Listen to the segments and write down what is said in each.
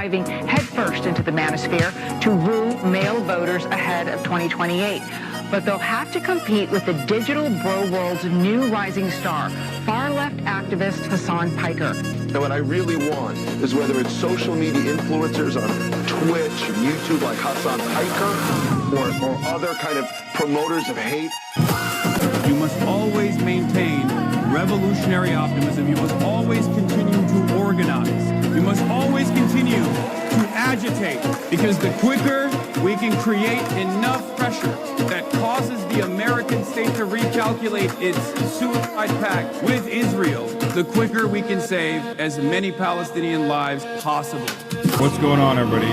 diving headfirst into the manosphere to woo male voters ahead of 2028. But they'll have to compete with the digital bro world's new rising star, far-left activist Hasan Piker. And what I really want is whether it's social media influencers on Twitch, YouTube like Hasan Piker, or other kind of promoters of hate. You must always maintain revolutionary optimism. You must always continue to organize. You must always continue to agitate, because the quicker we can create enough pressure that causes the American state to recalculate its suicide pact with Israel, the quicker we can save as many Palestinian lives possible. What's going on, everybody?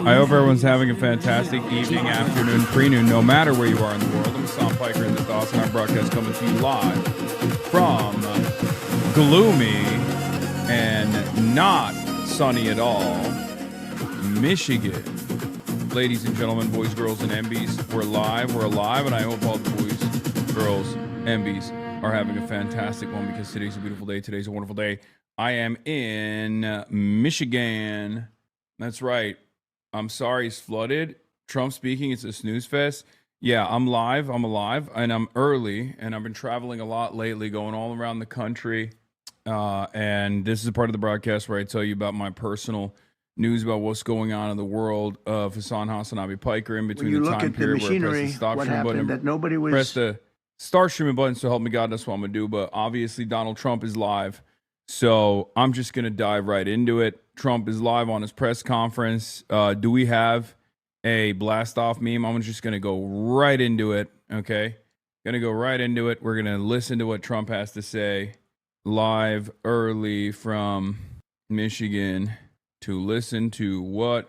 I hope everyone's having a fantastic evening, afternoon, pre-noon, no matter where you are in the world. I'm Hasan Piker, and this is awesome. Our broadcast coming to you live from gloomy and not sunny at all Michigan. Ladies and gentlemen, boys, girls, and MBs, we're alive, and I hope all the boys, girls, MBs are having a fantastic one, because today's a beautiful day. Today's a wonderful day. I am in Michigan. That's right. I'm sorry it's flooded. Trump speaking, it's a snooze fest. Yeah, I'm alive, and I'm early, and I've been traveling a lot lately, going all around the country. And this is a part of the broadcast where I tell you about my personal news about what's going on in the world of HasanAbi Piker in between the time period where I press the stop streaming button that nobody was... press the start streaming button, so help me God, that's what I'm going to do. But obviously Donald Trump is live, so I'm just going to dive right into it. Trump is live on his press conference. Do we have a blast off meme? I'm just going to go right into it, okay? Going to go right into it. We're going to listen to what Trump has to say live early from Michigan to listen to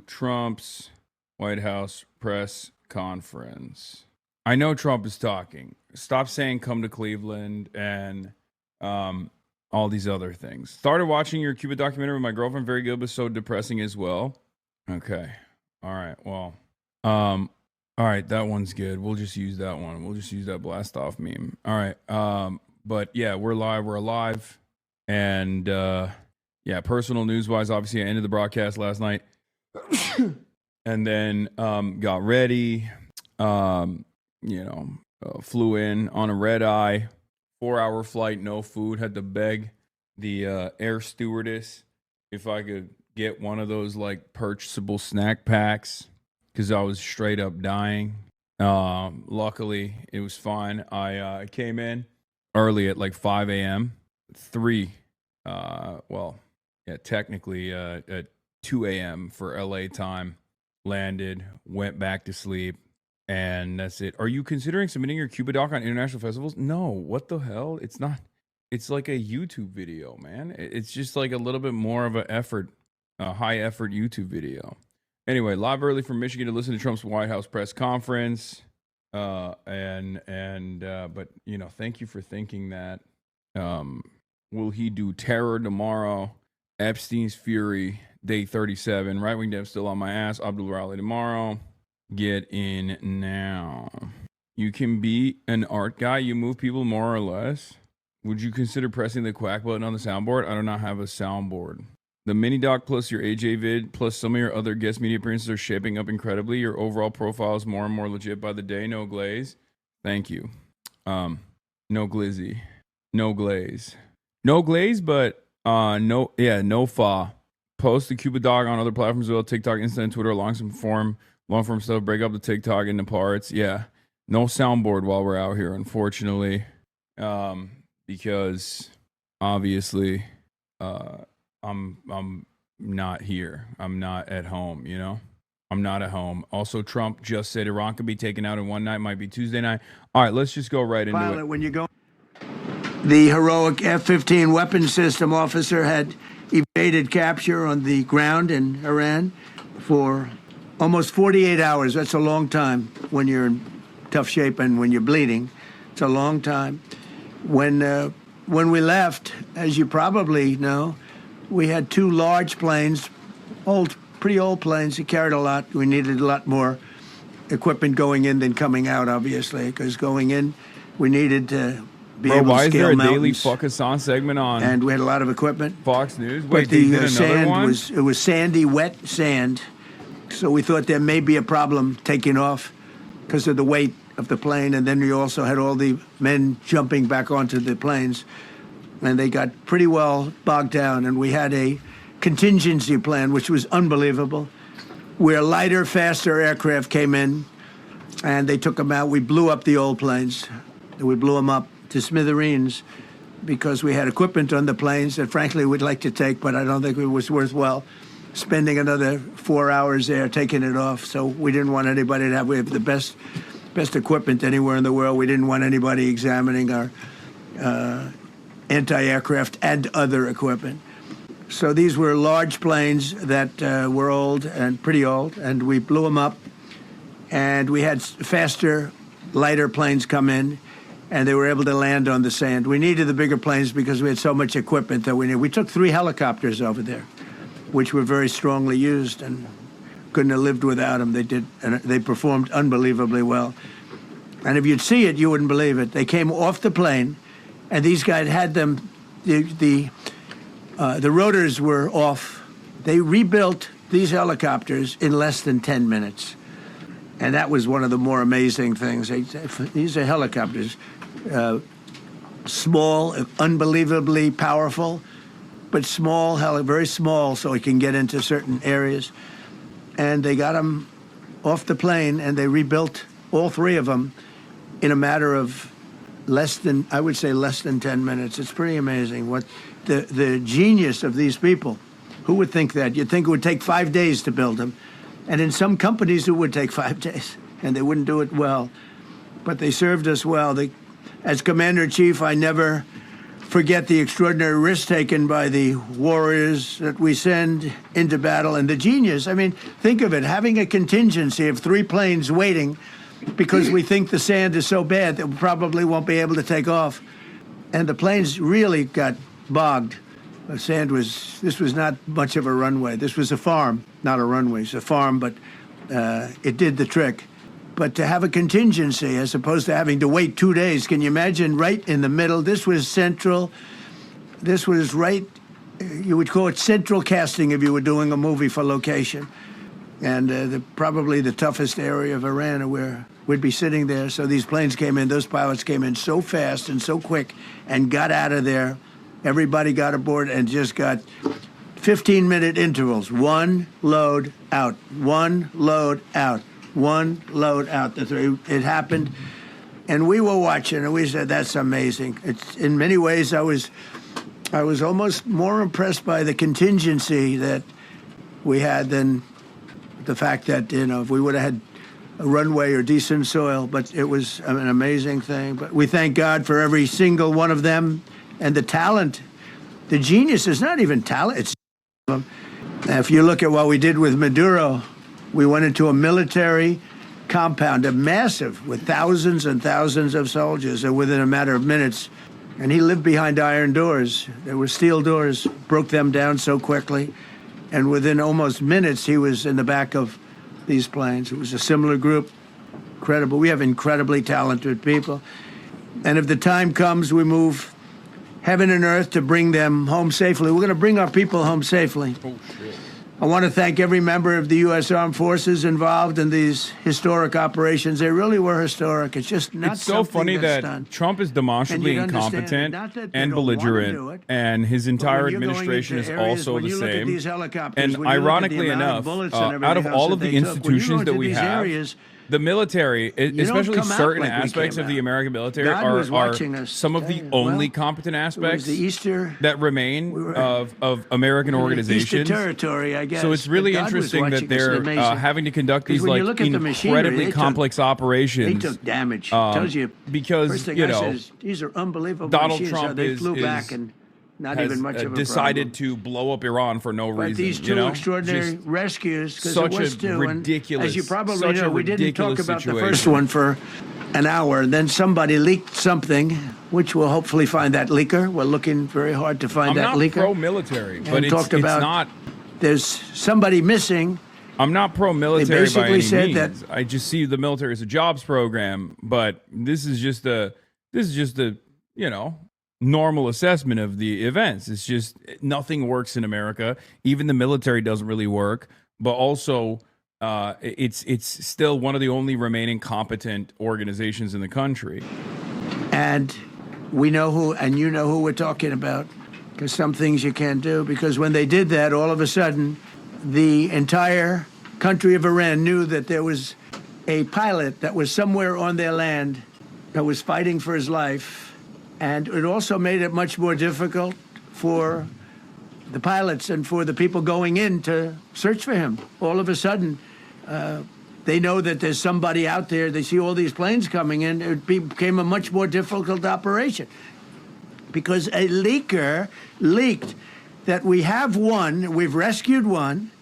Trump's White House press conference. I know Trump is talking. Stop saying come to Cleveland and all these other things. Started watching your Cuba documentary with my girlfriend. Very good, but so depressing as well. Okay. All right. Well, all right. That one's good. We'll just use that one. We'll just use that blast off meme. All right. But yeah, we're live. We're alive. And yeah, personal news wise, obviously I ended the broadcast last night and then got ready, flew in on a red eye, 4-hour flight, no food, had to beg the air stewardess if I could get one of those like purchasable snack packs, because I was straight up dying. Luckily it was fine. I came in early at like 5 a.m. Technically at 2 a.m. for LA time, landed, went back to sleep, and that's it. Are you considering submitting your Cuba doc on international festivals? No, what the hell? It's not. It's like a YouTube video, man. It's just like a little bit more of a high effort YouTube video. Anyway, live early from Michigan to listen to Trump's White House press conference. But thank you for thinking that. Will he do terror tomorrow? Epstein's Fury, day 37. Right wing dev still on my ass. ABDUL rally tomorrow. Get in now. You can be an art guy. You move people more or less. Would you consider pressing the quack button on the soundboard? I do not have a soundboard. The mini doc plus your AJ vid plus some of your other guest media appearances are shaping up incredibly. Your overall profile is more and more legit by the day. No glaze. Thank you. No glizzy. No glaze. No glaze, but no fa. Post the Cuba dog on other platforms as well, TikTok, Insta, and Twitter, long form stuff. Break up the TikTok into parts. Yeah, no soundboard while we're out here, unfortunately, because obviously, I'm not here. I'm not at home. I'm not at home. Also, Trump just said Iran could be taken out in one night. Might be Tuesday night. All right, let's just go right into it. When you go. The heroic F-15 weapons system officer had evaded capture on the ground in Iran for almost 48 hours. That's a long time when you're in tough shape and when you're bleeding. It's a long time. When we left, as you probably know, we had two large planes, pretty old planes that carried a lot. We needed a lot more equipment going in than coming out, obviously, because going in, we needed be Bro, able why to is scale there a mountains. daily Fuck Hassan segment on And we had a lot of equipment. Fox News? But Wait, they did the another sand one? was sandy, wet sand. So we thought there may be a problem taking off because of the weight of the plane. And then we also had all the men jumping back onto the planes. And they got pretty well bogged down. And we had a contingency plan, which was unbelievable, where lighter, faster aircraft came in and they took them out. We blew up the old planes. We blew them up to smithereens because we had equipment on the planes that, frankly, we'd like to take, but I don't think it was worthwhile spending another 4 hours there taking it off. So we didn't want anybody to have. We have the best equipment anywhere in the world. We didn't want anybody examining our anti-aircraft and other equipment. So these were large planes that were old and pretty old, and we blew them up. And we had faster, lighter planes come in, and they were able to land on the sand. We needed the bigger planes because we had so much equipment that we needed. We took 3 helicopters over there, which were very strongly used and couldn't have lived without them. They did, and they performed unbelievably well. And if you'd see it, you wouldn't believe it. They came off the plane, and these guys had them. The rotors were off. They rebuilt these helicopters in less than 10 minutes. And that was one of the more amazing things. These are helicopters, small, unbelievably powerful, but small, very small, so it can get into certain areas. And they got them off the plane, and they rebuilt all 3 of them in a matter of less than 10 minutes. It's pretty amazing what the genius of these people. Who would think that? You'd think it would take 5 days to build them. And in some companies, it would take 5 days, and they wouldn't do it well. But they served us well. As Commander-in-Chief, I never forget the extraordinary risk taken by the warriors that we send into battle and the genius. I mean, think of it, having a contingency of 3 planes waiting because we think the sand is so bad that we probably won't be able to take off. And the planes really got bogged. The sand this was not much of a runway. This was a farm, not a runway. It's a farm, but it did the trick. But to have a contingency as opposed to having to wait 2 days, can you imagine right in the middle? This was central. This was right, you would call it central casting if you were doing a movie for location. And probably the toughest area of Iran where we'd be sitting there. So these planes came in, those pilots came in so fast and so quick and got out of there. Everybody got aboard and just got 15-minute intervals. 1 load out, 1 load out, 1 load out. It happened, and we were watching, and we said, "That's amazing." It's in many ways, I was almost more impressed by the contingency that we had than the fact that if we would have had a runway or decent soil. But it was an amazing thing. But we thank God for every single one of them. And the talent, the genius is not even talent. It's if you look at what we did with Maduro, we went into a military compound, a massive, with thousands and thousands of soldiers, and within a matter of minutes, and he lived behind iron doors. There were steel doors, broke them down so quickly, and within almost minutes, he was in the back of these planes. It was a similar group. Incredible. We have incredibly talented people. And if the time comes, we move heaven and earth to bring them home safely. We're going to bring our people home safely. Oh, shit. I want to thank every member of the U.S. Armed Forces involved in these historic operations. They really were historic. It's just not It's so funny that done. Trump is demonstrably And you'd understand incompetent it. Not that they and don't wanna do belligerent, it, and his entire when you're going administration into is areas, also when the you look at same. these helicopters, And when you look at the ironically amount of enough, bullets and out everything of else all that of the they took, when you go institutions into that we these have, areas, the military, especially come out certain like we aspects came of the out. American military, God was watching are us. some of the only competent aspects the Easter that remain were- of American organizations. Easter territory, I guess. So it's really But God was interesting that watching us. they're It's amazing. having to conduct 'Cause these when like you look at the machinery, incredibly they took- complex operations. They took damage. Tells you because first thing you I know said is, these are unbelievable Donald machines. Trump They is- flew is- back and not has even much of a decided problem. to blow up Iran for no But reason. these two you know? extraordinary Just rescues, because such it was a two, ridiculous, and as you probably such know, a we didn't talk ridiculous about the situation. first one for an hour, and then somebody leaked something, which we'll hopefully find that leaker. We're looking very hard to find I'm that not leaker. pro-military, but And it's talked about- not. There's somebody missing. I'm not pro-military They by basically any said means. that- I just see the military as a jobs program, but this is just a normal assessment of the events. It's just nothing works in America. Even the military doesn't really work, but also it's still one of the only remaining competent organizations in the country. And we know who, and you know who we're talking about, because some things you can't do, because when they did that, all of a sudden, the entire country of Iran knew that there was a pilot that was somewhere on their land that was fighting for his life. And it also made it much more difficult for the pilots and for the people going in to search for him. All of a sudden, they know that there's somebody out there. They see all these planes coming in. It became a much more difficult operation because a leaker leaked that we have one, we've rescued one,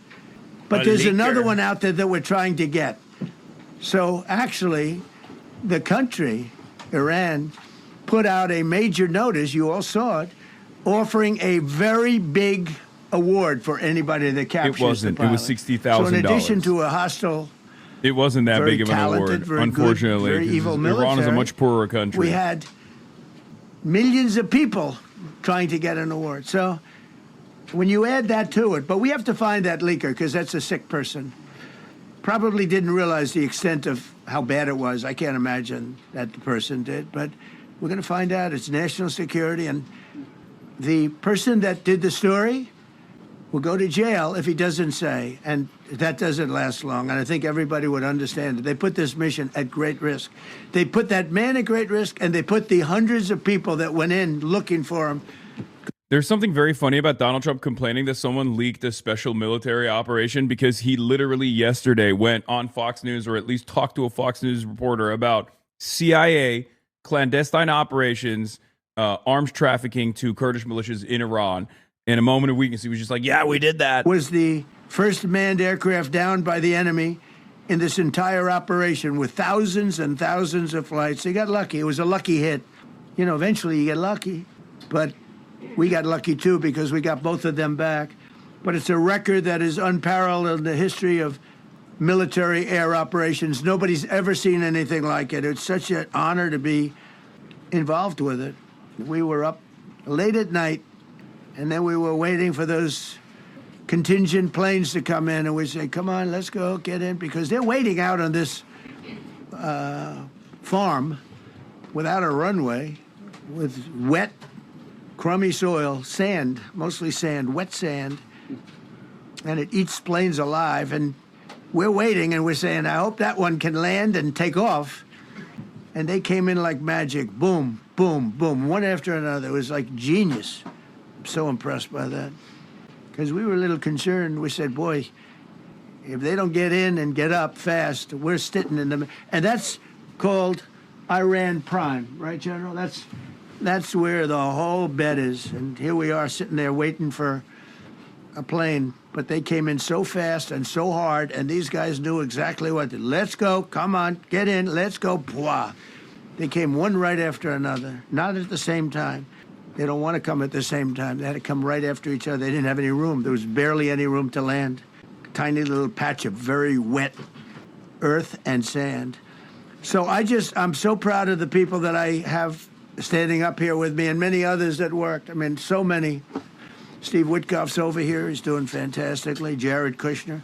but there's another one out there that we're trying to get. So actually, the country, Iran, put out a major notice, you all saw it, offering a very big award for anybody that captures It wasn't. the pilot. It was $60,000. So in addition to a hostile, it wasn't that very big of an talented, award, very unfortunately. good, very evil Iran is a military, much poorer country. we had millions of people trying to get an award. So when you add that to it, but we have to find that leaker because that's a sick person. Probably didn't realize the extent of how bad it was. I can't imagine that the person did, but we're going to find out. It's national security, and the person that did the story will go to jail if he doesn't say, and that doesn't last long, and I think everybody would understand it. They put this mission at great risk. They put that man at great risk, and they put the hundreds of people that went in looking for him. There's something very funny about Donald Trump complaining that someone leaked a special military operation because he literally yesterday went on Fox News, or at least talked to a Fox News reporter about CIA clandestine operations, arms trafficking to Kurdish militias in Iran. In a moment of weakness, he was just like, yeah, we did that. Was the first manned aircraft downed by the enemy in this entire operation with thousands and thousands of flights. They got lucky. It was a lucky hit. Eventually you get lucky, but we got lucky too because we got both of them back. But it's a record that is unparalleled in the history of military air operations. Nobody's ever seen anything like it. It's such an honor to be involved with it. We were up late at night, and then we were waiting for those contingent planes to come in, and we say, come on, let's go, get in, because they're waiting out on this farm without a runway with wet, crummy soil, sand, mostly sand, wet sand, and it eats planes alive, and we're waiting, and we're saying, I hope that one can land and take off. And they came in like magic, boom, boom, boom, one after another. It was like genius. I'm so impressed by that. Because we were a little concerned. We said, boy, if they don't get in and get up fast, we're sitting in them. And that's called Iran Prime, right, General? That's where the whole bet is. And here we are sitting there waiting for a plane. But they came in so fast and so hard, and these guys knew exactly what to do. Let's go, come on, get in, let's go, blah. They came one right after another, not at the same time. They don't want to come at the same time. They had to come right after each other. They didn't have any room. There was barely any room to land. A tiny little patch of very wet earth and sand. So I'm so proud of the people that I have standing up here with me and many others that worked. I mean, so many. Steve Witkoff's over here. He's doing fantastically. Jared Kushner.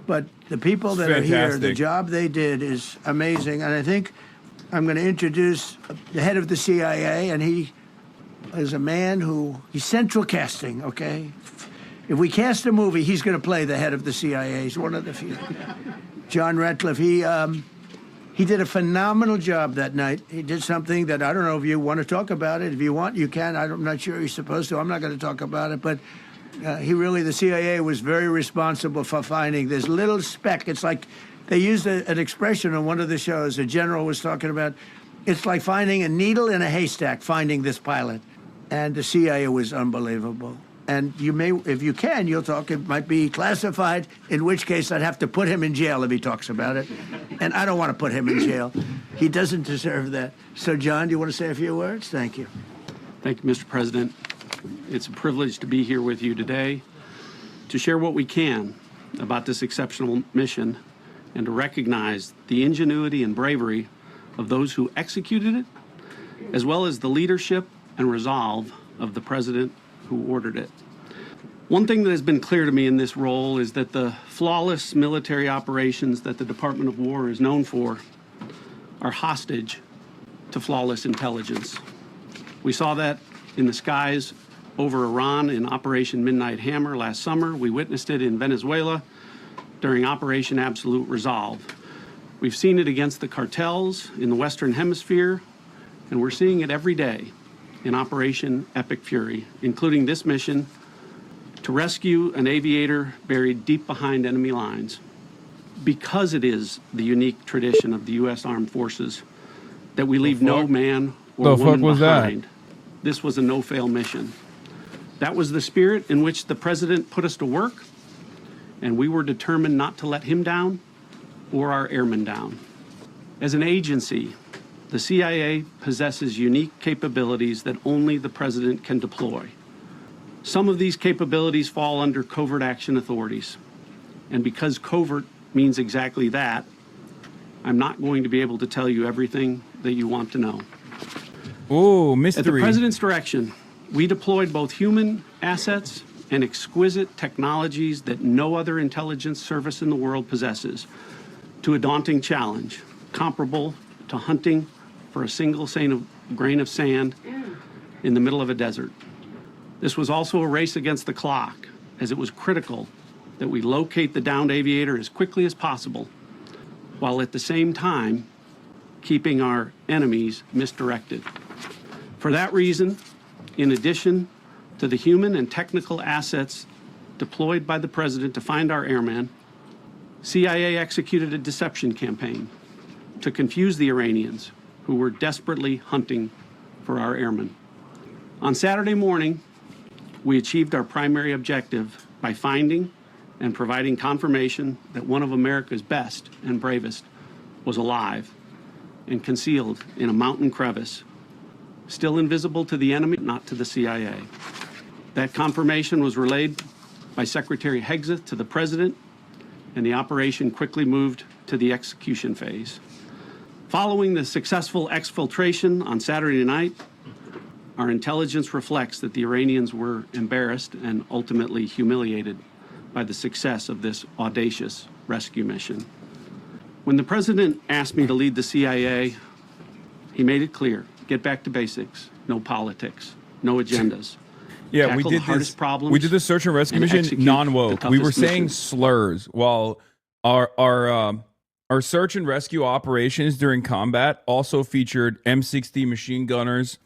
But the people that are here, the job they did is amazing. And I think I'm going to introduce the head of the CIA, and he is a man who, he's central casting, okay? If we cast a movie, he's going to play the head of the CIA. He's one of the few. John Ratcliffe, he did a phenomenal job that night. He did something that I don't know if you want to talk about it. If you want, you can. I'm not sure you're supposed to. I'm not going to talk about it. But the CIA was very responsible for finding this little speck. It's like they used an expression on one of the shows. A general was talking about, it's like finding a needle in a haystack, finding this pilot. And the CIA was unbelievable. And you may, if you can, you'll talk. It might be classified, in which case I'd have to put him in jail if he talks about it. And I don't want to put him in jail. He doesn't deserve that. So, John, do you want to say a few words? Thank you. Thank you, Mr. President. It's a privilege to be here with you today to share what we can about this exceptional mission and to recognize the ingenuity and bravery of those who executed it, as well as the leadership and resolve of the president who ordered it. One thing that has been clear to me in this role is that the flawless military operations that the Department of War is known for are hostage to flawless intelligence. We saw that in the skies over Iran in Operation Midnight Hammer last summer. We witnessed it in Venezuela during Operation Absolute Resolve. We've seen it against the cartels in the Western Hemisphere, and we're seeing it every day in Operation Epic Fury, including this mission to rescue an aviator buried deep behind enemy lines. Because it is the unique tradition of the U.S. Armed Forces that we leave no man or woman behind, this was a no-fail mission. That was the spirit in which the president put us to work, and we were determined not to let him down or our airmen down. As an agency, the CIA possesses unique capabilities that only the president can deploy. Some of these capabilities fall under covert action authorities, and because covert means exactly that, I'm not going to be able to tell you everything that you want to know. Oh, mystery. At the president's direction, we deployed both human assets and exquisite technologies that no other intelligence service in the world possesses to a daunting challenge, comparable to hunting for a single grain of sand in the middle of a desert. This was also a race against the clock, as it was critical that we locate the downed aviator as quickly as possible, while at the same time keeping our enemies misdirected. For that reason, in addition to the human and technical assets deployed by the president to find our airmen, CIA executed a deception campaign to confuse the Iranians who were desperately hunting for our airmen. On Saturday morning, we achieved our primary objective by finding and providing confirmation that one of America's best and bravest was alive and concealed in a mountain crevice, still invisible to the enemy, not to the CIA. That confirmation was relayed by Secretary Hegseth to the president, and the operation quickly moved to the execution phase. Following the successful exfiltration on Saturday night, our intelligence reflects that the Iranians were embarrassed and ultimately humiliated by the success of this audacious rescue mission. When the president asked me to lead the CIA, he made it clear, get back to basics, no politics, no agendas. Yeah, we did this search and rescue mission non-woke. We were saying slurs while our search and rescue operations during combat also featured M60 machine gunners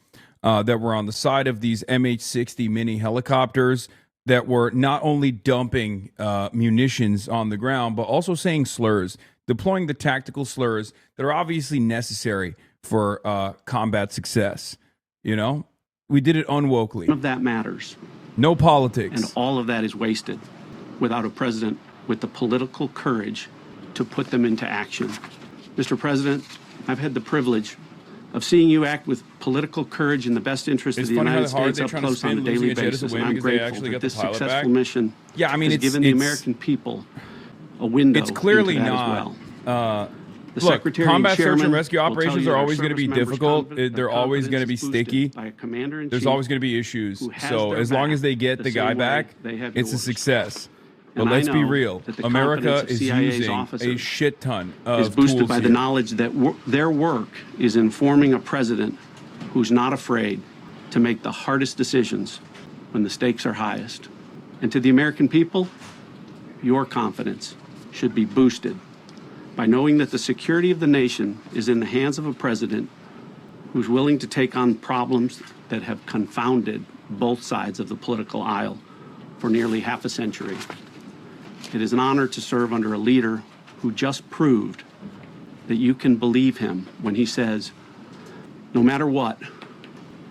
that were on the side of these MH-60 mini helicopters that were not only dumping munitions on the ground, but also saying slurs, deploying the tactical slurs that are obviously necessary for combat success. You know, we did it unwokely. None of that matters. No politics. And all of that is wasted without a president with the political courage to put them into action. Mr. President, I've had the privilege of seeing you act with political courage in the best interest of the United States up close on a daily basis, and I'm grateful that this successful mission has given the American people a window it's clearly into that not, as well. Look, combat search and rescue operations are always going to be difficult. They're always going to be sticky. There's always going to be issues. So as long as they get the guy back, it's a success. But let's be real. America is using a shit ton of is boosted tools by the knowledge that their work is informing a president who's not afraid to make the hardest decisions when the stakes are highest. And to the American people, your confidence should be boosted by knowing that the security of the nation is in the hands of a president who's willing to take on problems that have confounded both sides of the political aisle for nearly half a century. It is an honor to serve under a leader who just proved that you can believe him when he says, no matter what,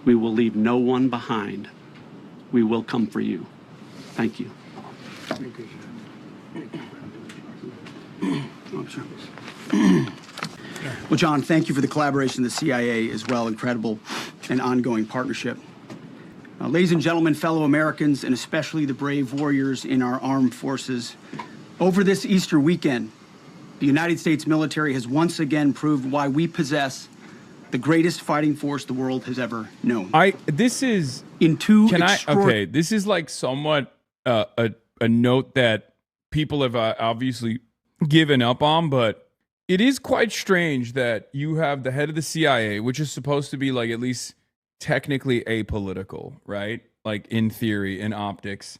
we will leave no one behind. We will come for you. Thank you. Well, John, thank you for the collaboration with the CIA as well. Incredible and ongoing partnership. Ladies and gentlemen, fellow Americans, and especially the brave warriors in our armed forces, over this Easter weekend, the United States military has once again proved why we possess the greatest fighting force the world has ever known. This is okay, this is like somewhat a note that people have obviously given up on, but it is quite strange that you have the head of the CIA, which is supposed to be like at least technically apolitical, right? Like in theory, in optics,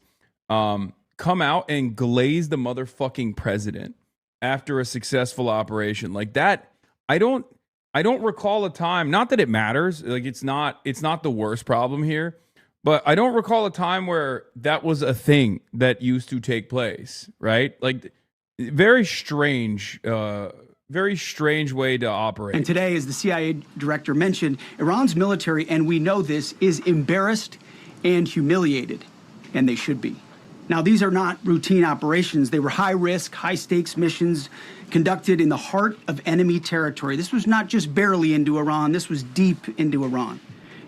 come out and glaze the motherfucking president after a successful operation like that. I don't recall a time, not that it matters, like it's not the worst problem here, but I don't recall a time where that was a thing that used to take place, right? Like very strange way to operate. And today, as the CIA director mentioned, Iran's military, and we know this, is embarrassed and humiliated, and they should be. Now, these are not routine operations. They were high-risk, high-stakes missions conducted in the heart of enemy territory. This was not just barely into Iran. This was deep into Iran,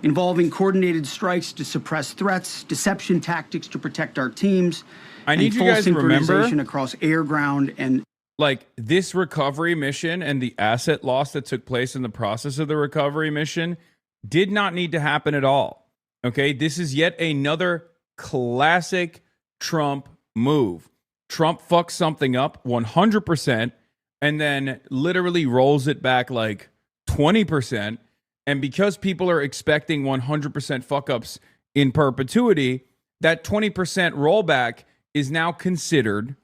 involving coordinated strikes to suppress threats, deception tactics to protect our teams, I need you guys to remember across air, ground, and like this recovery mission and the asset loss that took place in the process of the recovery mission did not need to happen at all. Okay, this is yet another classic Trump move. Trump fucks something up 100% and then literally rolls it back like 20%. And because people are expecting 100% fuck ups in perpetuity, that 20% rollback is now considered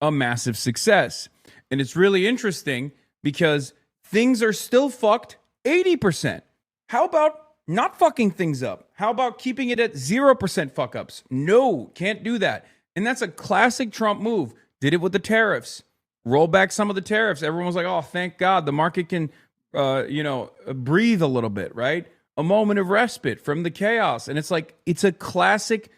a massive success. And it's really interesting because things are still fucked 80%. How about not fucking things up? How about keeping it at 0% fuck ups? No, can't do that. And that's a classic Trump move. Did it with the tariffs. Roll back some of the tariffs. Everyone was like, oh, thank God the market can, breathe a little bit, right? A moment of respite from the chaos. And it's like, it's a classic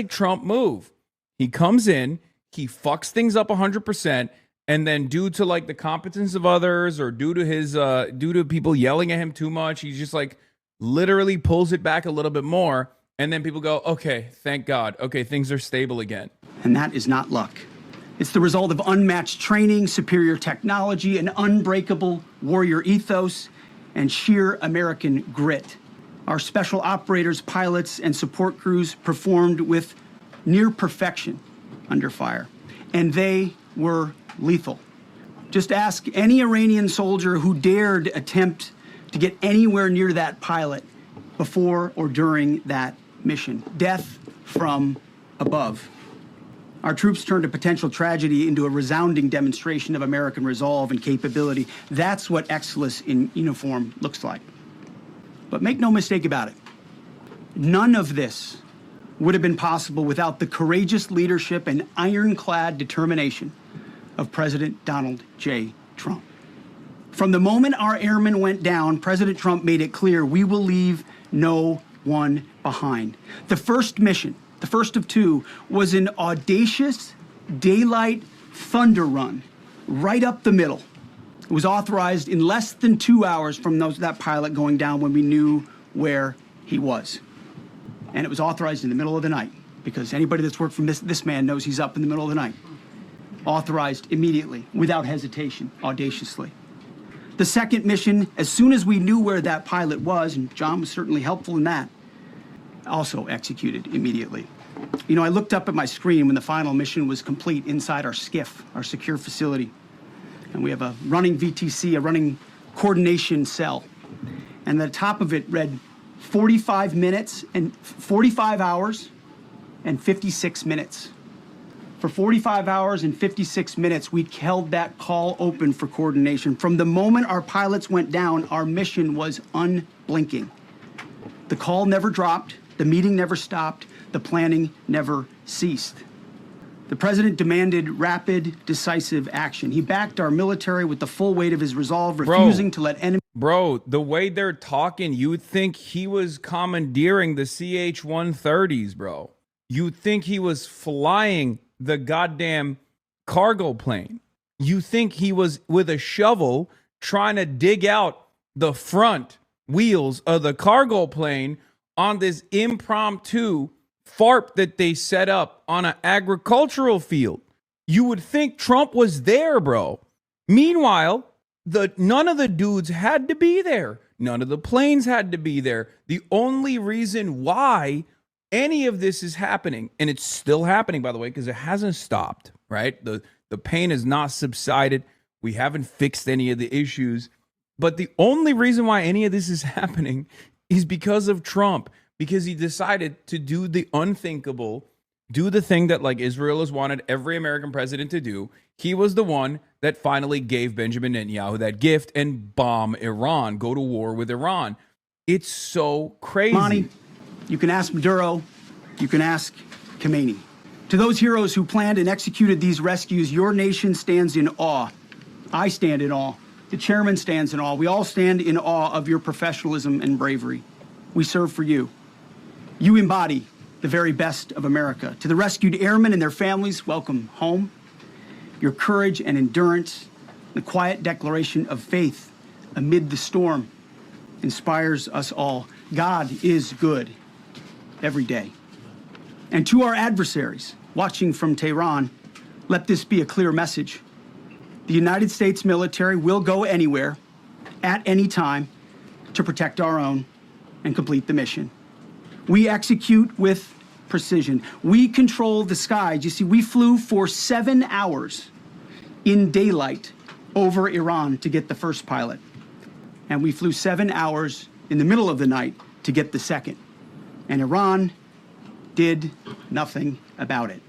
Trump move. He comes in, he fucks things up 100%, and then due to like the competence of others or due to people yelling at him too much, he's just like literally pulls it back a little bit more. And then people go, okay, thank God. Okay, things are stable again. And that is not luck. It's the result of unmatched training, superior technology, an unbreakable warrior ethos, and sheer American grit. Our special operators, pilots, and support crews performed with near perfection under fire, and they were lethal. Just ask any Iranian soldier who dared attempt to get anywhere near that pilot before or during that mission. Death from above. Our troops turned a potential tragedy into a resounding demonstration of American resolve and capability. That's what excellence in uniform looks like. But make no mistake about it, none of this would have been possible without the courageous leadership and ironclad determination of President Donald J. Trump. From the moment our airmen went down, President Trump made it clear we will leave no one behind. The first mission, the first of two, was an audacious daylight thunder run right up the middle. It was authorized in less than 2 hours from that pilot going down when we knew where he was. And it was authorized in the middle of the night because anybody that's worked for this man knows he's up in the middle of the night. Authorized immediately, without hesitation, audaciously. The second mission, as soon as we knew where that pilot was, and John was certainly helpful in that, also executed immediately. You know, I looked up at my screen when the final mission was complete inside our SCIF, our secure facility. And we have a running VTC, a running coordination cell. And the top of it read 45 minutes and 45 hours and 56 minutes. For 45 hours and 56 minutes, we held that call open for coordination. From the moment our pilots went down, our mission was unblinking. The call never dropped, the meeting never stopped, the planning never ceased. The president demanded rapid, decisive action. He backed our military with the full weight of his resolve, refusing to let enemy... Bro, the way they're talking, you would think he was commandeering the CH-130s, bro. You'd think he was flying the goddamn cargo plane. You think he was with a shovel trying to dig out the front wheels of the cargo plane on this impromptu FARP that they set up on an agricultural field. You would think Trump was there, bro. Meanwhile, none of the dudes had to be there. None of the planes had to be there. The only reason why any of this is happening, and it's still happening, by the way, because it hasn't stopped, right? The pain has not subsided. We haven't fixed any of the issues. But the only reason why any of this is happening is because of Trump, because he decided to do the unthinkable, do the thing that like Israel has wanted every American president to do. He was the one that finally gave Benjamin Netanyahu that gift and bomb Iran, go to war with Iran. It's so crazy. Monty, you can ask Maduro, you can ask Khomeini. To those heroes who planned and executed these rescues, your nation stands in awe. I stand in awe. The chairman stands in awe. We all stand in awe of your professionalism and bravery. We serve for you. You embody the very best of America. To the rescued airmen and their families, welcome home. Your courage and endurance, the quiet declaration of faith amid the storm inspires us all. God is good every day. And to our adversaries watching from Tehran, let this be a clear message. The United States military will go anywhere, at any time, to protect our own and complete the mission. We execute with precision. We control the skies. You see, we flew for 7 hours in daylight over Iran to get the first pilot. And we flew 7 hours in the middle of the night to get the second. And Iran did nothing about it.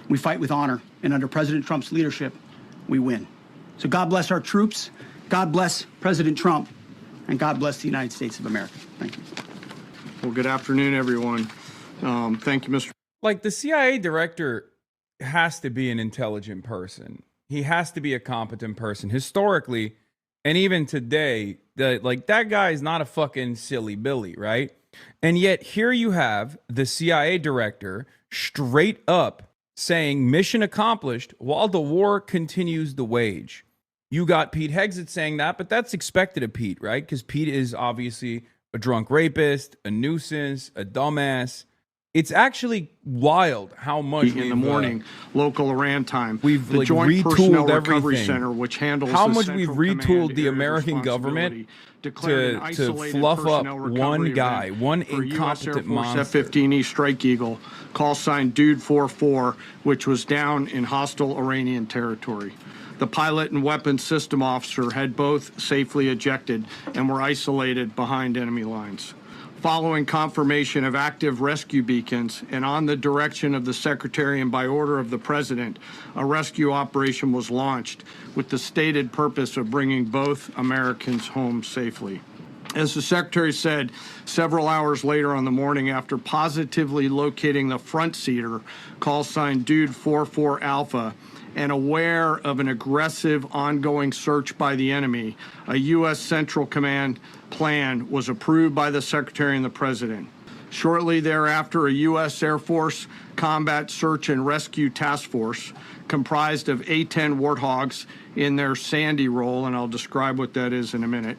We fight with honor, and under President Trump's leadership, we win. So God bless our troops, God bless President Trump, and God bless the United States of America. Thank you. Well, good afternoon, everyone. Thank you, Mr. Like the CIA director has to be an intelligent person. He has to be a competent person. Historically, and even today, that guy is not a fucking silly Billy, right? And yet here you have the CIA director straight up saying mission accomplished while the war continues to wage. You got Pete Hegseth saying that, but that's expected of Pete, right? Because Pete is obviously a drunk rapist, a nuisance, a dumbass. It's actually wild how much in the morning, local Iran time. We've the like Joint Personnel retooled Recovery everything. Center, which handles how the much Central we've Command retooled the area of American government responsibility, declared an to isolated fluff up personnel one recovery guy, event one for US Air incompetent Force monster. F-15E Strike Eagle, call sign Dude 44, which was down in hostile Iranian territory. The pilot and weapons system officer had both safely ejected and were isolated behind enemy lines. Following confirmation of active rescue beacons and on the direction of the Secretary and by order of the President, a rescue operation was launched with the stated purpose of bringing both Americans home safely. As the Secretary said, several hours later on the morning after positively locating the front seater, call sign Dude 44 Alpha, and aware of an aggressive ongoing search by the enemy, a U.S. Central Command plan was approved by the Secretary and the President. Shortly thereafter, a U.S. Air Force Combat Search and Rescue Task Force comprised of A-10 Warthogs in their Sandy role, and I'll describe what that is in a minute,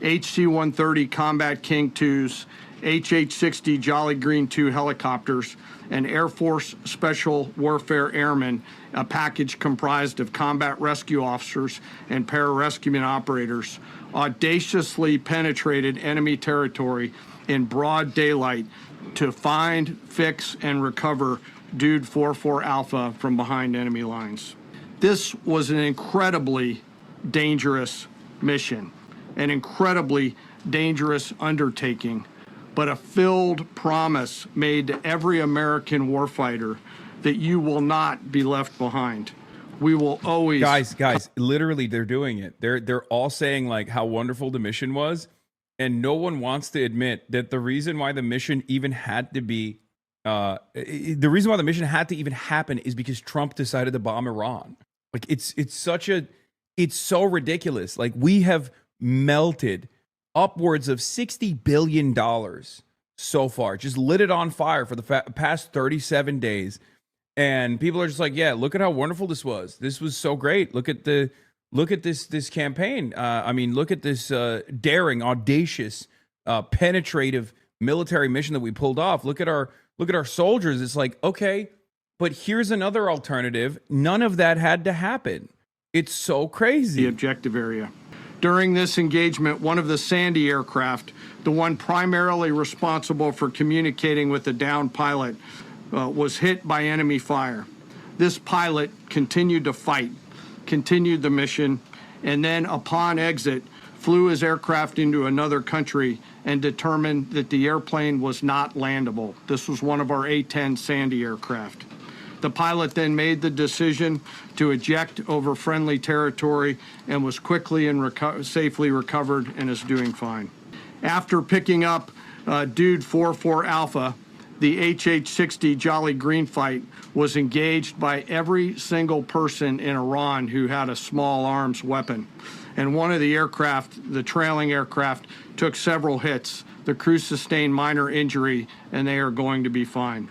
HC-130 Combat King 2s, HH-60 Jolly Green 2 helicopters, and Air Force Special Warfare Airmen, a package comprised of combat rescue officers and pararescueman operators, audaciously penetrated enemy territory in broad daylight to find, fix, and recover Dude 44 Alpha from behind enemy lines. This was an incredibly dangerous mission, an incredibly dangerous undertaking, but a filled promise made to every American warfighter that you will not be left behind. We will always... Guys, literally they're doing it. They're all saying like how wonderful the mission was, and no one wants to admit that the reason why the mission even had to be the reason why the mission had to even happen is because Trump decided to bomb Iran. Like it's so ridiculous. Like we have melted upwards of $60 billion so far, just lit it on fire for the past 37 days. And people are just like, yeah, look at how wonderful this was. This was so great. Look at this campaign. I mean, look at this daring, audacious, penetrative military mission that we pulled off. Look at our soldiers. It's like, okay, but here's another alternative. None of that had to happen. It's so crazy. The objective area. During this engagement, one of the Sandy aircraft, the one primarily responsible for communicating with the downed pilot, was hit by enemy fire. This pilot continued to fight, continued the mission, and then upon exit, flew his aircraft into another country and determined that the airplane was not landable. This was one of our A-10 Sandy aircraft. The pilot then made the decision to eject over friendly territory and was quickly and safely recovered and is doing fine. After picking up Dude 44 Alpha, the HH-60 Jolly Green fight was engaged by every single person in Iran who had a small arms weapon. And one of the aircraft, the trailing aircraft, took several hits. The crew sustained minor injury, and they are going to be fine.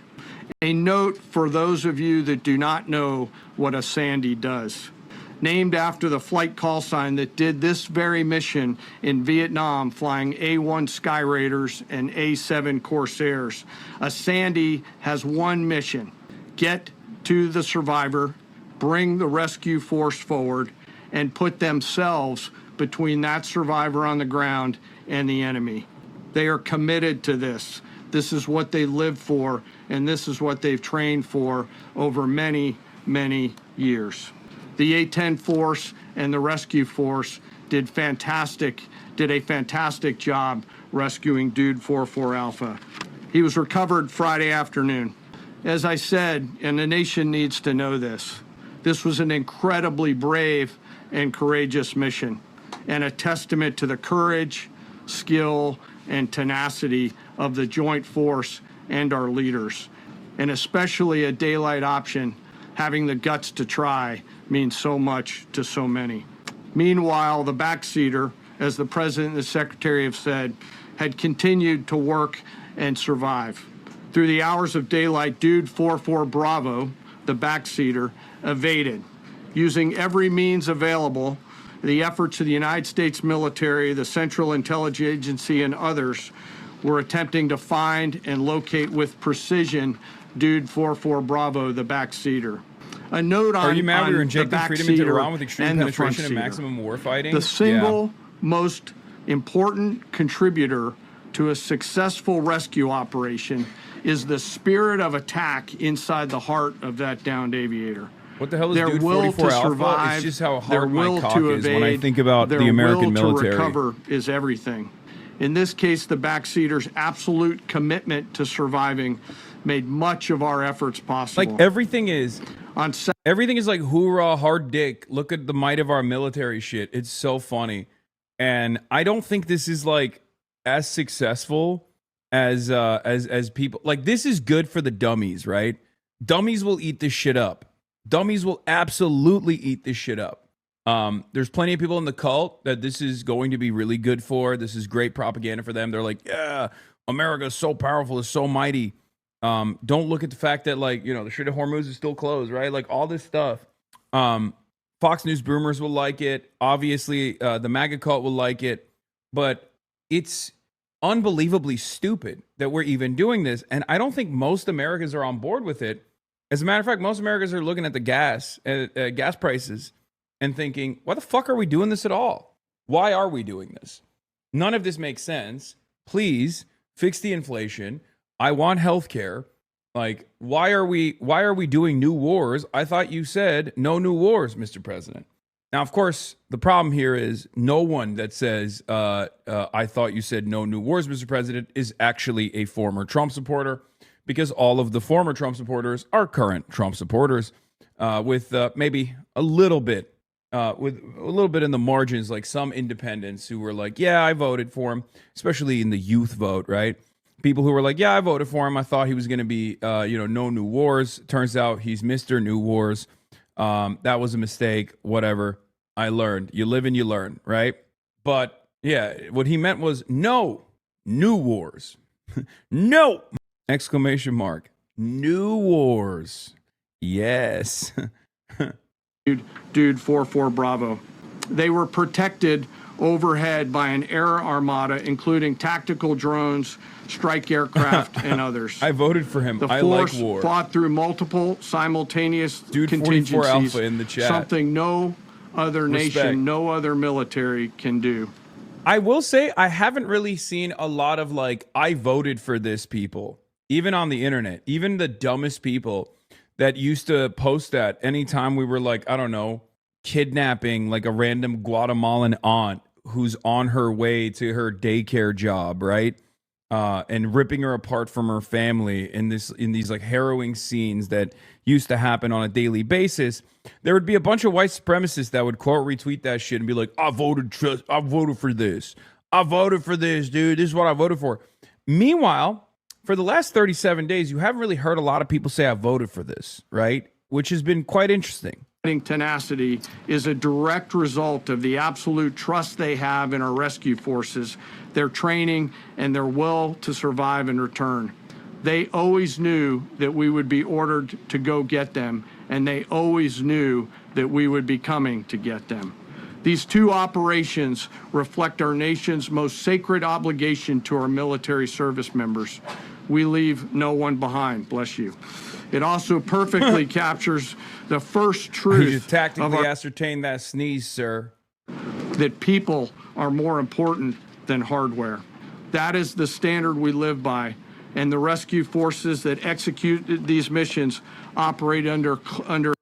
A note for those of you that do not know what a Sandy does. Named after the flight call sign that did this very mission in Vietnam, flying A-1 Sky Raiders and A-7 Corsairs. A Sandy has one mission: get to the survivor, bring the rescue force forward, and put themselves between that survivor on the ground and the enemy. They are committed to this. This is what they live for, and this is what they've trained for over many, many years. The A-10 force and the rescue force did a fantastic job rescuing Dude 44 Alpha. He was recovered Friday afternoon. As I said, and the nation needs to know this was an incredibly brave and courageous mission, and a testament to the courage, skill, and tenacity of the joint force and our leaders. And especially a daylight option, having the guts to try, means so much to so many. Meanwhile, the backseater, as the President and the Secretary have said, had continued to work and survive. Through the hours of daylight, Dude 44 Bravo, the backseater, evaded. Using every means available, the efforts of the United States military, the Central Intelligence Agency, and others were attempting to find and locate with precision Dude 44 Bravo, the backseater. A note on, are you mad we were injecting freedom into Iran with extreme and penetration and maximum war fighting? The single most important contributor to a successful rescue operation is the spirit of attack inside the heart of that downed aviator. What the hell is their Dude will 44 to Alpha? survive, It's just how their hard my will cock to is evade, when I think about their the American will military. To recover is everything. In this case, the backseater's absolute commitment to surviving made much of our efforts possible. Like everything is like hoorah, hard dick. Look at the might of our military shit. It's so funny, and I don't think this is like as successful as people. Like this is good for the dummies, right? Dummies will eat this shit up. Dummies will absolutely eat this shit up. There's plenty of people in the cult that this is going to be really good for. This is great propaganda for them. They're like, yeah, America is so powerful, is so mighty. Don't look at the fact that, like, you know, the Strait of Hormuz is still closed, right? Like all this stuff. Fox News boomers will like it. Obviously, the MAGA cult will like it. But it's unbelievably stupid that we're even doing this. And I don't think most Americans are on board with it. As a matter of fact, most Americans are looking at the gas prices and thinking, why the fuck are we doing this at all? Why are we doing this? None of this makes sense. Please fix the inflation. I want health care. Like, why are we doing new wars? I thought you said no new wars, Mr. President. Now, of course, the problem here is no one that says, I thought you said no new wars, Mr. President, is actually a former Trump supporter, because all of the former Trump supporters are current Trump supporters, with maybe a little bit in the margins, like some independents who were like, yeah, I voted for him, especially in the youth vote, right? People who were like, yeah, I voted for him. I thought he was going to be, no new wars. Turns out he's Mr. New Wars. That was a mistake. Whatever. I learned. You live and you learn, right? But yeah, what he meant was no new wars. No! Exclamation mark. New wars. Yes. Dude 44 Bravo. They were protected overhead by an air armada, including tactical drones, strike aircraft, and others. I voted for him. The force like war. Fought through multiple simultaneous Dude contingencies, 44 Alpha in the chat. something no other nation, no other military can do. I will say I haven't really seen a lot of like, I voted for this people, even on the internet, even the dumbest people that used to post that anytime we were like, I don't know, kidnapping like a random Guatemalan aunt who's on her way to her daycare job, right? And ripping her apart from her family in these like harrowing scenes that used to happen on a daily basis. There would be a bunch of white supremacists that would quote retweet that shit and be like, I voted for this. I voted for this, dude. This is what I voted for. Meanwhile, for the last 37 days, you haven't really heard a lot of people say I voted for this, right? Which has been quite interesting. Tenacity is a direct result of the absolute trust they have in our rescue forces, their training, and their will to survive and return. They always knew that we would be ordered to go get them, and they always knew that we would be coming to get them. These two operations reflect our nation's most sacred obligation to our military service members. We leave no one behind, bless you. It also perfectly captures the first truth. You tactically ascertain that sneeze, sir. That people are more important than hardware. That is the standard we live by, and the rescue forces that execute these missions operate under.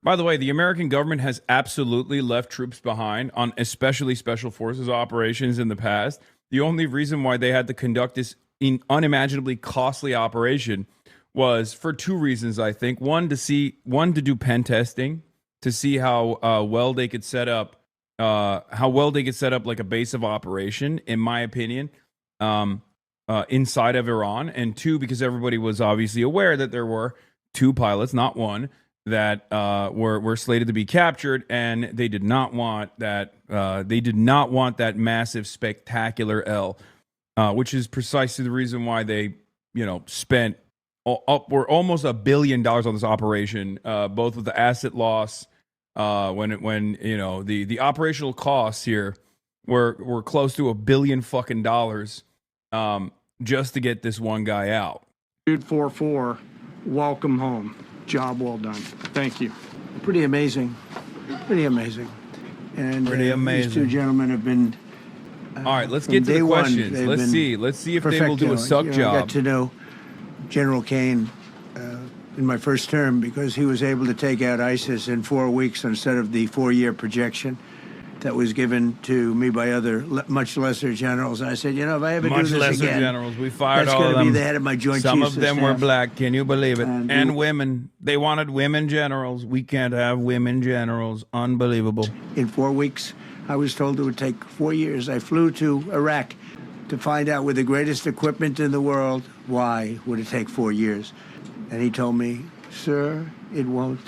By the way, the American government has absolutely left troops behind on especially special forces operations in the past. The only reason why they had to conduct this unimaginably costly operation was for two reasons, I think. One, to do pen testing, to see how well they could set up like a base of operation, in my opinion, inside of Iran. And two, because everybody was obviously aware that there were two pilots, not one, that were slated to be captured, and they did not want that. They did not want that massive, spectacular L, which is precisely the reason why they, spent almost $1 billion on this operation, both with the asset loss, when the operational costs here were close to $1 billion fucking dollars, just to get this one guy out. Dude 4-4, welcome home. Job well done. Thank you. Pretty amazing. Pretty amazing. And pretty amazing. These two gentlemen have been. All right, let's get to the questions. Let's see if they will do a suck job. I got to know General Kane in my first term because he was able to take out ISIS in 4 weeks instead of the 4-year projection that was given to me by other much lesser generals. And I said, if I ever do this again, much lesser generals, we fired that's all of them. That's going to be the head of my joint Some chiefs of them staff. were black. Can you believe it? And women. They wanted women generals. We can't have women generals. Unbelievable. In 4 weeks, I was told it would take 4 years. I flew to Iraq to find out with the greatest equipment in the world, why would it take 4 years? And he told me, sir, it won't.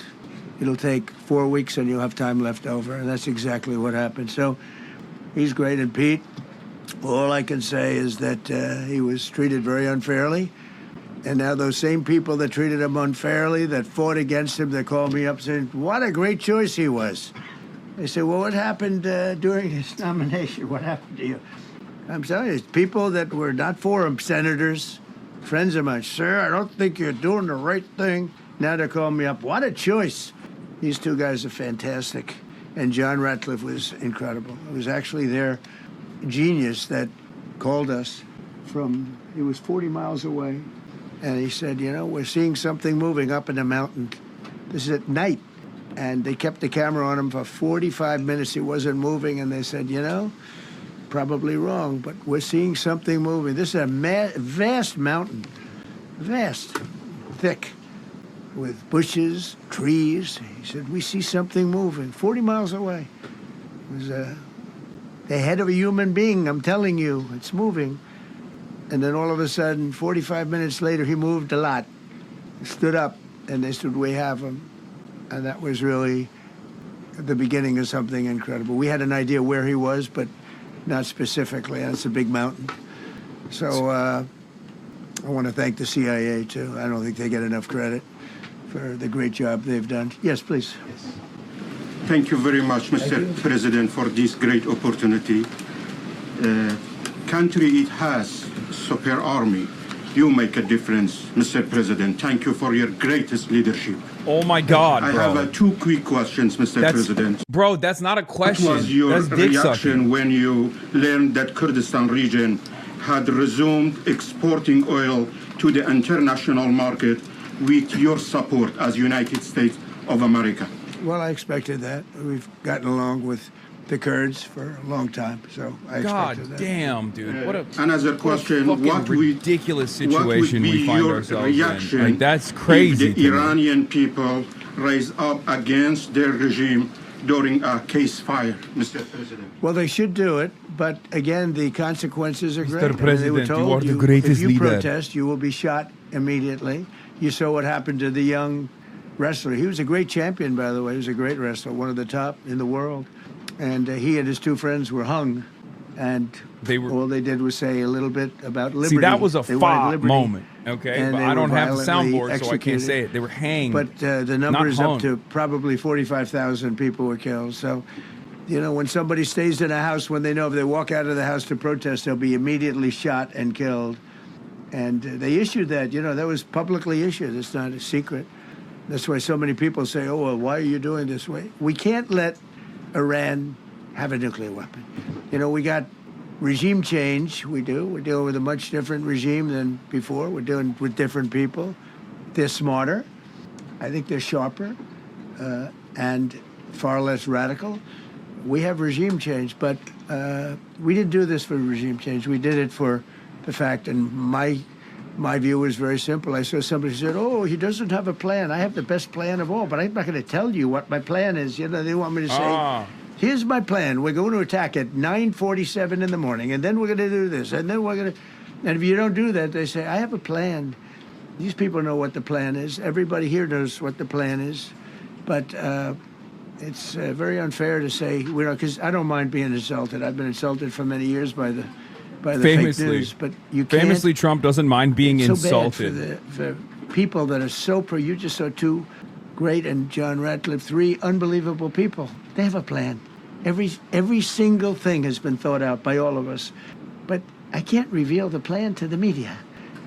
It'll take 4 weeks and you'll have time left over. And that's exactly what happened. So he's great. And Pete, all I can say is that he was treated very unfairly. And now those same people that treated him unfairly, that fought against him, that called me up saying, what a great choice he was. They said, well, what happened during his nomination? What happened to you? I'm telling you, it's people that were not for him, senators, friends of mine. Sir, I don't think you're doing the right thing. Now they're calling me up. What a choice. These two guys are fantastic. And John Ratcliffe was incredible. It was actually their genius that called us from, he was 40 miles away. And he said, we're seeing something moving up in the mountain. This is at night. And they kept the camera on him for 45 minutes. He wasn't moving. And they said, probably wrong, but we're seeing something moving. This is a vast mountain. Vast. Thick. With bushes, trees. He said, we see something moving 40 miles away. It was the head of a human being, I'm telling you. It's moving. And then all of a sudden, 45 minutes later, he moved a lot. He stood up, and they said, we have him. And that was really the beginning of something incredible. We had an idea where he was, but not specifically. And it's a big mountain. So I want to thank the CIA, too. I don't think they get enough credit for the great job they've done. Yes, please. Yes. Thank you very much, Mr. President, for this great opportunity. Country, it has super army, You make a difference, Mr. President. Thank you for your greatest leadership. Oh my God, I bro. have two quick questions, Mr. President. Bro, that's not a question. What was your That's dick reaction sucking. when you learned that Kurdistan region had resumed exporting oil to the international market with your support as United States of America? Well, I expected that. We've gotten along with the Kurds for a long time, so I expected God that. damn, dude. What a Another question, what ridiculous situation we find ourselves in. Like, that's crazy. If the Iranian people rise up against their regime during a ceasefire, Mr. President? Well, they should do it, but again, the consequences are great. I mean, President, they were told you are the greatest if you leader. protest, you will be shot immediately. You saw what happened to the young wrestler. He was a great champion, by the way. He was a great wrestler, one of the top in the world. And he and his two friends were hung, and all they did was say a little bit about liberty. See, that was a They wanted fought liberty, moment, okay? and But they I don't were have the violently soundboard, so I can't executed. say it. They were hanged. But the not number is up hung. to probably 45,000 people were killed. So, you know, when somebody stays in a house, when they know if they walk out of the house to protest, they'll be immediately shot and killed. And they issued that, you know, that was publicly issued. It's not a secret. That's why so many people say, oh, well, why are you doing this way? We can't let Iran have a nuclear weapon. You know, we got regime change. We do. We're dealing with a much different regime than before. We're dealing with different people. They're smarter. I think they're sharper and far less radical. We have regime change, but we didn't do this for regime change. We did it for the fact, and my view was very simple. I saw somebody said, oh, he doesn't have a plan. I have the best plan of all, but I'm not going to tell you what my plan is. You know, they want me to say, here's my plan. We're going to attack at 9:47 in the morning, and then we're going to do this, and then we're going to... And if you don't do that, they say, I have a plan. These people know what the plan is. Everybody here knows what the plan is. But it's very unfair to say, you know, because I don't mind being insulted. I've been insulted for many years by the fake news. But you can't... Famously, Trump doesn't mind being insulted. Bad for people that are so you just saw two great, and John Ratcliffe, three unbelievable people. They have a plan. Every single thing has been thought out by all of us. But I can't reveal the plan to the media.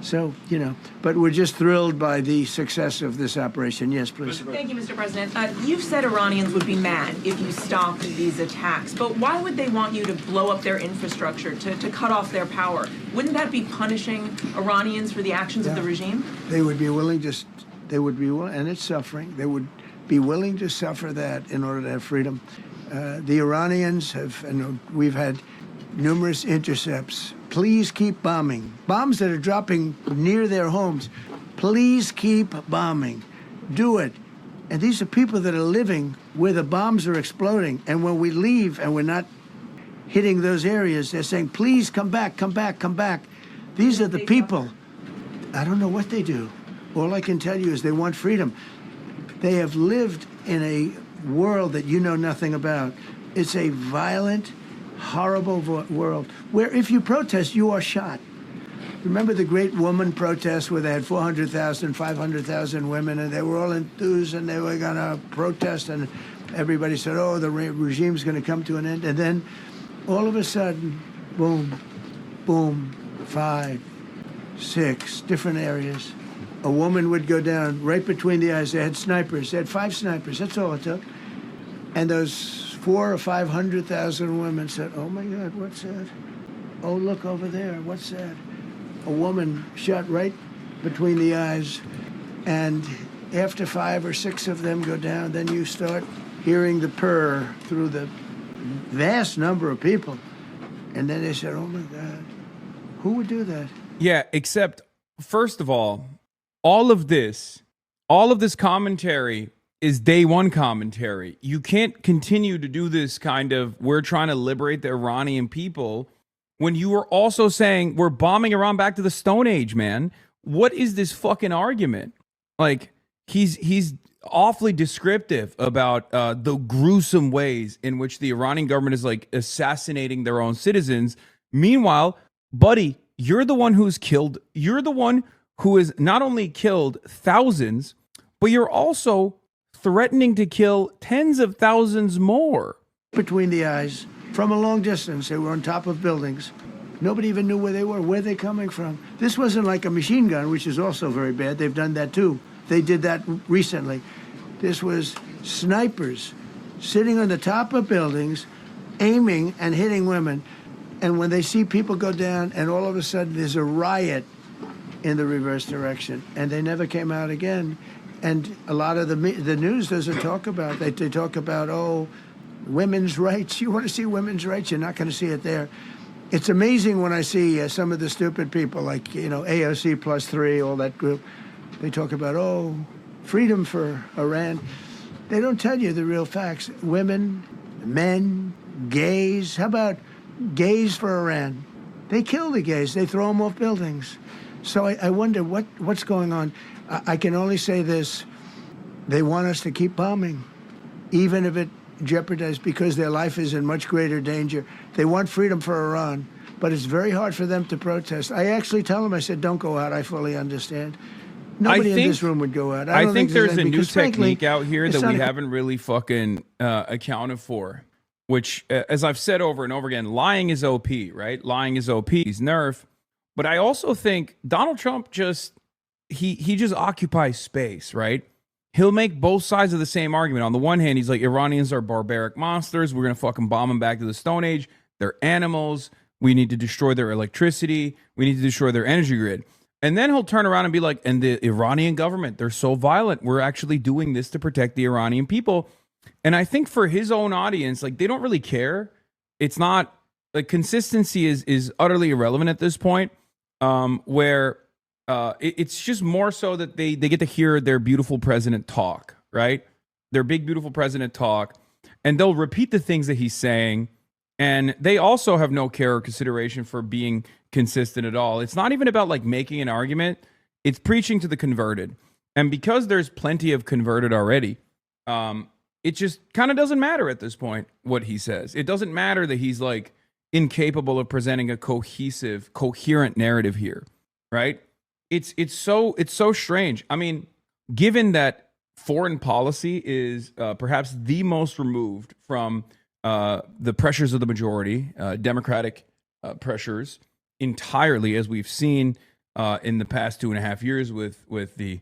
So, you know, but we're just thrilled by the success of this operation. Yes, please. Thank you, Mr. President. You've said Iranians would be mad if you stopped these attacks, but why would they want you to blow up their infrastructure, to cut off their power? Wouldn't that be punishing Iranians for the actions of the regime? They would be willing and it's suffering. They would be willing to suffer that in order to have freedom. The Iranians have, and we've had numerous intercepts. Please keep bombing. Bombs that are dropping near their homes. Please keep bombing. Do it. And these are people that are living where the bombs are exploding. And when we leave and we're not hitting those areas, they're saying, please come back, come back, come back. These are the people. I don't know what they do. All I can tell you is they want freedom. They have lived in a world that you know nothing about. It's a violent, horrible world where if you protest, you are shot. Remember the great woman protests where they had 400,000, 500,000 women, and they were all enthused and they were going to protest, and everybody said, oh, the regime's going to come to an end. And then all of a sudden, boom, boom, 5, 6 different areas. A woman would go down right between the eyes. They had snipers. They had 5 snipers. That's all it took. And those 400,000 or 500,000 women said, oh, my God, what's that? Oh, look over there. What's that? A woman shot right between the eyes. And after 5 or 6 of them go down, then you start hearing the purr through the vast number of people. And then they said, oh, my God, who would do that? Yeah, except, first of all of this commentary is day one commentary. You can't continue to do this kind of, we're trying to liberate the Iranian people, when you were also saying we're bombing Iran back to the Stone Age, man. What is this fucking argument? Like, he's awfully descriptive about the gruesome ways in which the Iranian government is like assassinating their own citizens. Meanwhile, buddy, you're the one who's killed. You're the one who has not only killed thousands, but you're also threatening to kill tens of thousands more. Between the eyes, from a long distance, they were on top of buildings. Nobody even knew where they were. Where they coming from? This wasn't like a machine gun, which is also very bad. They've done that too. They did that recently. This was snipers sitting on the top of buildings, aiming and hitting women. And when they see people go down, and all of a sudden there's a riot in the reverse direction, and they never came out again. And a lot of the news doesn't talk about that. They talk about, oh, women's rights. You want to see women's rights? You're not going to see it there. It's amazing when I see some of the stupid people like, AOC +3, all that group. They talk about, oh, freedom for Iran. They don't tell you the real facts. Women, men, gays. How about gays for Iran? They kill the gays. They throw them off buildings. So I wonder what's going on. I can only say this. They want us to keep bombing, even if it jeopardizes, because their life is in much greater danger. They want freedom for Iran, but it's very hard for them to protest. I actually tell them, I said, don't go out. I fully understand. Nobody in this room would go out. I think there's a new technique out here that we haven't really fucking accounted for, which, as I've said over and over again, lying is OP, right? Lying is OP. He's nerf. But I also think Donald Trump just, he just occupies space, right? He'll make both sides of the same argument. On the one hand, he's like, Iranians are barbaric monsters. We're going to fucking bomb them back to the Stone Age. They're animals. We need to destroy their electricity. We need to destroy their energy grid. And then he'll turn around and be like, and the Iranian government, they're so violent. We're actually doing this to protect the Iranian people. And I think for his own audience, like, they don't really care. It's not, like, consistency is utterly irrelevant at this point, where it's just more so that they get to hear their beautiful president talk, right? Their big, beautiful president talk. And they'll repeat the things that he's saying. And they also have no care or consideration for being consistent at all. It's not even about like making an argument. It's preaching to the converted. And because there's plenty of converted already, it just kind of doesn't matter at this point what he says. It doesn't matter that he's like incapable of presenting a cohesive, coherent narrative here, right? It's so strange. I mean, given that foreign policy is perhaps the most removed from the pressures of the majority, democratic pressures entirely, as we've seen in the past 2.5 years with the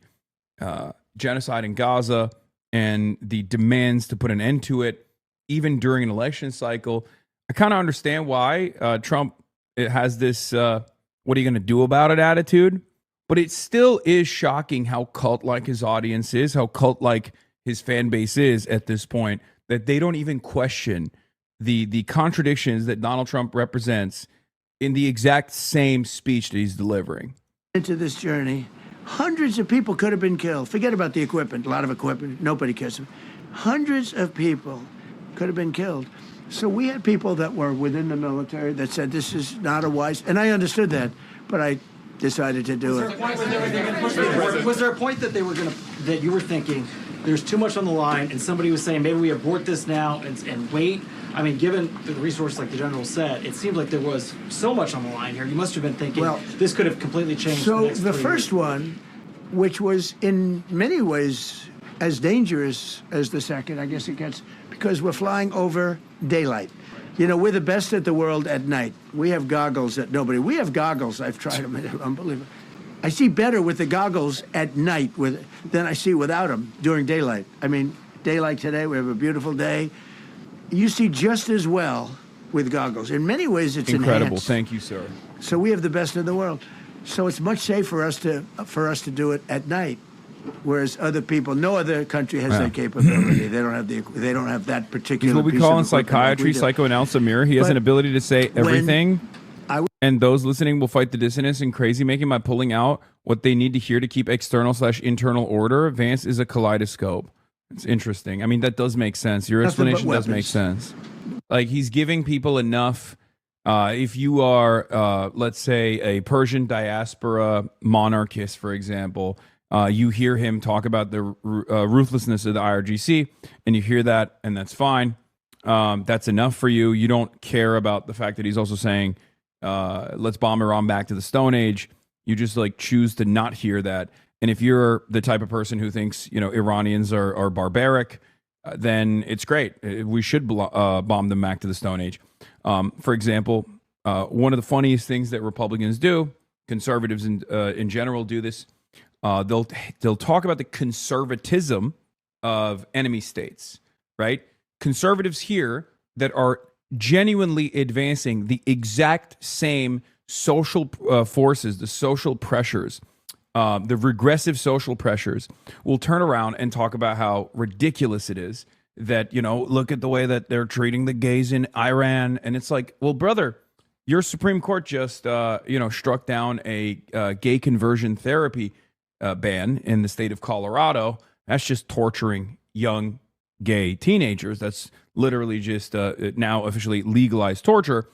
genocide in Gaza and the demands to put an end to it, even during an election cycle. I kind of understand why Trump has this what are you going to do about it attitude, but it still is shocking how cult-like his audience is, how cult-like his fan base is at this point, that they don't even question the contradictions that Donald Trump represents in the exact same speech that he's delivering. Into this journey, hundreds of people could have been killed. Forget about the equipment, a lot of equipment, nobody cares. Hundreds of people could have been killed. So we had people that were within the military that said this is not a wise, and I understood that, but I decided to do it. Was there a point that that you were thinking there's too much on the line, and somebody was saying maybe we abort this now and wait? I mean, given the resource, like the general said, it seemed like there was so much on the line here. You must have been thinking, well, this could have completely changed. So the first one, which was in many ways as dangerous as the second, I guess it gets, because we're flying over daylight. You know, we're the best at the world at night. We have goggles that nobody. We have goggles. I've tried them. They're unbelievable. I see better with the goggles at night than I see without them during daylight. I mean, daylight today, we have a beautiful day. You see just as well with goggles. In many ways, it's incredible. Enhanced. Thank you, sir. So we have the best in the world. So it's much safer for us to do it at night, whereas other people, no other country has that capability. They don't have that particular. He's what we piece call of in psychiatry, psychoanalysis, a mirror. He has an ability to say everything. And those listening will fight the dissonance and crazy making by pulling out what they need to hear to keep external/internal order. Vance is a kaleidoscope. It's interesting. I mean, that does make sense. Your explanation does make sense. Like, he's giving people enough. If you are, let's say, a Persian diaspora monarchist, for example, you hear him talk about the ruthlessness of the IRGC, and you hear that, and that's fine. That's enough for you. You don't care about the fact that he's also saying, let's bomb Iran back to the Stone Age. You just like choose to not hear that. And if you're the type of person who thinks, you know, Iranians are barbaric, then it's great. We should bomb them back to the Stone Age. For example, One of the funniest things that Republicans do, conservatives in general do this, they'll talk about the conservatism of enemy states, right? Conservatives here that are genuinely advancing the exact same social forces, the social pressures, the regressive social pressures, will turn around and talk about how ridiculous it is that, look at the way that they're treating the gays in Iran. And it's like, well, brother, your Supreme Court just, struck down a gay conversion therapy ban in the state of Colorado. That's just torturing young gay teenagers. That's literally just now officially legalized torture.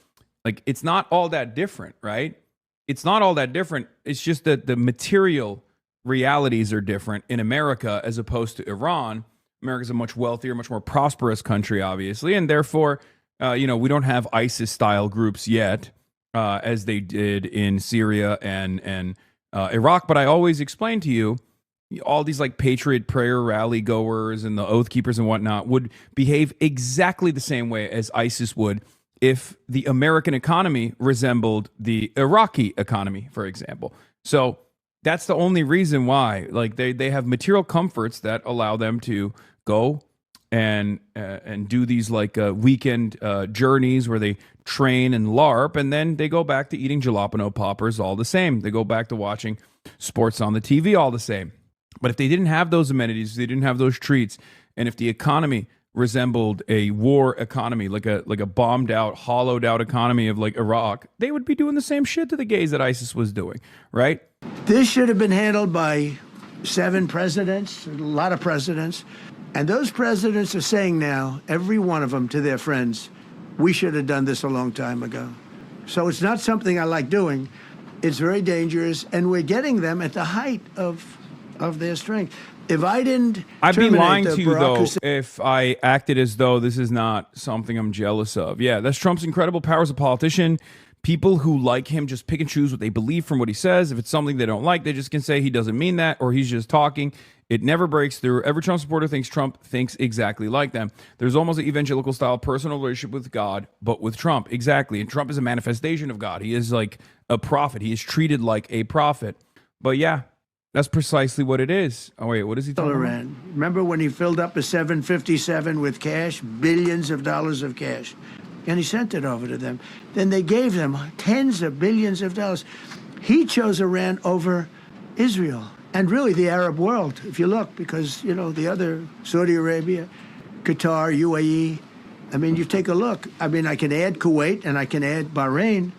Like, it's not all that different, right? It's not all that different. It's just that the material realities are different in America as opposed to Iran. America's a much wealthier, much more prosperous country, obviously, and therefore, we don't have ISIS-style groups yet, as they did in Syria and Iraq. But I always explain to you, all these like Patriot Prayer rally goers and the Oath Keepers and whatnot would behave exactly the same way as ISIS would if the American economy resembled the Iraqi economy, for example. So that's the only reason why, like, they have material comforts that allow them to go and do these like weekend journeys where they train and LARP, and then they go back to eating jalapeno poppers all the same. They go back to watching sports on the TV all the same. But if they didn't have those amenities, if they didn't have those treats, and if the economy resembled a war economy, like a bombed out, hollowed out economy of like Iraq, they would be doing the same shit to the gays that ISIS was doing, right? This should have been handled by 7 presidents, a lot of presidents. And those presidents are saying now, every one of them to their friends, we should have done this a long time ago. So it's not something I like doing. It's very dangerous, and we're getting them at the height of their strength. If I didn't, I'd be lying to you though if I acted as though this is not something I'm jealous of. Yeah, that's Trump's incredible power as a politician. People who like him just pick and choose what they believe from what he says. If it's something they don't like, they just can say he doesn't mean that, or he's just talking. It never breaks through. Every Trump supporter thinks Trump thinks exactly like them. There's almost an evangelical style personal relationship with God, but with Trump. Exactly. And Trump is a manifestation of God. He is like a prophet. He is treated like a prophet. But yeah, that's precisely what it is. Oh, wait, what is he talking about? Remember when he filled up a 757 with cash, billions of dollars of cash, and he sent it over to them. Then they gave them tens of billions of dollars. He chose Iran over Israel and really the Arab world, if you look, because, the other, Saudi Arabia, Qatar, UAE. I mean, you take a look. I mean, I can add Kuwait and I can add Bahrain,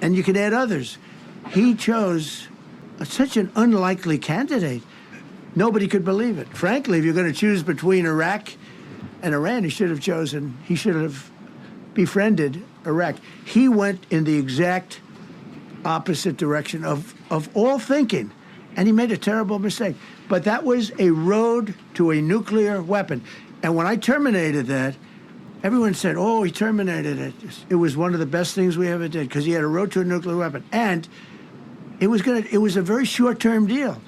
and you can add others. He chose such an unlikely candidate. Nobody could believe it. Frankly, if you're going to choose between Iraq and Iran, he should have befriended Iraq. He went in the exact opposite direction of all thinking, and he made a terrible mistake. But that was a road to a nuclear weapon. And when I terminated that, everyone said, oh, he terminated it. It was one of the best things we ever did because he had a road to a nuclear weapon. And it was a very short-term deal.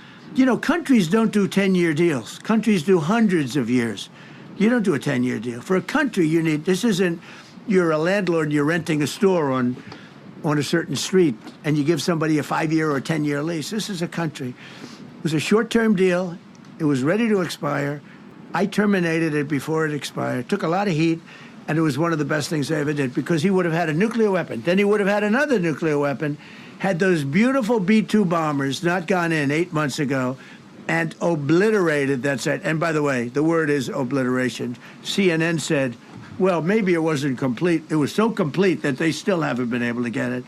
Countries don't do 10-year deals. Countries do hundreds of years. You don't do a 10-year deal. For a country, you're a landlord and you're renting a store on a certain street and you give somebody a 5-year or 10-year lease. This is a country. It was a short-term deal. It was ready to expire. I terminated it before it expired. It took a lot of heat, and it was one of the best things I ever did because he would have had a nuclear weapon. Then he would have had another nuclear weapon. Had those beautiful B-2 bombers not gone in 8 months ago and obliterated that site. And by the way, the word is obliteration. CNN said, well, maybe it wasn't complete. It was so complete that they still haven't been able to get it.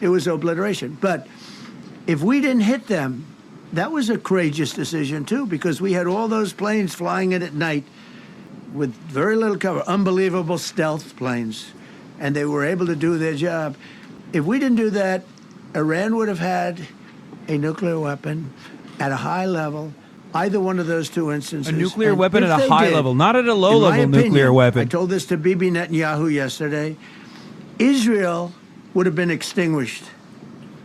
It was obliteration. But if we didn't hit them, that was a courageous decision, too, because we had all those planes flying in at night with very little cover, unbelievable stealth planes, and they were able to do their job. If we didn't do that, Iran would have had a nuclear weapon at a high level, either one of those two instances. A nuclear weapon at a high level, not at a low-level nuclear weapon. I told this to Bibi Netanyahu yesterday. Israel would have been extinguished.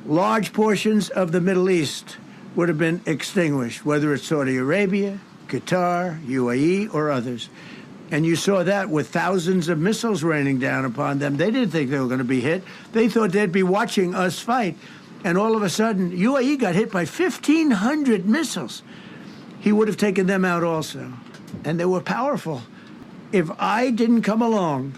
Large portions of the Middle East would have been extinguished, whether it's Saudi Arabia, Qatar, UAE, or others. And you saw that with thousands of missiles raining down upon them. They didn't think they were going to be hit. They thought they'd be watching us fight. And all of a sudden, UAE got hit by 1,500 missiles. He would have taken them out also. And they were powerful. If I didn't come along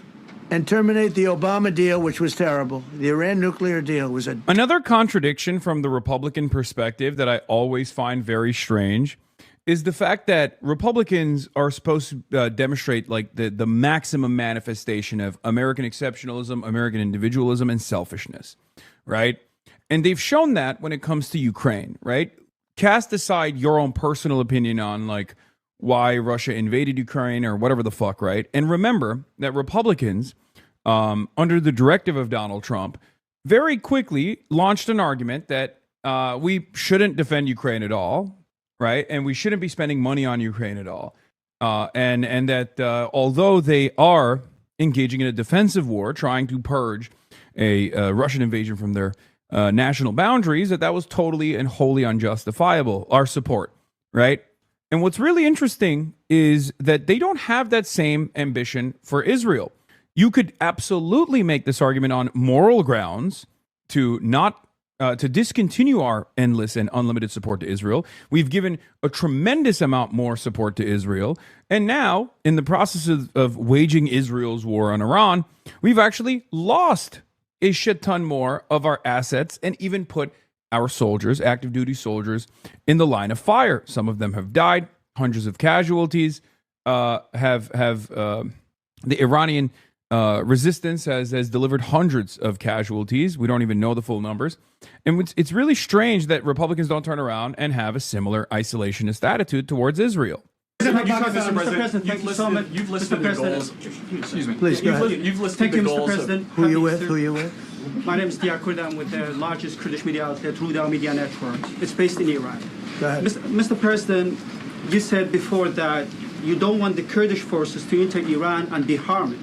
and terminate the Obama deal, which was terrible, the Iran nuclear deal was a... Another contradiction from the Republican perspective that I always find very strange is the fact that Republicans are supposed to demonstrate like the maximum manifestation of American exceptionalism, American individualism, and selfishness, right? And they've shown that when it comes to Ukraine, right? Cast aside your own personal opinion on like why Russia invaded Ukraine or whatever the fuck, right? And remember that Republicans, under the directive of Donald Trump, very quickly launched an argument that we shouldn't defend Ukraine at all, right? And we shouldn't be spending money on Ukraine at all. And that although they are engaging in a defensive war, trying to purge a Russian invasion from their national boundaries, that was totally and wholly unjustifiable, our support, right? And what's really interesting is that they don't have that same ambition for Israel. You could absolutely make this argument on moral grounds to not to discontinue our endless and unlimited support to Israel. We've given a tremendous amount more support to Israel. And now, in the process of waging Israel's war on Iran, we've actually lost a shit ton more of our assets and even put our soldiers, active duty soldiers, in the line of fire. Some of them have died, hundreds of casualties. The Iranian resistance has delivered hundreds of casualties. We don't even know the full numbers. And it's really strange that Republicans don't turn around and have a similar isolationist attitude towards Israel. Mr. President, thank you so much. You've listed the goals. Excuse me. Please, go ahead. You've listed Thank the you, Mr. goals. President. Who you with? Who you with? My name is Dia Kurda. I'm with the largest Kurdish media outlet, Ruda Media Network. It's based in Iran. Go ahead. Mr. President, you said before that you don't want the Kurdish forces to enter Iran and be harmed.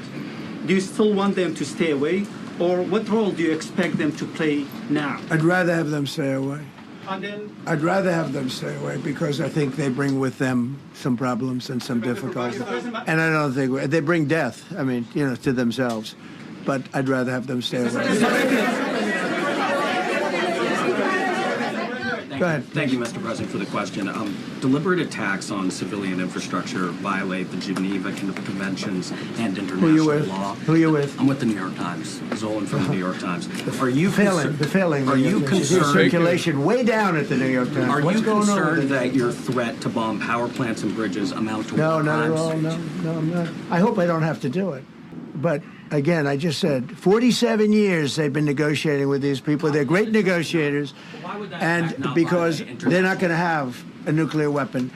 Do you still want them to stay away? Or what role do you expect them to play now? I'd rather have them stay away. And then, I'd rather have them stay away because I think they bring with them some problems and some difficulties. And I don't think they bring death, I mean, you know, to themselves. But I'd rather have them stay away. Go ahead. Thank you, Mr. President, for the question. Deliberate attacks on civilian infrastructure violate the Geneva Conventions and international law. Who are you with? I'm with the New York Times. Zolan from the New York Times. Are you The failing. Are you concerned? Circulation way down at the New York Times. Are What's you going on concerned with that your threat to bomb power plants and bridges amount to No, war not at crimes? all. No, I'm not. I hope I don't have to do it. But again, I just said 47 years they've been negotiating with these people. They're great negotiators. And because they're not going to have a nuclear weapon.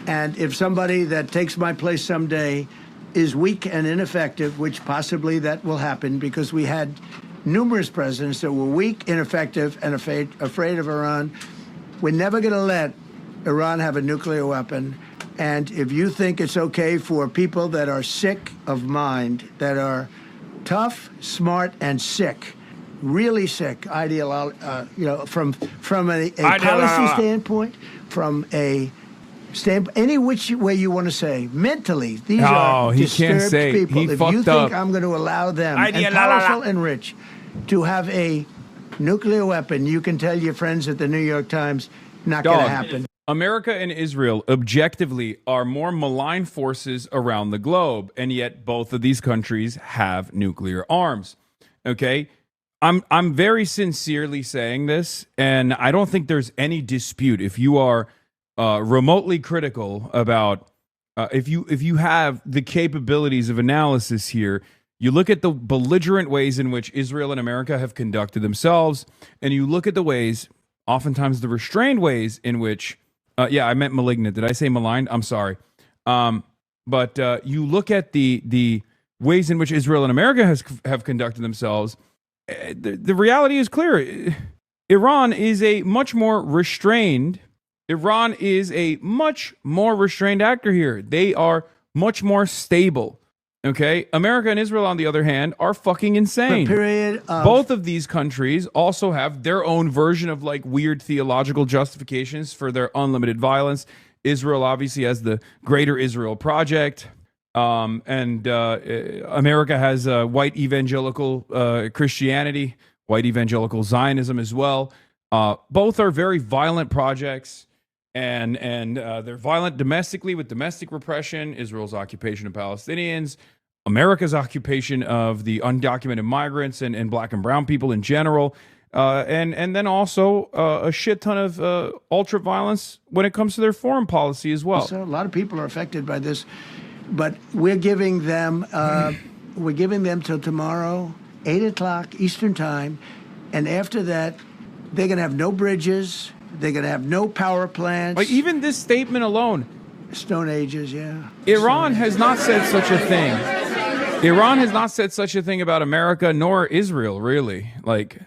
And if somebody that takes my place someday is weak and ineffective, which possibly that will happen because we had numerous presidents that were weak, ineffective, and afraid of Iran, we're never going to let Iran have a nuclear weapon. And if you think it's okay for people that are sick of mind, that are tough, smart, and sick, really sick, you know, from a policy standpoint, from a standpoint, any which way you want to say, mentally, these are disturbed people. If you think I'm going to allow them, and powerful and rich, to have a nuclear weapon, you can tell your friends at the New York Times, not going to happen. America and Israel objectively are more malign forces around the globe, and yet both of these countries have nuclear arms. Okay? I'm very sincerely saying this, and I don't think there's any dispute. If you are remotely critical about if you have the capabilities of analysis here, you look at the belligerent ways in which Israel and America have conducted themselves, and you look at the ways, oftentimes the restrained ways in which I meant malignant. Did I say maligned? I'm sorry. But you look at the ways in which Israel and America have conducted themselves. The reality is clear. Iran is a much more restrained actor here. They are much more stable. Okay? America and Israel, on the other hand, are fucking insane. Both of these countries also have their own version of like weird theological justifications for their unlimited violence. Israel obviously has the Greater Israel Project. America has white evangelical Christianity, white evangelical Zionism as well. Both are very violent projects, and they're violent domestically with domestic repression, Israel's occupation of Palestinians, America's occupation of the undocumented migrants and black and brown people in general, and then also a shit ton of ultra violence when it comes to their foreign policy as well. So a lot of people are affected by this, but we're giving them till tomorrow, 8 o'clock Eastern time, and after that, they're going to have no bridges. They're going to have no power plants. Like even this statement alone. Stone Ages, yeah. Iran has not said such a thing. Iran has not said such a thing about America nor Israel, really.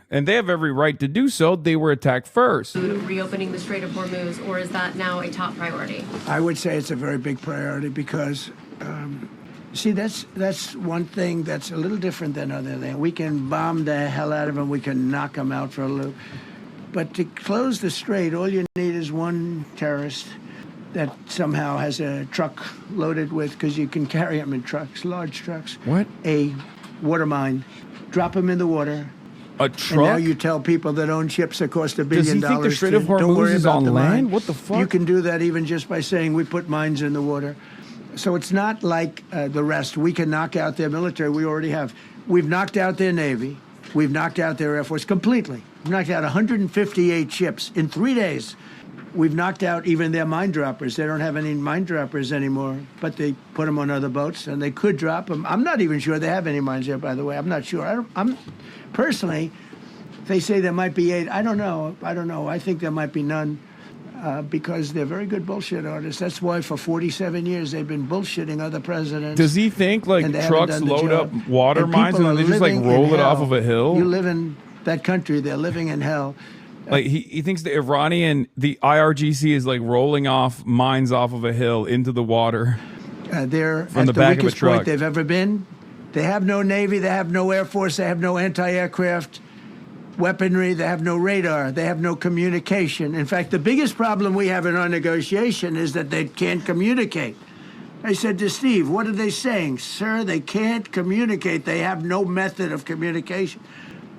And they have every right to do so. They were attacked first. Reopening the Strait of Hormuz, or is that now a top priority? I would say it's a very big priority because, see, that's one thing that's a little different than other things. We can bomb the hell out of them. We can knock them out for a loop. But to close the strait, all you need is one terrorist that somehow has a truck loaded with, because you can carry them in trucks, large trucks. What? A water mine. Drop them in the water. A truck? And now you tell people that own ships that cost $1 billion. Does he think the Strait of Hormuz is on land? What the fuck? You can do that even just by saying we put mines in the water. So it's not like the rest. We can knock out their military. We already have. We've knocked out their Navy. We've knocked out their Air Force completely. We've knocked out 158 ships in 3 days. We've knocked out even their mine droppers. They don't have any mine droppers anymore, but they put them on other boats, and they could drop them. I'm not even sure they have any mines there, by the way. I'm not sure. I'm personally, they say there might be 8. I don't know. I think there might be none because they're very good bullshit artists. That's why for 47 years they've been bullshitting other presidents. Does he think trucks load up water mines and they just roll it off of a hill? You live in that country. They're living in hell. He thinks the IRGC is rolling off mines off of a hill into the water. They're from at the back of a weakest truck point they've ever been. They have no Navy, they have no Air Force, they have no anti-aircraft weaponry, they have no radar, they have no communication. In fact, the biggest problem we have in our negotiation is that they can't communicate. I said to Steve, what are they saying? Sir, they can't communicate. They have no method of communication.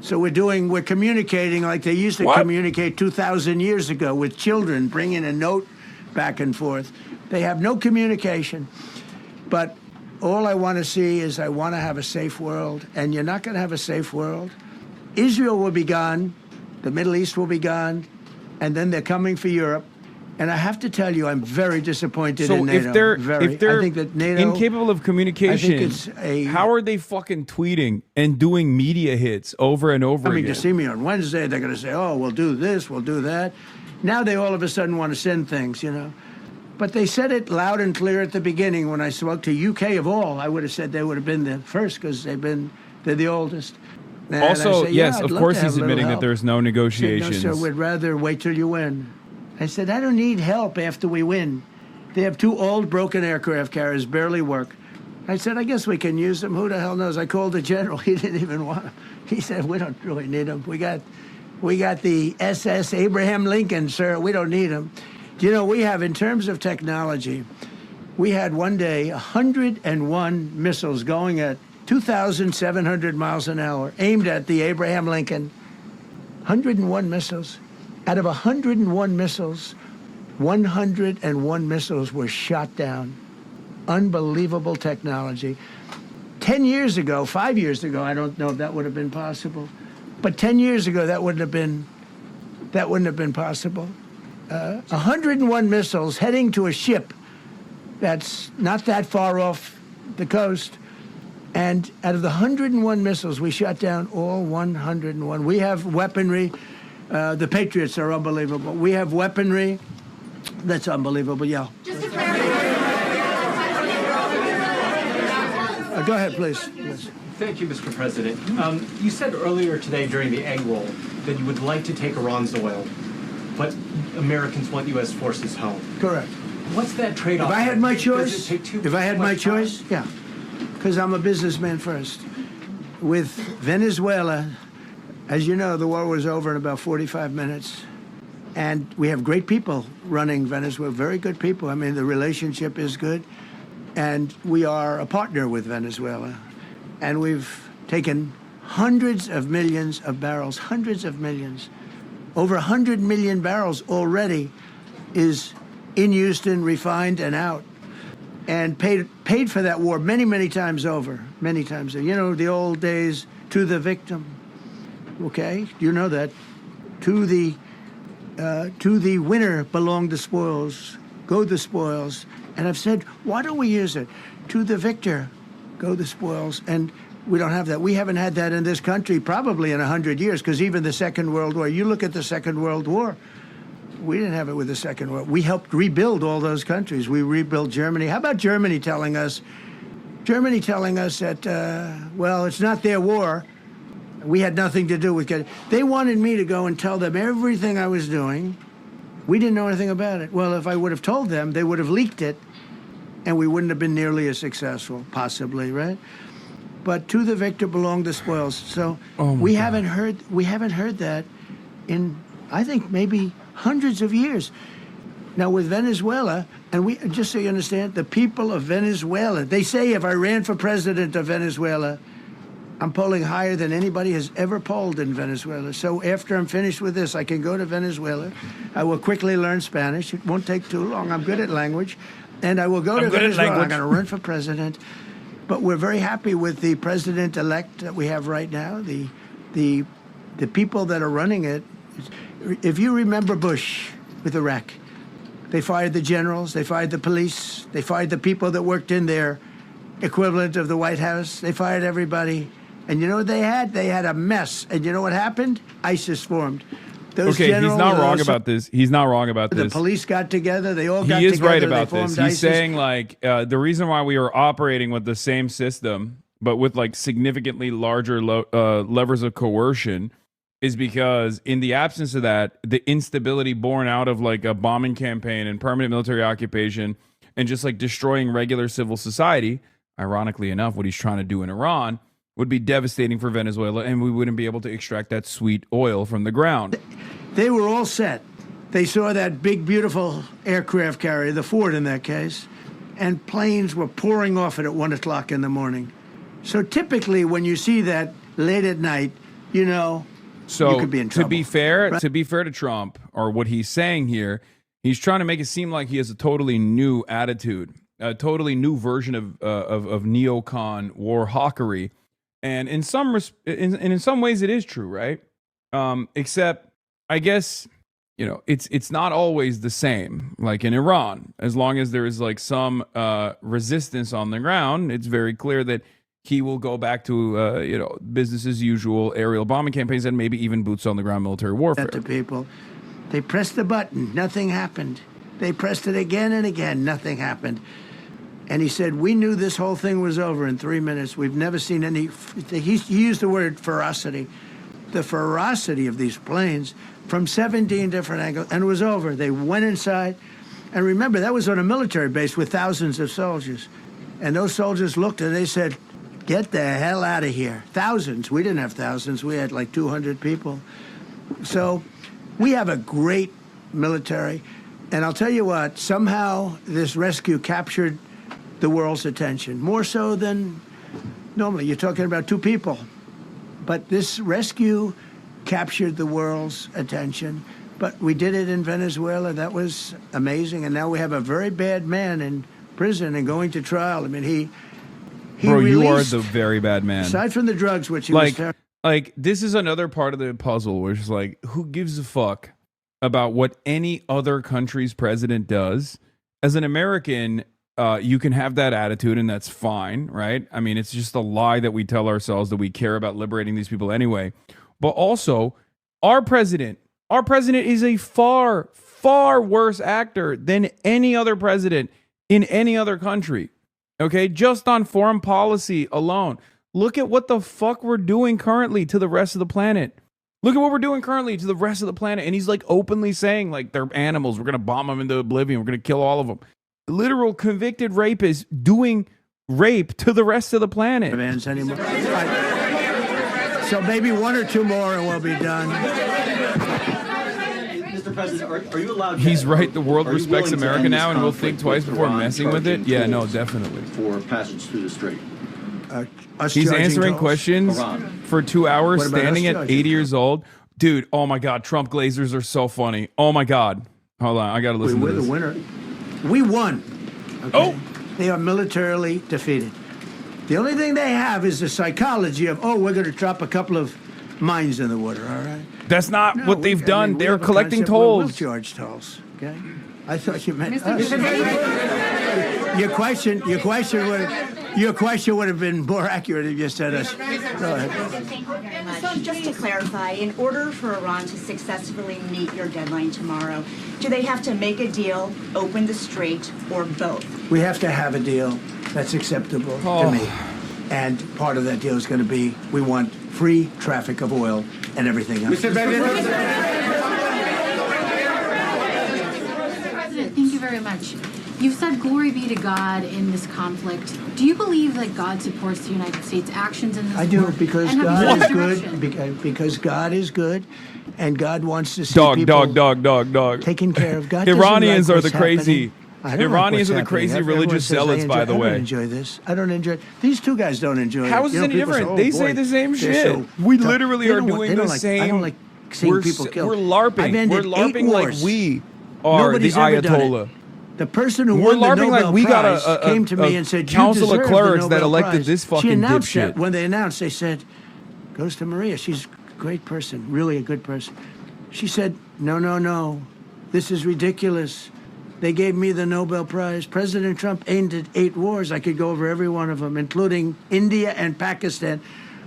So we're communicating like they used to communicate 2,000 years ago with children, bringing a note back and forth. They have no communication. But all I want to see is I want to have a safe world, and you're not going to have a safe world. Israel will be gone, the Middle East will be gone, and then they're coming for Europe. And I have to tell you, I'm very disappointed in NATO. If they're I think that NATO, incapable of communication, how are they fucking tweeting and doing media hits over and over again? You see me on Wednesday, they're going to say, oh, we'll do this, we'll do that. Now they all of a sudden want to send things, But they said it loud and clear at the beginning when I spoke to UK of all. I would have said they would have been the first because they're the oldest. And also, I say, yes, I'd of love course to have he's a little admitting that help. there's no negotiations. Said, no, sir, we'd rather wait till you win. I said, I don't need help after we win. They have 2 old broken aircraft carriers, barely work. I said, I guess we can use them. Who the hell knows? I called the general. He didn't even want them. He said, we don't really need them. We got the SS Abraham Lincoln, sir. We don't need them. We have, in terms of technology, we had one day 101 missiles going at 2,700 miles an hour, aimed at the Abraham Lincoln. 101 missiles. Out of 101 missiles, 101 missiles were shot down. Unbelievable technology. 10 years ago, 5 years ago, I don't know if that would have been possible, but 10 years ago, that wouldn't have been possible. 101 missiles heading to a ship that's not that far off the coast. And out of the 101 missiles, we shot down all 101. We have weaponry. The Patriots are unbelievable. We have weaponry that's unbelievable, yeah. Just to clarify. Go ahead, please. Thank you, Mr. President. You said earlier today during the egg roll that you would like to take Iran's oil, but Americans want U.S. forces home. Correct. What's that trade-off? If I had my Does choice, it take yeah, because I'm a businessman first. With Venezuela, as you know, the war was over in about 45 minutes. And we have great people running Venezuela, very good people. I mean, the relationship is good. And we are a partner with Venezuela. And we've taken hundreds of millions of barrels, hundreds of millions. Over 100 million barrels already is in Houston, refined and out. And paid for that war many, many times over, many times. You know, the old days, to the victim. Okay, you know that. To the winner belong the spoils, go the spoils. And I've said, why don't we use it? To the victor, go the spoils. And we don't have that. We haven't had that in this country probably in 100 years, because even the Second World War, you look at the Second World War, we didn't have it with the Second World. We helped rebuild all those countries. We rebuilt Germany. How about Germany telling us that, well, it's not their war. We had nothing to do with it. They wanted me to go and tell them everything I was doing. We didn't know anything about it. Well, if I would have told them, they would have leaked it, and we wouldn't have been nearly as successful, possibly, right? But to the victor belong the spoils. So we haven't heard that in, I think, maybe hundreds of years. Now with Venezuela, and we, just so you understand, the people of Venezuela, they say if I ran for president of Venezuela, I'm polling higher than anybody has ever polled in Venezuela. So after I'm finished with this, I can go to Venezuela. I will quickly learn Spanish. It won't take too long. I'm good at language. And I will go to Venezuela. I'm going to run for president. But we're very happy with the president-elect that we have right now, the people that are running it. If you remember Bush with Iraq, they fired the generals, they fired the police, they fired the people that worked in their equivalent of the White House. They fired everybody. And you know what they had? They had a mess. And you know what happened? ISIS formed. Those okay, he's not wrong about this. He's not wrong about this. The police got together. They all got together. He is right about this. He's ISIS. saying, like, the reason why we are operating with the same system, but with, like, significantly larger levers of coercion, is because in the absence of that, the instability born out of, like, a bombing campaign and permanent military occupation and just, like, destroying regular civil society, ironically enough, what he's trying to do in Iran, would be devastating for Venezuela, and we wouldn't be able to extract that sweet oil from the ground. They were all set. They saw that big, beautiful aircraft carrier, the Ford in that case, and planes were pouring off it at 1 o'clock in the morning. So typically when you see that late at night, you know, you could be in trouble. To be fair to Trump, or what he's saying here, he's trying to make it seem like he has a totally new attitude, a totally new version of neocon war hawkery. And in some ways it is true, right? Except, I guess, you know, it's not always the same. Like in Iran, as long as there is like some resistance on the ground, it's very clear that he will go back to you know, business as usual, aerial bombing campaigns, and maybe even boots on the ground military warfare. To people, they pressed the button, nothing happened. They pressed it again and again, nothing happened. And he said, we knew this whole thing was over in 3 minutes. We've never seen any, he used the word ferocity. The ferocity of these planes from 17 different angles, and it was over. They went inside. And remember, that was on a military base with thousands of soldiers. And those soldiers looked and they said, get the hell out of here. Thousands. We didn't have thousands. We had like 200 people. So we have a great military. And I'll tell you what, somehow this rescue captured the world's attention, more so than normally. You're talking about two people. But this rescue captured the world's attention. But we did it in Venezuela. That was amazing. And now we have a very bad man in prison and going to trial. I mean, he Bro, released, you are the very bad man. Aside from the drugs, which he like, was like, this is another part of the puzzle, which is like, who gives a fuck about what any other country's president does? As an American, you can have that attitude, and that's fine, right? I mean, it's just a lie that we tell ourselves that we care about liberating these people anyway. But also, our president is a far, far worse actor than any other president in any other country. Okay, just on foreign policy alone. Look at what the fuck we're doing currently to the rest of the planet. Look at what we're doing currently to the rest of the planet. And he's like openly saying, like, they're animals. We're going to bomb them into oblivion. We're going to kill all of them. Literal convicted rapist doing rape to the rest of the planet. Anymore. So maybe one or two more and we'll be done. President, are you allowed? He's right. The world are you respects willing to America end this now, and will conflict think twice with before Iran messing with it. charging Yeah, no, tolls definitely. For passage through the strait. He's answering questions Iran. for 2 hours, What about standing us at charging 80 years old. Dude, oh my God, Trump glazers are so funny. Oh my God. Hold on, I gotta listen We're to this. the winner. We won. Okay? Oh! They are militarily defeated. The only thing they have is the psychology of, oh, we're going to drop a couple of mines in the water, all right? That's not No, what they've I done. mean, we They're have a collecting concept where we'll tolls. charge tolls, okay? I thought you meant us. Your question would have been more accurate if you said us. Go ahead. So just to clarify, in order for Iran to successfully meet your deadline tomorrow, do they have to make a deal, open the strait, or both? We have to have a deal that's acceptable to me. And part of that deal is going to be we want free traffic of oil and everything else. Mr. President, thank you very much. You've said glory be to God in this conflict. Do you believe that God supports the United States' actions in this I do, war? because And have God you is taken good. direction? Because God is good, and God wants to see Dog, people dog. taken care of. God doesn't Iranians like are the what's crazy. happening. I don't like Iranians what's are the happening. crazy Everyone religious says they zealots, enjoy- by the I way. don't enjoy this. I don't enjoy. These two guys don't enjoy it. How is You it know, any people say, different? "Oh, They boy, say the same they're shit. so We tough." literally They are don't want- doing they don't the like- same. I don't like seeing we're people killed. We're LARPing. I've ended We're 8 LARPing like wars. we are Nobody's the ever done it. Ayatollah. The person who We're won the LARPing Nobel like we got Prize came to me and said, "You council of deserve clerks the that Nobel elected Prize." this fucking She announced dipshit. that when they announced, they said, "Goes to Maria. She's a great person, really a good person." She said, "No. This is ridiculous. They gave me the Nobel Prize. President Trump ended 8 wars. I could go over every one of them, including India and Pakistan,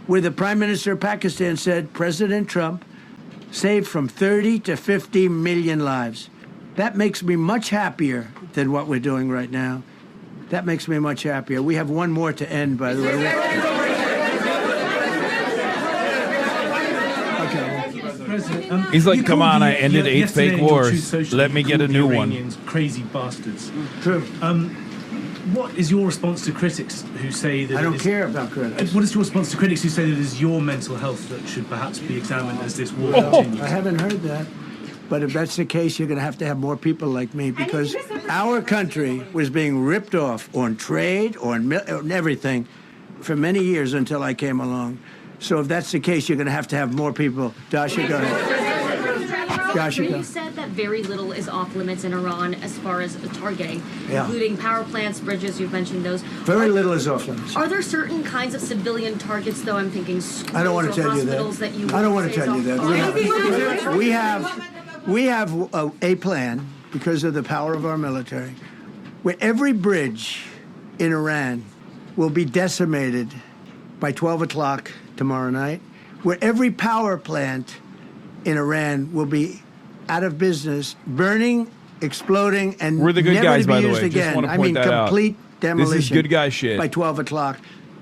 where the Prime Minister of Pakistan said President Trump saved from 30 to 50 million lives. That makes me much happier than what we're doing right now. That makes me much happier. We have one more to end, by the way. President, He's like, you "Come called on, the- I ended 8 yesterday fake in your wars. Truth Social, Let me you get a called new the one." Iranians crazy bastards. True. What is your response to critics who say that I don't care about critics. What is your response to critics who say that it is your mental health that should perhaps be examined as this war Well, continues? I haven't heard that. But if that's the case, you're going to have more people like me, because our country was being ripped off on trade, on everything, for many years until I came along. So if that's the case, you're going to have more people. Dasha, go ahead. Dasha, go. You said that very little is off limits in Iran as far as targeting, Yeah. including power plants, bridges. You've mentioned those. Very little is off limits. Are there certain kinds of civilian targets, though? I'm thinking schools I don't want or to tell you hospitals that. you I don't want say to tell is you off that. limits? We have a plan, because of the power of our military, where every bridge in Iran will be decimated by 12 o'clock tomorrow night, where every power plant in Iran will be out of business, burning, exploding, and We're the good never guys, to be by the used way. Just again. wanna I point mean, that out. complete demolition. This is good guy shit. By 12 o'clock.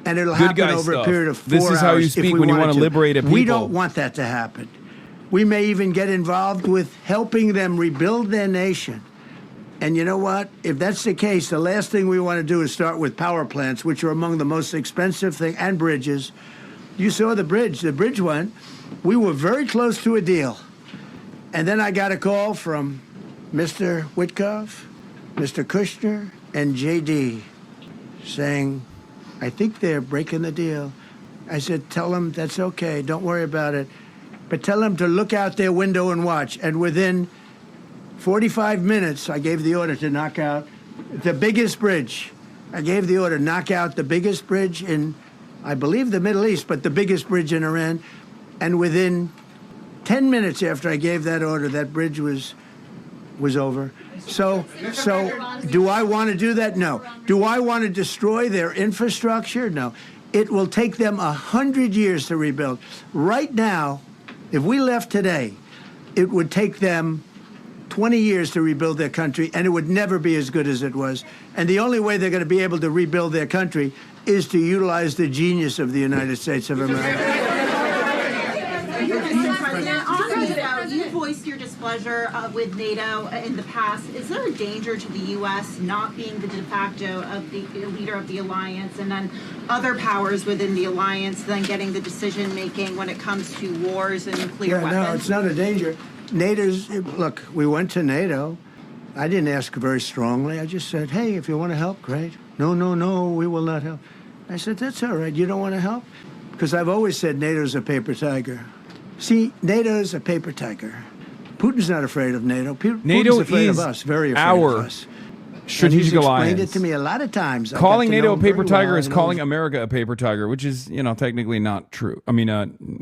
And it'll Good happen guy over stuff. a period of 4 This hours. is how you if speak we when you wanted wanna liberate a We people. don't want that to happen. We may even get involved with helping them rebuild their nation. And you know what? If that's the case, the last thing we want to do is start with power plants, which are among the most expensive thing, and bridges. You saw the bridge. The bridge went. We were very close to a deal. And then I got a call from Mr. Witkoff, Mr. Kushner, and JD saying, I think they're breaking the deal. I said, tell them that's okay. Don't worry about it. But tell them to look out their window and watch. And within 45 minutes, I gave the order to knock out the biggest bridge. I gave the order, knock out the biggest bridge in, I believe, the Middle East, but the biggest bridge in Iran. And within 10 minutes after I gave that order, that bridge was over. So do I want to do that? No. Do I want to destroy their infrastructure? No. It will take them 100 years to rebuild. Right now, if we left today, it would take them 20 years to rebuild their country, and it would never be as good as it was. And the only way they're going to be able to rebuild their country is to utilize the genius of the United States of America. You voiced your displeasure with NATO in the past. Is there a danger to the U.S. not being the de facto of the leader of the alliance, and then other powers within the alliance then getting the decision making when it comes to wars and nuclear weapons? No, it's not a danger. Look, we went to NATO. I didn't ask very strongly. I just said, hey, if you want to help, great. No, we will not help. I said, that's all right. You don't want to help? Because I've always said NATO's a paper tiger. See, NATO's a paper tiger. Putin's not afraid of NATO. NATO Putin's afraid is of us, very afraid of us. Strategic and he's alliance. explained it to me a lot of times. Calling NATO a paper tiger is calling America a paper tiger, which is, technically not true. I mean,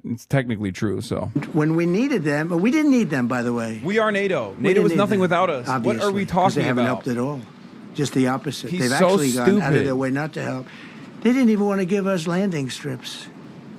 it's technically true. So when we needed them, but we didn't need them, by the way. We are NATO. NATO is nothing without us. Obviously, what are we talking they haven't about? helped at all. Just the opposite. He's They've so actually gone out of stupid. their way not to help. They didn't even want to give us landing strips.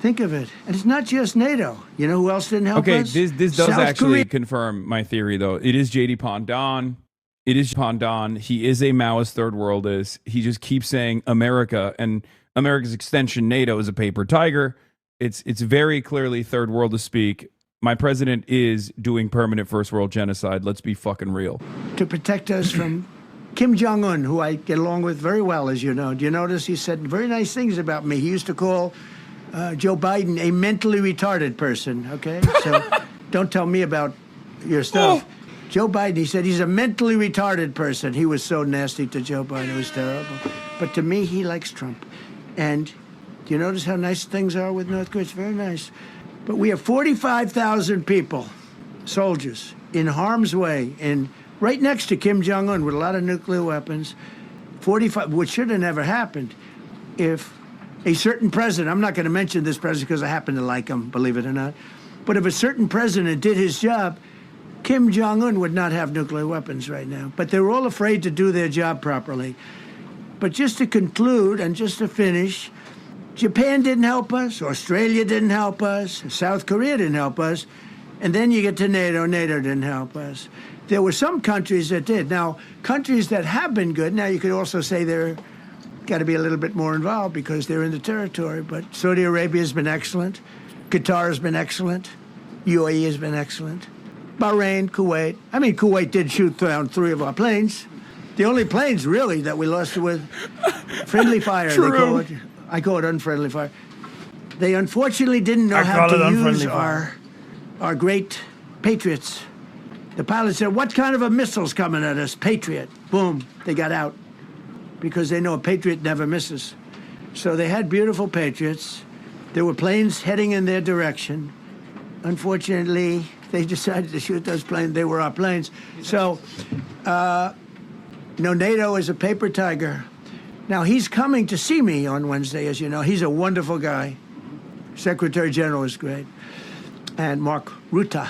Think of it. And it's not just NATO. You know who else didn't help us? This does South actually Korea. confirm my theory, though. It is J.D. Pondon. It is Pondon. He is a Maoist third worldist. He just keeps saying America, and America's extension, NATO, is a paper tiger. It's very clearly third world to speak. My president is doing permanent first world genocide. Let's be fucking real. To protect us from Kim Jong-un, who I get along with very well, as you know. Do you notice he said very nice things about me? He used to call Joe Biden a mentally retarded person, okay? So don't tell me about your stuff. Joe Biden, he said he's a mentally retarded person. He was so nasty to Joe Biden. It was terrible. But to me, he likes Trump. And do you notice how nice things are with North Korea? It's very nice. But we have 45,000 people, soldiers, in harm's way, and right next to Kim Jong-un with a lot of nuclear weapons. 45, which should have never happened if a certain president, I'm not going to mention this president because I happen to like him, believe it or not, but if a certain president did his job, Kim Jong-un would not have nuclear weapons right now. But they're all afraid to do their job properly. But just to conclude and just to finish, Japan didn't help us, Australia didn't help us, South Korea didn't help us, and then you get to NATO, NATO didn't help us. There were some countries that did. Now, countries that have been good, now you could also say they're got to be a little bit more involved because they're in the territory, but Saudi Arabia has been excellent, Qatar has been excellent, UAE has been excellent. Bahrain, Kuwait. I mean, Kuwait did shoot down 3 of our planes. The only planes, really, that we lost with friendly fire, True. they call it. I call it unfriendly fire. They unfortunately didn't know how to use our great Patriots. The pilot said, what kind of a missile's coming at us? Patriot. Boom, they got out. Because they know a Patriot never misses. So they had beautiful Patriots. There were planes heading in their direction. Unfortunately, they decided to shoot those planes. They were our planes. So, NATO is a paper tiger. Now, he's coming to see me on Wednesday, as you know. He's a wonderful guy. Secretary General is great. And Mark Rutte,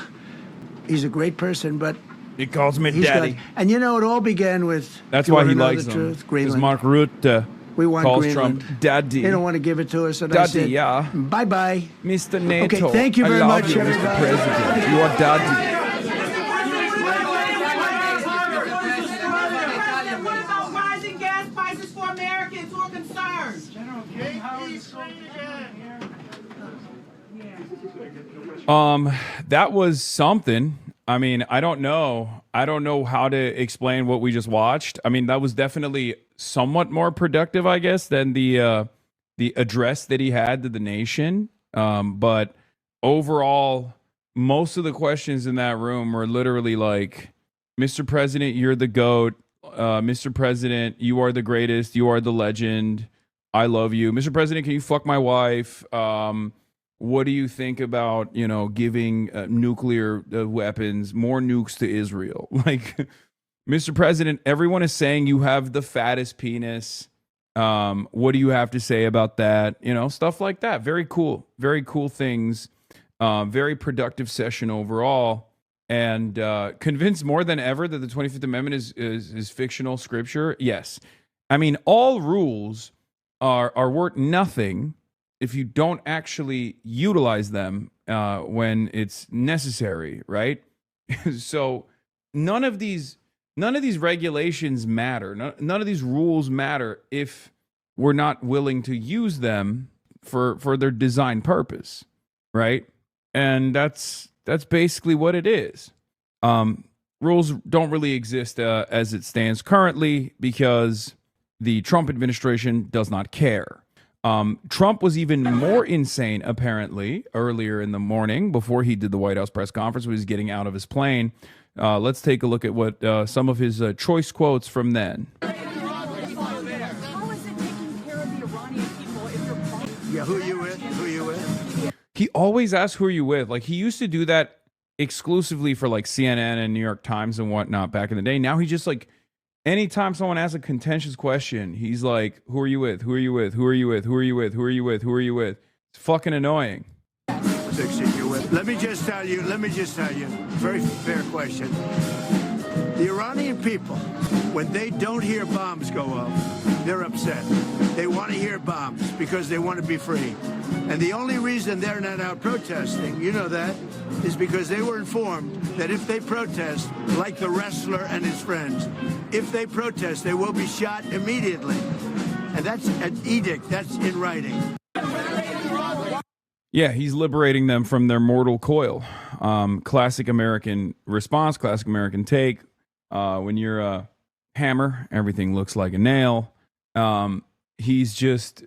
he's a great person, but he calls me daddy. And it all began with... That's why he likes him. Because Mark Rutte calls Greenland. Trump daddy. They don't want to give it to us. And daddy, I said, yeah. Bye-bye. Mr. NATO. Okay, thank you very I love much, you, everybody. Mr. President. You are daddy. What about rising gas prices for Americans who are concerned? That was something. I mean, I don't know how to explain what we just watched. I mean, that was definitely somewhat more productive, I guess, than the address that he had to the nation. But overall, most of the questions in that room were literally like, Mr. President, you're the GOAT. Mr. President, you are the greatest. You are the legend. I love you. Mr. President, can you fuck my wife? What do you think about, giving nuclear weapons, more nukes to Israel? Like, Mr. President, everyone is saying you have the fattest penis. What do you have to say about that? Stuff like that. Very cool things. Very productive session overall. And convinced more than ever that the 25th Amendment is fictional scripture. Yes. I mean, all rules are worth nothing if you don't actually utilize them when it's necessary, right? So none of these regulations matter. None of these rules matter if we're not willing to use them for their design purpose, right? And that's basically what it is. Rules don't really exist as it stands currently because the Trump administration does not care. Trump was even more insane, apparently, earlier in the morning before he did the White House press conference when he was getting out of his plane. Let's take a look at what some of his choice quotes from then. Yeah, who are you with? Who are you with? He always asks, who are you with? Like, he used to do that exclusively for, like, CNN and New York Times and whatnot back in the day. Now he just, like, anytime someone asks a contentious question, he's like, who are you with? Who are you with? Who are you with? Who are you with? Who are you with? Who are you with? It's fucking annoying. Let me just tell you, very fair question. The Iranian people, when they don't hear bombs go off, they're upset. They want to hear bombs because they want to be free. And the only reason they're not out protesting, you know that, is because they were informed that if they protest, like the wrestler and his friends, if they protest, they will be shot immediately. And that's an edict, that's in writing. Yeah, he's liberating them from their mortal coil. Classic American response, classic American take. When you're a hammer, everything looks like a nail. He's just,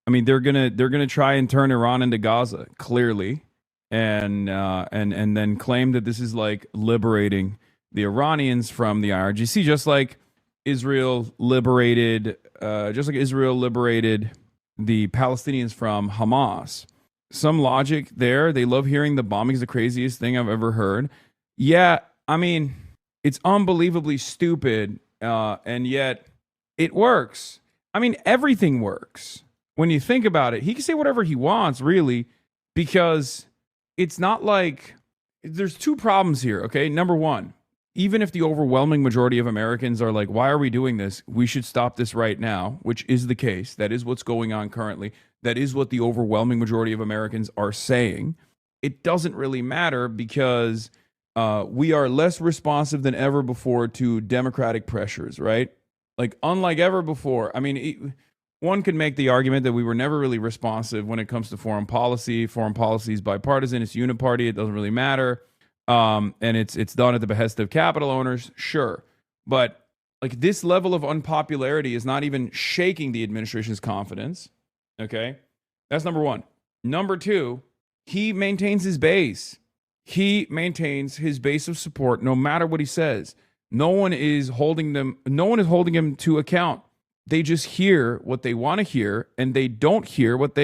I mean, they're gonna try and turn Iran into Gaza, clearly, and then claim that this is like liberating the Iranians from the IRGC, just like Israel liberated the Palestinians from Hamas. Some logic there. They love hearing the bombing is the craziest thing I've ever heard. Yeah, I mean, it's unbelievably stupid, and yet it works. I mean, everything works. When you think about it, he can say whatever he wants, really, because it's not like there's two problems here, okay? Number one, even if the overwhelming majority of Americans are like, why are we doing this? We should stop this right now, which is the case. That is what's going on currently. That is what the overwhelming majority of Americans are saying. It doesn't really matter because we are less responsive than ever before to democratic pressures, right? Like, unlike ever before. I mean, one could make the argument that we were never really responsive when it comes to foreign policy. Foreign policy is bipartisan. It's uniparty. It doesn't really matter. And it's done at the behest of capital owners. Sure. But like, this level of unpopularity is not even shaking the administration's confidence. Okay. That's number one. Number two, he maintains his base. He maintains his base of support no matter what he says. No one is holding him to account. They just hear what they want to hear, and they don't hear what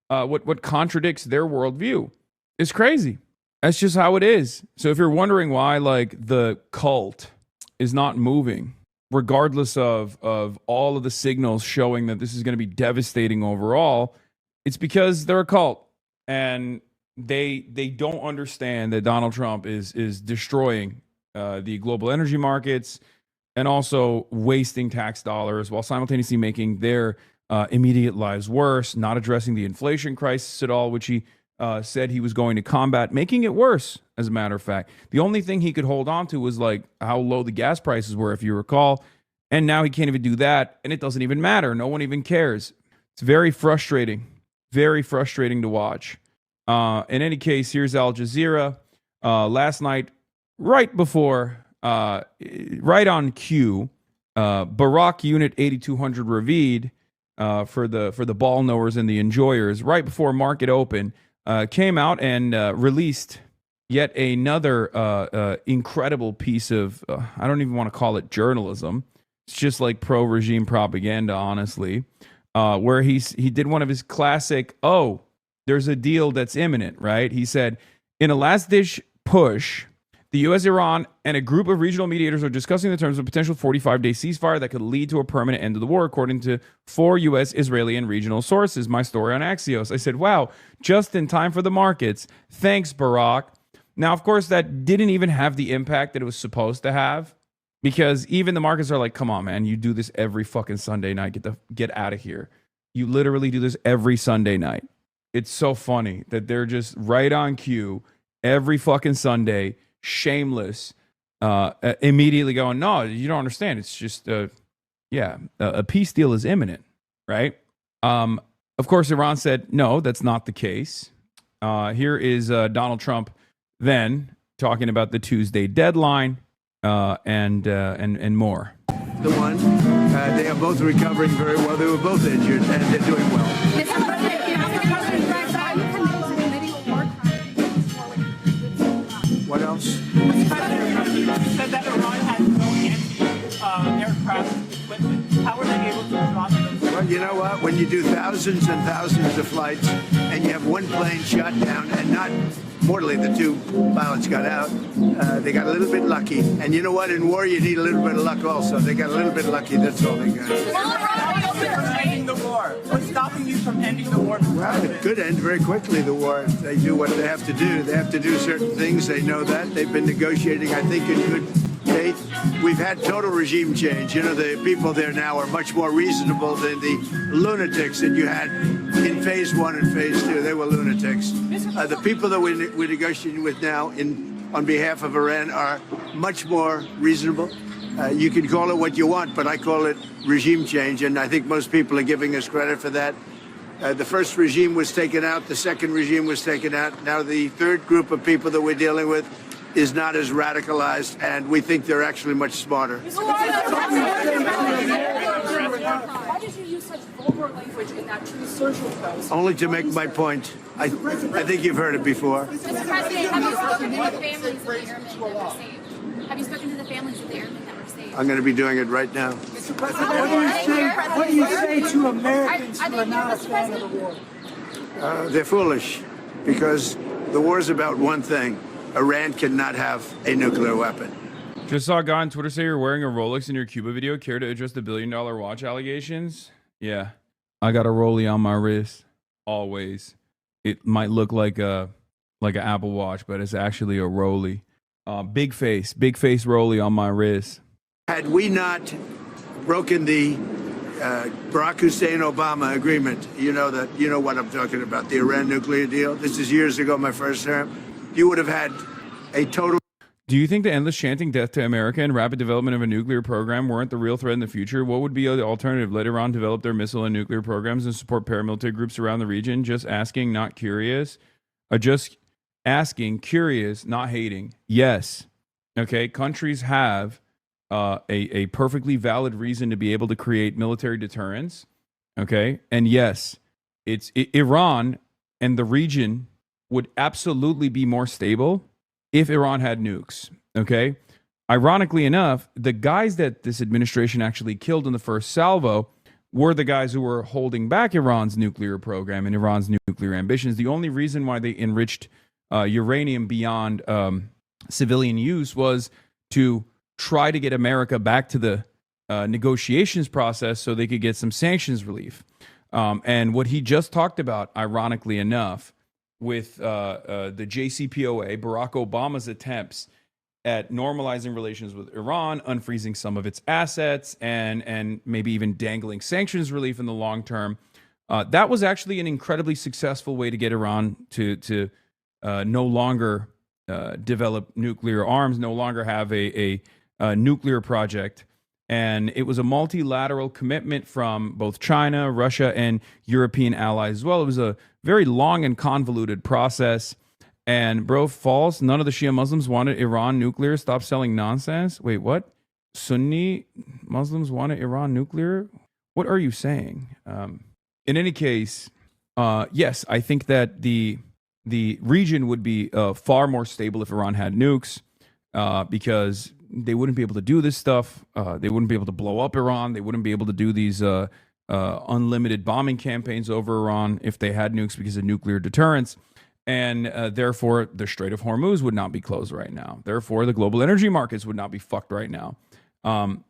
what contradicts their worldview. It's crazy. That's just how it is. So if you're wondering why, like, the cult is not moving, regardless of all of the signals showing that this is going to be devastating overall, it's because they're a cult, and they don't understand that Donald Trump is destroying the global energy markets and also wasting tax dollars while simultaneously making their immediate lives worse, not addressing the inflation crisis at all, which he said he was going to combat, making it worse, as a matter of fact. The only thing he could hold on to was like how low the gas prices were, if you recall, and now he can't even do that, and it doesn't even matter. No one even cares. It's very frustrating to watch. In any case, here's Al Jazeera. Last night, right on cue, Barack Unit 8200 Ravid, for the ball knowers and the enjoyers, right before market open, came out and released yet another incredible piece of, I don't even want to call it journalism. It's just like pro-regime propaganda, honestly, where he did one of his classic, there's a deal that's imminent, right? He said, in a last-ditch push, the U.S., Iran, and a group of regional mediators are discussing the terms of a potential 45-day ceasefire that could lead to a permanent end of the war, according to 4 U.S., Israeli, and regional sources. My story on Axios. I said, wow, just in time for the markets. Thanks, Barack. Now, of course, that didn't even have the impact that it was supposed to have, because even the markets are like, come on, man, you do this every fucking Sunday night. Get out of here. You literally do this every Sunday night. It's so funny that they're just right on cue every fucking Sunday, shameless, immediately going, no, you don't understand. It's just, a peace deal is imminent, right? Of course, Iran said, no, that's not the case. Here is Donald Trump then talking about the Tuesday deadline and more. The one They are both recovering very well. They were both injured, and they're doing well. Mr. President, can I ask a question? Are you committing to war crimes? What else? Mr. President, you said that Iran has no anti-aircraft equipment. How are they able to drop those? Well, you know what? When you do thousands and thousands of flights, and you have one plane shot down, and not mortally, the two pilots got out. They got a little bit lucky. And you know what? In war, you need a little bit of luck also. They got a little bit lucky. That's all they got. Ending the war. What's stopping you from ending the war? Well, it could end very quickly, the war, if they do what they have to do. They have to do certain things. They know that. They've been negotiating, I think, in good faith. We've had total regime change. You know, the people there now are much more reasonable than the lunatics that you had in phase 1 and phase 2. They were lunatics. The people that we're negotiating with now on behalf of Iran are much more reasonable. You can call it what you want, but I call it regime change, and I think most people are giving us credit for that. The first regime was taken out. The second regime was taken out. Now the third group of people that we're dealing with is not as radicalized, and we think they're actually much smarter. Why did you use such vulgar language in that Truth Social post? Only to make my point. I think you've heard it before. Mr. President, have you spoken to the families of the airmen that were saved? Have you spoken to the families of the airmen that were saved? I'm going to be doing it right now. Mr. President, what do you say to Americans who are not a fan of the war? They're foolish, because the war is about one thing. Iran cannot have a nuclear weapon. Just saw a guy on Twitter say you're wearing a Rolex in your Cuba video. Care to address the $1 billion watch allegations? Yeah. I got a Rollie on my wrist. Always. It might look like an Apple Watch, but it's actually a Rollie. Big face Rollie on my wrist. Had we not broken the Barack Hussein Obama agreement, you know what I'm talking about, the Iran nuclear deal. This is years ago, my first term. You would have had a total. Do you think the endless chanting death to America and rapid development of a nuclear program weren't the real threat in the future? What would be the alternative? Let Iran develop their missile and nuclear programs and support paramilitary groups around the region? Just asking, not curious. Just asking, curious, not hating. Yes. Okay. Countries have a perfectly valid reason to be able to create military deterrence. Okay. And yes, Iran and the region would absolutely be more stable if Iran had nukes, okay? Ironically enough, the guys that this administration actually killed in the first salvo were the guys who were holding back Iran's nuclear program and Iran's nuclear ambitions. The only reason why they enriched uranium beyond civilian use was to try to get America back to the negotiations process so they could get some sanctions relief. And what he just talked about, ironically enough, with the JCPOA, Barack Obama's attempts at normalizing relations with Iran, unfreezing some of its assets, and maybe even dangling sanctions relief in the long term. That was actually an incredibly successful way to get Iran to no longer develop nuclear arms, no longer have a nuclear project. And it was a multilateral commitment from both China, Russia, and European allies as well. It was a very long and convoluted process. And bro, false. None of the Shia Muslims wanted Iran nuclear. Stop selling nonsense. Wait, what? Sunni Muslims wanted Iran nuclear? What are you saying? In any case, yes, I think that the region would be far more stable if Iran had nukes, because they wouldn't be able to do this stuff. They wouldn't be able to blow up Iran. They wouldn't be able to do these unlimited bombing campaigns over Iran if they had nukes because of nuclear deterrence. And therefore, the Strait of Hormuz would not be closed right now. Therefore, the global energy markets would not be fucked right now.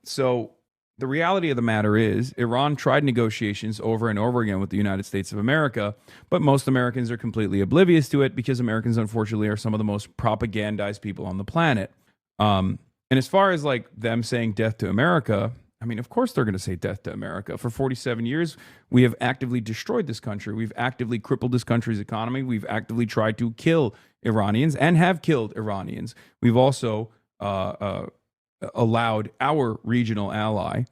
So the reality of the matter is Iran tried negotiations over and over again with the United States of America, but most Americans are completely oblivious to it because Americans, unfortunately, are some of the most propagandized people on the planet. And as far as like them saying death to America, I mean, of course they're going to say death to America. For 47 years, we have actively destroyed this country. We've actively crippled this country's economy. We've actively tried to kill Iranians and have killed Iranians. We've also allowed our regional ally,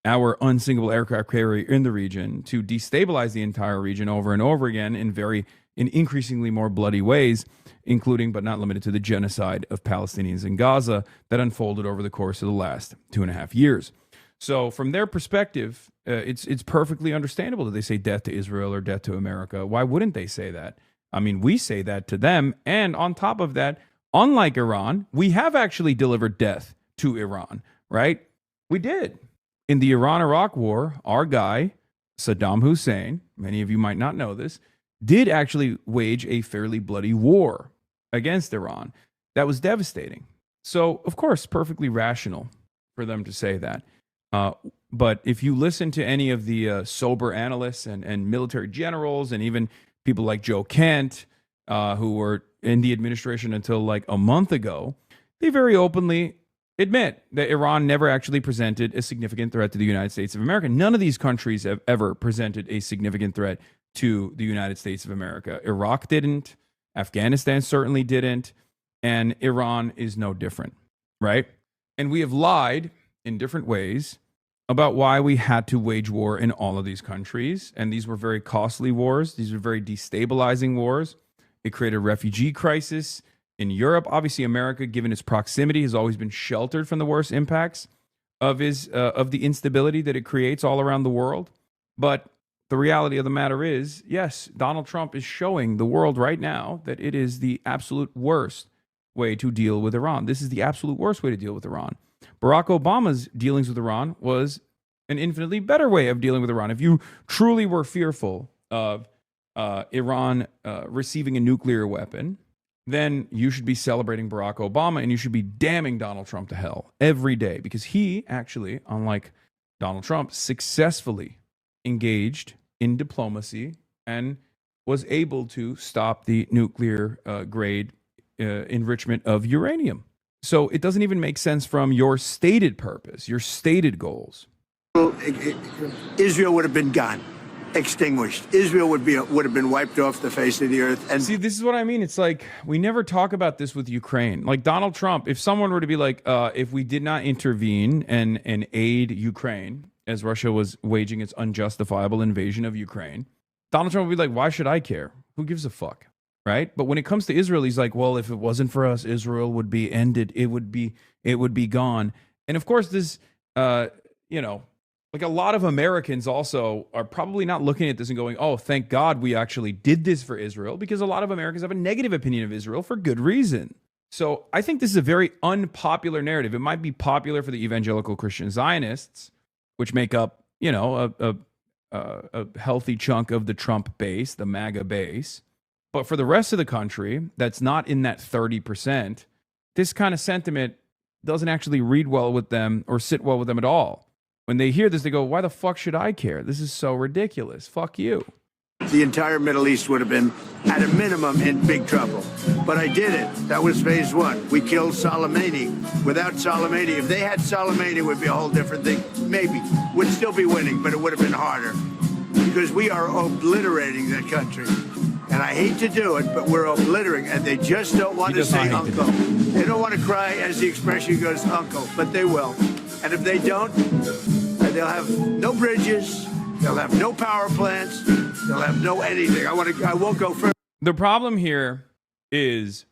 our unsinkable aircraft carrier in the region, to destabilize the entire region over and over again in increasingly more bloody ways, including but not limited to the genocide of Palestinians in Gaza that unfolded over the course of the last 2.5 years. So from their perspective, it's perfectly understandable that they say death to Israel or death to America. Why wouldn't they say that? I mean, we say that to them. And on top of that, unlike Iran, we have actually delivered death to Iran, right? We did. In the Iran-Iraq war, our guy, Saddam Hussein, many of you might not know this, did actually wage a fairly bloody war against Iran. That was devastating. So, of course, perfectly rational for them to say that. But if you listen to any of the sober analysts and military generals and even people like Joe Kent, who were in the administration until like a month ago, they very openly admit that Iran never actually presented a significant threat to the United States of America. None of these countries have ever presented a significant threat to the United States of America. Iraq didn't, Afghanistan certainly didn't, and Iran is no different, right? And we have lied in different ways about why we had to wage war in all of these countries. And these were very costly wars. These were very destabilizing wars. It created a refugee crisis in Europe. Obviously, America, given its proximity, has always been sheltered from the worst impacts of the instability that it creates all around the world. But the reality of the matter is, yes, Donald Trump is showing the world right now that it is the absolute worst way to deal with Iran. This is the absolute worst way to deal with Iran. Barack Obama's dealings with Iran was an infinitely better way of dealing with Iran. If you truly were fearful of Iran receiving a nuclear weapon, then you should be celebrating Barack Obama and you should be damning Donald Trump to hell every day, because he actually, unlike Donald Trump, successfully engaged in diplomacy and was able to stop the nuclear grade enrichment of uranium. So it doesn't even make sense from your stated purpose, your stated goals. Israel would have been gone, extinguished. Israel would have been wiped off the face of the earth. And see, this is what I mean. It's like we never talk about this with Ukraine. Like Donald Trump, if someone were to be like, if we did not intervene and aid Ukraine as Russia was waging its unjustifiable invasion of Ukraine, Donald Trump would be like, why should I care? Who gives a fuck? Right? But when it comes to Israel, he's like, well, if it wasn't for us, Israel would be ended. It would be gone. And of course, this, like a lot of Americans also are probably not looking at this and going, oh, thank God we actually did this for Israel, because a lot of Americans have a negative opinion of Israel for good reason. So I think this is a very unpopular narrative. It might be popular for the evangelical Christian Zionists, which make up, a healthy chunk of the Trump base, the MAGA base. But for the rest of the country that's not in that 30%, this kind of sentiment doesn't actually read well with them or sit well with them at all. When they hear this, they go, why the fuck should I care? This is so ridiculous. Fuck you. the entire Middle East would have been, at a minimum, in big trouble. But I did it. That was phase one. We killed Soleimani. Without Soleimani, if they had Soleimani, it would be a whole different thing. Maybe. Would still be winning, but it would have been harder. Because we are obliterating that country. And I hate to do it, but we're obliterating. And they just don't want to say uncle. They don't want to cry, as the expression goes, uncle. But they will. And if they don't, they'll have no bridges. They'll have no power plants. They'll have no anything. I won't go further. The problem here is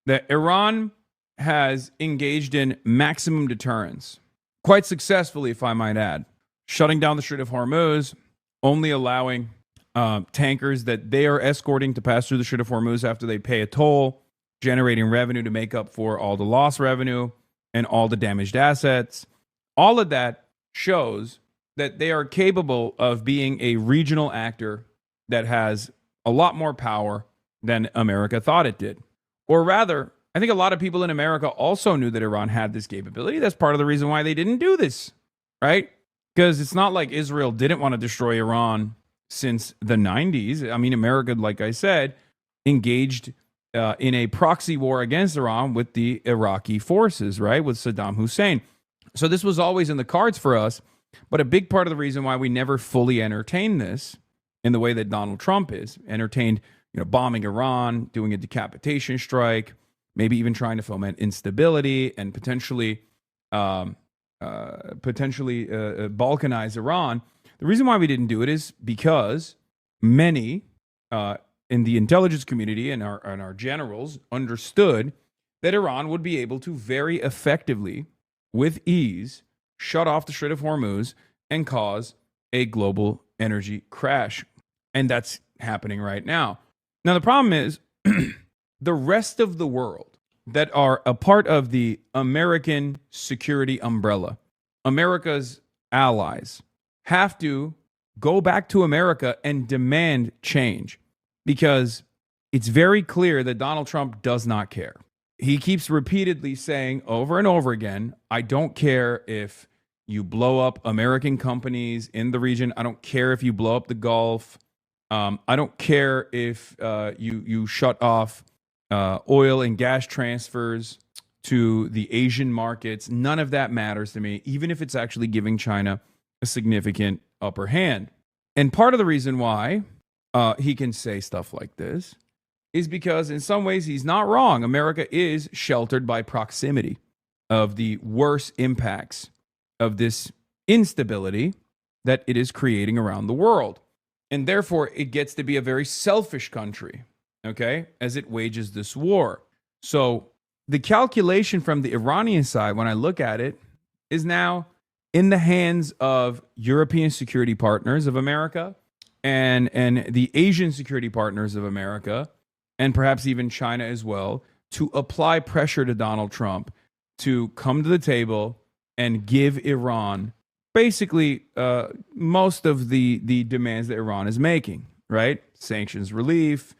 that Iran has engaged in maximum deterrence, quite successfully, if I might add, shutting down the Strait of Hormuz, only allowing tankers that they are escorting to pass through the Strait of Hormuz after they pay a toll, generating revenue to make up for all the lost revenue and all the damaged assets. All of that shows that they are capable of being a regional actor that has a lot more power than America thought it did. Or rather, I think a lot of people in America also knew that Iran had this capability. That's part of the reason why they didn't do this, right? Because it's not like Israel didn't want to destroy Iran since the 90s. I mean, America, like I said, engaged in a proxy war against Iran with the Iraqi forces, right? With Saddam Hussein. So this was always in the cards for us. But a big part of the reason why we never fully entertained this in the way that Donald Trump is entertained, bombing Iran, doing a decapitation strike, maybe even trying to foment instability and potentially balkanize Iran. The reason why we didn't do it is because many in the intelligence community and our generals understood that Iran would be able to very effectively, with ease, shut off the Strait of Hormuz and cause a global energy crash. And that's happening right now. Now, the problem is the rest of the world that are a part of the American security umbrella, America's allies, have to go back to America and demand change, because it's very clear that Donald Trump does not care. He keeps repeatedly saying over and over again, I don't care if you blow up American companies in the region. I don't care if you blow up the Gulf. I don't care if you shut off oil and gas transfers to the Asian markets. None of that matters to me, even if it's actually giving China a significant upper hand. And part of the reason why he can say stuff like this is because in some ways he's not wrong. America is sheltered by proximity of the worst impacts of this instability that it is creating around the world. And therefore, it gets to be a very selfish country, okay, as it wages this war. So the calculation from the Iranian side, when I look at it, is now in the hands of European security partners of America and the Asian security partners of America, and perhaps even China as well, to apply pressure to Donald Trump to come to the table and give Iran basically most of the demands that Iran is making, right? Sanctions relief,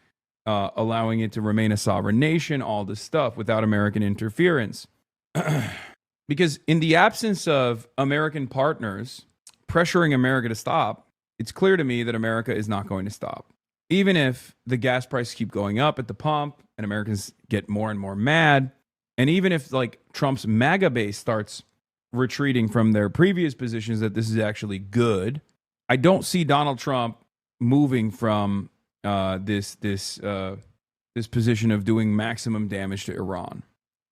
allowing it to remain a sovereign nation, all this stuff without American interference. Because in the absence of American partners pressuring America to stop, it's clear to me that America is not going to stop. Even if the gas prices keep going up at the pump and Americans get more and more mad, and even if like Trump's MAGA base starts retreating from their previous positions that this is actually good, I don't see Donald Trump moving from this position of doing maximum damage to Iran.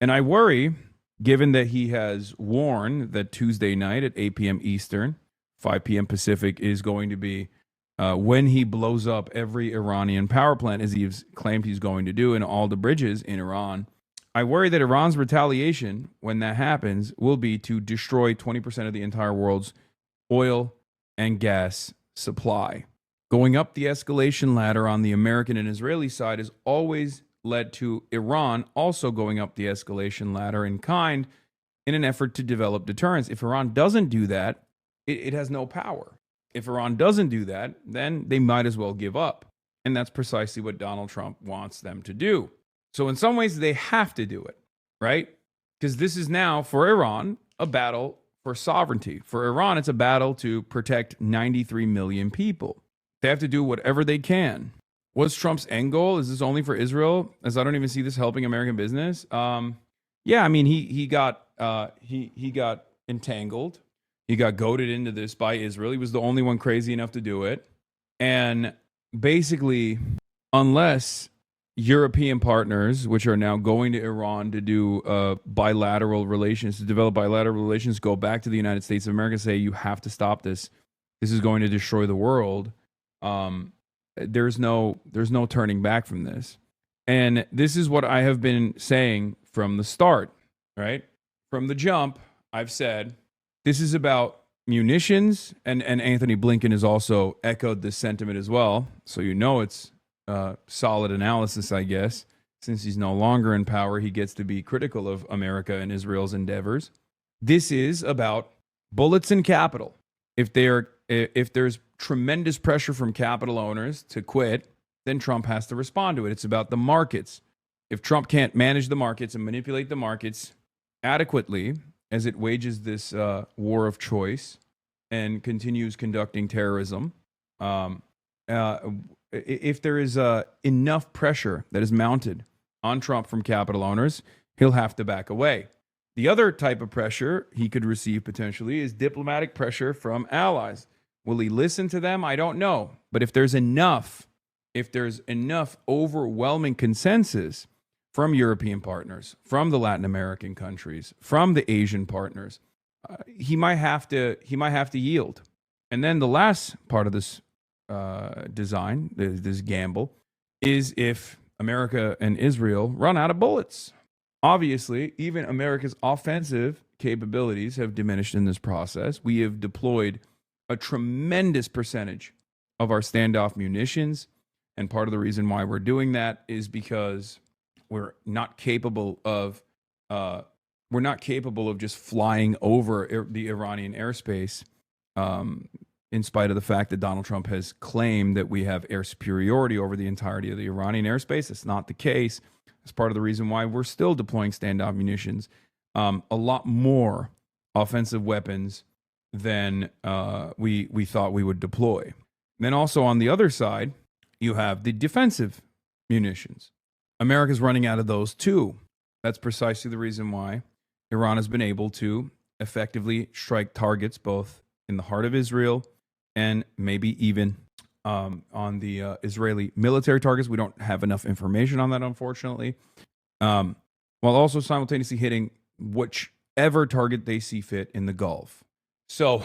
And I worry, given that he has warned that Tuesday night at 8 p.m. Eastern, 5 p.m. Pacific is going to be when he blows up every Iranian power plant, as he's claimed he's going to do, and all the bridges in Iran. I worry that Iran's retaliation, when that happens, will be to destroy 20% of the entire world's oil and gas supply. Going up the escalation ladder on the American and Israeli side has always led to Iran also going up the escalation ladder in kind in an effort to develop deterrence. If Iran doesn't do that, it has no power. If Iran doesn't do that, then they might as well give up. And that's precisely what Donald Trump wants them to do. So in some ways, they have to do it, right? Because this is now, for Iran, a battle for sovereignty. For Iran, it's a battle to protect 93 million people. They have to do whatever they can. What's Trump's end goal? Is this only for Israel? As I don't even see this helping American business. Yeah, I mean, he got entangled. He got goaded into this by Israel. He was the only one crazy enough to do it. And basically, unless European partners, which are now going to Iran to do bilateral relations, to develop bilateral relations, go back to the United States of America, say, you have to stop this. This is going to destroy the world. There's no turning back from this. And this is what I have been saying from the start, right? From the jump, I've said, this is about munitions, and Anthony Blinken has also echoed this sentiment as well. So you know it's solid analysis, I guess. Since he's no longer in power, he gets to be critical of America and Israel's endeavors. This is about bullets and capital. If there's tremendous pressure from capital owners to quit, then Trump has to respond to it. It's about the markets. If Trump can't manage the markets and manipulate the markets adequately as it wages this war of choice and continues conducting terrorism, if there is enough pressure that is mounted on Trump from capital owners, he'll have to back away. The other type of pressure he could receive potentially is diplomatic pressure from allies. Will he listen to them? I don't know. But if there's enough overwhelming consensus from European partners, from the Latin American countries, from the Asian partners, he might have to yield. And then the last part of this design, this gamble, is if America and Israel run out of bullets. Obviously, even America's offensive capabilities have diminished in this process. We have deployed a tremendous percentage of our standoff munitions. And part of the reason why we're doing that is because we're not capable of just flying over the Iranian airspace, in spite of the fact that Donald Trump has claimed that we have air superiority over the entirety of the Iranian airspace. It's not the case. That's part of the reason why we're still deploying standoff munitions, a lot more offensive weapons than we thought we would deploy. Then also on the other side, you have the defensive munitions. America's running out of those too. That's precisely the reason why Iran has been able to effectively strike targets both in the heart of Israel and maybe even on the Israeli military targets. We don't have enough information on that, unfortunately. While also simultaneously hitting whichever target they see fit in the Gulf. So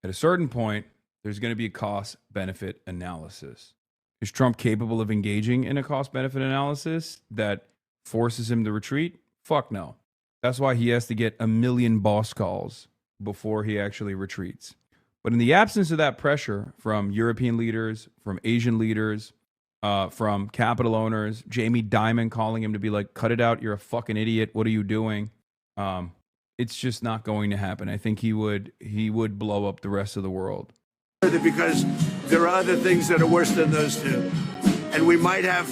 at a certain point, there's going to be a cost-benefit analysis. Is Trump capable of engaging in a cost-benefit analysis that forces him to retreat? Fuck no. That's why he has to get 1 million boss calls before he actually retreats. But in the absence of that pressure from European leaders, from Asian leaders, from capital owners, Jamie Dimon calling him to be like, cut it out, you're a fucking idiot, what are you doing? It's just not going to happen. I think he would blow up the rest of the world. Because there are other things that are worse than those two. And we might have,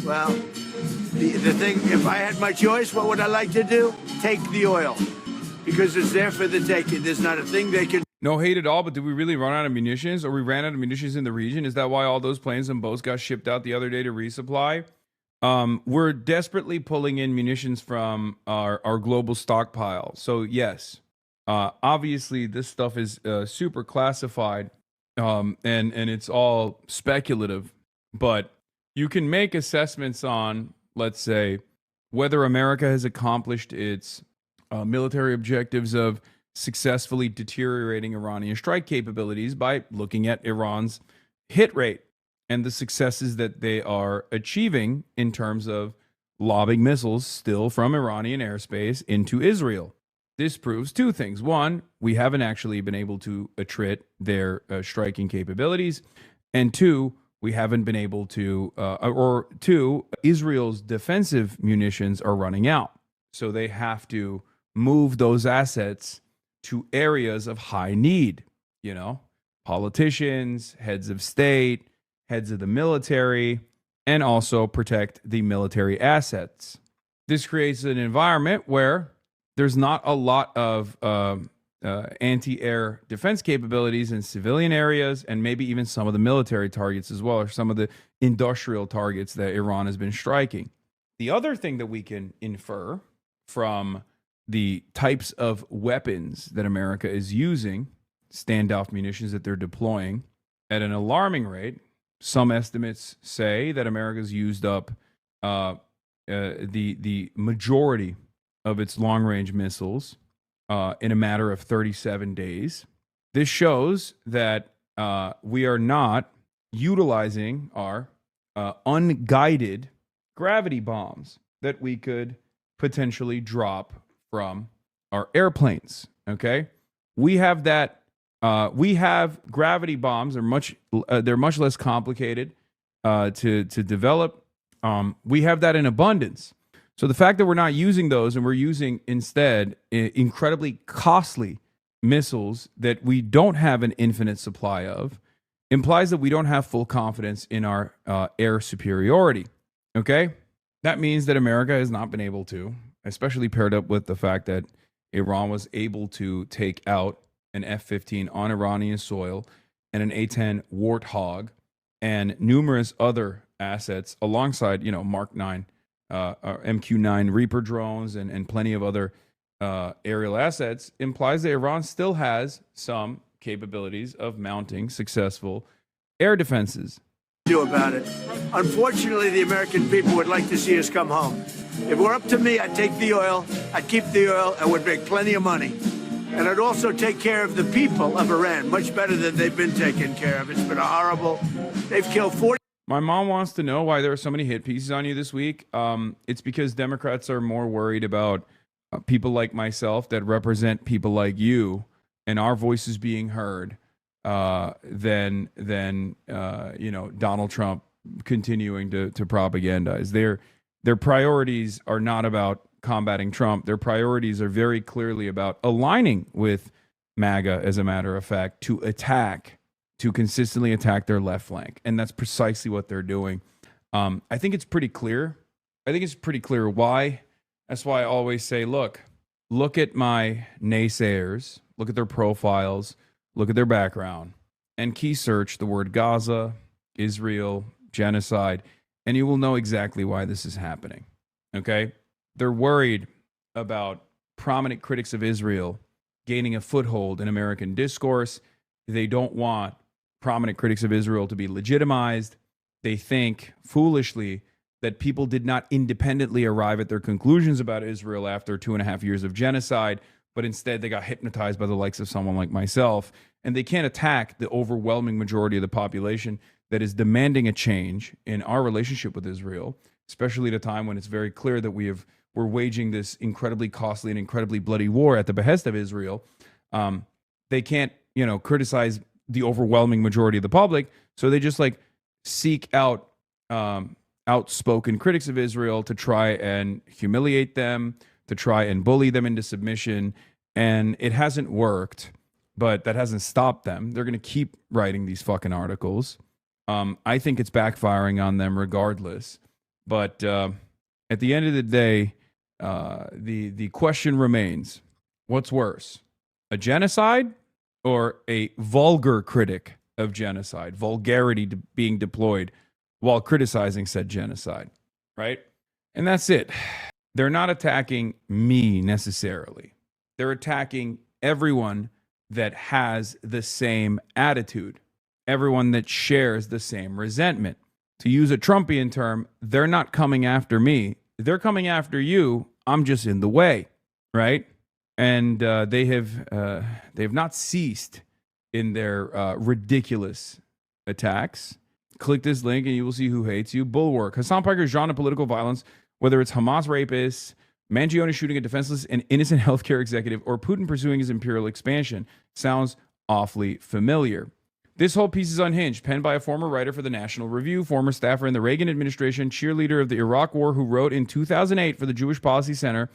well, the thing, if I had my choice, what would I like to do? Take the oil. Because it's there for the taking. There's not a thing they can... No hate at all, but did we really run out of munitions? Or we ran out of munitions in the region? Is that why all those planes and boats got shipped out the other day to resupply? We're desperately pulling in munitions from our global stockpile. So yes, obviously this stuff is super classified, and it's all speculative. But you can make assessments on, let's say, whether America has accomplished its military objectives of successfully deteriorating Iranian strike capabilities by looking at Iran's hit rate and the successes that they are achieving in terms of lobbing missiles still from Iranian airspace into Israel. This proves two things. One, we haven't actually been able to attrit their striking capabilities. And two, we haven't been able to, Israel's defensive munitions are running out. So they have to move those assets to areas of high need, politicians, heads of state, heads of the military, and also protect the military assets. This creates an environment where there's not a lot of anti-air defense capabilities in civilian areas, and maybe even some of the military targets as well, or some of the industrial targets that Iran has been striking. The other thing that we can infer from the types of weapons that America is using, standoff munitions that they're deploying at an alarming rate. Some estimates say that America's used up the majority of its long-range missiles in a matter of 37 days. This shows that we are not utilizing our unguided gravity bombs that we could potentially drop from our airplanes. Okay, we have that. We have gravity bombs. They're much less complicated to develop. We have that in abundance. So the fact that we're not using those and we're using instead incredibly costly missiles that we don't have an infinite supply of implies that we don't have full confidence in our air superiority. Okay, that means that America has not been able to, especially paired up with the fact that Iran was able to take out an F-15 on Iranian soil and an A-10 Warthog and numerous other assets alongside, Mark 9, MQ-9 Reaper drones and plenty of other aerial assets, implies that Iran still has some capabilities of mounting successful air defenses. Do about it. Unfortunately, the American people would like to see us come home. If it were up to me, I'd take the oil, I'd keep the oil, and would make plenty of money. And I'd also take care of the people of Iran, much better than they've been taken care of. It's been a horrible... They've killed 40... My mom wants to know why there are so many hit pieces on you this week. It's because Democrats are more worried about people like myself that represent people like you and our voices being heard than Donald Trump continuing to propagandize. Their priorities are not about combating Trump. Their priorities are very clearly about aligning with MAGA, as a matter of fact, to consistently attack their left flank. And that's precisely what they're doing. I think it's pretty clear. Why. That's why I always say, look at my naysayers, look at their profiles, look at their background, and key search the word Gaza, Israel, genocide, and you will know exactly why this is happening. Okay? They're worried about prominent critics of Israel gaining a foothold in American discourse. They don't want prominent critics of Israel to be legitimized. They think, foolishly, that people did not independently arrive at their conclusions about Israel after 2.5 years of genocide, but instead they got hypnotized by the likes of someone like myself. And they can't attack the overwhelming majority of the population that is demanding a change in our relationship with Israel, especially at a time when it's very clear that we're waging this incredibly costly and incredibly bloody war at the behest of Israel. They can't, criticize the overwhelming majority of the public, so they just seek out outspoken critics of Israel to try and humiliate them, to try and bully them into submission. And it hasn't worked, but that hasn't stopped them. They're going to keep writing these fucking articles. I think it's backfiring on them regardless. But at the end of the day, the question remains, what's worse, a genocide or a vulgar critic of genocide, vulgarity being deployed while criticizing said genocide, right? And that's it. They're not attacking me necessarily. They're attacking everyone that has the same attitude, everyone that shares the same resentment. To use a Trumpian term, they're not coming after me. They're coming after you. I'm just in the way, right? And they have not ceased in their ridiculous attacks. Click this link and you will see who hates you. Bulwark. Hasan Piker's genre of political violence, whether it's Hamas rapists, Mangione shooting a defenseless and innocent healthcare executive, or Putin pursuing his imperial expansion, sounds awfully familiar. This whole piece is unhinged, penned by a former writer for the National Review, former staffer in the Reagan administration, cheerleader of the Iraq War, who wrote in 2008 for the Jewish Policy Center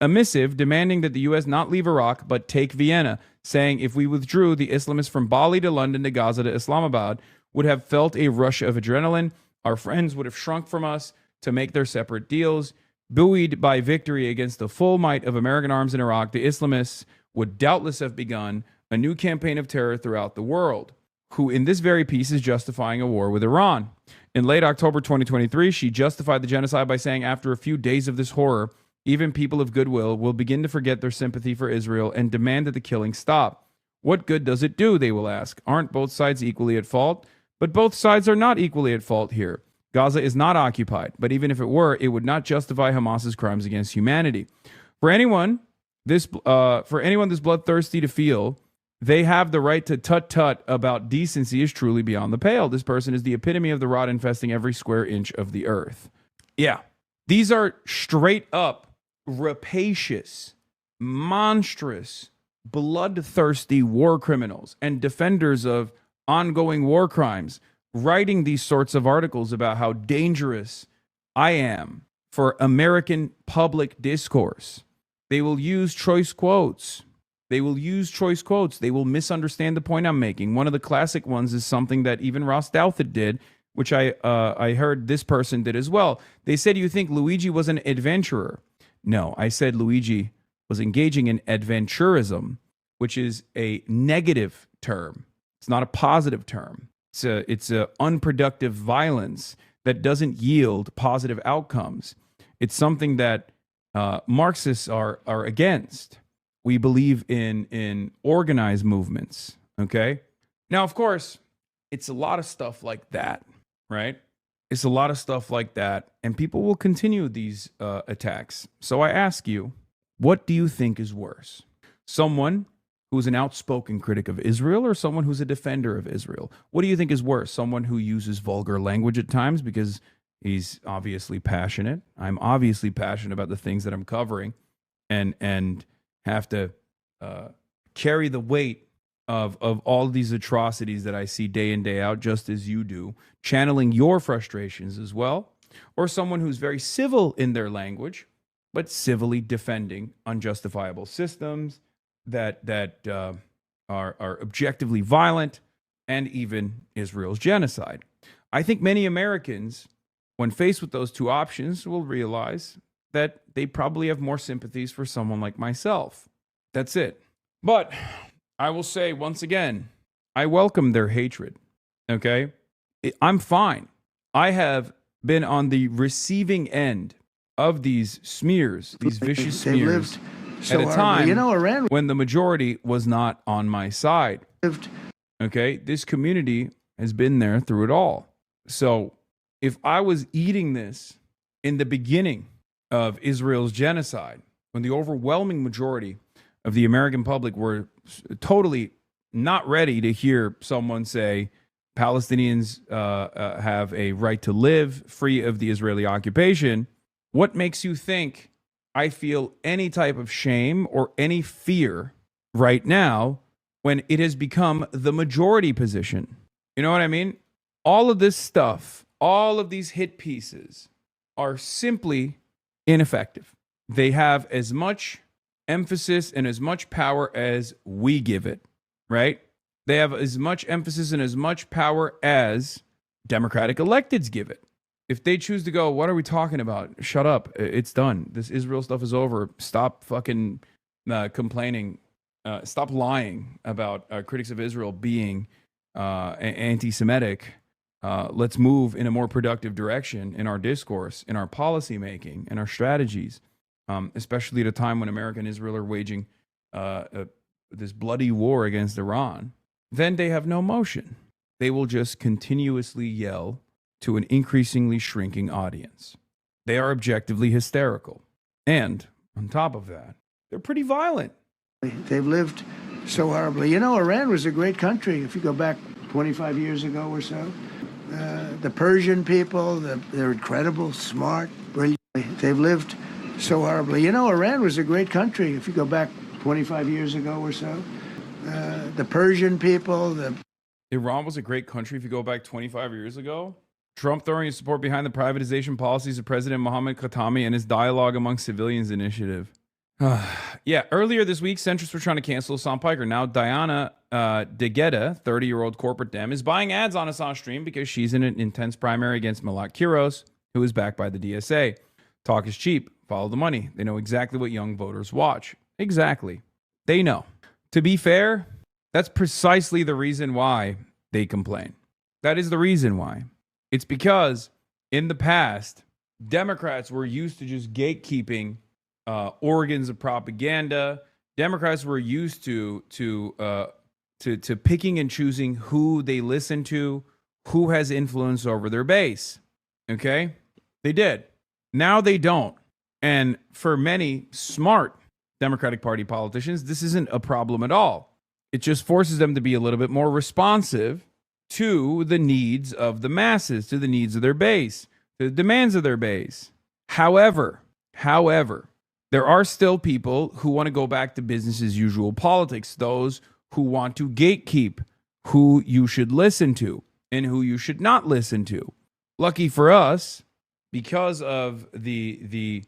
a missive demanding that the U.S. not leave Iraq but take Vienna, saying if we withdrew, the Islamists from Bali to London to Gaza to Islamabad would have felt a rush of adrenaline. Our friends would have shrunk from us to make their separate deals. Buoyed by victory against the full might of American arms in Iraq, the Islamists would doubtless have begun a new campaign of terror throughout the world, who in this very piece is justifying a war with Iran. In late October 2023, she justified the genocide by saying, after a few days of this horror, even people of goodwill will begin to forget their sympathy for Israel and demand that the killing stop. What good does it do, they will ask. Aren't both sides equally at fault? But both sides are not equally at fault here. Gaza is not occupied, but even if it were, it would not justify Hamas's crimes against humanity. For anyone this bloodthirsty to feel they have the right to tut-tut about decency is truly beyond the pale. This person is the epitome of the rot infesting every square inch of the earth. Yeah, these are straight up rapacious, monstrous, bloodthirsty war criminals and defenders of ongoing war crimes, writing these sorts of articles about how dangerous I am for American public discourse. They will use choice quotes. They will misunderstand the point I'm making. One of the classic ones is something that even Ross Douthat did, which I heard this person did as well. They said, you think Luigi was an adventurer? No, I said Luigi was engaging in adventurism, which is a negative term. It's not a positive term. It's a unproductive violence that doesn't yield positive outcomes. It's something that Marxists are against. We believe in organized movements, okay? Now, of course, it's a lot of stuff like that, right? It's a lot of stuff like that, and people will continue these attacks. So I ask you, what do you think is worse? Someone who's an outspoken critic of Israel or someone who's a defender of Israel? What do you think is worse? Someone who uses vulgar language at times because he's obviously passionate. I'm obviously passionate about the things that I'm covering. and have to carry the weight of all these atrocities that I see day in, day out, just as you do, channeling your frustrations as well, or someone who's very civil in their language, but civilly defending unjustifiable systems that are objectively violent, and even Israel's genocide. I think many Americans, when faced with those two options, will realize that they probably have more sympathies for someone like myself. That's it. But I will say once again, I welcome their hatred. Okay? I'm fine. I have been on the receiving end of these smears, these vicious smears, at a time when the majority was not on my side. Okay? This community has been there through it all. So if I was eating this in the beginning of Israel's genocide, when the overwhelming majority of the American public were totally not ready to hear someone say Palestinians have a right to live free of the Israeli occupation, what makes you think I feel any type of shame or any fear right now when it has become the majority position? You know what I mean? All of this stuff, all of these hit pieces are simply ineffective. They have as much emphasis and as much power as we give it, right? They have as much emphasis and as much power as Democratic electeds give it. If they choose to go, what are we talking about? Shut up. It's done. This Israel stuff is over. Stop fucking complaining. Stop lying about critics of Israel being anti-Semitic. Let's move in a more productive direction in our discourse, in our policy making, in our strategies, especially at a time when America and Israel are waging this bloody war against Iran. Then they have no motion. They will just continuously yell to an increasingly shrinking audience. They are objectively hysterical. And on top of that, they're pretty violent. They've lived so horribly. You know, Iran was a great country if you go back 25 years ago or so. The Persian people, they're incredible, smart, brilliant. They've lived so horribly. You know, Iran was a great country if you go back 25 years ago or so. The Persian people, Iran was a great country if you go back 25 years ago. Trump throwing his support behind the privatization policies of President Mohammad Khatami and his Dialogue Among Civilians initiative. Yeah, earlier this week, centrists were trying to cancel Hassan Piker. Now, Diana DeGeda, 30-year-old corporate Dem, is buying ads on Hassan's stream because she's in an intense primary against Malat Kiros, who is backed by the DSA. Talk is cheap. Follow the money. They know exactly what young voters watch. Exactly. They know. To be fair, that's precisely the reason why they complain. That is the reason why. It's because in the past, Democrats were used to just gatekeeping organs of propaganda. Democrats were used to picking and choosing who they listen to, who has influence over their base. Okay? They did. Now they don't. And for many smart Democratic Party politicians, this isn't a problem at all. It just forces them to be a little bit more responsive to the needs of the masses, to the needs of their base, to the demands of their base. However, there are still people who want to go back to business as usual politics, those who want to gatekeep who you should listen to and who you should not listen to. Lucky for us, because of the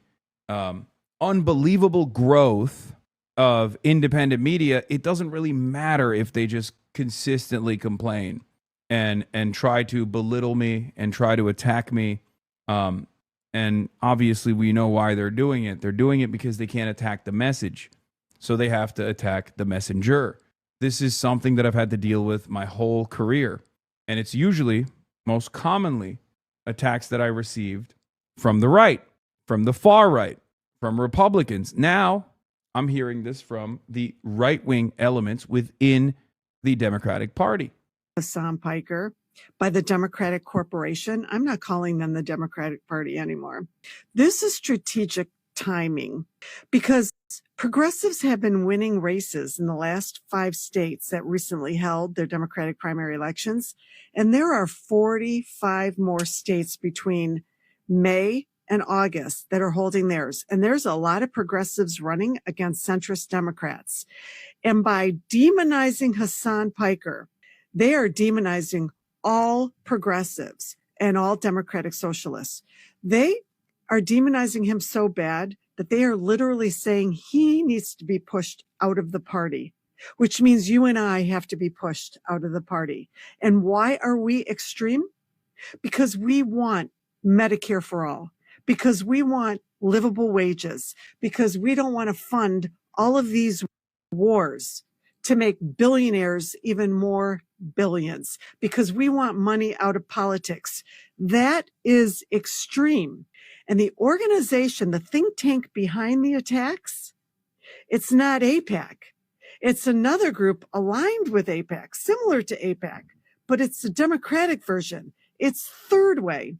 unbelievable growth of independent media, it doesn't really matter if they just consistently complain and try to belittle me and try to attack me. And obviously we know why they're doing it. They're doing it because they can't attack the message. So they have to attack the messenger. This is something that I've had to deal with my whole career. And it's usually, most commonly, attacks that I received from the right, from the far right, from Republicans. Now, I'm hearing this from the right-wing elements within the Democratic Party. Hassan Piker by the Democratic Corporation. I'm not calling them the Democratic Party anymore. This is strategic timing because progressives have been winning races in the last 5 states that recently held their Democratic primary elections. And there are 45 more states between May and August that are holding theirs. And there's a lot of progressives running against centrist Democrats. And by demonizing Hasan Piker, they are demonizing all progressives and all democratic socialists. They are demonizing him so bad that they are literally saying he needs to be pushed out of the party, which means you and I have to be pushed out of the party. And why are we extreme? Because we want Medicare for all, because we want livable wages, because we don't want to fund all of these wars to make billionaires even more billions, because we want money out of politics. That is extreme. And the organization, the think tank behind the attacks, it's not AIPAC. It's another group aligned with AIPAC, similar to AIPAC, but it's the Democratic version. It's Third Way.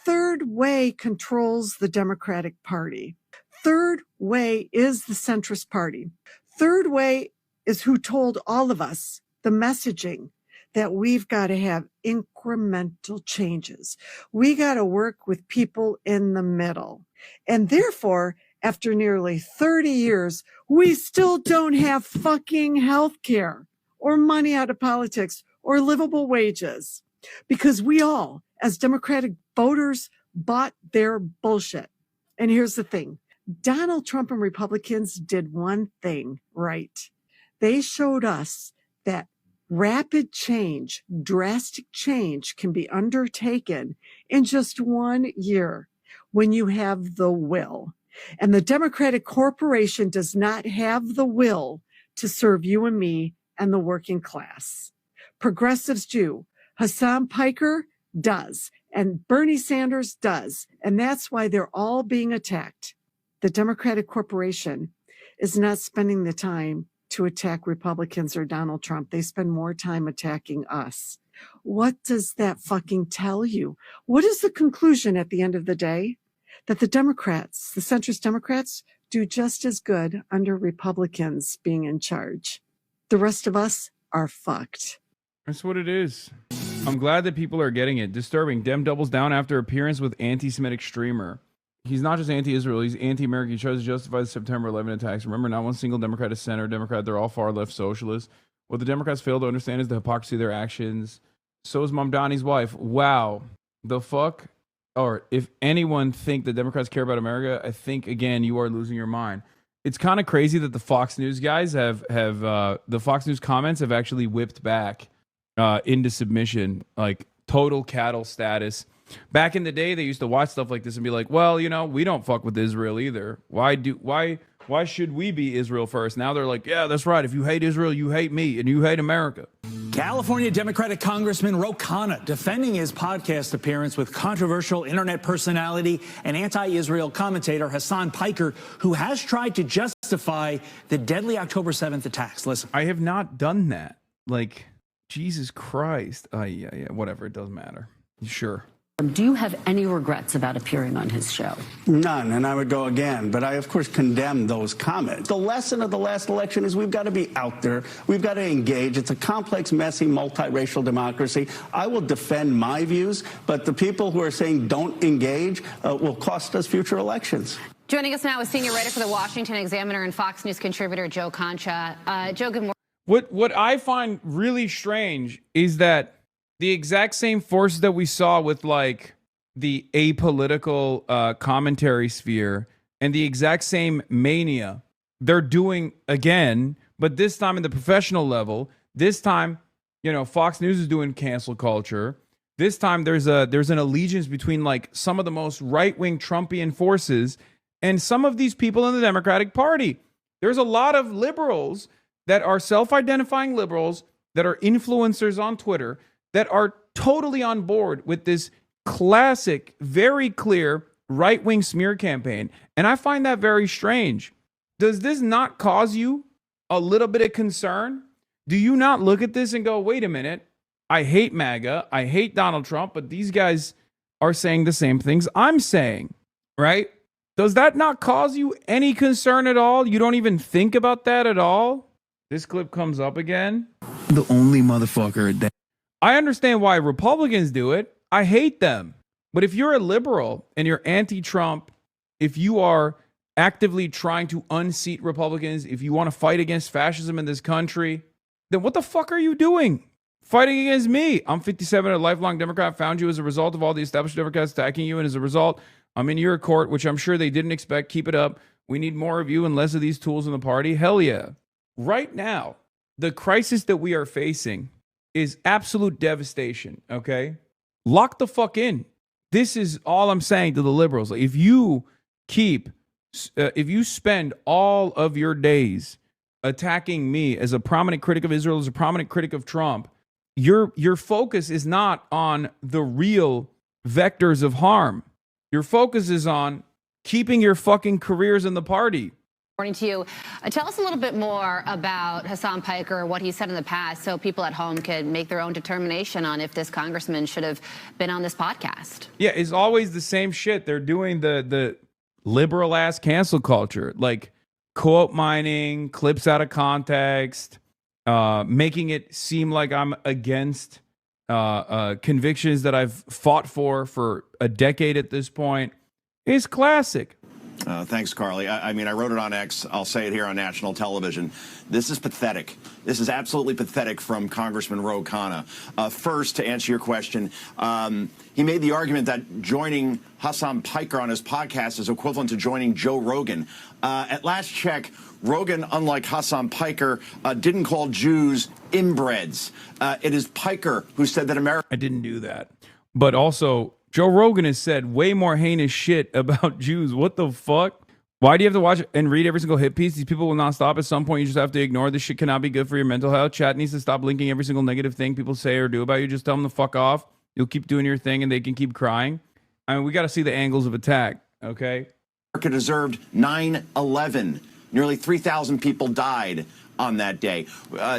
Third Way controls the Democratic Party. Third Way is the centrist party. Third Way is who told all of us the messaging that we've got to have incremental changes. We got to work with people in the middle. And therefore, after nearly 30 years, we still don't have fucking health care or money out of politics or livable wages because we all, as Democratic voters, bought their bullshit. And here's the thing. Donald Trump and Republicans did one thing right. They showed us that rapid change, drastic change can be undertaken in just 1 year when you have the will. And the Democratic corporation does not have the will to serve you and me and the working class. Progressives do. Hasan Piker does. And Bernie Sanders does. And that's why they're all being attacked. The Democratic corporation is not spending the time to attack Republicans or Donald Trump. They spend more time attacking us. What does that fucking tell you? What is the conclusion at the end of the day? That the Democrats, the centrist Democrats, do just as good under Republicans being in charge. The rest of us are fucked. That's what it is. I'm glad that people are getting it. Disturbing. Dem doubles down after appearance with anti-Semitic streamer. He's not just anti-Israel, he's anti-American. He tries to justify the September 11 attacks. Remember, not one single Democrat is center Democrat. They're all far-left socialists. What the Democrats fail to understand is the hypocrisy of their actions. So is Mamdani's wife. Wow. The fuck? Or if anyone think the Democrats care about America, I think, again, you are losing your mind. It's kind of crazy that the Fox News guys have the Fox News comments have actually whipped back into submission, like total cattle status. Back in the day, they used to watch stuff like this and be like, well, you know, we don't fuck with Israel either. Why should we be Israel first? Now they're like, yeah, that's right. If you hate Israel, you hate me and you hate America. California Democratic Congressman Ro Khanna defending his podcast appearance with controversial internet personality and anti-Israel commentator Hasan Piker, who has tried to justify the deadly October 7th attacks. Listen. I have not done that. Like, Jesus Christ. Yeah, whatever. It doesn't matter. Sure. Do you have any regrets about appearing on his show? None, and I would go again. But I, of course, condemn those comments. The lesson of the last election is we've got to be out there. We've got to engage. It's a complex, messy, multiracial democracy. I will defend my views, but the people who are saying don't engage will cost us future elections. Joining us now is senior writer for the Washington Examiner and Fox News contributor Joe Concha. Joe, good morning. What I find really strange is that the exact same forces that we saw with like the apolitical commentary sphere and the exact same mania they're doing again, but this time in the professional level. This time, you know, Fox News is doing cancel culture. This time there's an allegiance between like some of the most right-wing Trumpian forces and some of these people in the Democratic Party. There's a lot of liberals that are self-identifying liberals that are influencers on Twitter that are totally on board with this classic, very clear right-wing smear campaign. And I find that very strange. Does this not cause you a little bit of concern? Do you not look at this and go, wait a minute, I hate MAGA, I hate Donald Trump, but these guys are saying the same things I'm saying, right? Does that not cause you any concern at all? You don't even think about that at all? This clip comes up again. The only motherfucker that... I understand why Republicans do it. I hate them. But if you're a liberal and you're anti-Trump, if you are actively trying to unseat Republicans, if you want to fight against fascism in this country, then what the fuck are you doing? Fighting against me. I'm 57, a lifelong Democrat, found you as a result of all the established Democrats attacking you, and as a result, I'm in your court, which I'm sure they didn't expect. Keep it up. We need more of you and less of these tools in the party. Hell yeah. Right now, the crisis that we are facing is absolute devastation, okay? Lock the fuck in. This is all I'm saying to the liberals. If you spend all of your days attacking me as a prominent critic of Israel, as a prominent critic of Trump, your focus is not on the real vectors of harm. Your focus is on keeping your fucking careers in the party. According to you, tell us a little bit more about Hasan Piker, what he said in the past, so people at home can make their own determination on if this congressman should have been on this podcast. Yeah, it's always the same shit. They're doing the liberal ass cancel culture, like quote mining, clips out of context, making it seem like I'm against convictions that I've fought for a decade at this point. It's classic. Thanks, Carly. I mean, I wrote it on X. I'll say it here on national television. This is pathetic. This is absolutely pathetic from Congressman Ro Khanna. First, to answer your question, he made the argument that joining Hasan Piker on his podcast is equivalent to joining Joe Rogan. At last check, Rogan, unlike Hasan Piker, didn't call Jews inbreds. It is Piker who said that America... I didn't do that. But also, Joe Rogan has said way more heinous shit about Jews. What the fuck? Why do you have to watch and read every single hit piece? These people will not stop. At some point, you just have to ignore this shit. Cannot be good for your mental health. Chat needs to stop linking every single negative thing people say or do about you. Just tell them to fuck off. You'll keep doing your thing and they can keep crying. I mean, we got to see the angles of attack, okay? America deserved 9/11. Nearly 3,000 people died on that day.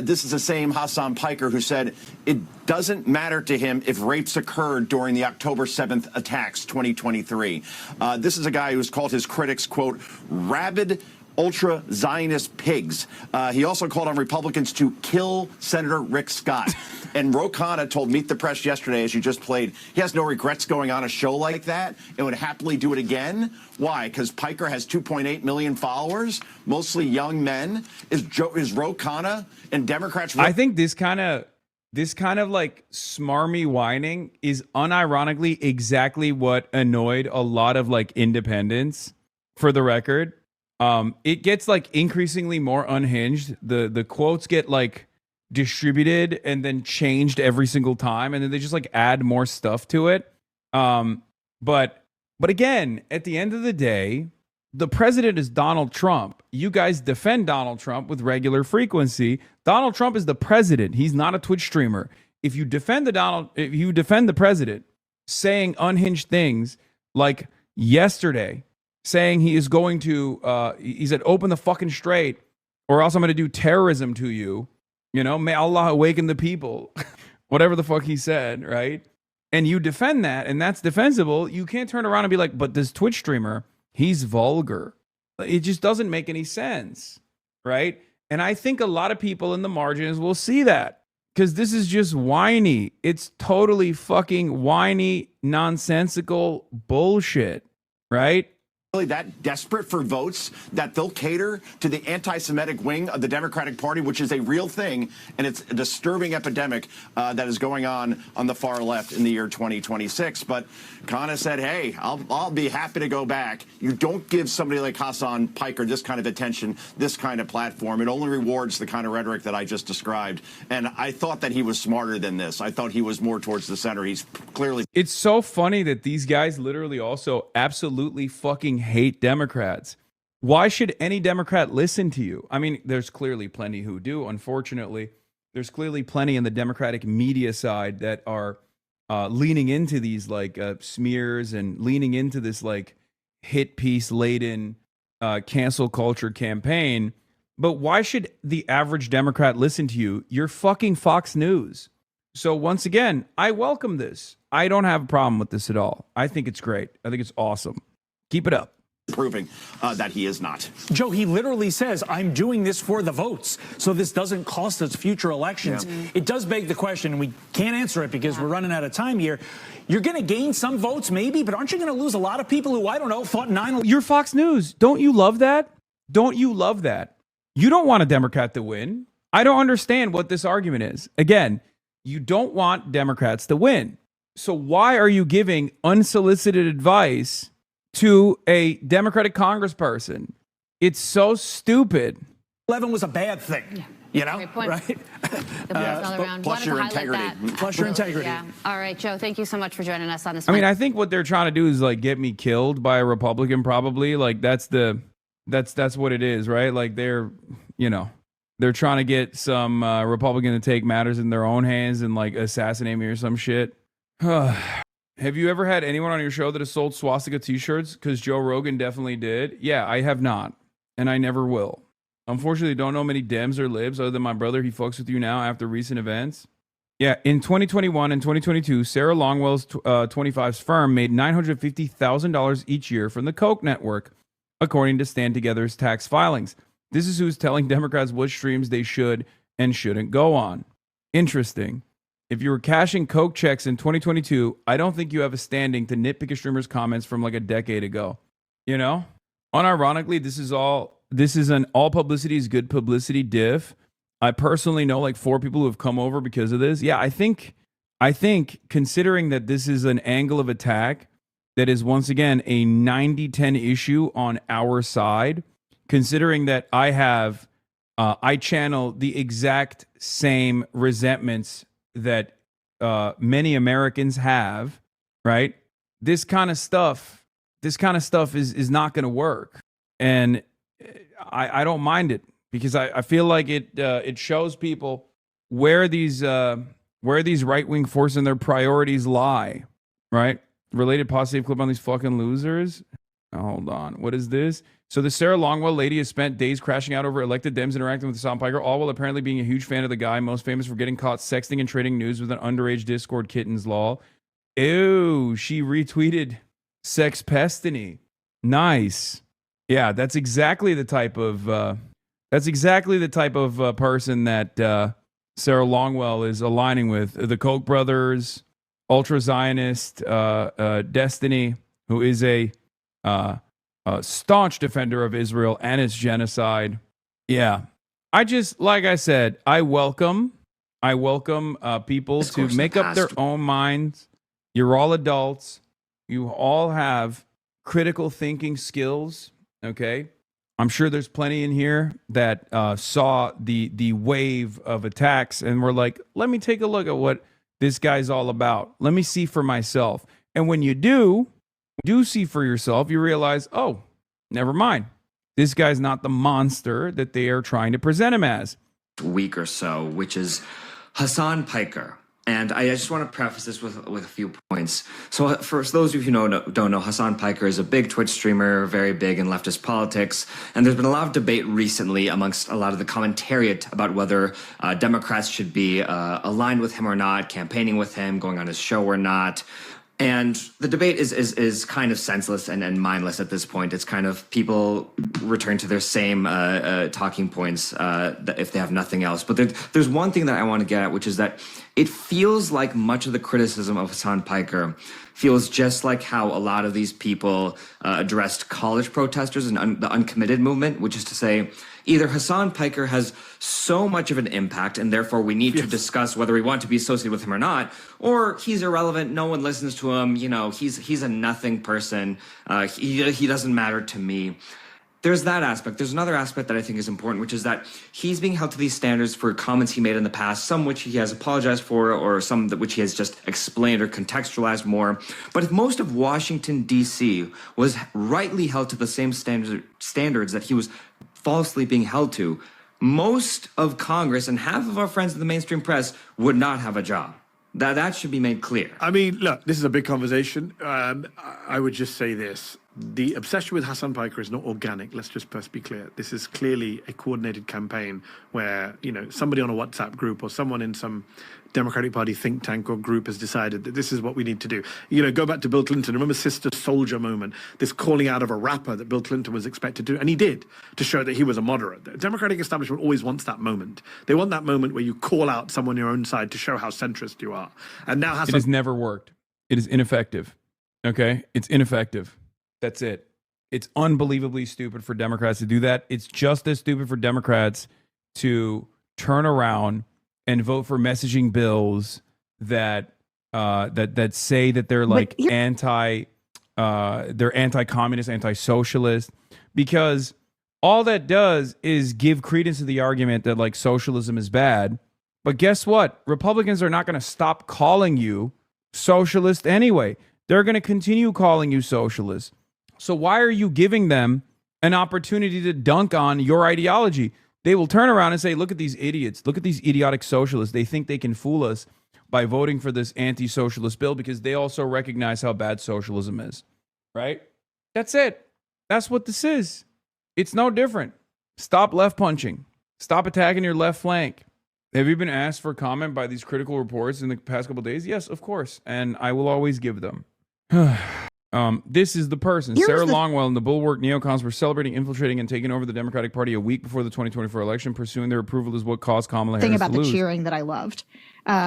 This is the same Hasan Piker who said it doesn't matter to him if rapes occurred during the October 7th attacks, 2023. This is a guy who's called his critics, quote, rabid ultra-Zionist pigs. He also called on Republicans to kill Senator Rick Scott. And Ro Khanna told Meet the Press yesterday, as you just played, he has no regrets going on a show like that and would happily do it again. Why? Because Piker has 2.8 million followers, mostly young men. Is Ro Khanna and Democrats... I think this kind of like smarmy whining is unironically exactly what annoyed a lot of like independents, for the record. It gets like increasingly more unhinged. The quotes get like distributed and then changed every single time, and then they just like add more stuff to it. But again, at the end of the day, the president is Donald Trump. You guys defend Donald Trump with regular frequency. Donald Trump is the president. He's not a Twitch streamer. If you defend the president saying unhinged things like yesterday, saying he is going to, he said, open the fucking straight or else I'm going to do terrorism to you. You know, may Allah awaken the people, whatever the fuck he said, right? And you defend that, and that's defensible. You can't turn around and be like, but this Twitch streamer, he's vulgar. It just doesn't make any sense, right? And I think a lot of people in the margins will see that because this is just whiny. It's totally fucking whiny, nonsensical bullshit, right? Really that desperate for votes that they'll cater to the anti-Semitic wing of the Democratic Party, which is a real thing, and it's a disturbing epidemic that is going on the far left in the year 2026. But Khanna said, hey, I'll be happy to go back. You don't give somebody like Hasan Piker this kind of attention, this kind of platform. It only rewards the kind of rhetoric that I just described. And I thought that he was smarter than this. I thought he was more towards the center. He's clearly... It's so funny that these guys literally also absolutely fucking hate Democrats. Why should any Democrat listen to you? I mean, there's clearly plenty who do, unfortunately. There's clearly plenty in the Democratic media side that are leaning into these like smears and leaning into this like hit piece laden cancel culture campaign. But why should the average Democrat listen to you? You're fucking Fox News. So once again, I welcome this. I don't have a problem with this at all. I think it's great. I think it's awesome. Keep it up. proving that he is not. Joe, he literally says, I'm doing this for the votes, so this doesn't cost us future elections. Yeah. It does beg the question, and we can't answer it because we're running out of time here. You're going to gain some votes, maybe, but aren't you going to lose a lot of people who, I don't know, thought 9/11? You're Fox News. Don't you love that? Don't you love that? You don't want a Democrat to win. I don't understand what this argument is. Again, you don't want Democrats to win. So why are you giving unsolicited advice to a Democratic congressperson? It's so stupid. 11 was a bad thing. Yeah. You know, great point. right? Plus your integrity. Plus your integrity. Yeah. All right, Joe, thank you so much for joining us on this. I mean, I think what they're trying to do is like get me killed by a Republican, probably. Like that's what it is, right? Like they're trying to get some Republican to take matters in their own hands and like assassinate me or some shit. Have you ever had anyone on your show that has sold swastika t-shirts? Because Joe Rogan definitely did. Yeah, I have not, and I never will. Unfortunately, don't know many Dems or Libs other than my brother. He fucks with you now after recent events. Yeah, in 2021 and 2022, Sarah Longwell's 25's firm made $950,000 each year from the Koch network, according to Stand Together's tax filings. This is who's telling Democrats what streams they should and shouldn't go on. Interesting. If you were cashing Koch checks in 2022, I don't think you have a standing to nitpick a streamer's comments from like a decade ago. You know? Unironically, this is an all publicity is good publicity diff. I personally know like 4 people who have come over because of this. Yeah, I think considering that this is an angle of attack that is once again a 90-10 issue on our side, considering that I channel the exact same resentments that many Americans have, right? This kind of stuff is not going to work. And I don't mind it because I feel like it shows people where these right-wing forces and their priorities lie, right? Related positive clip on these fucking losers. Oh, hold on. What is this? So the Sarah Longwell lady has spent days crashing out over elected Dems interacting with Hasan Piker, all while apparently being a huge fan of the guy, most famous for getting caught sexting and trading news with an underage Discord kitten's lol. Ew, she retweeted Sex Pestiny. Nice. Yeah, that's exactly the type of person that Sarah Longwell is aligning with. The Koch brothers, ultra Zionist, Destiny, who is a staunch defender of Israel and its genocide. Yeah, like I said, I welcome people to make up their own minds. You're all adults. You all have critical thinking skills. Okay, I'm sure there's plenty in here that saw the wave of attacks and were like, let me take a look at what this guy's all about. Let me see for myself. And when you do see for yourself, you realize, oh, never mind. This guy's not the monster that they are trying to present him as. Week or so, which is Hasan Piker. And I just want to preface this with a few points. So for those of you who don't know, Hasan Piker is a big Twitch streamer, very big in leftist politics. And there's been a lot of debate recently amongst a lot of the commentariat about whether Democrats should be aligned with him or not, campaigning with him, going on his show or not. And the debate is kind of senseless and mindless at this point. It's kind of people return to their same talking points if they have nothing else. But there's one thing that I want to get at, which is that it feels like much of the criticism of Hasan Piker feels just like how a lot of these people addressed college protesters and the uncommitted movement, which is to say, either Hasan Piker has so much of an impact and therefore we need to discuss whether we want to be associated with him or not, or he's irrelevant, no one listens to him, he's a nothing person, he doesn't matter to me. There's that aspect. There's another aspect that I think is important, which is that he's being held to these standards for comments he made in the past, some which he has apologized for or some which he has just explained or contextualized more. But if most of Washington, D.C. was rightly held to the same standards that he was falsely being held to, most of Congress and half of our friends in the mainstream press would not have a job. That should be made clear. I mean, look, this is a big conversation. I would just say this. the obsession with Hasan Piker is not organic. Let's just first be clear. This is clearly a coordinated campaign where, somebody on a WhatsApp group or someone in some Democratic Party think tank or group has decided that this is what we need to do. Go back to Bill Clinton. Remember Sister Soldier moment, this calling out of a rapper that Bill Clinton was expected to do, and he did, to show that he was a moderate. The Democratic establishment always wants that moment. They want that moment where you call out someone on your own side to show how centrist you are. And now It has never worked. It is ineffective. Okay? It's ineffective. That's it. It's unbelievably stupid for Democrats to do that. It's just as stupid for Democrats to turn around and vote for messaging bills that say that they're like they're anti-communist, anti-socialist, because all that does is give credence to the argument that like socialism is bad. But guess what? Republicans are not going to stop calling you socialist anyway. They're going to continue calling you socialist. So why are you giving them an opportunity to dunk on your ideology? They will turn around and say, look at these idiots. Look at these idiotic socialists. They think they can fool us by voting for this anti-socialist bill because they also recognize how bad socialism is. Right? That's it. That's what this is. It's no different. Stop left punching. Stop attacking your left flank. Have you been asked for comment by these critical reports in the past couple of days? Yes, of course. And I will always give them. This is the person. Sarah Longwell and the Bulwark neocons were celebrating, infiltrating, and taking over the Democratic Party a week before the 2024 election. Pursuing their approval is what caused Kamala Harris about to lose. the cheering that I loved.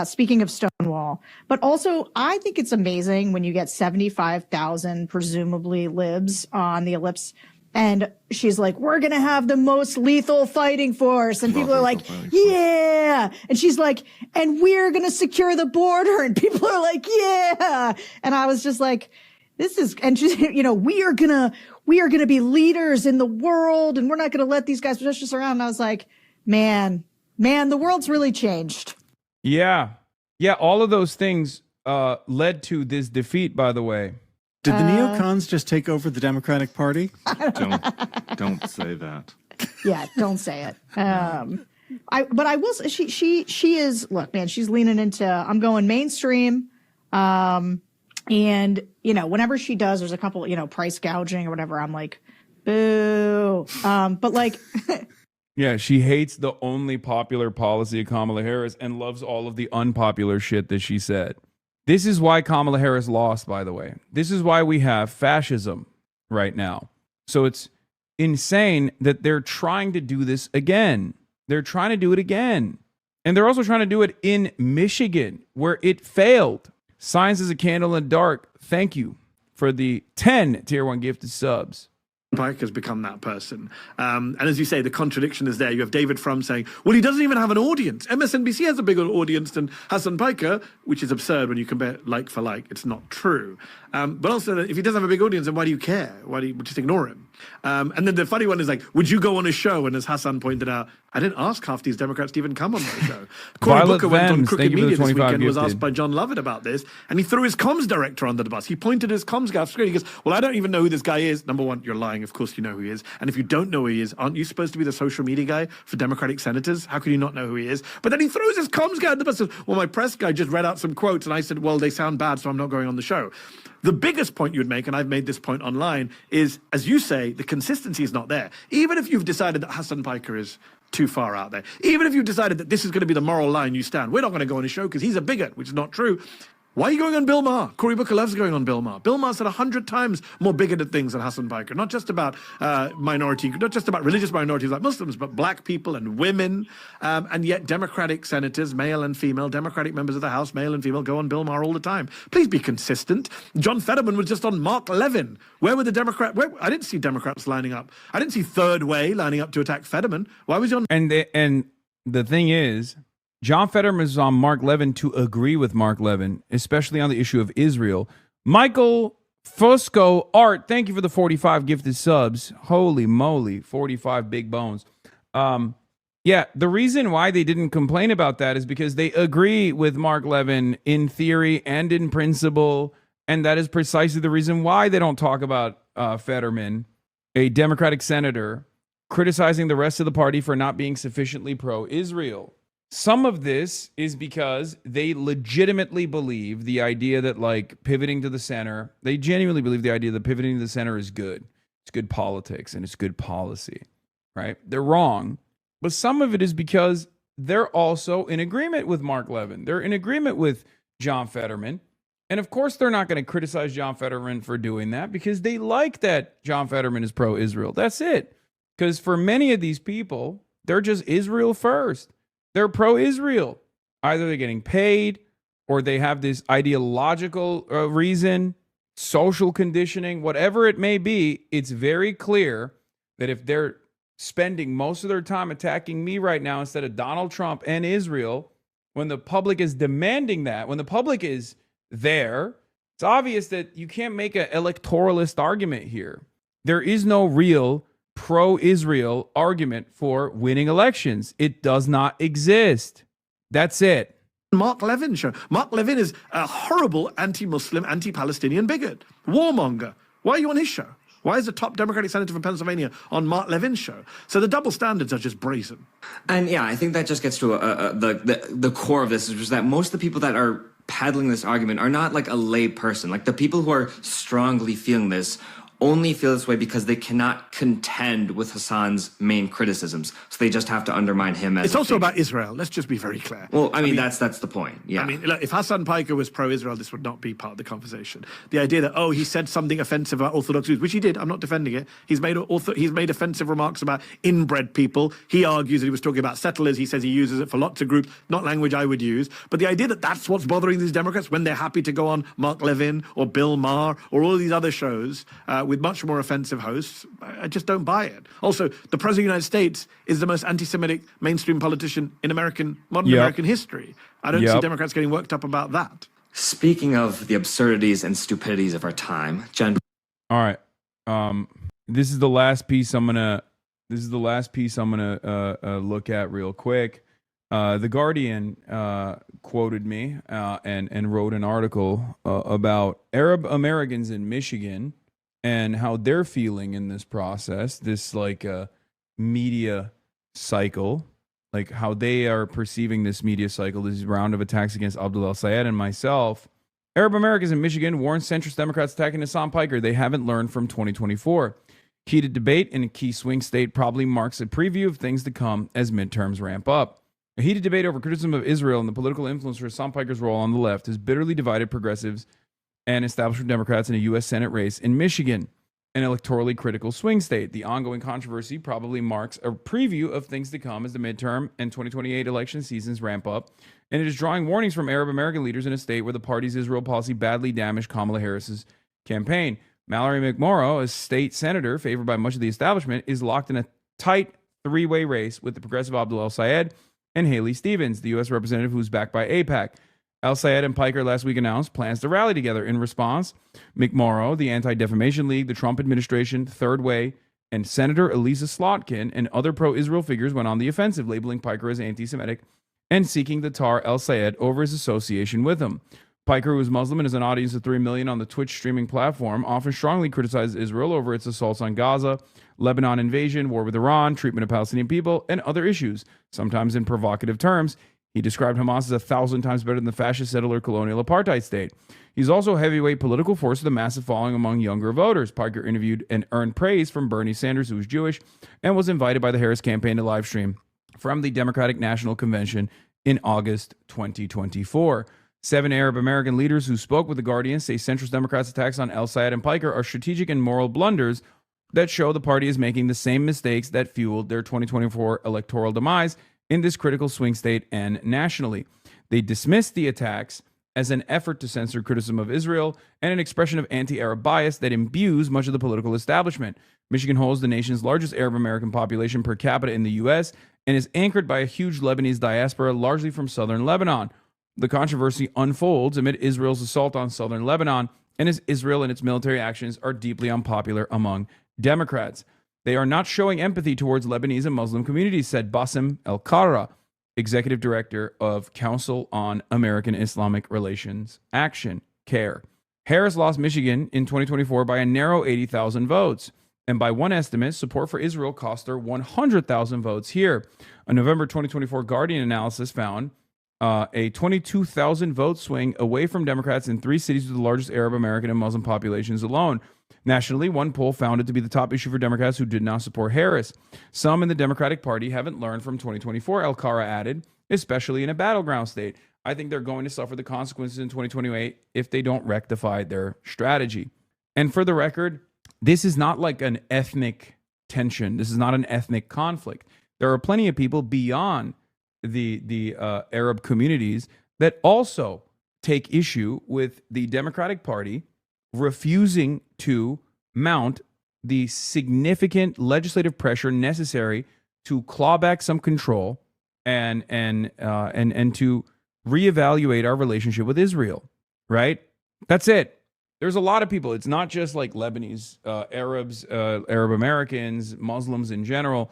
Speaking of Stonewall, but also I think it's amazing when you get 75,000 presumably libs on the ellipse, and she's like, "We're gonna have the most lethal fighting force," and people are like, "Yeah," and she's like, "And we're gonna secure the border," and people are like, "Yeah," and I was just like, this is, and she's, we are gonna be leaders in the world, and we're not gonna let these guys push us around. And I was like, man, the world's really changed. Yeah. All of those things led to this defeat, by the way. Did the neocons just take over the Democratic Party? Don't say that. Yeah, don't say it. But I will say she is, look, man, she's leaning into, I'm going mainstream. And, whenever she does, there's a couple, price gouging or whatever. I'm like, boo. But like, yeah, she hates the only popular policy of Kamala Harris and loves all of the unpopular shit that she said. This is why Kamala Harris lost, by the way. This is why we have fascism right now. So it's insane that they're trying to do this again. They're trying to do it again. And they're also trying to do it in Michigan, where it failed. Science is a candle in the dark. Thank you for the 10 Tier 1 gifted subs. Pike has become that person. And as you say, the contradiction is there. You have David Frum saying, well, he doesn't even have an audience. MSNBC has a bigger audience than Hasan Piker, which is absurd when you compare like for like. It's not true. But also, if he doesn't have a big audience, then why do you care? Why do you just ignore him? And then the funny one is like, would you go on his show? And as Hasan pointed out, I didn't ask half these Democrats to even come on my show. Cory Booker went on Crooked Media this weekend and was asked by John Lovett about this, and he threw his comms director under the bus. He pointed his comms guy off screen. He goes, well, I don't even know who this guy is. Number one, you're lying. Of course you know who he is. And if you don't know who he is, aren't you supposed to be the social media guy for Democratic senators? How can you not know who he is? But then he throws his comms guy under the bus and says, well, my press guy just read out some quotes, and I said, well, they sound bad, so I'm not going on the show. The biggest point you would make, and I've made this point online, is, as you say, the consistency is not there. Even if you've decided that Hasan Piker is too far out there, even if you've decided that this is going to be the moral line you stand, we're not going to go on his show because he's a bigot, which is not true. Why are you going on Bill Maher? Cory Booker loves going on Bill Maher. Bill Maher said 100 times more bigoted things than Hasan Piker, not just about not just about religious minorities like Muslims, but black people and women. And yet Democratic senators, male and female, Democratic members of the House, male and female, go on Bill Maher all the time. Please be consistent. John Fetterman was just on Mark Levin. Where were the Democrats? I didn't see Democrats lining up. I didn't see Third Way lining up to attack Fetterman. Why was he on? And the thing is, John Fetterman is on Mark Levin to agree with Mark Levin, especially on the issue of Israel. Michael Fosco Art, thank you for the 45 gifted subs. Holy moly, 45 big bones. Yeah, the reason why they didn't complain about that is because they agree with Mark Levin in theory and in principle, and that is precisely the reason why they don't talk about Fetterman, a Democratic senator, criticizing the rest of the party for not being sufficiently pro-Israel. Some of this is because they legitimately believe the idea that like pivoting to the center, they genuinely believe the idea that pivoting to the center is good. It's good politics and it's good policy, right? They're wrong. But some of it is because they're also in agreement with Mark Levin. They're in agreement with John Fetterman. And of course, they're not going to criticize John Fetterman for doing that because they like that John Fetterman is pro-Israel. That's it. Because for many of these people, they're just Israel first. They're pro-Israel. Either they're getting paid or they have this ideological reason, social conditioning, whatever it may be. It's very clear that if they're spending most of their time attacking me right now instead of Donald Trump and Israel, when the public is demanding that, when the public is there, it's obvious that you can't make an electoralist argument here. There is no real pro-Israel argument for winning elections. It does not exist. That's it. Mark Levin show. Mark Levin is a horrible anti-Muslim, anti-Palestinian bigot, warmonger. Why are you on his show? Why is a top Democratic senator from Pennsylvania on Mark Levin's show? So the double standards are just brazen. And yeah, I think that just gets to the core of this, which is that most of the people that are peddling this argument are not like a lay person. Like the people who are strongly feeling this only feel this way because they cannot contend with Hasan's main criticisms. So they just have to undermine him as It's also about Israel. Let's just be very clear. Well, I mean that's the point. Yeah. I mean, look, if Hasan Piker was pro-Israel, this would not be part of the conversation. The idea that, he said something offensive about Orthodox Jews, which he did. I'm not defending it. He's made offensive remarks about inbred people. He argues that he was talking about settlers. He says he uses it for lots of groups, not language I would use. But the idea that that's what's bothering these Democrats when they're happy to go on Mark Levin or Bill Maher or all these other shows with much more offensive hosts, I just don't buy it. Also, the President of the United States is the most anti-Semitic mainstream politician in modern American history. I don't see Democrats getting worked up about that. Speaking of the absurdities and stupidities of our time, Jen. All right. This is the last piece I'm gonna look at real quick. The Guardian quoted me and wrote an article about Arab Americans in Michigan and how they're feeling in this process, this like media cycle, like how they are perceiving this media cycle, this round of attacks against ABDUL al-Sayed and myself. Arab Americans in Michigan warn centrist Democrats attacking Hasan Piker they haven't learned from 2024. Heated debate in a key swing state probably marks a preview of things to come as midterms ramp up. A heated debate over criticism of Israel and the political influence for Hasan Piker's role on the left has bitterly divided progressives and establishment Democrats in a U.S. Senate race in Michigan, an electorally critical swing state. The ongoing controversy probably marks a preview of things to come as the midterm and 2028 election seasons ramp up, and it is drawing warnings from Arab American leaders in a state where the party's Israel policy badly damaged Kamala Harris's campaign. Mallory McMorrow, a state senator favored by much of the establishment, is locked in a tight three-way race with the progressive ABDUL al-Sayed and Haley Stevens, the U.S. representative who's backed by AIPAC. Al-Sayed and Piker last week announced plans to rally together. In response, McMorrow, the Anti-Defamation League, the Trump administration, Third Way, and Senator Elisa Slotkin and other pro-Israel figures went on the offensive, labeling Piker as anti-Semitic and seeking to tar al-Sayed over his association with him. Piker, who is Muslim and has an audience of 3 million on the Twitch streaming platform, often strongly criticizes Israel over its assaults on Gaza, Lebanon invasion, war with Iran, treatment of Palestinian people, and other issues, sometimes in provocative terms. He described Hamas as 1,000 times better than the fascist settler colonial apartheid state. He's also a heavyweight political force with a massive following among younger voters. Piker interviewed and earned praise from Bernie Sanders, who is Jewish, and was invited by the Harris campaign to live stream from the Democratic National Convention in August 2024. 7 Arab American leaders who spoke with The Guardian say centrist Democrats' attacks on al-Sayed and Piker are strategic and moral blunders that show the party is making the same mistakes that fueled their 2024 electoral demise in this critical swing state and nationally. They dismissed the attacks as an effort to censor criticism of Israel and an expression of anti-Arab bias that imbues much of the political establishment. Michigan holds the nation's largest Arab American population per capita in the U.S. and is anchored by a huge Lebanese diaspora, largely from southern Lebanon. The controversy unfolds amid Israel's assault on southern Lebanon, and as Israel and its military actions are deeply unpopular among Democrats. They are not showing empathy towards Lebanese and Muslim communities, said Bassem El-Kara, executive director of Council on American Islamic Relations Action, CARE. Harris lost Michigan in 2024 by a narrow 80,000 votes. And by one estimate, support for Israel cost her 100,000 votes here. A November 2024 Guardian analysis found a 22,000 vote swing away from Democrats in 3 cities with the largest Arab American and Muslim populations alone. Nationally, one poll found it to be the top issue for Democrats who did not support Harris. Some in the Democratic Party haven't learned from 2024, El-Kara added, especially in a battleground state. I think they're going to suffer the consequences in 2028 if they don't rectify their strategy. And for the record, this is not like an ethnic tension. This is not an ethnic conflict. There are plenty of people beyond the Arab communities that also take issue with the Democratic Party refusing to mount the significant legislative pressure necessary to claw back some control and to reevaluate our relationship with Israel. Right? That's it. There's a lot of people. It's not just like Lebanese, Arabs, Arab Americans, Muslims in general.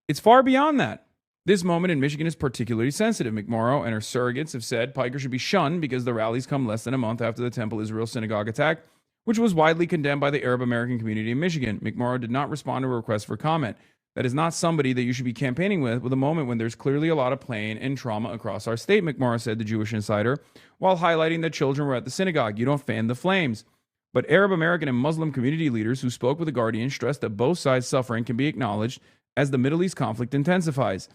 It's far beyond that. This moment in Michigan is particularly sensitive. McMorrow and her surrogates have said Piker should be shunned because the rallies come less than a month after the Temple Israel synagogue attack, which was widely condemned by the Arab American community in Michigan. McMorrow did not respond to a request for comment. That is not somebody that you should be campaigning with a moment when there's clearly a lot of pain and trauma across our state, McMorrow said to Jewish Insider, while highlighting that children were at the synagogue. You don't fan the flames. But Arab American and Muslim community leaders who spoke with The Guardian stressed that both sides' suffering can be acknowledged as the Middle East conflict intensifies.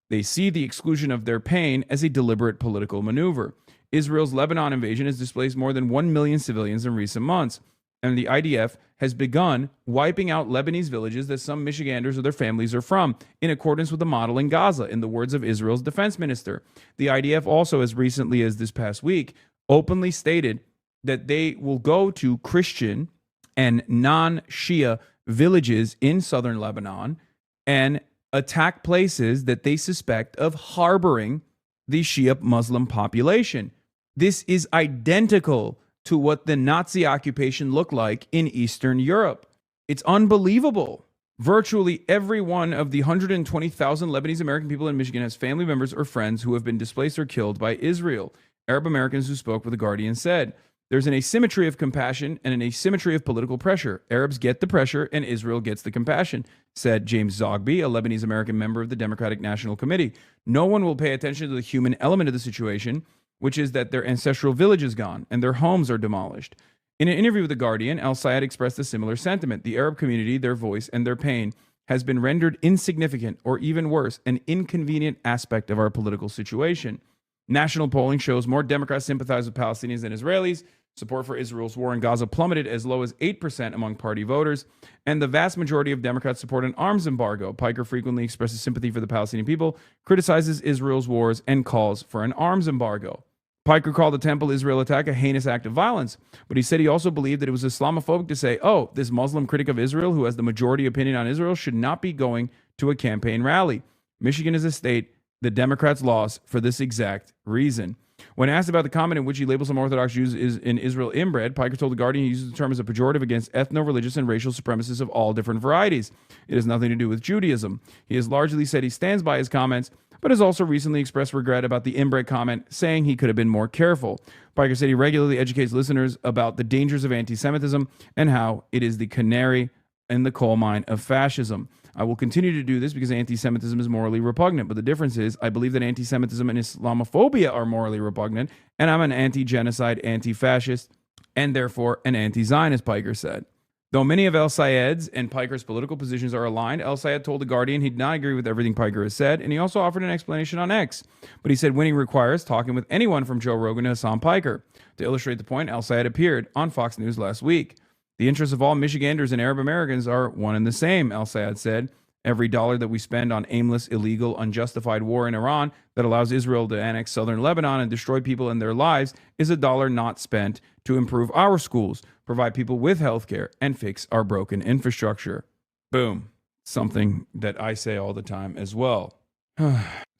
They see the exclusion of their pain as a deliberate political maneuver. Israel's Lebanon invasion has displaced more than 1 million civilians in recent months, and the IDF has begun wiping out Lebanese villages that some Michiganders or their families are from, in accordance with the model in Gaza, in the words of Israel's defense minister. The IDF also, as recently as this past week, openly stated that they will go to Christian and non-Shia villages in southern Lebanon and attack places that they suspect of harboring the Shia Muslim population. This is identical to what the Nazi occupation looked like in Eastern Europe. It's unbelievable. Virtually every one of the 120,000 Lebanese American people in Michigan has family members or friends who have been displaced or killed by Israel. Arab Americans who spoke with The Guardian said, there's an asymmetry of compassion and an asymmetry of political pressure. Arabs get the pressure and Israel gets the compassion, said James Zogby, a Lebanese American member of the Democratic National Committee. No one will pay attention to the human element of the situation, which is that their ancestral village is gone and their homes are demolished. In an interview with The Guardian, El Sayed expressed a similar sentiment. The Arab community, their voice and their pain has been rendered insignificant or even worse, an inconvenient aspect of our political situation. National polling shows more Democrats sympathize with Palestinians than Israelis. Support for Israel's war in Gaza plummeted as low as 8% among party voters, and the vast majority of Democrats support an arms embargo. Piker frequently expresses sympathy for the Palestinian people, criticizes Israel's wars, and calls for an arms embargo. Piker called the Temple Israel attack a heinous act of violence, but he said he also believed that it was Islamophobic to say, oh, this Muslim critic of Israel who has the majority opinion on Israel should not be going to a campaign rally. Michigan is a state the Democrats lost for this exact reason. When asked about the comment in which he labels some Orthodox Jews in Israel inbred, Piker told The Guardian he uses the term as a pejorative against ethno-religious and racial supremacists of all different varieties. It has nothing to do with Judaism. He has largely said he stands by his comments, but has also recently expressed regret about the inbred comment, saying he could have been more careful. Piker said he regularly educates listeners about the dangers of anti-Semitism and how it is the canary in the coal mine of fascism. I will continue to do this because anti-Semitism is morally repugnant, but the difference is I believe that anti-Semitism and Islamophobia are morally repugnant, and I'm an anti-genocide, anti-fascist, and therefore an anti-Zionist, Piker said. Though many of El Sayed's and Piker's political positions are aligned, El Sayed told The Guardian he did not agree with everything Piker has said, and he also offered an explanation on X. But he said winning requires talking with anyone from Joe Rogan to Hasan Piker. To illustrate the point, El Sayed appeared on Fox News last week. The interests of all Michiganders and Arab Americans are one and the same, El Sayed said. Every dollar that we spend on aimless, illegal, unjustified war in Iran that allows Israel to annex southern Lebanon and destroy people and their lives is a dollar not spent to improve our schools, provide people with health care, and fix our broken infrastructure. Boom. Something that I say all the time as well.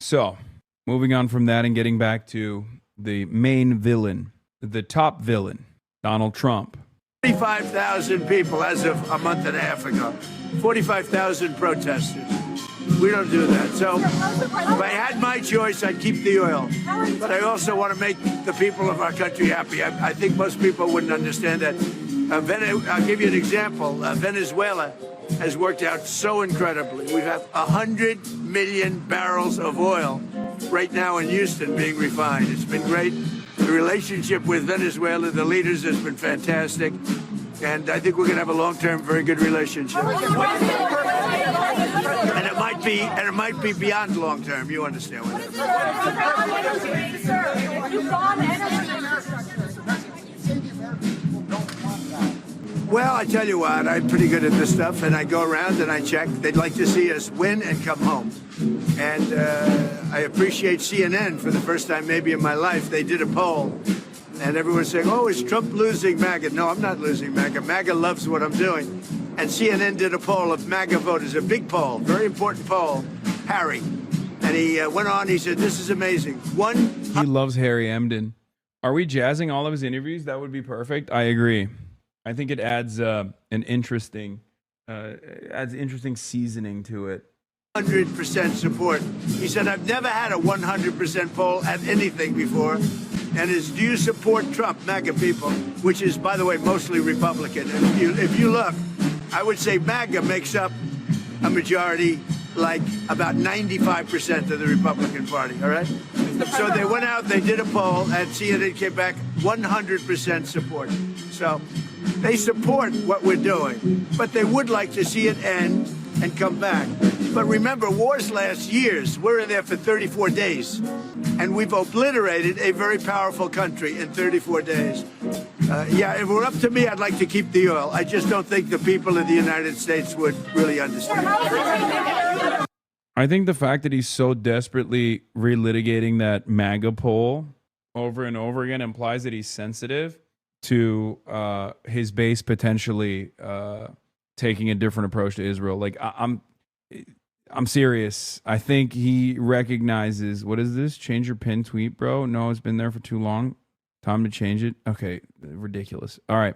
So, moving on from that and getting back to the main villain, the top villain, Donald Trump. 45,000 people as of a month and a half ago. 45,000 protesters. We don't do that. So if I had my choice, I'd keep the oil. But I also want to make the people of our country happy. I think most people wouldn't understand that. I'll give you an example. Venezuela has worked out so incredibly. We have 100 million barrels of oil right now in Houston being refined. It's been great. The relationship with Venezuela, the leaders, has been fantastic. And I think we're going to have a long-term, very good relationship. And it might be beyond long-term. You understand what Well, I tell you what, I'm pretty good at this stuff, and I go around and I check. They'd like to see us win and come home. And I appreciate CNN for the first time maybe in my life. They did a poll, and everyone's saying, oh, is Trump losing MAGA? No, I'm not losing MAGA. MAGA loves what I'm doing. And CNN did a poll of MAGA voters, a big poll, very important poll, Harry. And he went on, he said, this is amazing. He loves Harry Emden. Are we jazzing all of his interviews? That would be perfect. I agree. I think it adds an interesting seasoning to it. 100% support. He said, I've never had a 100% poll at anything before. And is, do you support Trump, MAGA people, which is, by the way, mostly Republican. If you look, I would say MAGA makes up a majority, like about 95% of the Republican Party, all right? So they went out, they did a poll, and CNN came back 100% support. So they support what we're doing, but they would like to see it end and come back. But remember, wars last years. We're in there for 34 days, and we've obliterated a very powerful country in 34 days. Yeah, if it were up to me, I'd like to keep the oil. I just don't think the people of the United States would really understand. I think the fact that he's so desperately relitigating that MAGA poll over and over again implies that he's sensitive to his base potentially taking a different approach to Israel. Like, I'm serious. I think he recognizes, what is this? Change your pin tweet, bro? No, it's been there for too long. Time to change it. Okay, ridiculous. All right.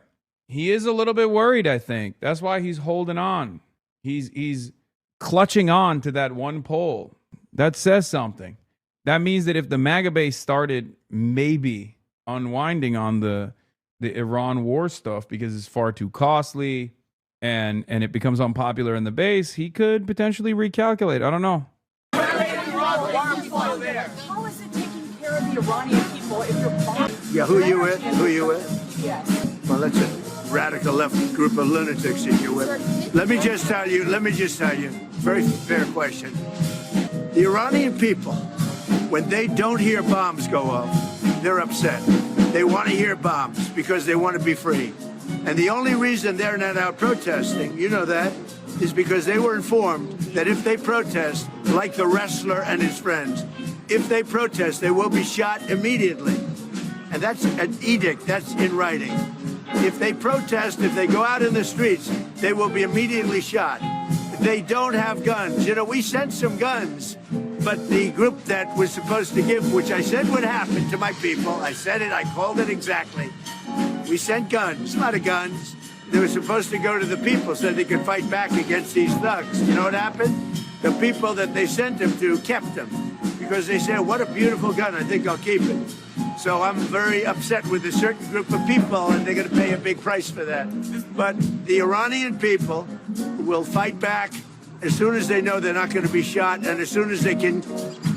He is a little bit worried, I think. That's why he's holding on. He's clutching on to that one poll. That says something. That means that if the MAGA base started maybe unwinding on the Iran war stuff because it's far too costly and it becomes unpopular in the base, he could potentially recalculate. I don't know. How is it taking care of the Iranian people if you're bombing? Yeah, who you with? Who you with? Yes. Well, that's a radical left group of lunatics that you're with. Let me just tell you, very fair question. The Iranian people, when they don't hear bombs go off, they're upset. They want to hear bombs because they want to be free. And the only reason they're not out protesting, you know that, is because they were informed that if they protest, like the wrestler and his friends, if they protest, they will be shot immediately. And that's an edict, that's in writing. If they protest, if they go out in the streets, they will be immediately shot. They don't have guns. You know, we sent some guns, but the group that was supposed to give, which I said would happen to my people, I said it, I called it exactly. We sent guns, a lot of guns. They were supposed to go to the people so they could fight back against these thugs. You know what happened? The people that they sent them to kept them because they said, what a beautiful gun, I think I'll keep it. So I'm very upset with a certain group of people, and they're going to pay a big price for that. But the Iranian people will fight back as soon as they know they're not going to be shot and as soon as they can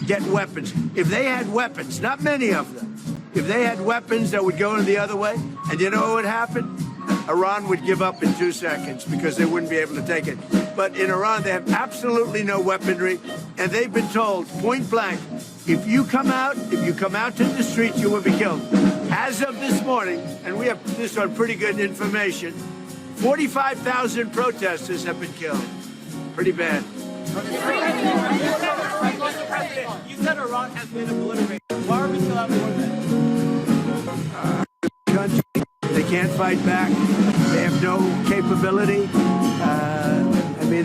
get weapons. If they had weapons, not many of them, if they had weapons that would go in the other way, and you know what would happen? Iran would give up in 2 seconds because they wouldn't be able to take it. But in Iran, they have absolutely no weaponry, and they've been told point blank, if you come out to the streets, you will be killed. As of this morning, and we have this on pretty good information, 45,000 protesters have been killed. Pretty bad. You said Iran has been obliterated. Why are we still at war then? Country. They can't fight back. They have no capability. I mean,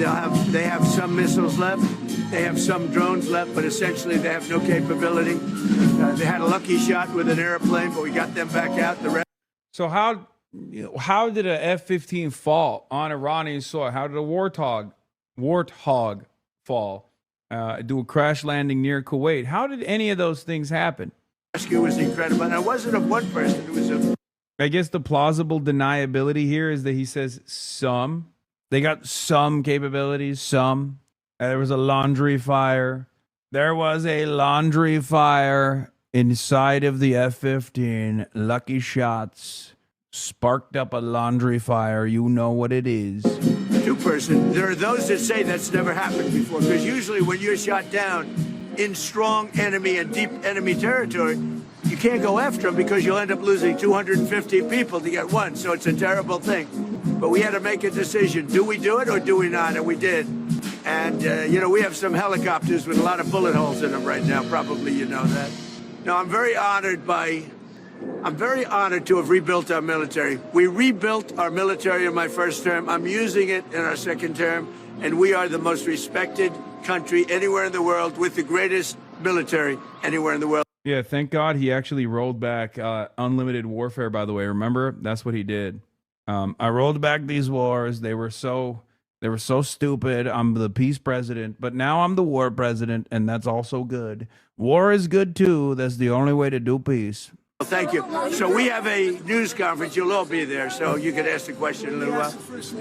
they have some missiles left. They have some drones left, but essentially they have no capability. They had a lucky shot with an airplane, but we got them back out. So how did a F-15 fall on Iranian soil? How did a warthog fall? Do a crash landing near Kuwait? How did any of those things happen? Rescue was incredible, and it wasn't of one person. It was of. I guess the plausible deniability here is that he says some They got some capabilities, some. There was a laundry fire. There was a laundry fire inside of the F-15. Lucky Shots sparked up a laundry fire. You know what it is. Two-person. There are those that say that's never happened before, because usually when you're shot down in strong enemy and deep enemy territory, you can't go after them because you'll end up losing 250 people to get one. So it's a terrible thing. But we had to make a decision. Do we do it or do we not? And we did. And, we have some helicopters with a lot of bullet holes in them right now. Probably you know that. No, I'm very honored to have rebuilt our military. We rebuilt our military in my first term. I'm using it in our second term. And we are the most respected country anywhere in the world with the greatest military anywhere in the world. Yeah, thank God he actually rolled back unlimited warfare, by the way. Remember? That's what he did. I rolled back these wars. They were so stupid. I'm the peace president, but now I'm the war president, and that's also good. War is good, too. That's the only way to do peace. Well, thank you. So we have a news conference. You'll all be there, so you can ask the question in a little while.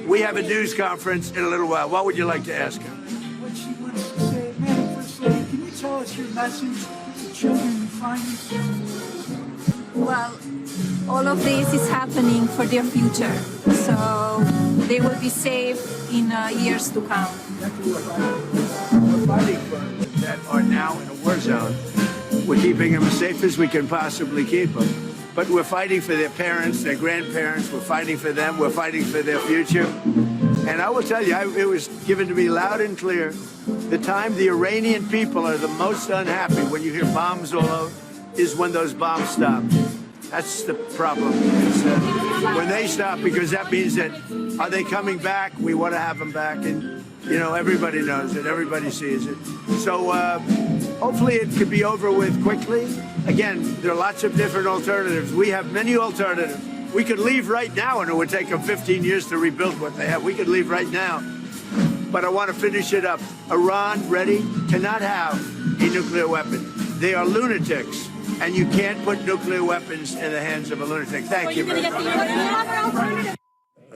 We have a news conference in a little while. What would you like to ask her? What she wants to say. Madam First Lady, can you tell us your message to children in finance? Well, all of this is happening for their future, so they will be safe in years to come. We're fighting for them that are now in a war zone. We're keeping them as safe as we can possibly keep them. But we're fighting for their parents, their grandparents. We're fighting for them. We're fighting for their future. And I will tell you, it was given to me loud and clear. The time the Iranian people are the most unhappy when you hear bombs all over is when those bombs stop. That's the problem. It's, when they stop, because that means that, are they coming back? We want to have them back. And, everybody knows it. Everybody sees it. So hopefully it could be over with quickly. Again, there are lots of different alternatives. We have many alternatives. We could leave right now, and it would take them 15 years to rebuild what they have. We could leave right now. But I want to finish it up. Iran, ready, cannot have a nuclear weapon. They are lunatics. And you can't put nuclear weapons in the hands of a lunatic. Thank you very much.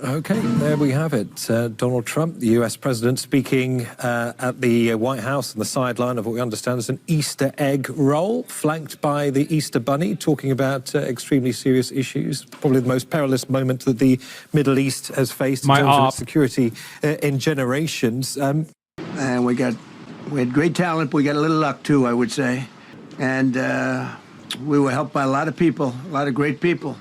Okay, there we have it. Donald Trump, the US president, speaking at the White House on the sideline of what we understand is an Easter egg roll, flanked by the Easter Bunny, talking about extremely serious issues. Probably the most perilous moment that the Middle East has faced in terms of its security in generations. And we had great talent. We got a little luck, too, I would say. And we were helped by a lot of people, a lot of great people.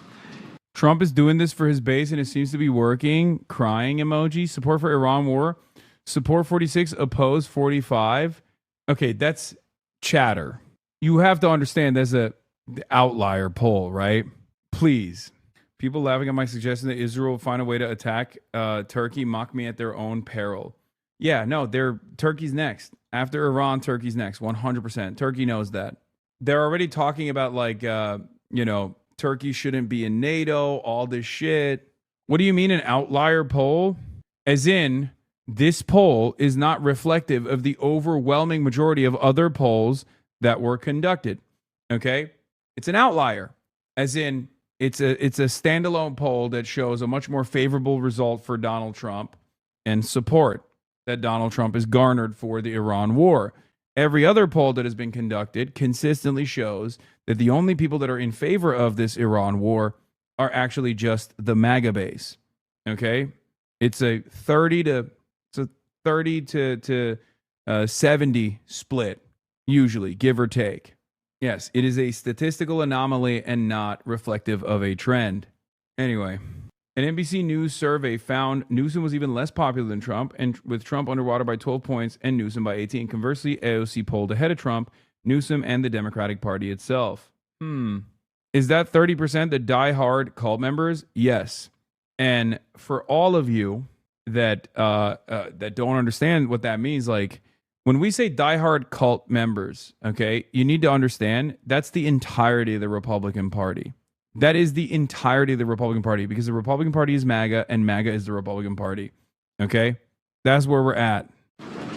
Trump is doing this for his base, and it seems to be working. Crying emoji. Support for Iran war. Support 46, oppose 45. Okay, that's chatter. You have to understand there's the outlier poll, right? Please. People laughing at my suggestion that Israel will find a way to attack Turkey mock me at their own peril. Yeah, no, Turkey's next. After Iran, Turkey's next. 100%. Turkey knows that. They're already talking about, Turkey shouldn't be in NATO, all this shit. What do you mean an outlier poll? As in, this poll is not reflective of the overwhelming majority of other polls that were conducted. Okay? It's an outlier. As in, it's a standalone poll that shows a much more favorable result for Donald Trump and support that Donald Trump is garnered for the Iran war. Every other poll that has been conducted consistently shows that the only people that are in favor of this Iran war are actually just the MAGA base. Okay? It's a 30 to 70 split, usually, give or take. Yes, it is a statistical anomaly and not reflective of a trend. Anyway, an NBC News survey found Newsom was even less popular than Trump, and with Trump underwater by 12 points and Newsom by 18. Conversely, AOC polled ahead of Trump, Newsom, and the Democratic Party itself. Is that 30% the die-hard cult members? Yes. And for all of you that that don't understand what that means, like when we say die-hard cult members, okay, you need to understand that's the entirety of the Republican Party. That is the entirety of the Republican Party, because the Republican Party is MAGA and MAGA is the Republican Party. Okay? That's where we're at.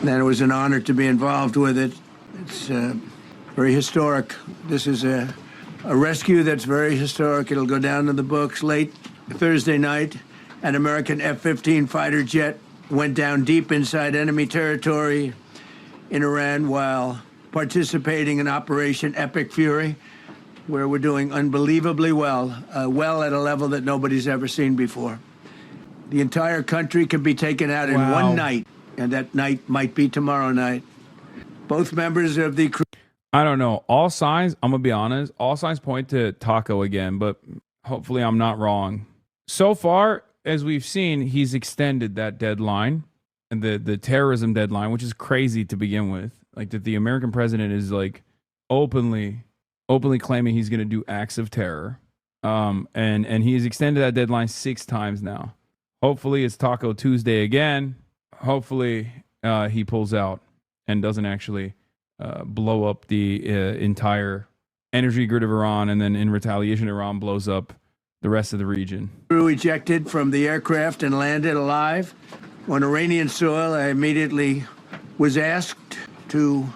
And it was an honor to be involved with it. It's very historic. This is a rescue that's very historic. It'll go down in the books late Thursday night. An American F-15 fighter jet went down deep inside enemy territory in Iran while participating in Operation Epic Fury, where we're doing unbelievably well, well at a level that nobody's ever seen before. The entire country can be taken out in one night, and that night might be tomorrow night. Both members of the crew. I don't know. All signs, I'm going to be honest, all signs point to Taco again, but hopefully I'm not wrong. So far, as we've seen, he's extended that deadline, and the terrorism deadline, which is crazy to begin with. Like that the American president is like openly claiming he's going to do acts of terror. And he's extended that deadline 6 times now. Hopefully it's Taco Tuesday again. Hopefully he pulls out and doesn't actually blow up the entire energy grid of Iran, and then in retaliation, Iran blows up the rest of the region. Crew ejected from the aircraft and landed alive on Iranian soil. I immediately was asked to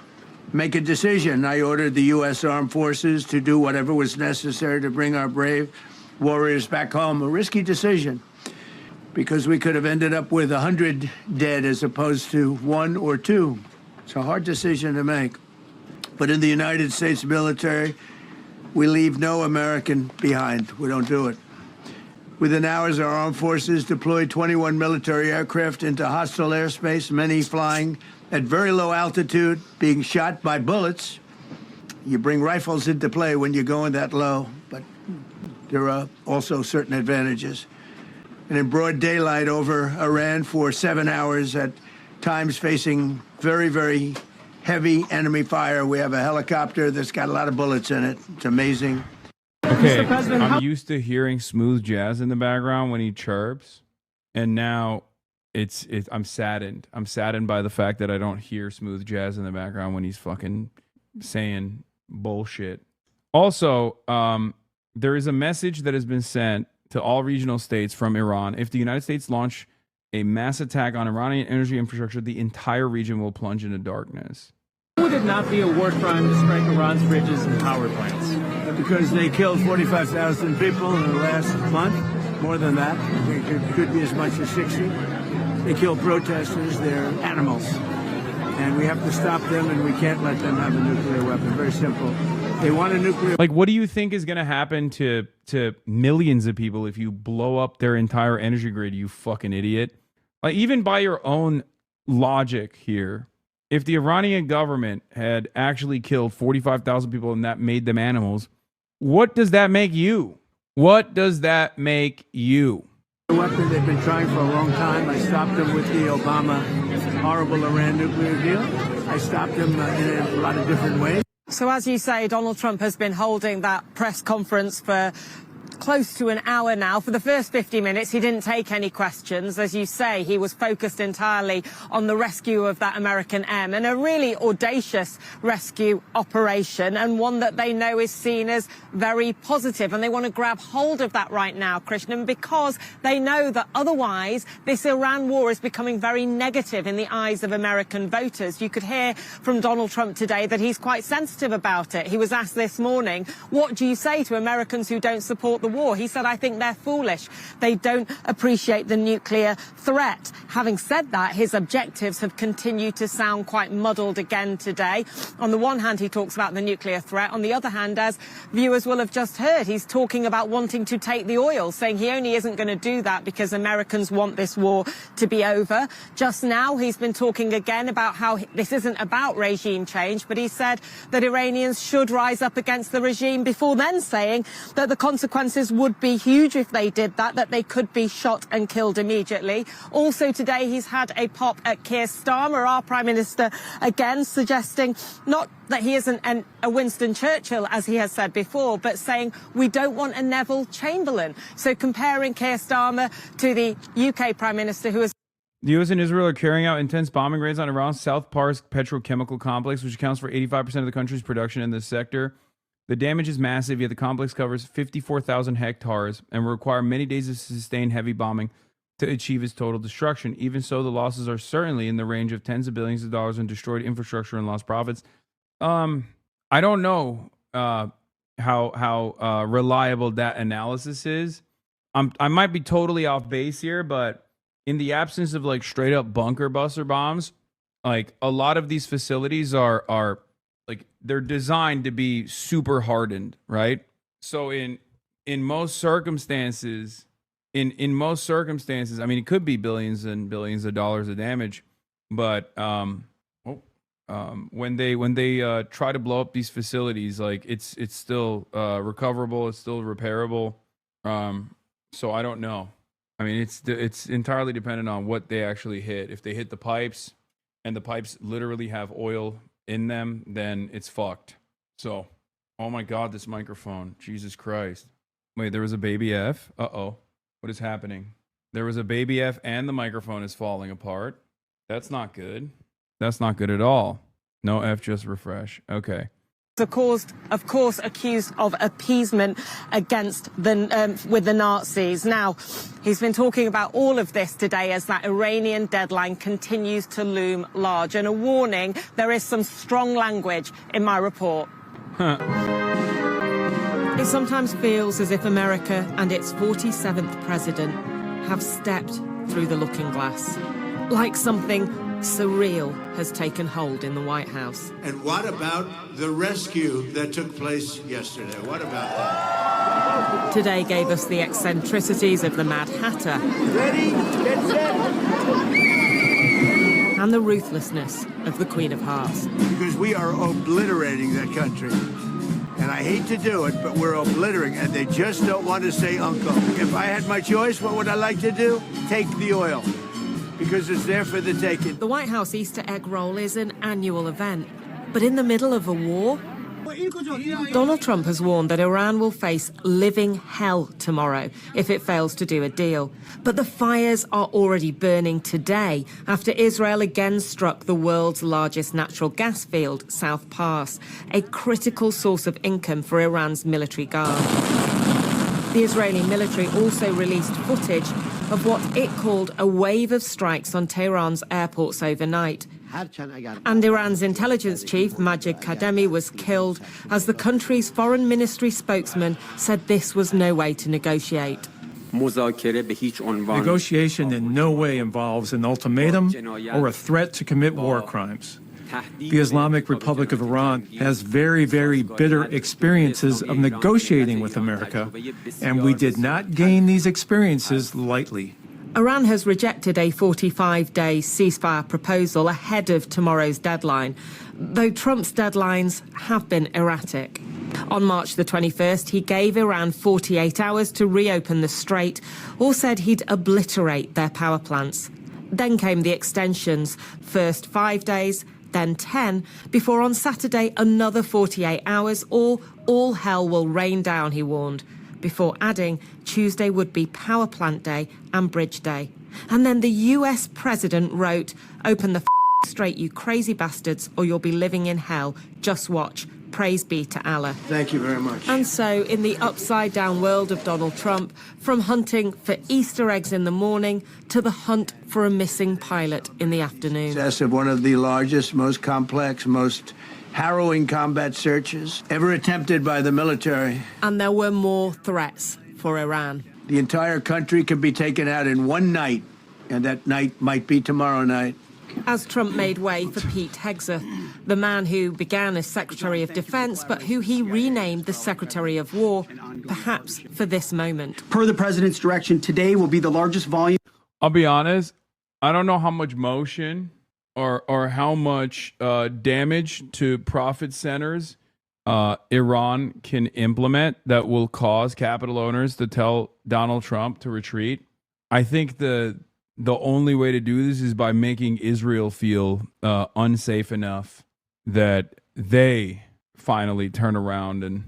make a decision. I ordered the U.S. Armed Forces to do whatever was necessary to bring our brave warriors back home. A risky decision, because we could have ended up with 100 dead as opposed to 1 or 2. It's a hard decision to make. But in the United States military, we leave no American behind. We don't do it. Within hours, our armed forces deployed 21 military aircraft into hostile airspace, many flying at very low altitude, being shot by bullets. You bring rifles into play when you're going that low, but there are also certain advantages. And in broad daylight over Iran for 7 hours, at times facing very, very heavy enemy fire. We have a helicopter that's got a lot of bullets in it. It's amazing. Okay, I'm used to hearing smooth jazz in the background when he chirps, and now I'm saddened. I'm saddened by the fact that I don't hear smooth jazz in the background when he's fucking saying bullshit. Also, there is a message that has been sent to all regional states from Iran. If the United States launch a mass attack on Iranian energy infrastructure, the entire region will plunge into darkness. Would it not be a war crime to strike Iran's bridges and power plants? Because they killed 45,000 people in the last month, more than that. It could be as much as 60. They kill protesters, they're animals. And we have to stop them, and we can't let them have a nuclear weapon. Very simple. They want a nuclear... Like, what do you think is going to happen to millions of people if you blow up their entire energy grid, you fucking idiot? Like, even by your own logic here, if the Iranian government had actually killed 45,000 people and that made them animals, what does that make you? What does that make you? Weapon they've been trying for a long time. I stopped them with the Obama horrible Iran nuclear deal. I stopped them in a lot of different ways. So as you say, Donald Trump has been holding that press conference for close to an hour now. For the first 50 minutes, he didn't take any questions. As you say, he was focused entirely on the rescue of that American airman, a really audacious rescue operation, and one that they know is seen as very positive. And they want to grab hold of that right now, Krishnan, because they know that otherwise this Iran war is becoming very negative in the eyes of American voters. You could hear from Donald Trump today that he's quite sensitive about it. He was asked this morning, what do you say to Americans who don't support the war? He said, I think they're foolish. They don't appreciate the nuclear threat. Having said that, his objectives have continued to sound quite muddled again today. On the one hand, he talks about the nuclear threat. On the other hand, as viewers will have just heard, he's talking about wanting to take the oil, saying he only isn't going to do that because Americans want this war to be over. Just now, he's been talking again about how this isn't about regime change, but he said that Iranians should rise up against the regime, before then saying that the consequences would be huge if they did that, that they could be shot and killed immediately. Also today, he's had a pop at Keir Starmer, our Prime Minister, again suggesting not that he isn't a Winston Churchill, as he has said before, but saying we don't want a Neville Chamberlain. So comparing Keir Starmer to the UK Prime Minister, who is... The U.S. and Israel are carrying out intense bombing raids on Iran's South Pars petrochemical complex, which accounts for 85% of the country's production in this sector. The damage is massive, yet the complex covers 54,000 hectares and will require many days of sustained heavy bombing to achieve its total destruction. Even so, the losses are certainly in the range of tens of billions of dollars in destroyed infrastructure and lost profits. I don't know how reliable that analysis is. I might be totally off base here, but in the absence of like straight up bunker buster bombs, like a lot of these facilities are like they're designed to be super hardened, right? So in most circumstances, in most circumstances, I mean, it could be billions and billions of dollars of damage, but when they try to blow up these facilities, like it's still recoverable, it's still repairable. So I don't know. I mean, it's entirely dependent on what they actually hit. If they hit the pipes, and the pipes literally have oil in them, then it's fucked. So, oh my God, this microphone, Jesus Christ! Wait, there was a baby F. Uh-oh, what is happening? There was a baby F, and the microphone is falling apart. That's not good. That's not good at all. No F, just refresh. Okay. Of course, accused of appeasement against with the Nazis. Now, he's been talking about all of this today as that Iranian deadline continues to loom large. And a warning, there is some strong language in my report. It sometimes feels as if America and its 47th president have stepped through the looking glass, like something surreal has taken hold in the White House. And what about the rescue that took place yesterday? What about that? Today gave us the eccentricities of the Mad Hatter. Ready? Get set. And the ruthlessness of the Queen of Hearts. Because we are obliterating that country. And I hate to do it, but we're obliterating, and they just don't want to say uncle. If I had my choice, what would I like to do? Take the oil. Because it's there for the taking. The White House Easter egg roll is an annual event. But in the middle of a war, Donald Trump has warned that Iran will face living hell tomorrow if it fails to do a deal. But the fires are already burning today after Israel again struck the world's largest natural gas field, South Pass, a critical source of income for Iran's military guard. The Israeli military also released footage of what it called a wave of strikes on Tehran's airports overnight. And Iran's intelligence chief, Majid Kademi, was killed as the country's foreign ministry spokesman said this was no way to negotiate. Negotiation in no way involves an ultimatum or a threat to commit war crimes. The Islamic Republic of Iran has very, very bitter experiences of negotiating with America, and we did not gain these experiences lightly. Iran has rejected a 45-day ceasefire proposal ahead of tomorrow's deadline, though Trump's deadlines have been erratic. On March the 21st, he gave Iran 48 hours to reopen the strait, or said he'd obliterate their power plants. Then came the extensions, first 5 days, then 10, before on Saturday another 48 hours, or all hell will rain down, he warned, before adding Tuesday would be Power Plant Day and Bridge Day. And then the US president wrote, "Open the strait, you crazy bastards, or you'll be living in hell. Just watch. Praise be to Allah." Thank you very much. And so, in the upside-down world of Donald Trump, from hunting for Easter eggs in the morning to the hunt for a missing pilot in the afternoon. Of one of the largest, most complex, most harrowing combat searches ever attempted by the military. And there were more threats for Iran. The entire country could be taken out in one night, and that night might be tomorrow night. As Trump made way for Pete Hegseth, the man who began as Secretary of Defense, but who he renamed the Secretary of War, perhaps for this moment. Per the president's direction, today will be the largest volume. I'll be honest, I don't know how much motion or how much damage to profit centers Iran can implement that will cause capital owners to tell Donald Trump to retreat. I think the only way to do this is by making Israel feel unsafe enough that they finally turn around and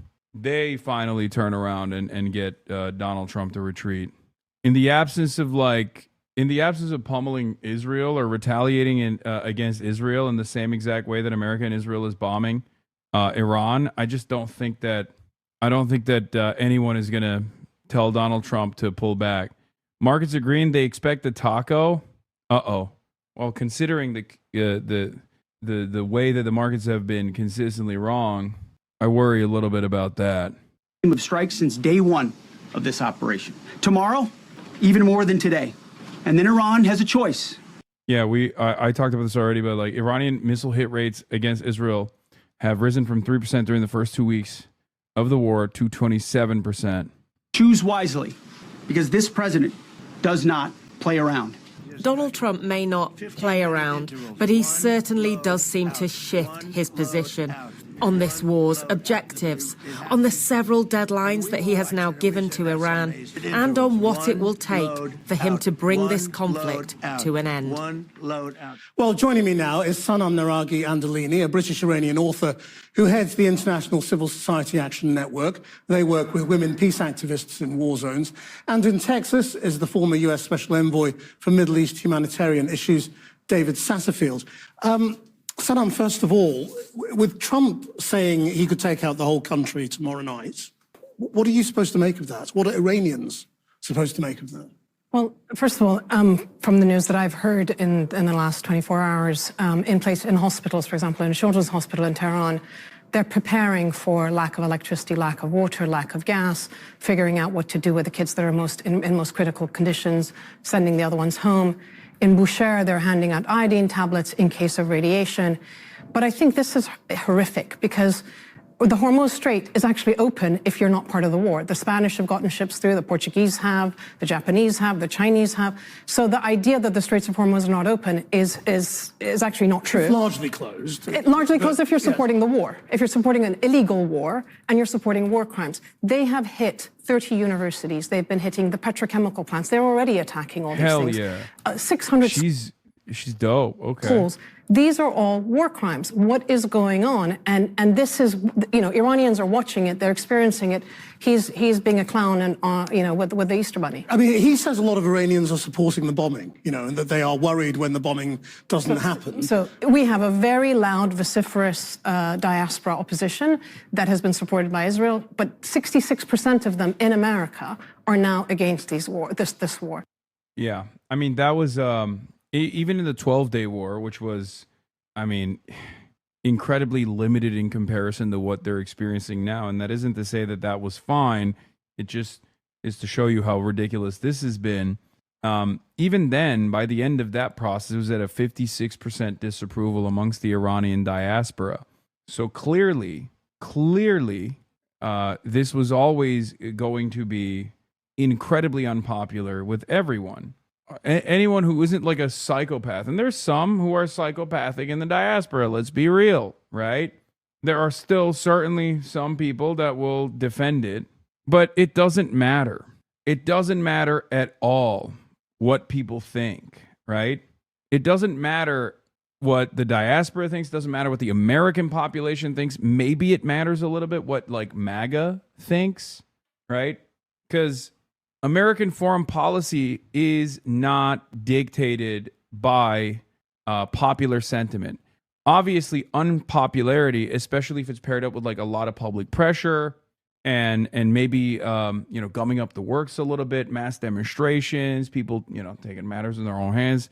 get Donald Trump to retreat. In the absence of pummeling Israel or retaliating against Israel in the same exact way that America and Israel is bombing Iran, I don't think that anyone is going to tell Donald Trump to pull back. Markets agreeing they expect the taco. Well, considering the way that the markets have been consistently wrong, I worry a little bit about that. Of strikes since day one of this operation. Tomorrow, even more than today. And then Iran has a choice. Yeah, I talked about this already, but like Iranian missile hit rates against Israel have risen from 3% during the first 2 weeks of the war to 27%. Choose wisely, because this president does not play around. Donald Trump may not play around, but he certainly does seem to shift his position on this war's objectives, on the several deadlines that he has now given to Iran, and on what it will take for him to bring this conflict to an end. Well, joining me now is HasanAbi Andalini, a British-Iranian author who heads the International Civil Society Action Network. They work with women peace activists in war zones. And in Texas is the former U.S. Special Envoy for Middle East humanitarian issues, David Satterfield. Saddam, first of all, with Trump saying he could take out the whole country tomorrow night, what are you supposed to make of that? What are Iranians supposed to make of that? Well, first of all, from the news that I've heard in the last 24 hours, in hospitals, for example, in a children's hospital in Tehran, they're preparing for lack of electricity, lack of water, lack of gas, figuring out what to do with the kids that are in most critical conditions, sending the other ones home. In Bushehr, they're handing out iodine tablets in case of radiation. But I think this is horrific because the Hormuz Strait is actually open if you're not part of the war. The Spanish have gotten ships through, the Portuguese have, the Japanese have, the Chinese have. So the idea that the Straits of Hormuz are not open is actually not true. It's largely closed. Largely closed if you're supporting the war. If you're supporting an illegal war and you're supporting war crimes. They have hit 30 universities. They've been hitting the petrochemical plants. They're already attacking all these things. Hell yeah. 600... She's dope. Okay. Schools. These are all war crimes. What is going on? And this is, Iranians are watching it. They're experiencing it. He's being a clown and, with the Easter Bunny. I mean, he says a lot of Iranians are supporting the bombing, and that they are worried when the bombing doesn't happen. So we have a very loud, vociferous diaspora opposition that has been supported by Israel, but 66% of them in America are now against this war. Yeah. I mean, that was... even in the 12-day war, which was, incredibly limited in comparison to what they're experiencing now. And that isn't to say that that was fine. It just is to show you how ridiculous this has been. Even then, by the end of that process, it was at a 56% disapproval amongst the Iranian diaspora. So clearly, this was always going to be incredibly unpopular with everyone. Anyone who isn't like a psychopath, and there's some who are psychopathic in the diaspora, let's be real, right? There are still certainly some people that will defend it, but it doesn't matter. It doesn't matter at all what people think, right? It doesn't matter what the diaspora thinks, doesn't matter what the American population thinks. Maybe it matters a little bit what like MAGA thinks, right? Because American foreign policy is not dictated by popular sentiment. Obviously, unpopularity, especially if it's paired up with like a lot of public pressure and maybe gumming up the works a little bit, mass demonstrations, people taking matters in their own hands,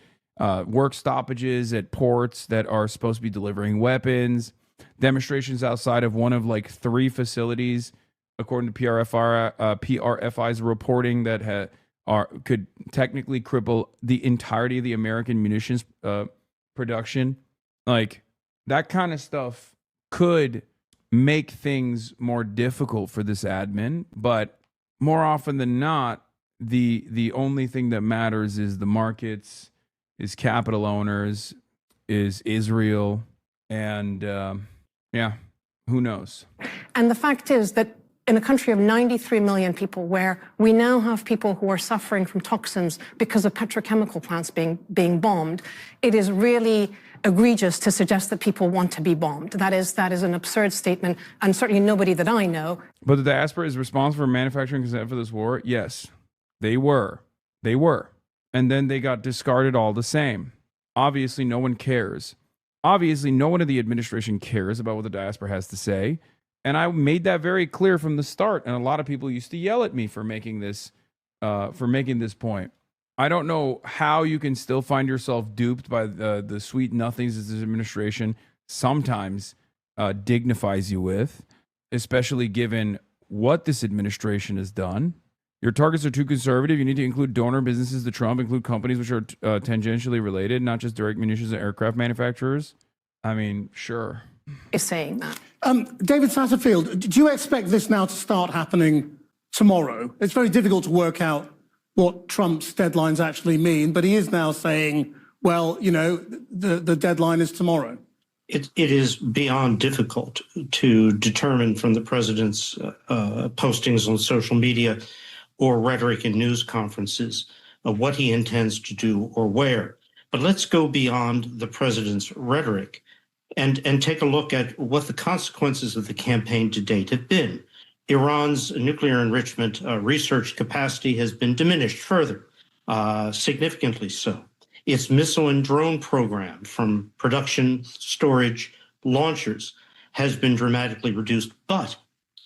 work stoppages at ports that are supposed to be delivering weapons, demonstrations outside of one of like 3 facilities. According to PRFI's reporting, that could technically cripple the entirety of the American munitions production. Like that kind of stuff could make things more difficult for this admin, but more often than not, the only thing that matters is the markets, is capital owners, is Israel, and who knows? And the fact is that in a country of 93 million people, where we now have people who are suffering from toxins because of petrochemical plants being bombed, it is really egregious to suggest that people want to be bombed. That is an absurd statement, and certainly nobody that I know. But the diaspora is responsible for manufacturing consent for this war? Yes, they were. And then they got discarded all the same. Obviously, no one cares. Obviously, no one in the administration cares about what the diaspora has to say. And I made that very clear from the start. And a lot of people used to yell at me for making this point. I don't know how you can still find yourself duped by the sweet nothings that this administration sometimes dignifies you with, especially given what this administration has done Your targets are too conservative. You need to include donor businesses to Trump, include companies which are tangentially related, not just direct munitions and aircraft manufacturers. I mean, sure. Is saying that. David Satterfield, do you expect this now to start happening tomorrow? It's very difficult to work out what Trump's deadlines actually mean, but he is now saying, well, you know, the deadline is tomorrow. It is beyond difficult to determine from the president's postings on social media or rhetoric in news conferences what he intends to do or where. But let's go beyond the president's rhetoric and take a look at what the consequences of the campaign to date have been. Iran's nuclear enrichment research capacity has been diminished further, significantly so. Its missile and drone program, from production, storage, launchers, has been dramatically reduced, but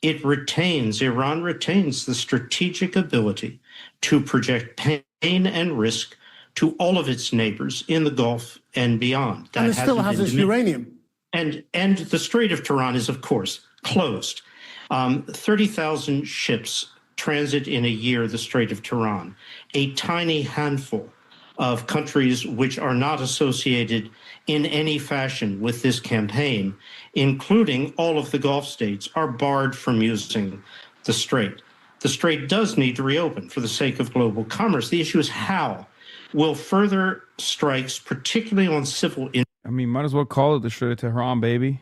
Iran retains the strategic ability to project pain and risk to all of its neighbors in the Gulf and beyond. And it still has its uranium. And the Strait of Tehran is, of course, closed. 30,000 ships transit in a year the Strait of Tehran. A tiny handful of countries which are not associated in any fashion with this campaign, including all of the Gulf states, are barred from using the Strait. The Strait does need to reopen for the sake of global commerce. The issue is how. Will further strikes, particularly on civil might as well call it the Strait of Tehran, baby.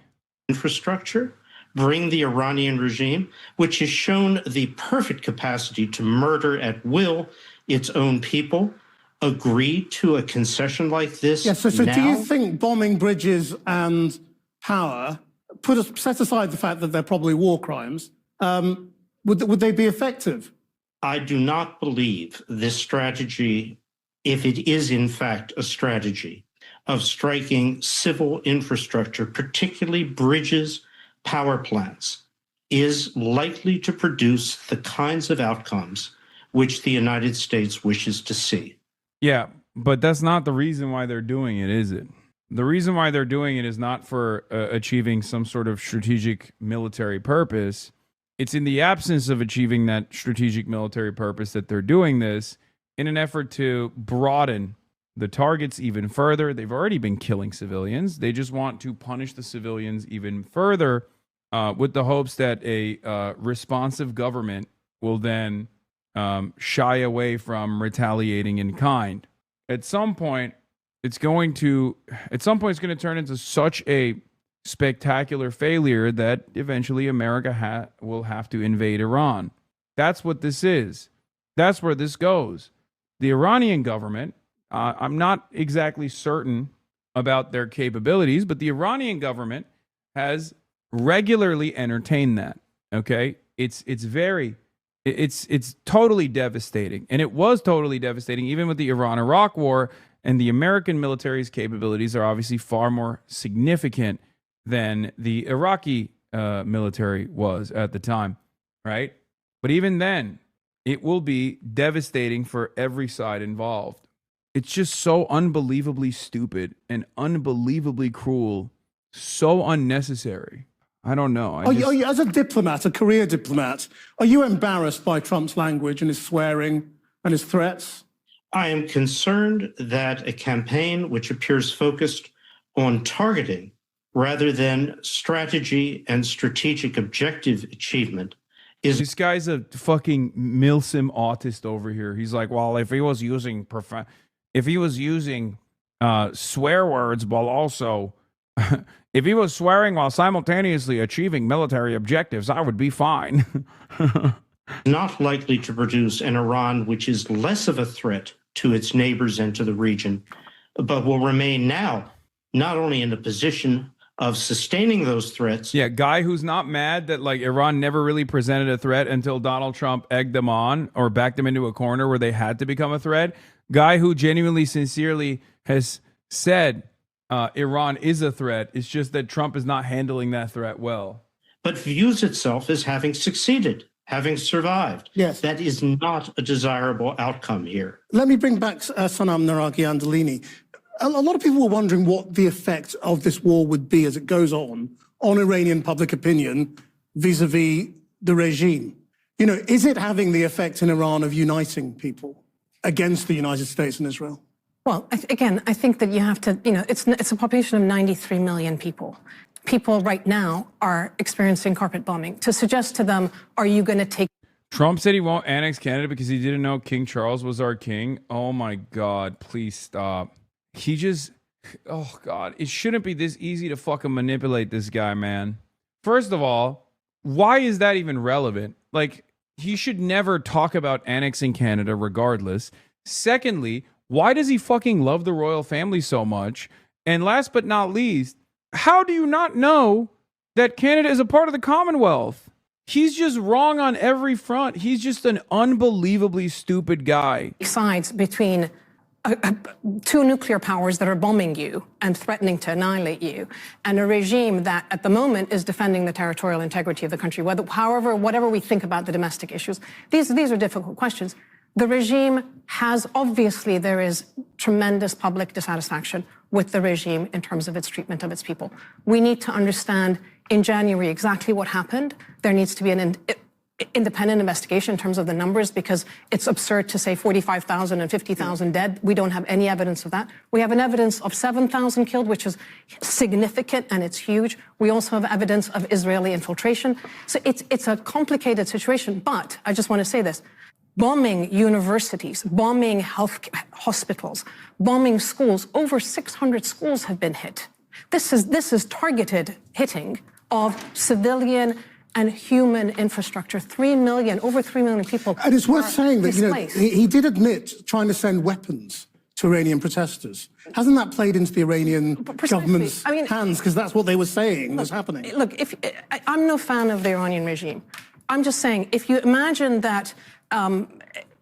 Infrastructure, bring the Iranian regime, which has shown the perfect capacity to murder at will its own people, agree to a concession like this? Yes, so do you think bombing bridges and power, set aside the fact that they're probably war crimes, would they be effective? I do not believe this strategy, if it is in fact a strategy of striking civil infrastructure, particularly bridges, power plants, is likely to produce the kinds of outcomes which the United States wishes to see. Yeah, but that's not the reason why they're doing it, is it? The reason why they're doing it is not for achieving some sort of strategic military purpose. It's in the absence of achieving that strategic military purpose that they're doing this in an effort to broaden the targets even further. They've already been killing civilians. They just want to punish the civilians even further with the hopes that a responsive government will then shy away from retaliating in kind. At some point, it's going to turn into such a spectacular failure that eventually America will have to invade Iran. That's what this is. That's where this goes. The Iranian government, I'm not exactly certain about their capabilities, but the Iranian government has regularly entertained that. Okay, it's totally devastating, and it was totally devastating even with the Iran-Iraq war. And the American military's capabilities are obviously far more significant than the Iraqi military was at the time, right? But even then, it will be devastating for every side involved. It's just so unbelievably stupid and unbelievably cruel, so unnecessary. I don't know. Are you, as a diplomat, a career diplomat, are you embarrassed by Trump's language and his swearing and his threats? I am concerned that a campaign which appears focused on targeting rather than strategy and strategic objective achievement is... This guy's a fucking milsim autist over here. He's like, well, if he was using swear words while also... if he was swearing while simultaneously achieving military objectives, I would be fine. Not likely to produce an Iran which is less of a threat to its neighbors and to the region, but will remain now not only in a position of sustaining those threats. Yeah, guy who's not mad that like Iran never really presented a threat until Donald Trump egged them on or backed them into a corner where they had to become a threat. Guy who genuinely, sincerely has said Iran is a threat. It's just that Trump is not handling that threat well. But views itself as having succeeded, having survived. Yes. That is not a desirable outcome here. Let me bring back HasanAbi Andolini. A lot of people were wondering what the effect of this war would be as it goes on Iranian public opinion vis-a-vis the regime. You know, is it having the effect in Iran of uniting people against the United States and Israel? Well, again, I think that you have to, you know, it's a population of 93 million people. People right now are experiencing carpet bombing. To suggest to them, are you going to take... Trump said he won't annex Canada because he didn't know King Charles was our king. Oh my God, please stop. He just, oh God, it shouldn't be this easy to fucking manipulate this guy, man. First of all, why is that even relevant? Like, he should never talk about annexing Canada regardless. Secondly, why does he fucking love the royal family so much? And last but not least, how do you not know that Canada is a part of the Commonwealth? He's just wrong on every front. He's just an unbelievably stupid guy. Sides between two nuclear powers that are bombing you and threatening to annihilate you, and a regime that at the moment is defending the territorial integrity of the country. Whatever we think about the domestic issues, these are difficult questions. The regime has, obviously, there is tremendous public dissatisfaction with the regime in terms of its treatment of its people. We need to understand in January exactly what happened. There needs to be an independent investigation in terms of the numbers, because it's absurd to say 45,000 and 50,000 dead. We don't have any evidence of that. We have an evidence of 7,000 killed, which is significant and it's huge. We also have evidence of Israeli infiltration. So it's a complicated situation, but I just want to say this. Bombing universities, bombing hospitals, bombing schools. Over 600 schools have been hit. This is targeted hitting of civilian and human infrastructure. Over 3 million people. And it's worth saying that, displaced. you know, he did admit trying to send weapons to Iranian protesters. Hasn't that played into the Iranian government's hands? Because that's what they were saying was happening. Look, I'm no fan of the Iranian regime. I'm just saying, if you imagine that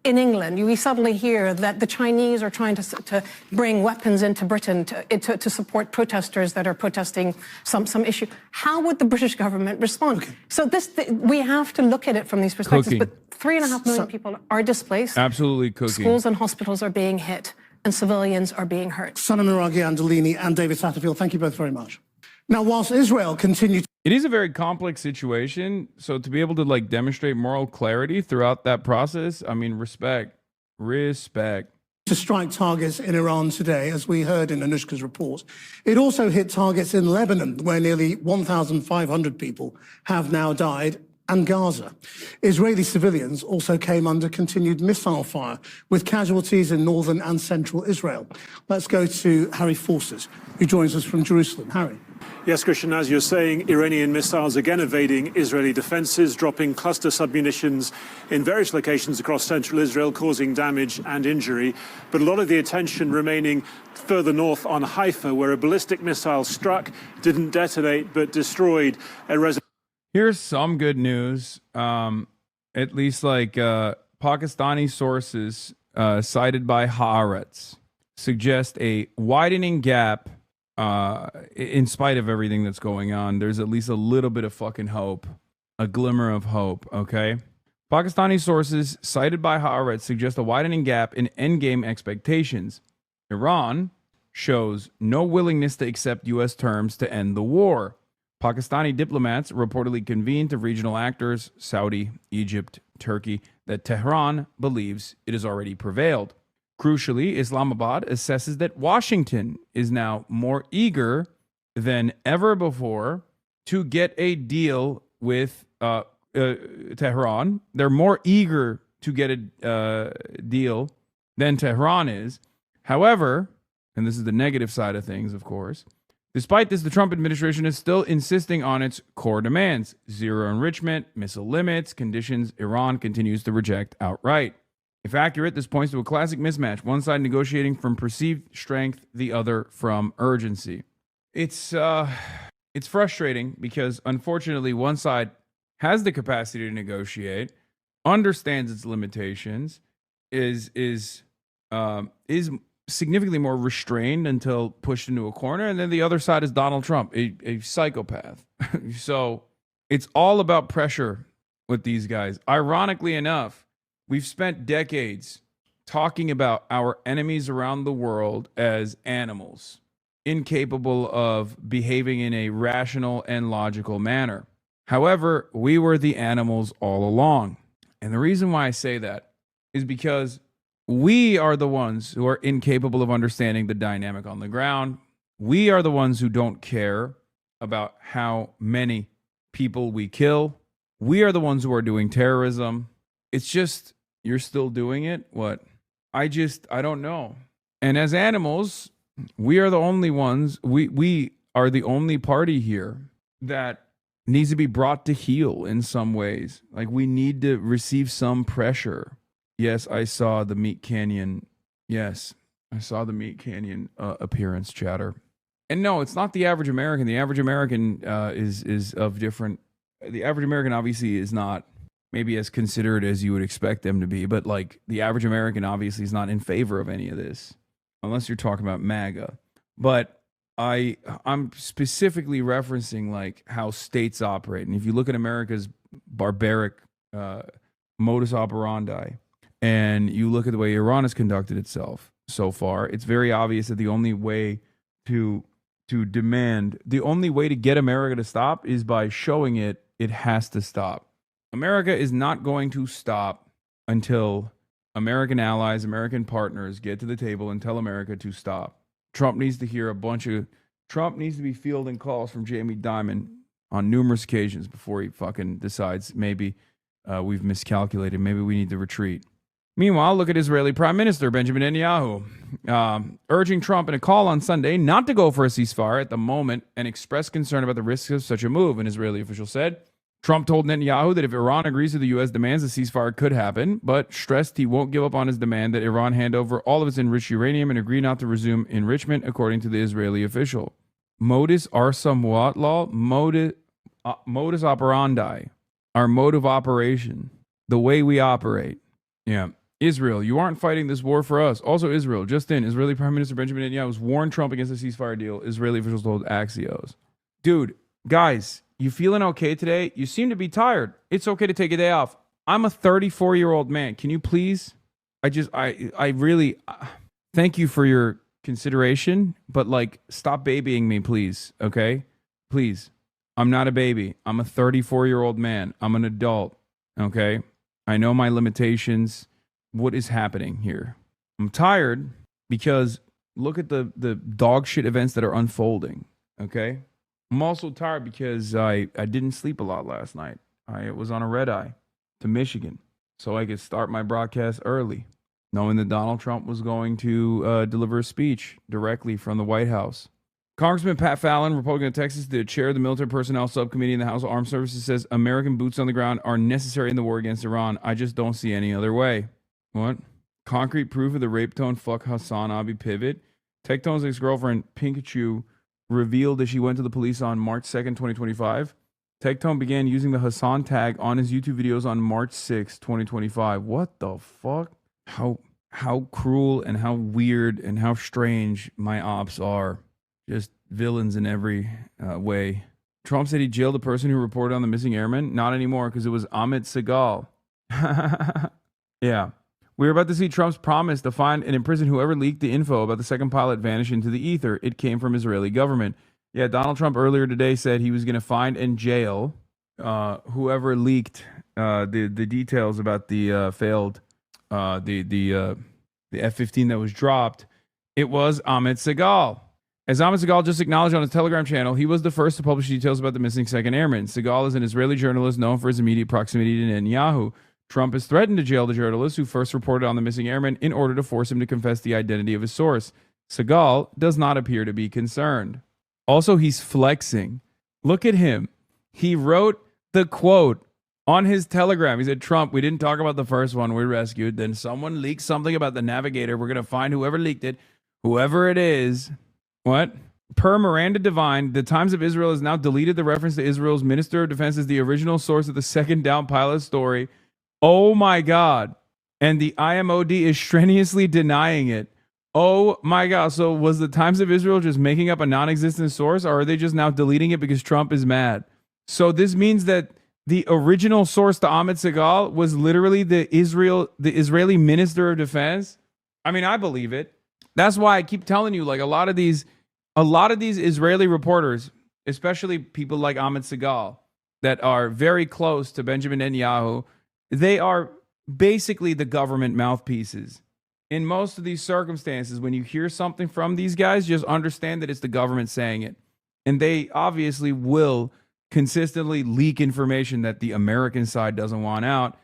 in England, we suddenly hear that the Chinese are trying to bring weapons into Britain to support protesters that are protesting some issue. How would the British government respond? Okay. So we have to look at it from these perspectives. Cooking. But 3.5 million people are displaced. Absolutely cooking. Schools and hospitals are being hit, and civilians are being hurt. HasanAbi, Andolini, and David Satterfield, thank you both very much. Now, whilst Israel continues... It is a very complex situation, so to be able to like demonstrate moral clarity throughout that process, I mean, respect. To strike targets in Iran today, as we heard in Anushka's report. It also hit targets in Lebanon, where nearly 1,500 people have now died, and Gaza. Israeli civilians also came under continued missile fire, with casualties in northern and central Israel. Let's go to Harry Fawcett, who joins us from Jerusalem. Harry. Yes, Christian, as you're saying, Iranian missiles again evading Israeli defenses, dropping cluster submunitions in various locations across central Israel, causing damage and injury. But a lot of the attention remaining further north on Haifa, where a ballistic missile struck, didn't detonate, but destroyed a residence. Here's some good news. At least like Pakistani sources cited by Haaretz suggest a widening gap. In spite of everything that's going on, there's at least a little bit of fucking hope, a glimmer of hope, okay? Pakistani sources cited by Haaretz suggest a widening gap in endgame expectations. Iran shows no willingness to accept U.S. terms to end the war. Pakistani diplomats reportedly convened to regional actors, Saudi, Egypt, Turkey, that Tehran believes it has already prevailed. Crucially, Islamabad assesses that Washington is now more eager than ever before to get a deal with Tehran. They're more eager to get a deal than Tehran is. However, and this is the negative side of things, of course, despite this, the Trump administration is still insisting on its core demands: zero enrichment, missile limits, conditions Iran continues to reject outright. If accurate, this points to a classic mismatch, one side negotiating from perceived strength, the other from urgency. It's frustrating because, unfortunately, one side has the capacity to negotiate, understands its limitations, is significantly more restrained until pushed into a corner, and then the other side is Donald Trump, a psychopath. So it's all about pressure with these guys. Ironically enough, we've spent decades talking about our enemies around the world as animals, incapable of behaving in a rational and logical manner. However, we were the animals all along. And the reason why I say that is because we are the ones who are incapable of understanding the dynamic on the ground. We are the ones who don't care about how many people we kill. We are the ones who are doing terrorism. It's just, you're still doing it? What? I don't know. And as animals, we are the only ones, we are the only party here that needs to be brought to heel in some ways. Like, we need to receive some pressure. Yes, I saw the Meat Canyon. Yes, I saw the Meat Canyon appearance, chatter. And no, it's not the average American. The average American is of different. The average American obviously is not maybe as considerate as you would expect them to be, but like the average American obviously is not in favor of any of this, unless you're talking about MAGA. But I'm specifically referencing like how states operate. And if you look at America's barbaric modus operandi, and you look at the way Iran has conducted itself so far, it's very obvious that the only way to the only way to get America to stop is by showing it has to stop. America is not going to stop until American allies, American partners get to the table and tell America to stop. Trump needs to be fielding calls from Jamie Dimon on numerous occasions before he fucking decides maybe we've miscalculated. Maybe we need to retreat. Meanwhile, look at Israeli Prime Minister Benjamin Netanyahu urging Trump in a call on Sunday not to go for a ceasefire at the moment and expressed concern about the risks of such a move. An Israeli official said Trump told Netanyahu that if Iran agrees to the U.S. demands, a ceasefire could happen, but stressed he won't give up on his demand that Iran hand over all of its enriched uranium and agree not to resume enrichment, according to the Israeli official. Modus what law? Modus operandi. Our mode of operation. The way we operate. Yeah. Israel, you aren't fighting this war for us. Also, Israel, just in, Israeli Prime Minister Benjamin Netanyahu has warned Trump against a ceasefire deal, Israeli officials told Axios. Dude, guys, you feeling okay today? You seem to be tired. It's okay to take a day off. I'm a 34-year-old man. Can you please? I really thank you for your consideration, but like, stop babying me, please. Okay? Please. I'm not a baby. I'm a 34-year-old man. I'm an adult. Okay? I know my limitations. What is happening here? I'm tired because look at the dog shit events that are unfolding. Okay? I'm also tired because I didn't sleep a lot last night. I was on a red eye to Michigan so I could start my broadcast early, knowing that Donald Trump was going to deliver a speech directly from the White House. Congressman Pat Fallon, Republican of Texas, the chair of the Military Personnel Subcommittee in the House of Armed Services, says American boots on the ground are necessary in the war against Iran. I just don't see any other way. What? Concrete proof of the rape tone fuck HasanAbi pivot. Tectone's ex-girlfriend Pikachu revealed that she went to the police on March 2nd, 2025. Tectone began using the Hasan tag on his YouTube videos on March 6th, 2025. What the fuck? How cruel and how weird and how strange my ops are. Just villains in every way. Trump said he jailed the person who reported on the missing airman. Not anymore because it was Amit Segal. Yeah. We're about to see Trump's promise to find and imprison whoever leaked the info about the second pilot vanish into the ether. It came from Israeli government. Yeah, Donald Trump earlier today said he was going to find and jail whoever leaked the details about the failed the F-15 that was dropped. It was Amit Segal. As Amit Segal just acknowledged on his Telegram channel, he was the first to publish details about the missing second airman. Segal is an Israeli journalist known for his immediate proximity to Netanyahu. Trump has threatened to jail the journalist who first reported on the missing airman in order to force him to confess the identity of his source. Segal does not appear to be concerned. Also, he's flexing. Look at him. He wrote the quote on his Telegram. He said, Trump, we didn't talk about the first one we rescued. Then someone leaked something about the navigator. We're going to find whoever leaked it. Whoever it is. What? Per Miranda Devine, the Times of Israel has now deleted the reference to Israel's Minister of Defense as the original source of the second down pilot story. Oh my God. And the IMOD is strenuously denying it. Oh my God. So was the Times of Israel just making up a non-existent source, or are they just now deleting it because Trump is mad? So this means that the original source to Amit Segal was literally the Israeli Minister of Defense. I mean, I believe it. That's why I keep telling you, like, a lot of these Israeli reporters, especially people like Amit Segal, that are very close to Benjamin Netanyahu, They are basically the government mouthpieces. In most of these circumstances, when you hear something from these guys, just understand that it's the government saying it. And they obviously will consistently leak information that the American side doesn't want out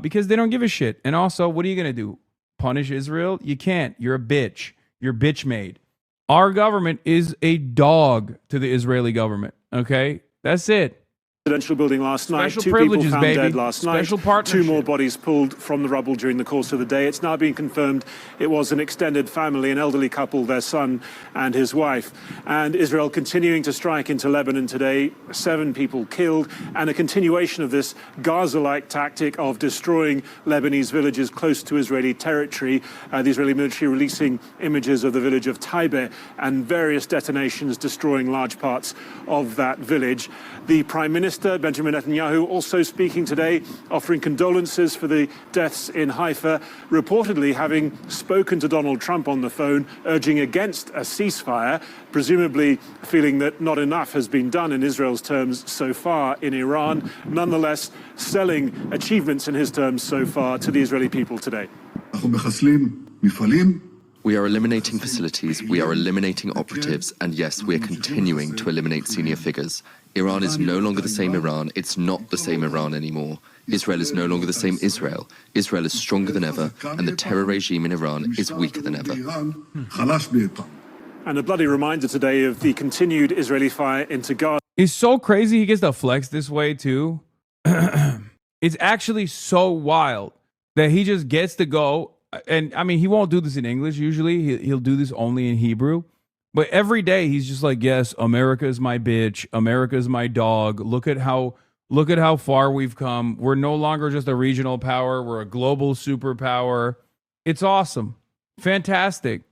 because they don't give a shit. And also, what are you going to do? Punish Israel? You can't. You're a bitch. You're bitch made. Our government is a dog to the Israeli government. Okay? That's it. Presidential building last night. Special Two people privileges, found baby. dead last night. Special partnership. Two more bodies pulled from the rubble during the course of the day. It's now been confirmed it was an extended family, an elderly couple, their son and his wife. And Israel continuing to strike into Lebanon today. 7 people killed, and a continuation of this Gaza-like tactic of destroying Lebanese villages close to Israeli territory. The Israeli military releasing images of the village of Taibe and various detonations destroying large parts of that village. The Prime Minister, Benjamin Netanyahu, also speaking today, offering condolences for the deaths in Haifa, reportedly having spoken to Donald Trump on the phone, urging against a ceasefire, presumably feeling that not enough has been done in Israel's terms so far in Iran, nonetheless selling achievements in his terms so far to the Israeli people today. We are eliminating facilities, we are eliminating operatives, and yes, we are continuing to eliminate senior figures. Iran is no longer the same Iran. It's not the same Iran anymore. Israel is no longer the same Israel. Israel is stronger than ever, and the terror regime in Iran is weaker than ever. And a bloody reminder today of the continued Israeli fire into Gaza. It's so crazy he gets to flex this way too. It's actually so wild that he just gets to go. And I mean, he won't do this in English usually. He'll do this only in Hebrew. But every day he's just like, yes, America is my bitch. America is my dog. Look at how far we've come. We're no longer just a regional power. We're a global superpower. It's awesome. Fantastic.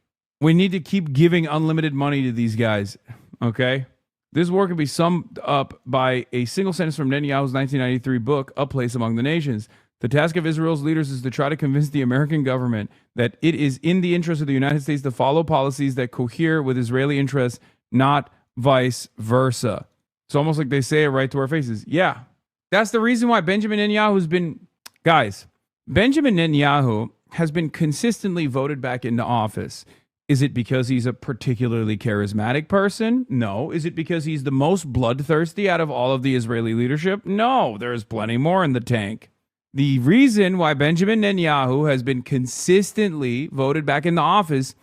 We need to keep giving unlimited money to these guys. Okay? This war can be summed up by a single sentence from Netanyahu's 1993 book, A Place Among the Nations. The task of Israel's leaders is to try to convince the American government that it is in the interest of the United States to follow policies that cohere with Israeli interests, not vice versa. It's almost like they say it right to our faces. Yeah, that's the reason why Benjamin Netanyahu has been... Guys, Benjamin Netanyahu has been consistently voted back into office. Is it because he's a particularly charismatic person? No. Is it because he's the most bloodthirsty out of all of the Israeli leadership? No, there's plenty more in the tank. The reason why Benjamin Netanyahu has been consistently voted back in the office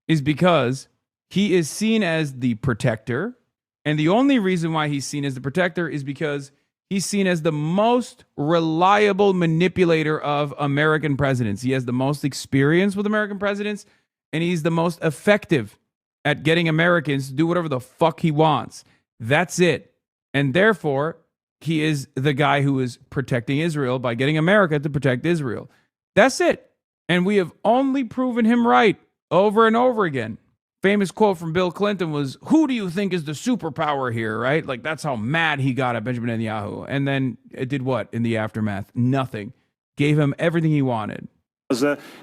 is because he is seen as the protector. And the only reason why he's seen as the protector is because he's seen as the most reliable manipulator of American presidents. He has the most experience with American presidents, and he's the most effective at getting Americans to do whatever the fuck he wants. That's it. And therefore, he is the guy who is protecting Israel by getting America to protect Israel. That's it. And we have only proven him right over and over again. Famous quote from Bill Clinton was, "Who do you think is the superpower here?" Right? Like, that's how mad he got at Benjamin Netanyahu. And then it did what in the aftermath? Nothing. Gave him everything he wanted.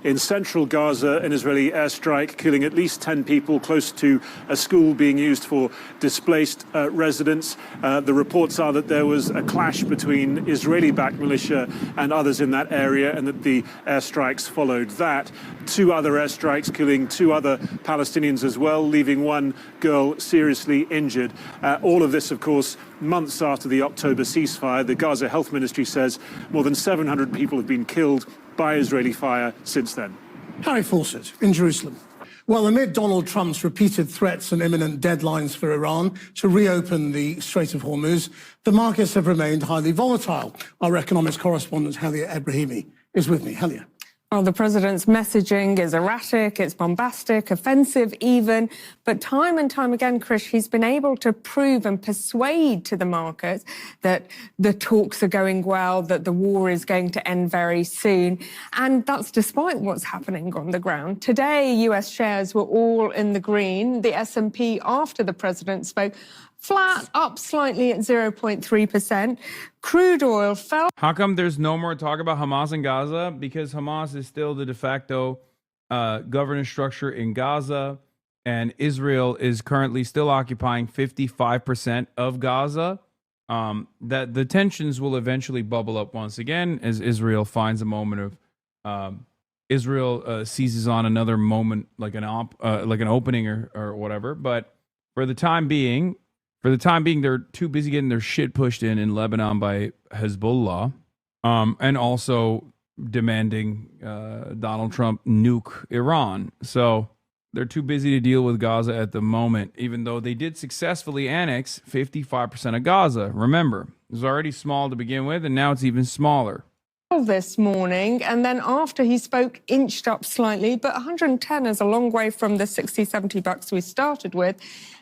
In central Gaza, an Israeli airstrike killing at least 10 people close to a school being used for displaced residents. The reports are that there was a clash between Israeli-backed militia and others in that area, and that the airstrikes followed that. 2 other airstrikes killing 2 other Palestinians as well, leaving 1 girl seriously injured. All of this, of course, months after the October ceasefire. The Gaza Health Ministry says more than 700 people have been killed by Israeli fire since then. Harry Fawcett in Jerusalem. Well, amid Donald Trump's repeated threats and imminent deadlines for Iran to reopen the Strait of Hormuz, the markets have remained highly volatile. Our economics correspondent, Halia Ebrahimi, is with me. Halia. Well, the president's messaging is erratic, it's bombastic, offensive even, but time and time again, Chris, he's been able to prove and persuade to the market that the talks are going well, that the war is going to end very soon, and that's despite what's happening on the ground. Today, US shares were all in the green. The S&P, after the president spoke, flat, up slightly at 0.3%. Crude oil fell. How come there's no more talk about Hamas in Gaza? Because Hamas is still the de facto governance structure in Gaza, and Israel is currently still occupying 55% of Gaza. that the tensions will eventually bubble up once again as Israel finds a moment of Israel seizes on another moment like an opening or whatever. But for the time being, they're too busy getting their shit pushed in Lebanon by Hezbollah, and also demanding Donald Trump nuke Iran. So they're too busy to deal with Gaza at the moment, even though they did successfully annex 55% of Gaza. Remember, it was already small to begin with, and now it's even smaller. This morning, and then after he spoke, inched up slightly, but 110 is a long way from the 60, 70 bucks we started with.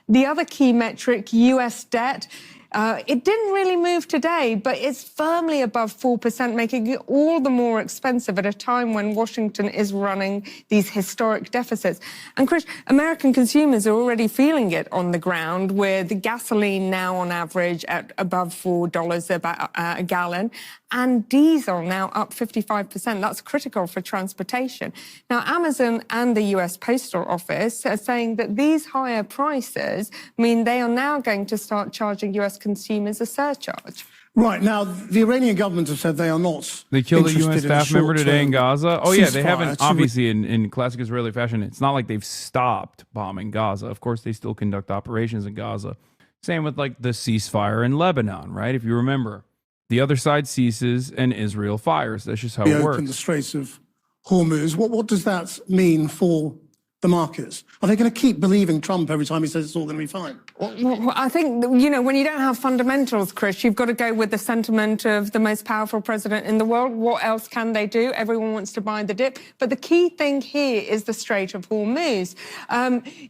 The other key metric, US debt, it didn't really move today, but it's firmly above 4%, making it all the more expensive at a time when Washington is running these historic deficits. And Chris, American consumers are already feeling it on the ground, with gasoline now on average at above $4 a gallon, and diesel now up 55%. That's critical for transportation. Now, Amazon and the US Postal Office are saying that these higher prices mean they are now going to start charging US consumers a surcharge. Right, now, the Iranian government have said they are not. They killed a UN staff member today in Gaza. Oh, yeah, they ceasefire. haven't, obviously, in classic Israeli fashion. It's not like they've stopped bombing Gaza. Of course, they still conduct operations in Gaza. Same with, like, the ceasefire in Lebanon, right? If you remember, the other side ceases and Israel fires. That's just how it works. Open the Straits of Hormuz. What does that mean for the markets? Are they going to keep believing Trump every time he says it's all going to be fine? Well, I think, you know, when you don't have fundamentals, Chris, you've got to go with the sentiment of the most powerful president in the world. What else can they do? Everyone wants to buy the dip. But the key thing here is the Strait of Hormuz.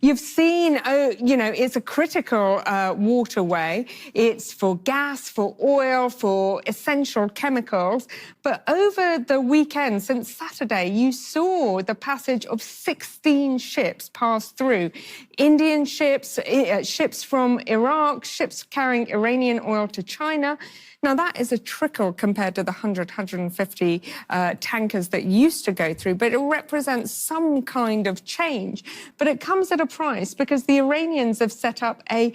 You've seen, you know, it's a critical waterway. It's for gas, for oil, for essential chemicals. But over the weekend, since Saturday, you saw the passage of 16 ships pass through. Indian ships, ships from Iraq, ships carrying Iranian oil to China. Now, that is a trickle compared to the 150 tankers that used to go through, but it represents some kind of change. But it comes at a price, because the Iranians have set up a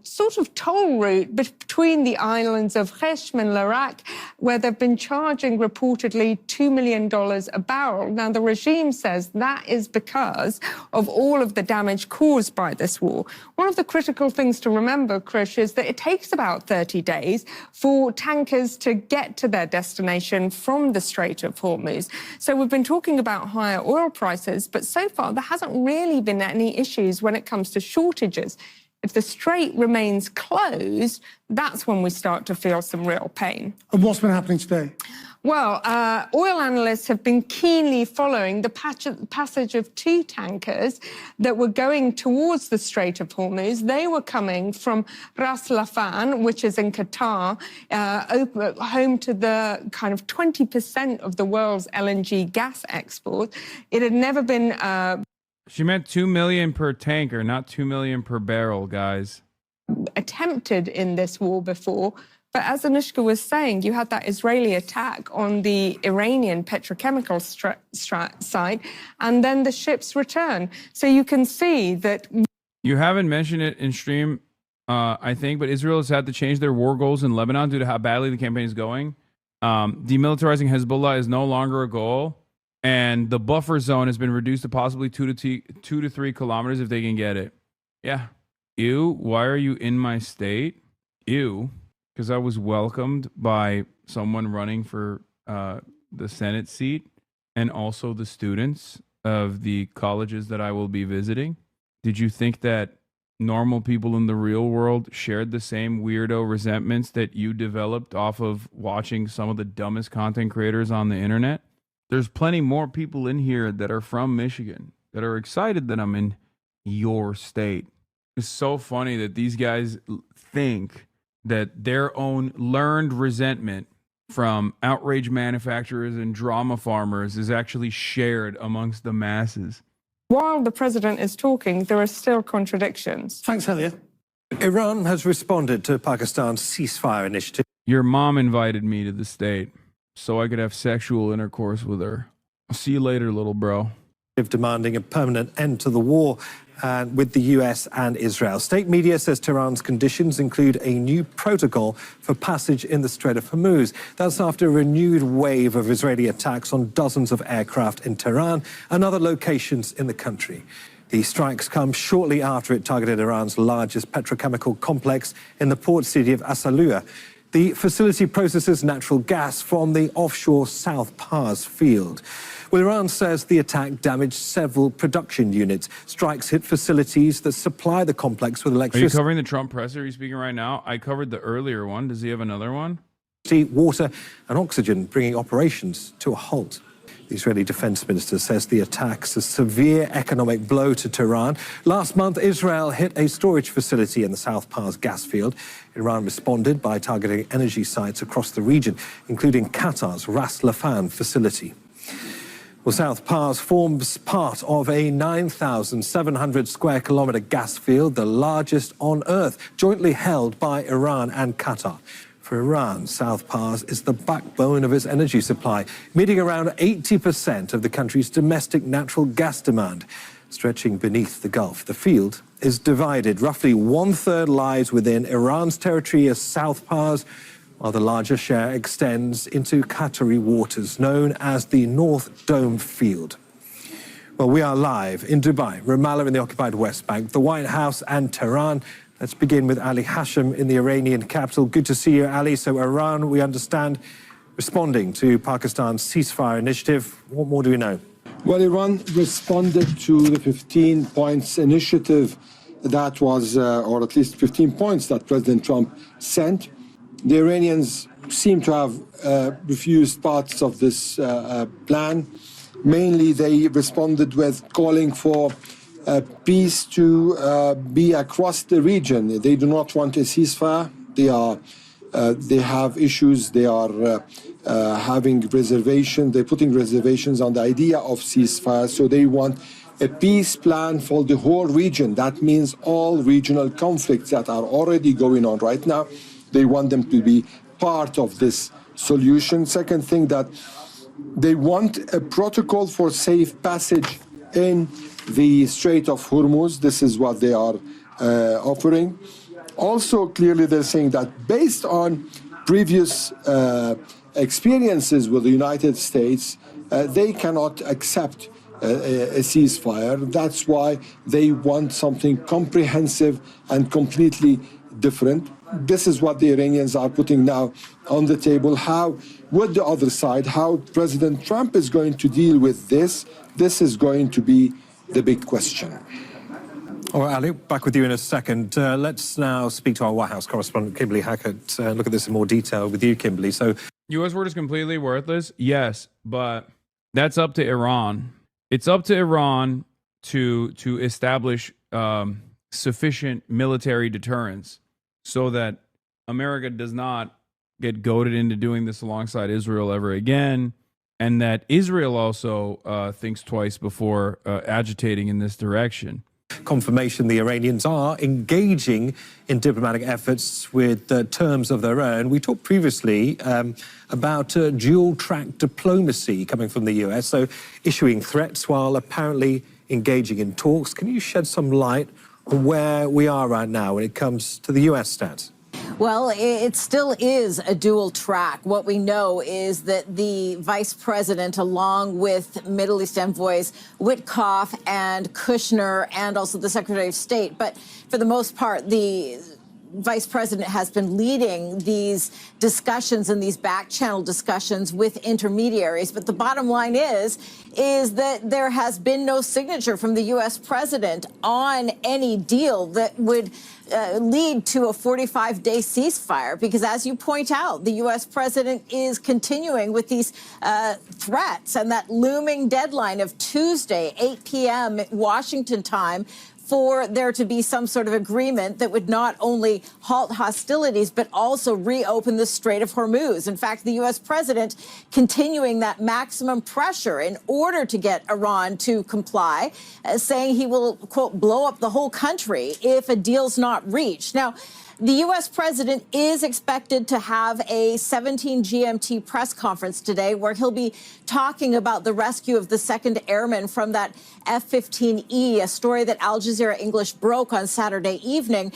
sort of toll route between the islands of Heshm and Larak, where they've been charging reportedly $2 million a barrel. Now, the regime says that is because of all of the damage caused by this war. One of the critical things to remember, Krish, is that it takes about 30 days for tankers to get to their destination from the Strait of Hormuz. So we've been talking about higher oil prices, but so far there hasn't really been any issues when it comes to shortages. If the strait remains closed, that's when we start to feel some real pain. And what's been happening today? Well, oil analysts have been keenly following the passage of two tankers that were going towards the Strait of Hormuz. They were coming from Ras Laffan, which is in Qatar, home to the kind of 20% of the world's LNG gas export. It had never been... She meant 2 million per tanker, not 2 million per barrel, guys. ...attempted in this war before. But as Anushka was saying, you had that Israeli attack on the Iranian petrochemical site, and then the ships return. So you can see that... You haven't mentioned it in stream, I think, but Israel has had to change their war goals in Lebanon due to how badly the campaign is going. Demilitarizing Hezbollah is no longer a goal, and the buffer zone has been reduced to possibly 2 to 3 kilometers if they can get it. Yeah. Ew, why are you in my state? Ew. Because I was welcomed by someone running for the Senate seat and also the students of the colleges that I will be visiting. Did you think that normal people in the real world shared the same weirdo resentments that you developed off of watching some of the dumbest content creators on the internet? There's plenty more people in here that are from Michigan that are excited that I'm in your state. It's so funny that these guys think that their own learned resentment from outrage manufacturers and drama farmers is actually shared amongst the masses. While the president is talking, there are still contradictions. Thanks, Helia. Iran has responded to Pakistan's ceasefire initiative. Your mom invited me to the state so I could have sexual intercourse with her. I'll see you later, little bro. demanding a permanent end to the war with the US and Israel. State media says Tehran's conditions include a new protocol for passage in the Strait of Hormuz. That's after a renewed wave of Israeli attacks on dozens of aircraft in Tehran and other locations in the country. The strikes come shortly after it targeted Iran's largest petrochemical complex in the port city of Asalua. The facility processes natural gas from the offshore South Pars field. Well, Iran says the attack damaged several production units. Strikes hit facilities that supply the complex with Are you electricity. covering the Trump presser? Are you speaking right now? I covered the earlier one. Does he have another one? Water and oxygen, bringing operations to a halt. The Israeli defense minister says the attack's a severe economic blow to Tehran. Last month, Israel hit a storage facility in the South Pars gas field. Iran responded by targeting energy sites across the region, including Qatar's Ras Laffan facility. Well, South Pars forms part of a 9,700 square kilometre gas field, the largest on Earth, jointly held by Iran and Qatar. For Iran, South Pars is the backbone of its energy supply, meeting around 80% of the country's domestic natural gas demand. Stretching beneath the Gulf, the field is divided. Roughly one-third lies within Iran's territory as South Pars, while the larger share extends into Qatari waters, known as the North Dome Field. Well, we are live in Dubai, Ramallah in the occupied West Bank, the White House and Tehran. Let's begin with Ali Hashim in the Iranian capital. Good to see you, Ali. So Iran, we understand, responding to Pakistan's ceasefire initiative. What more do we know? Well, Iran responded to the 15 points initiative that was, or at least 15 points that President Trump sent. The Iranians seem to have refused parts of this plan. Mainly, they responded with calling for peace to be across the region. They do not want a ceasefire. They have issues. They are having reservations. They're putting reservations on the idea of ceasefire. So they want a peace plan for the whole region. That means all regional conflicts that are already going on right now. They want them to be part of this solution. Second thing, that they want a protocol for safe passage in the Strait of Hormuz. This is what they are offering. Also, clearly, they're saying that based on previous experiences with the United States, they cannot accept a ceasefire. That's why they want something comprehensive and completely different. This is what the Iranians are putting now on the table. How would the other side, how President Trump is going to deal with this is going to be the big question. All right, Ali, back with you in a second. Let's now speak to our White House correspondent, Kimberly Hackett, look at this in more detail with you, Kimberly. So, U.S. word is completely worthless? Yes, but that's up to Iran. It's up to Iran to establish sufficient military deterrence so that America does not get goaded into doing this alongside Israel ever again, and that Israel also thinks twice before agitating in this direction. Confirmation the Iranians are engaging in diplomatic efforts with terms of their own. We talked previously about dual-track diplomacy coming from the US, so issuing threats while apparently engaging in talks. Can you shed some light on where we are right now when it comes to the US stance? Well, it still is a dual track. What we know is that the vice president, along with Middle East envoys Witkoff and Kushner, and also the Secretary of State, but for the most part, the vice president has been leading these discussions and these back channel discussions with intermediaries. But the bottom line is that there has been no signature from the U.S. president on any deal that would lead to a 45-day ceasefire, because as you point out, the U.S. president is continuing with these threats and that looming deadline of Tuesday, 8 p.m. Washington time, for there to be some sort of agreement that would not only halt hostilities, but also reopen the Strait of Hormuz. In fact, the U.S. president continuing that maximum pressure in order to get Iran to comply, saying he will, quote, blow up the whole country if a deal's not reached. Now, The U.S. president is expected to have a 17 GMT press conference today where he'll be talking about the rescue of the second airman from that F-15E, a story that Al Jazeera English broke on Saturday evening.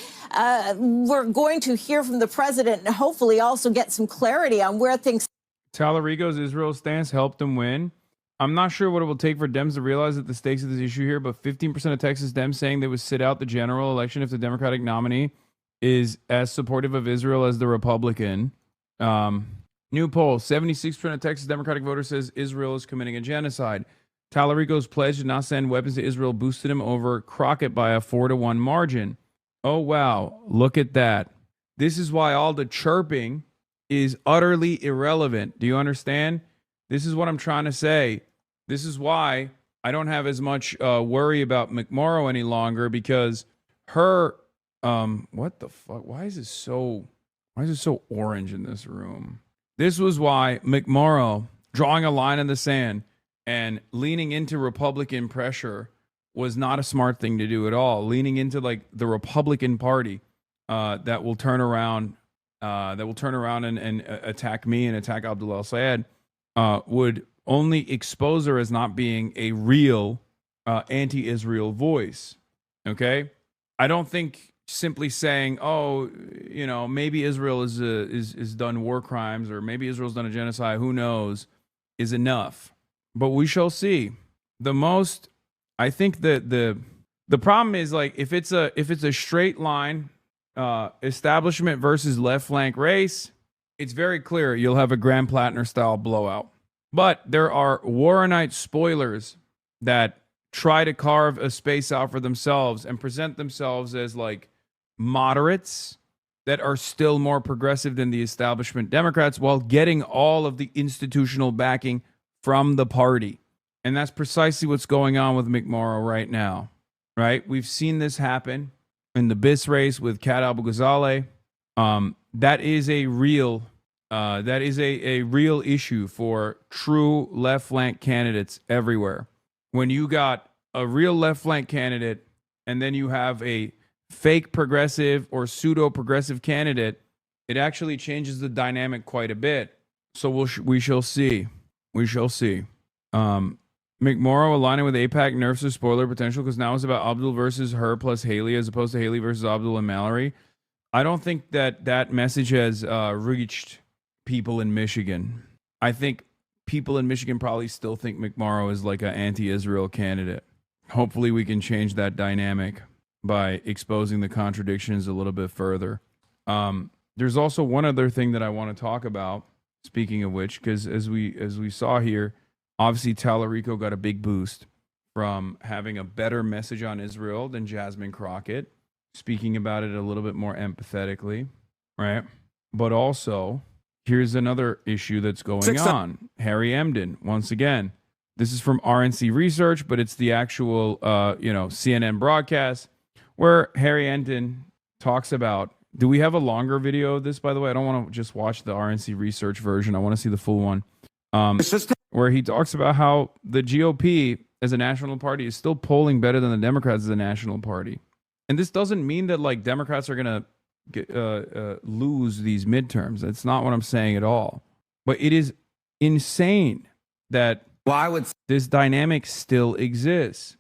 We're going to hear from the president and hopefully also get some clarity on where things. Tallarico's Israel stance helped him win. I'm not sure what it will take for Dems to realize that the stakes of this issue here, but 15% of Texas Dems saying they would sit out the general election if the Democratic nominee is as supportive of Israel as the Republican. New poll, 76% of Texas Democratic voters says Israel is committing a genocide. Tallarico's pledge to not send weapons to Israel boosted him over Crockett by a 4-1 margin. Oh, wow. Look at that. This is why all the chirping is utterly irrelevant. Do you understand? This is what I'm trying to say. This is why I don't have as much worry about McMorrow any longer, because her what the fuck? Why is it so orange in this room? This was why McMorrow drawing a line in the sand and leaning into Republican pressure was not a smart thing to do at all. Leaning into like the Republican Party that will turn around and attack me and attack Abdul al-Sayed would only expose her as not being a real anti-Israel voice. Okay, I don't think simply saying, "Oh, you know, maybe Israel is done war crimes, or maybe Israel's done a genocide, who knows," is enough. But we shall see. I think that the problem is, like, if it's a straight line establishment versus left flank race, it's very clear you'll have a Graham Plattner style blowout. But there are Warrenite spoilers that try to carve a space out for themselves and present themselves as like moderates that are still more progressive than the establishment Democrats while getting all of the institutional backing from the party. And that's precisely what's going on with McMorrow right now, right? We've seen this happen in the BIS race with Kat Abu-Ghazaleh. That is a real issue for true left flank candidates everywhere. When you got a real left flank candidate and then you have a fake progressive or pseudo progressive candidate, it actually changes the dynamic quite a bit. So we shall see. We shall see. McMorrow aligning with AIPAC nerfs the spoiler potential because now it's about Abdul versus her plus Haley as opposed to Haley versus Abdul and Mallory. I don't think that message has reached people in Michigan. I think people in Michigan probably still think McMorrow is like an anti-Israel candidate. Hopefully we can change that dynamic by exposing the contradictions a little bit further. There's also one other thing that I want to talk about, speaking of which, because as we saw here, obviously Tallarico got a big boost from having a better message on Israel than Jasmine Crockett, speaking about it a little bit more empathetically, right? But also, here's another issue that's going on. Harry Emden, once again, this is from RNC Research, but it's the actual, CNN broadcast where Harry Emden talks about. Do we have a longer video of this, by the way? I don't want to just watch the RNC Research version. I want to see the full one. Where he talks about how the GOP as a national party is still polling better than the Democrats as a national party. And this doesn't mean that like Democrats are going to lose these midterms. That's not what I'm saying at all. But it is insane that this dynamic still exists.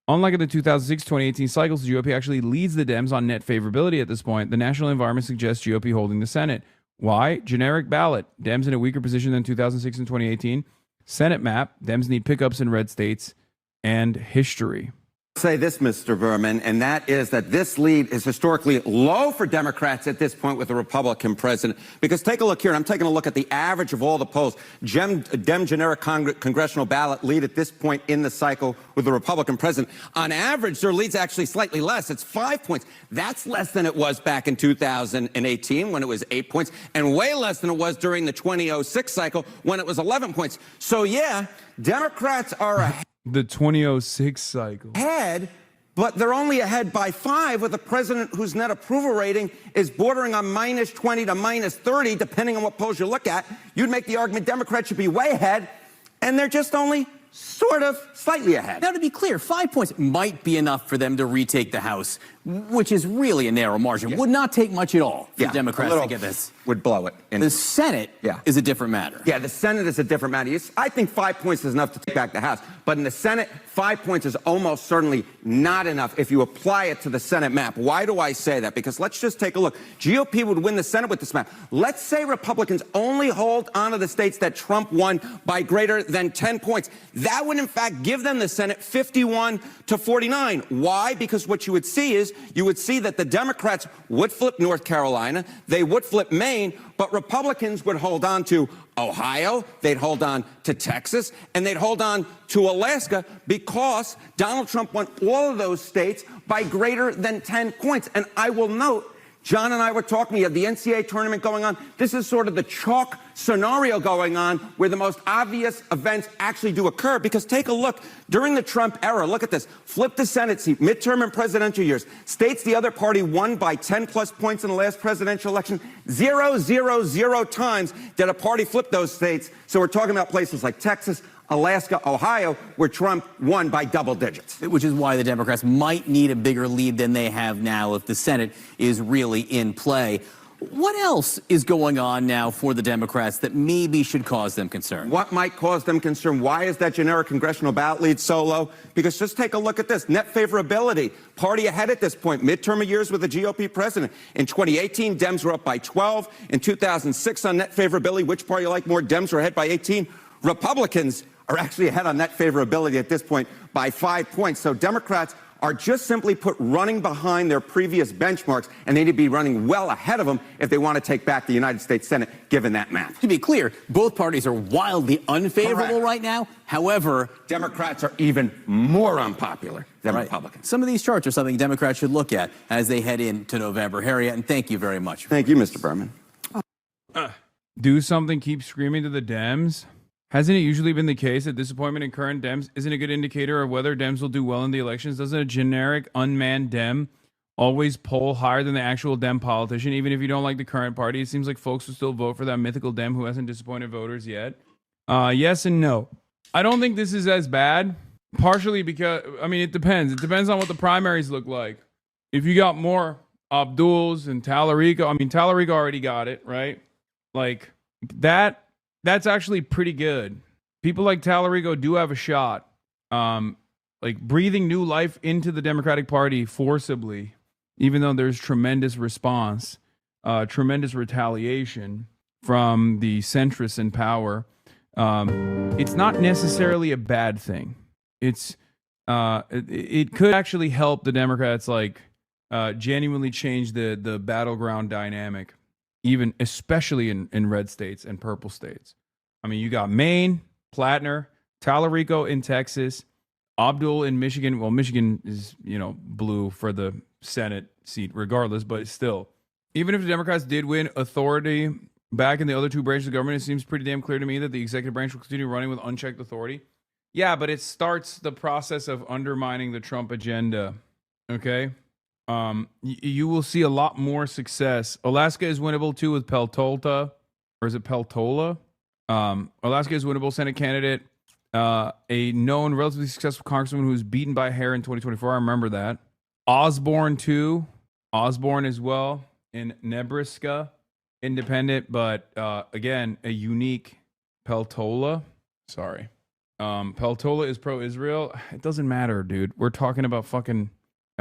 Unlike in the 2006-2018 cycles, the GOP actually leads the Dems on net favorability at this point. The national environment suggests GOP holding the Senate. Why? Generic ballot. Dems in a weaker position than 2006 and 2018. Senate map. Dems need pickups in red states and history. Say this, Mr. Berman, and that is that this lead is historically low for Democrats at this point with a Republican president. Because take a look here, and I'm taking a look at the average of all the polls. Dem generic congressional ballot lead at this point in the cycle with the Republican president. On average, their lead's actually slightly less. It's 5 points. That's less than it was back in 2018 when it was 8 points, and way less than it was during the 2006 cycle when it was 11 points. So yeah, Democrats are ahead. The 2006 cycle. Ahead, but they're only ahead by 5 with a president whose net approval rating is bordering on -20 to -30, depending on what polls you look at. You'd make the argument Democrats should be way ahead, and they're just only sort of, slightly ahead. Now, to be clear, 5 points might be enough for them to retake the House, which is really a narrow margin. Would not take much at all for Democrats to get this. Would blow it. The Senate is a different matter. Yeah, the Senate is a different matter. I think 5 points is enough to take back the House. But in the Senate, 5 points is almost certainly not enough if you apply it to the Senate map. Why do I say that? Because let's just take a look. GOP would win the Senate with this map. Let's say Republicans only hold on to the states that Trump won by greater than 10 points. That would, in fact, give them the Senate 51 to 49. Why? Because what you would see is that the Democrats would flip North Carolina, they would flip Maine, but Republicans would hold on to Ohio, they'd hold on to Texas, and they'd hold on to Alaska because Donald Trump won all of those states by greater than 10 points. And I will note, John and I were talking, we have the NCAA tournament going on. This is sort of the chalk scenario going on where the most obvious events actually do occur. Because take a look, during the Trump era, look at this, flip the Senate seat, midterm and presidential years. States the other party won by 10 plus points in the last presidential election. 0 times did a party flip those states. So we're talking about places like Texas, Alaska, Ohio, where Trump won by double digits. Which is why the Democrats might need a bigger lead than they have now if the Senate is really in play. What else is going on now for the Democrats that maybe should cause them concern? What might cause them concern? Why is that generic congressional ballot lead so low? Because just take a look at this. Net favorability. Party ahead at this point. Midterm years with the GOP president. In 2018, Dems were up by 12. In 2006 on net favorability, which party you like more? Dems were ahead by 18. Republicans are actually ahead on net favorability at this point by 5 points. So Democrats are just simply put running behind their previous benchmarks, and they need to be running well ahead of them if they want to take back the United States Senate, given that map. To be clear, both parties are wildly unfavorable right now. However, Democrats are even more unpopular than Republicans. Some of these charts are something Democrats should look at as they head into November. Harriet, and thank you very much. Thank you, Mr. Berman. Do something, keep screaming to the Dems. Hasn't it usually been the case that disappointment in current Dems isn't a good indicator of whether Dems will do well in the elections? Doesn't a generic, unmanned Dem always poll higher than the actual Dem politician, even if you don't like the current party? It seems like folks will still vote for that mythical Dem who hasn't disappointed voters yet. Yes and no. I don't think this is as bad, partially because, I mean, it depends. It depends on what the primaries look like. If you got more Abduls and Talarico, I mean, Talarico already got it, right? Like, that's actually pretty good. People like Talarico do have a shot. Like breathing new life into the Democratic Party forcibly, even though there's tremendous response, tremendous retaliation from the centrists in power. It's not necessarily a bad thing. It could actually help the Democrats genuinely change the battleground dynamic. Even especially in red states and purple states. I mean, you got Maine, Plattner, Talarico in Texas, Abdul in Michigan. Well, Michigan is, blue for the Senate seat regardless, but still, even if the Democrats did win authority back in the other two branches of government, it seems pretty damn clear to me that the executive branch will continue running with unchecked authority. Yeah, but it starts the process of undermining the Trump agenda. Okay? You will see a lot more success. Alaska is winnable too with Peltola, or is it Peltola? Alaska is winnable Senate candidate, a known relatively successful congressman who was beaten by a hair in 2024. I remember that. Osborne too. Osborne as well in Nebraska, independent, but again a unique Peltola. Sorry, Peltola is pro-Israel. It doesn't matter, dude. We're talking about fucking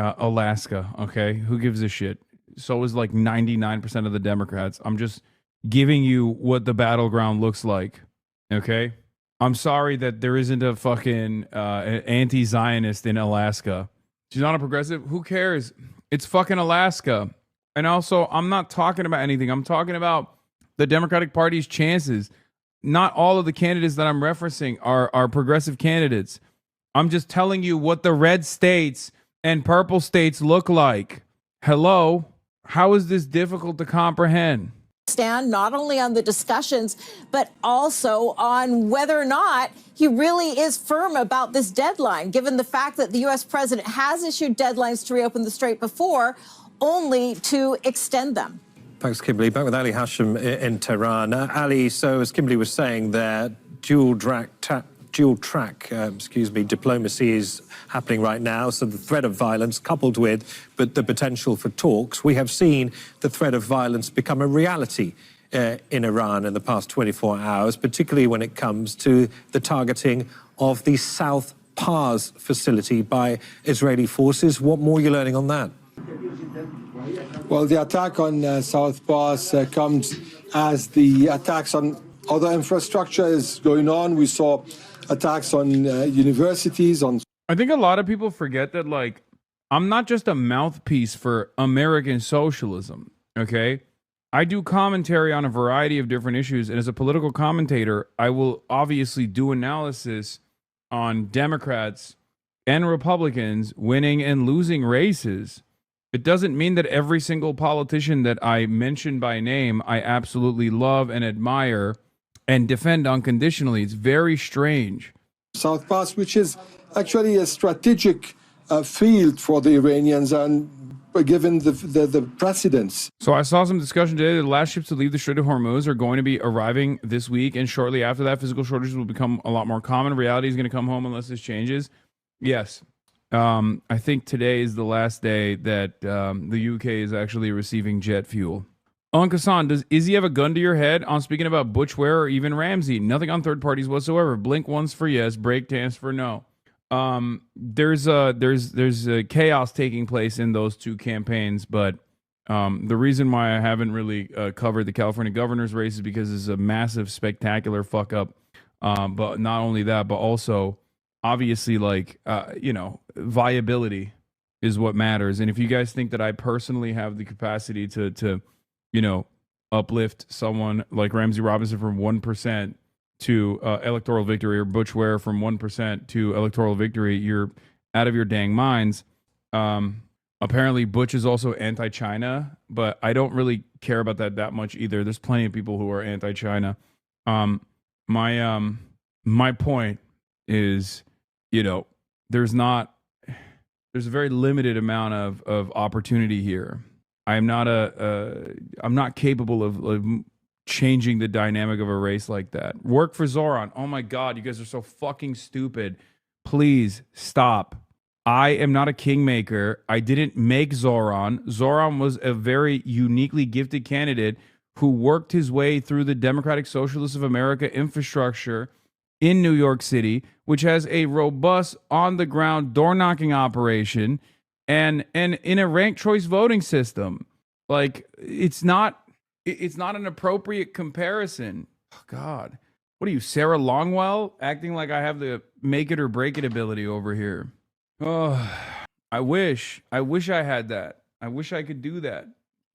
Alaska, okay? Who gives a shit? So is like 99% of the Democrats. I'm just giving you what the battleground looks like, okay? I'm sorry that there isn't a fucking anti-Zionist in Alaska. She's not a progressive. Who cares? It's fucking Alaska. And also, I'm not talking about anything. I'm talking about the Democratic Party's chances. Not all of the candidates that I'm referencing are progressive candidates. I'm just telling you what the red states and purple states look like. Hello? How is this difficult to comprehend? Stand not only on the discussions, but also on whether or not he really is firm about this deadline, given the fact that the U.S. president has issued deadlines to reopen the strait before, only to extend them. Thanks, Kimberly. Back with Ali Hashim in Tehran. Ali, so as Kimberly was saying, that dual dual track, diplomacy is happening right now. So the threat of violence coupled with but the potential for talks. We have seen the threat of violence become a reality in Iran in the past 24 hours, particularly when it comes to the targeting of the South Pars facility by Israeli forces. What more are you learning on that? Well, the attack on South Pars comes as the attacks on other infrastructure is going on. We saw attacks on universities, on... I think a lot of people forget that, like, I'm not just a mouthpiece for American socialism, okay? I do commentary on a variety of different issues, and as a political commentator, I will obviously do analysis on Democrats and Republicans winning and losing races. It doesn't mean that every single politician that I mention by name I absolutely love and admire and defend unconditionally. It's very strange. South Pars, which is actually a strategic field for the Iranians, and given the precedents. So I saw some discussion today that the last ships to leave the Strait of Hormuz are going to be arriving this week, and shortly after that, physical shortages will become a lot more common. Reality is going to come home unless this changes. Yes. I think today is the last day that the UK is actually receiving jet fuel. Hassan, does Izzy have a gun to your head on speaking about Butchware or even Ramsey? Nothing on third parties whatsoever. Blink once for yes, break dance for no. There's a chaos taking place in those two campaigns, but the reason why I haven't really covered the California governor's race is because it's a massive, spectacular fuck up. But not only that, but also obviously, like, viability is what matters. And if you guys think that I personally have the capacity to uplift someone like Ramsey Robinson from 1% to electoral victory, or Butch Ware from 1% to electoral victory, you're out of your dang minds. Apparently, Butch is also anti-China, but I don't really care about that much either. There's plenty of people who are anti-China. My point is, there's a very limited amount of opportunity here. I'm not capable of changing the dynamic of a race like that. Work for Zoran. Oh my God, you guys are so fucking stupid. Please stop. I am not a kingmaker. I didn't make Zoran. Zoran was a very uniquely gifted candidate who worked his way through the Democratic Socialists of America infrastructure in New York City, which has a robust on-the-ground door-knocking operation and in a ranked choice voting system. Like, it's not an appropriate comparison. Oh, God. What are you, Sarah Longwell? Acting like I have the make it or break it ability over here. Oh, I wish I had that. I wish I could do that.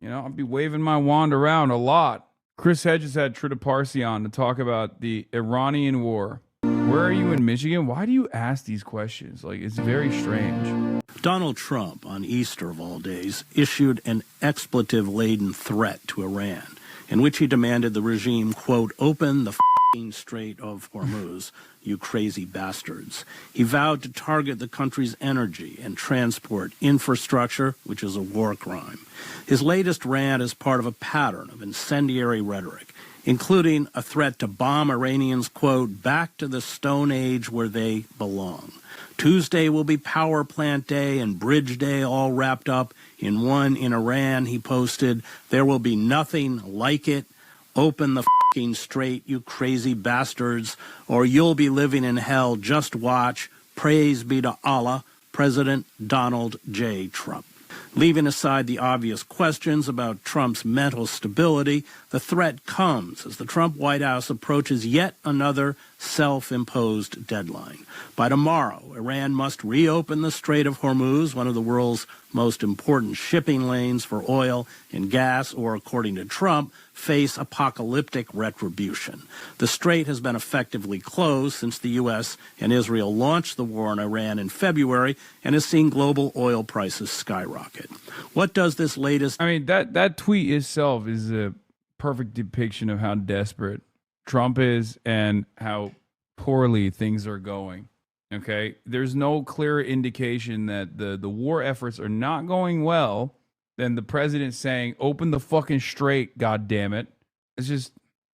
I'd be waving my wand around a lot. Chris Hedges had Trita Parsi on to talk about the Iranian war. Where are you in Michigan? Why do you ask these questions? Like, it's very strange. Donald Trump, on Easter of all days, issued an expletive-laden threat to Iran, in which he demanded the regime, quote, open the f***ing Strait of Hormuz, you crazy bastards. He vowed to target the country's energy and transport infrastructure, which is a war crime. His latest rant is part of a pattern of incendiary rhetoric, including a threat to bomb Iranians, quote, back to the Stone Age where they belong. Tuesday will be Power Plant Day and Bridge Day all wrapped up in one. In Iran, he posted, there will be nothing like it. Open the f***ing strait, you crazy bastards, or you'll be living in hell. Just watch. Praise be to Allah. President Donald J. Trump. Leaving aside the obvious questions about Trump's mental stability, the threat comes as the Trump White House approaches yet another self-imposed deadline. By tomorrow, Iran must reopen the Strait of Hormuz, one of the world's most important shipping lanes for oil and gas, or, according to Trump, face apocalyptic retribution. The strait has been effectively closed since the U.S. and Israel launched the war on Iran in February and has seen global oil prices skyrocket. What does this latest... I mean, that tweet itself is a perfect depiction of how desperate Trump is and how poorly things are going. Okay? There's no clear indication that the war efforts are not going well than the president saying, open the fucking strait, God damn it. It's just,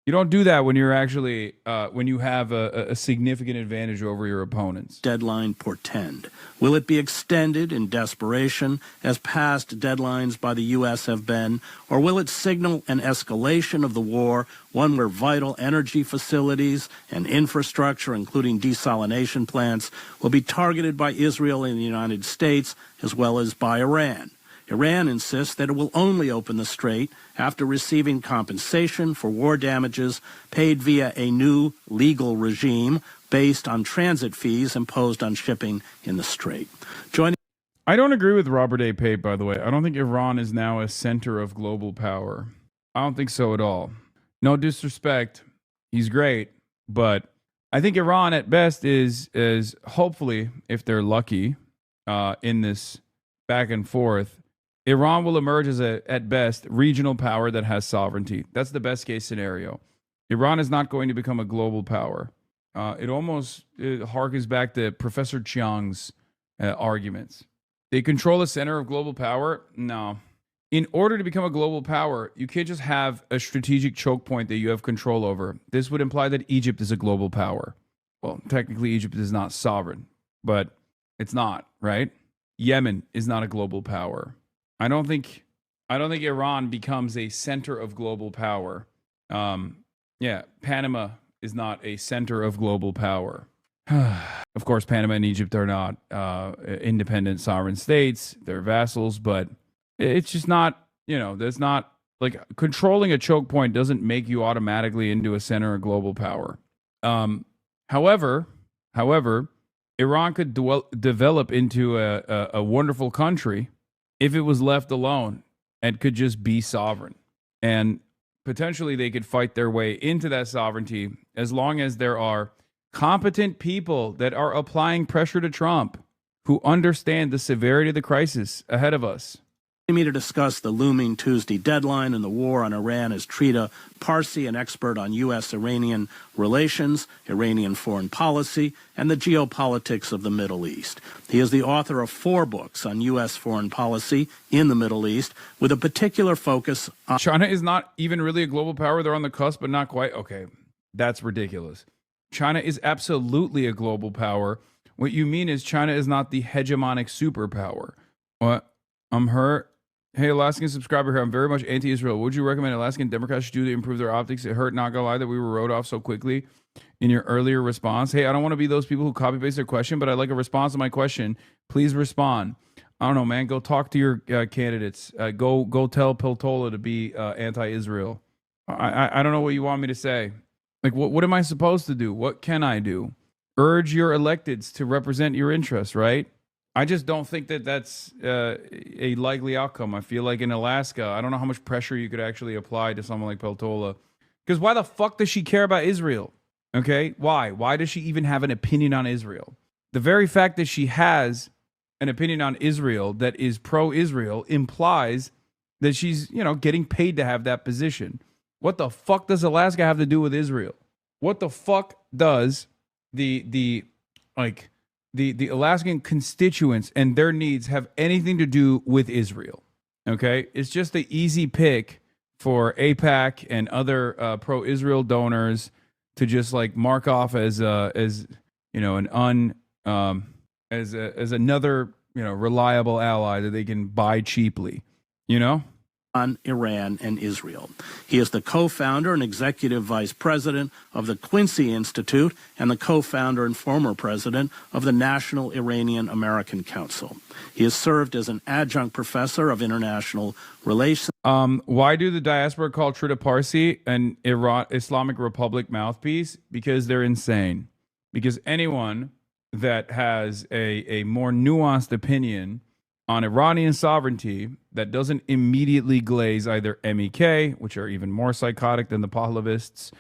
You don't do that when you're actually when you have a significant advantage over your opponents. Deadline portend? Will it be extended in desperation, as past deadlines by the U.S. have been, or will it signal an escalation of the war, one where vital energy facilities and infrastructure, including desalination plants, will be targeted by Israel and the United States, as well as by Iran? Iran insists that it will only open the strait after receiving compensation for war damages paid via a new legal regime based on transit fees imposed on shipping in the strait. I don't agree with Robert A. Pape, by the way. I don't think Iran is now a center of global power. I don't think so at all. No disrespect. He's great. But I think Iran at best is hopefully, if they're lucky in this back and forth, Iran will emerge as at best, regional power that has sovereignty. That's the best case scenario. Iran is not going to become a global power. It harkens back to Professor Chiang's arguments. They control the center of global power? No. In order to become a global power, you can't just have a strategic choke point that you have control over. This would imply that Egypt is a global power. Well, technically Egypt is not sovereign, but it's not, right? Yemen is not a global power. I don't think Iran becomes a center of global power. Panama is not a center of global power. Of course, Panama and Egypt are not independent sovereign states. They're vassals, but it's just not, there's not, like, controlling a choke point doesn't make you automatically into a center of global power. However, Iran could develop into a wonderful country if it was left alone and could just be sovereign. And potentially they could fight their way into that sovereignty as long as there are competent people that are applying pressure to Trump who understand the severity of the crisis ahead of us. Me to discuss the looming Tuesday deadline and the war on Iran is Trita Parsi, an expert on U.S.-Iranian relations, Iranian foreign policy, and the geopolitics of the Middle East. He is the author of 4 books on U.S. foreign policy in the Middle East, with a particular focus on... China is not even really a global power. They're on the cusp, but not quite. Okay, that's ridiculous. China is absolutely a global power. What you mean is China is not the hegemonic superpower. What? I'm hurt. Hey, Alaskan subscriber here. I'm very much anti-Israel. What would you recommend Alaskan Democrats should do to improve their optics? It hurt, not gonna lie, that we were wrote off so quickly in your earlier response. Hey, I don't want to be those people who copy-paste their question, but I'd like a response to my question. Please respond. I don't know, man. Go talk to your candidates. Go tell Peltola to be anti-Israel. I don't know what you want me to say. Like, what am I supposed to do? What can I do? Urge your electeds to represent your interests, right? I just don't think that that's a likely outcome. I feel like in Alaska, I don't know how much pressure you could actually apply to someone like Peltola. Because why the fuck does she care about Israel? Okay? Why? Why does she even have an opinion on Israel? The very fact that she has an opinion on Israel that is pro-Israel implies that she's, getting paid to have that position. What the fuck does Alaska have to do with Israel? What the fuck does the Alaskan constituents and their needs have anything to do with Israel? Okay, it's just the easy pick for AIPAC and other pro-Israel donors to just like mark off as another reliable ally that they can buy cheaply. On Iran and Israel. He is the co-founder and executive vice president of the Quincy Institute and the co-founder and former president of the National Iranian American Council. He has served as an adjunct professor of international relations. Why do the diaspora call Trita Parsi an Islamic Republic mouthpiece? Because they're insane. Because anyone that has a more nuanced opinion on Iranian sovereignty that doesn't immediately glaze either MEK, which are even more psychotic than the Pahlavists,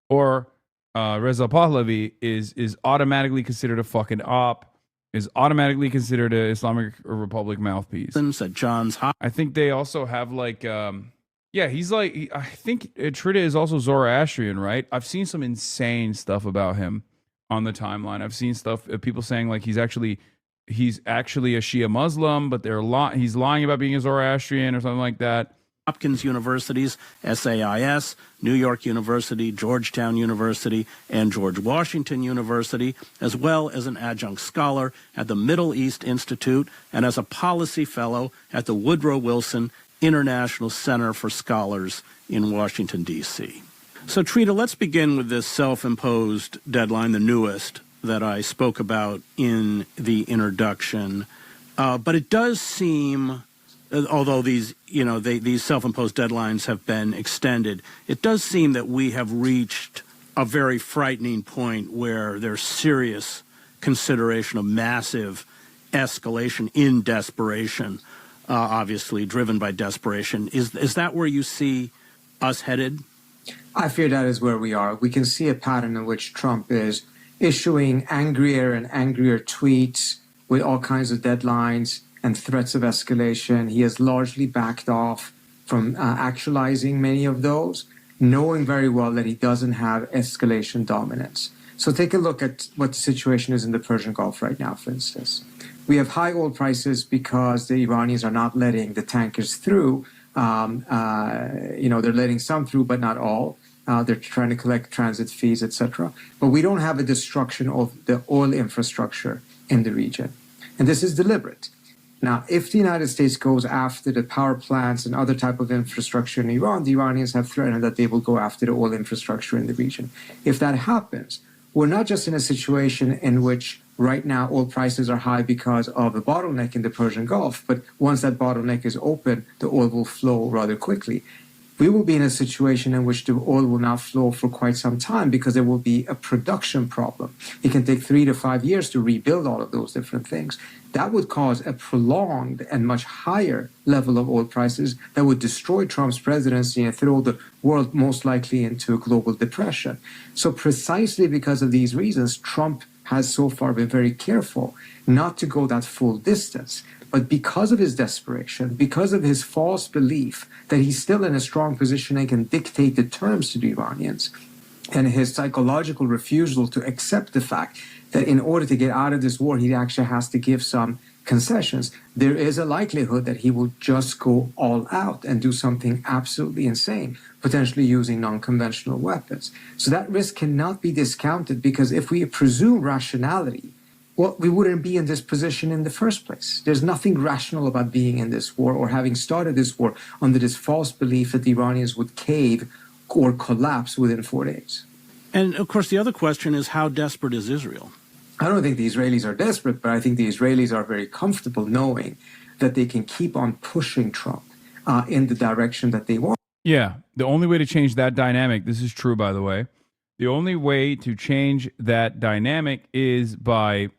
or Reza Pahlavi is automatically considered a fucking op, is automatically considered an Islamic Republic mouthpiece. At Johns Hopkins. I think they also have like, he's like, I think Trita is also Zoroastrian, right? I've seen some insane stuff about him on the timeline. I've seen stuff, people saying like he's actually a Shia Muslim, but he's lying about being a Zoroastrian or something like that. Hopkins Universities, SAIS, New York University, Georgetown University, and George Washington University, as well as an adjunct scholar at the Middle East Institute and as a policy fellow at the Woodrow Wilson International Center for Scholars in Washington, D.C. So, Trita, let's begin with this self-imposed deadline, the newest that I spoke about in the introduction. But it does seem, although these self-imposed deadlines have been extended, it does seem that we have reached a very frightening point where there's serious consideration of massive escalation in desperation, obviously driven by desperation. Is that where you see us headed? I fear that is where we are. We can see a pattern in which Trump is issuing angrier and angrier tweets with all kinds of deadlines and threats of escalation. He has largely backed off from actualizing many of those, knowing very well that he doesn't have escalation dominance. So take a look at what the situation is in the Persian Gulf right now, for instance. We have high oil prices because the Iranians are not letting the tankers through. They're letting some through, but not all. They're trying to collect transit fees, etc. But we don't have a destruction of the oil infrastructure in the region. And this is deliberate. Now, if the United States goes after the power plants and other type of infrastructure in Iran, the Iranians have threatened that they will go after the oil infrastructure in the region. If that happens, we're not just in a situation in which right now oil prices are high because of a bottleneck in the Persian Gulf, but once that bottleneck is open, the oil will flow rather quickly. We will be in a situation in which the oil will not flow for quite some time because there will be a production problem. It can take 3 to 5 years to rebuild all of those different things. That would cause a prolonged and much higher level of oil prices that would destroy Trump's presidency and throw the world most likely into a global depression. So precisely because of these reasons, Trump has so far been very careful not to go that full distance. But because of his desperation, because of his false belief that he's still in a strong position and can dictate the terms to the Iranians, and his psychological refusal to accept the fact that in order to get out of this war, he actually has to give some concessions, there is a likelihood that he will just go all out and do something absolutely insane, potentially using non-conventional weapons. So that risk cannot be discounted, because if we presume rationality, well, we wouldn't be in this position in the first place. There's nothing rational about being in this war or having started this war under this false belief that the Iranians would cave or collapse within 4 days. And, of course, the other question is, how desperate is Israel? I don't think the Israelis are desperate, but I think the Israelis are very comfortable knowing that they can keep on pushing Trump in the direction that they want. Yeah, the only way to change that dynamic, this is true, by the way, the only way to change that dynamic is by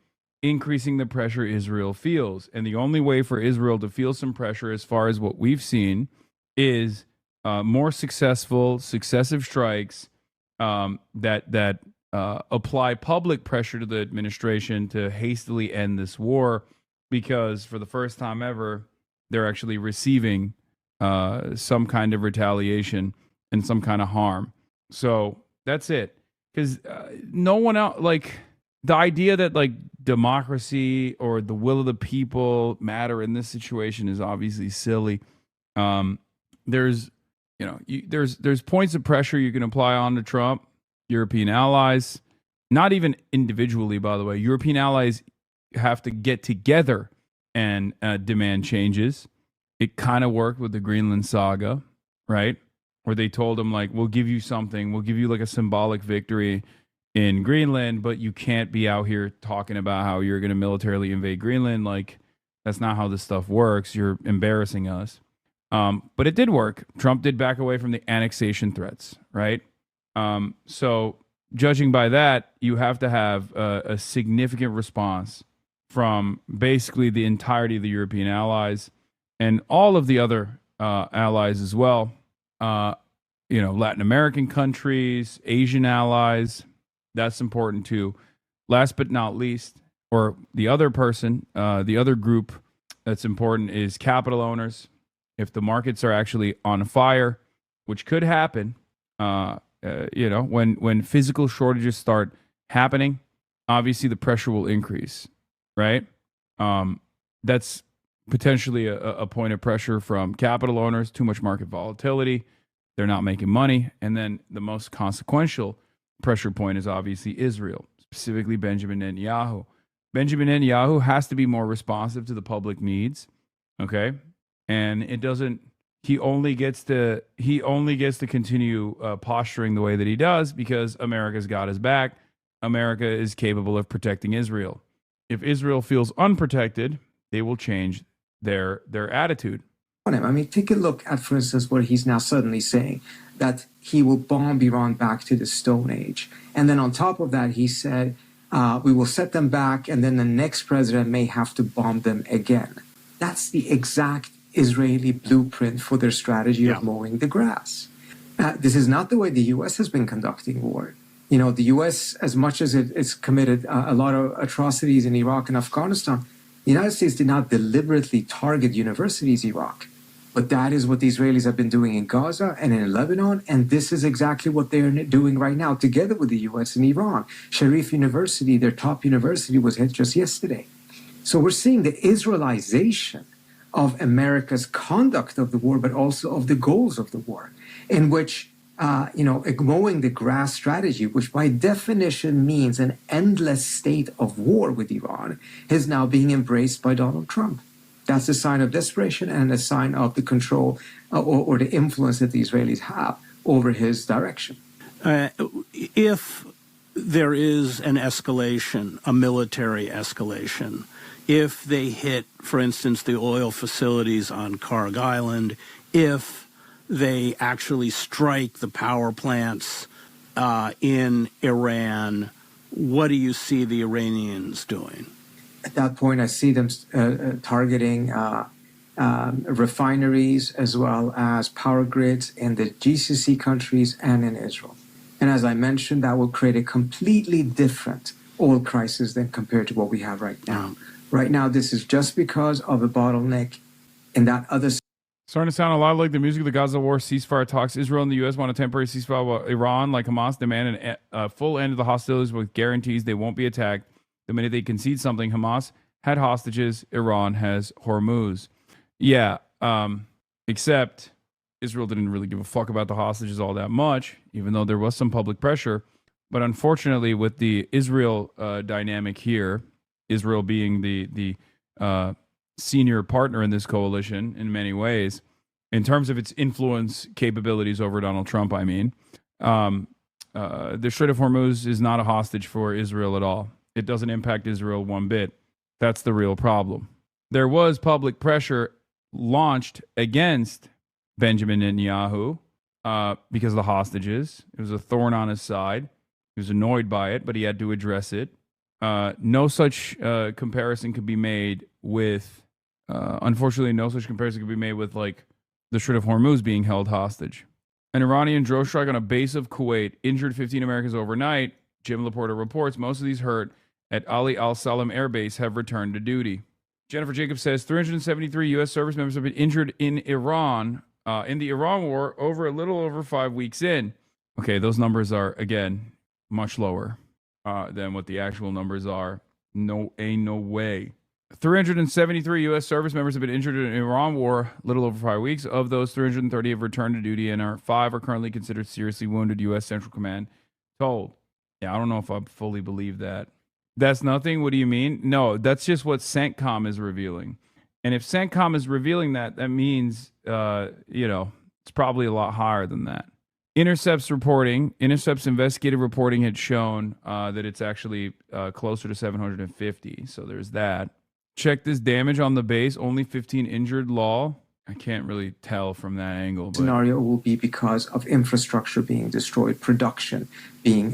increasing the pressure Israel feels. And the only way for Israel to feel some pressure, as far as what we've seen, is more successive strikes that apply public pressure to the administration to hastily end this war, because for the first time ever, they're actually receiving some kind of retaliation and some kind of harm. So that's it. Because no one else, like, the idea that, like, democracy or the will of the people matter in this situation is obviously silly. There's points of pressure you can apply on to Trump, European allies, not even individually, by the way. European allies have to get together and demand changes. It kind of worked with the Greenland saga, right? Where they told him, like, we'll give you something. We'll give you, like, a symbolic victory in Greenland, but you can't be out here talking about how you're going to militarily invade Greenland. Like, that's not how this stuff works. You're embarrassing us. But it did work. Trump did back away from the annexation threats, right? So judging by that, you have to have a significant response from basically the entirety of the European allies and all of the other allies as well. Latin American countries, Asian allies. That's important too. Last but not least, or the other person, the other group that's important is capital owners. If the markets are actually on fire, which could happen, when physical shortages start happening, obviously the pressure will increase, right? That's potentially a point of pressure from capital owners, too much market volatility. They're not making money. And then the most consequential pressure point is obviously Israel, specifically Benjamin Netanyahu. Benjamin Netanyahu has to be more responsive to the public needs, okay? And it doesn't. He only gets to continue posturing the way that he does because America's got his back. America is capable of protecting Israel. If Israel feels unprotected, they will change their attitude. I mean, take a look at, for instance, what he's now suddenly saying, that he will bomb Iran back to the Stone Age. And then on top of that, he said, we will set them back, and then the next president may have to bomb them again. That's the exact Israeli blueprint for their strategy of mowing the grass. This is not the way the U.S. has been conducting war. You know, the U.S., as much as it's committed a lot of atrocities in Iraq and Afghanistan, the United States did not deliberately target universities in Iraq. But that is what the Israelis have been doing in Gaza and in Lebanon, and this is exactly what they're doing right now, together with the U.S. and Iran. Sharif University, their top university, was hit just yesterday. So we're seeing the Israelization of America's conduct of the war, but also of the goals of the war, in which, mowing the grass strategy, which by definition means an endless state of war with Iran, is now being embraced by Donald Trump. That's a sign of desperation and a sign of the control or the influence that the Israelis have over his direction. If there is an escalation, a military escalation, if they hit, for instance, the oil facilities on Karg Island, if they actually strike the power plants in Iran, what do you see the Iranians doing? At that point, I see them targeting refineries as well as power grids in the GCC countries and in Israel. And as I mentioned, that will create a completely different oil crisis than compared to what we have right now. Right now, this is just because of a bottleneck in that other. Starting to sound a lot like the music of the Gaza war ceasefire talks. Israel and the U.S. want a temporary ceasefire, while Iran, like Hamas, demand a full end of the hostilities with guarantees they won't be attacked. The minute they concede something, Hamas had hostages, Iran has Hormuz. Yeah, except Israel didn't really give a fuck about the hostages all that much, even though there was some public pressure. But unfortunately, with the Israel dynamic here, Israel being the senior partner in this coalition in many ways, in terms of its influence capabilities over Donald Trump, I mean, the Strait of Hormuz is not a hostage for Israel at all. It doesn't impact Israel one bit. That's the real problem. There was public pressure launched against Benjamin Netanyahu because of the hostages. It was a thorn on his side. He was annoyed by it, but he had to address it. No such comparison could be made with, unfortunately, no such comparison could be made with, like, the Strait of Hormuz being held hostage. An Iranian drone strike on a base of Kuwait injured 15 Americans overnight. Jim Laporta reports most of these hurt at Ali al-Salam Air Base have returned to duty. Jennifer Jacobs says 373 U.S. service members have been injured in Iran, in the Iran war, a little over 5 weeks in. Okay, those numbers are, again, much lower than what the actual numbers are. No way. 373 U.S. service members have been injured in the Iran war, a little over 5 weeks. Of those, 330 have returned to duty, and 5 are currently considered seriously wounded, U.S. Central Command told. Yeah, I don't know if I fully believe that. That's nothing? What do you mean? No, that's just what CENTCOM is revealing. And if CENTCOM is revealing that, that means, it's probably a lot higher than that. Intercept's investigative reporting had shown that it's actually closer to 750. So there's that. Check this damage on the base, only 15 injured law. I can't really tell from that angle. But Scenario will be because of infrastructure being destroyed, production being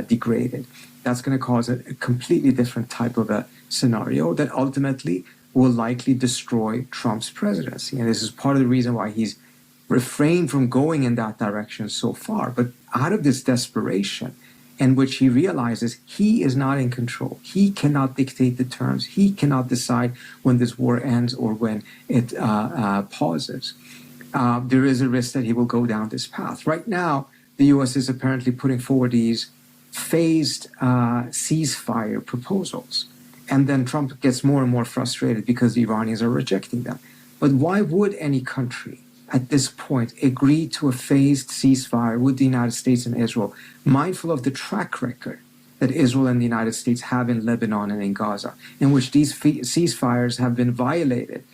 degraded. That's going to cause a completely different type of a scenario that ultimately will likely destroy Trump's presidency. And this is part of the reason why he's refrained from going in that direction so far. But out of this desperation, in which he realizes he is not in control, he cannot dictate the terms, he cannot decide when this war ends or when it pauses, there is a risk that he will go down this path. Right now, the U.S. is apparently putting forward these phased ceasefire proposals. And then Trump gets more and more frustrated because the Iranians are rejecting them. But why would any country at this point agree to a phased ceasefire with the United States and Israel, mindful of the track record that Israel and the United States have in Lebanon and in Gaza, in which these ceasefires have been violated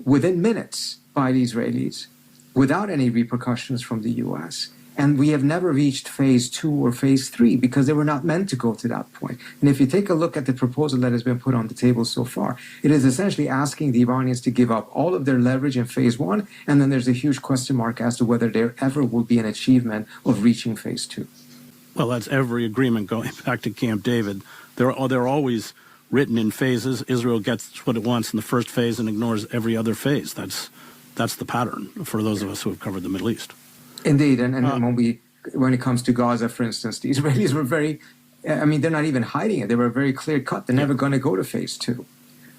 within minutes by the Israelis without any repercussions from the U.S.? And we have never reached phase 2 or phase 3 because they were not meant to go to that point. And if you take a look at the proposal that has been put on the table so far, it is essentially asking the Iranians to give up all of their leverage in phase 1, and then there's a huge question mark as to whether there ever will be an achievement of reaching phase 2. Well, that's every agreement going back to Camp David. They're always written in phases. Israel gets what it wants in the first phase and ignores every other phase. That's the pattern for those of us who have covered the Middle East. Indeed, and when it comes to Gaza, for instance, the Israelis were very, I mean, they're not even hiding it. They were very clear cut. They're never going to go to phase 2.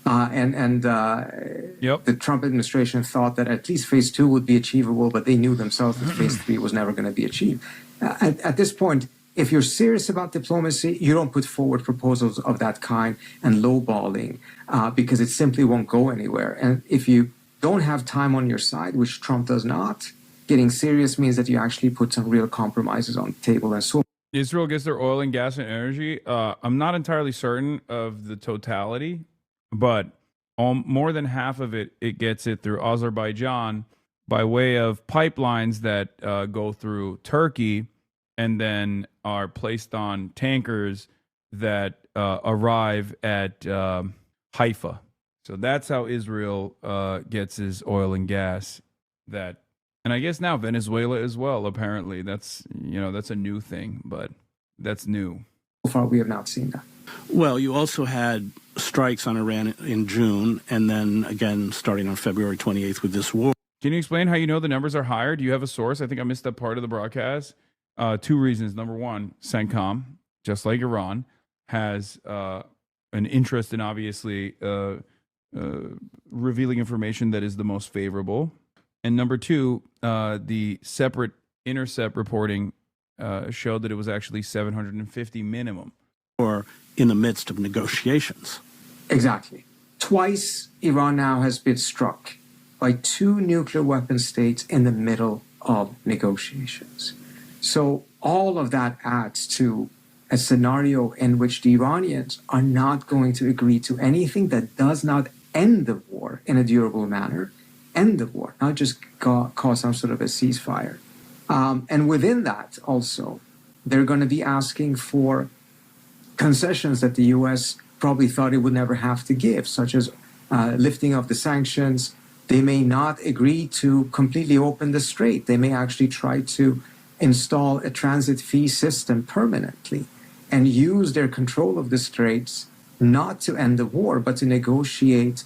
The Trump administration thought that at least phase 2 would be achievable, but they knew themselves that phase 3 was never going to be achieved. At this point, if you're serious about diplomacy, you don't put forward proposals of that kind and lowballing because it simply won't go anywhere. And if you don't have time on your side, which Trump does not, getting serious means that you actually put some real compromises on the table. And so Israel gets their oil and gas and energy. I'm not entirely certain of the totality, but more than half of it gets it through Azerbaijan by way of pipelines that go through Turkey and then are placed on tankers that arrive at Haifa. So that's how Israel gets his oil and gas. And I guess now Venezuela as well, apparently. That's a new thing, but that's new. So far, we have not seen that. Well, you also had strikes on Iran in June, and then again starting on February 28th with this war. Can you explain how you know the numbers are higher? Do you have a source? I think I missed that part of the broadcast. 2 reasons. Number one, CENTCOM, just like Iran, has an interest in obviously revealing information that is the most favorable. And number two, the separate intercept reporting showed that it was actually 750 minimum. Or in the midst of negotiations. Exactly. Twice, Iran now has been struck by 2 nuclear weapon states in the middle of negotiations. So all of that adds to a scenario in which the Iranians are not going to agree to anything that does not end the war in a durable manner. End the war, not just cause some sort of a ceasefire. And within that also, they're going to be asking for concessions that the U.S. probably thought it would never have to give, such as lifting of the sanctions. They may not agree to completely open the strait. They may actually try to install a transit fee system permanently and use their control of the straits not to end the war, but to negotiate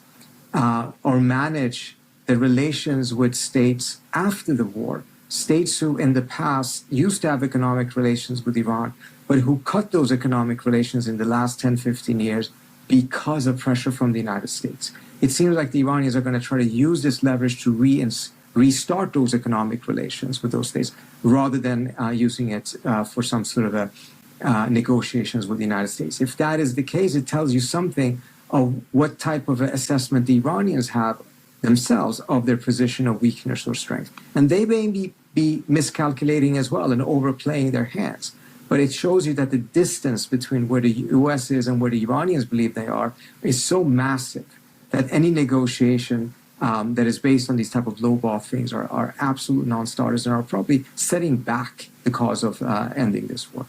or manage the relations with states after the war, states who in the past used to have economic relations with Iran, but who cut those economic relations in the last 10, 15 years because of pressure from the United States. It seems like the Iranians are going to try to use this leverage to restart those economic relations with those states rather than using it for some sort of negotiations with the United States. If that is the case, it tells you something of what type of assessment the Iranians have themselves of their position of weakness or strength. And they may be miscalculating as well and overplaying their hands. But it shows you that the distance between where the U.S. is and where the Iranians believe they are is so massive that any negotiation that is based on these type of lowball things are absolute non-starters and are probably setting back the cause of ending this war.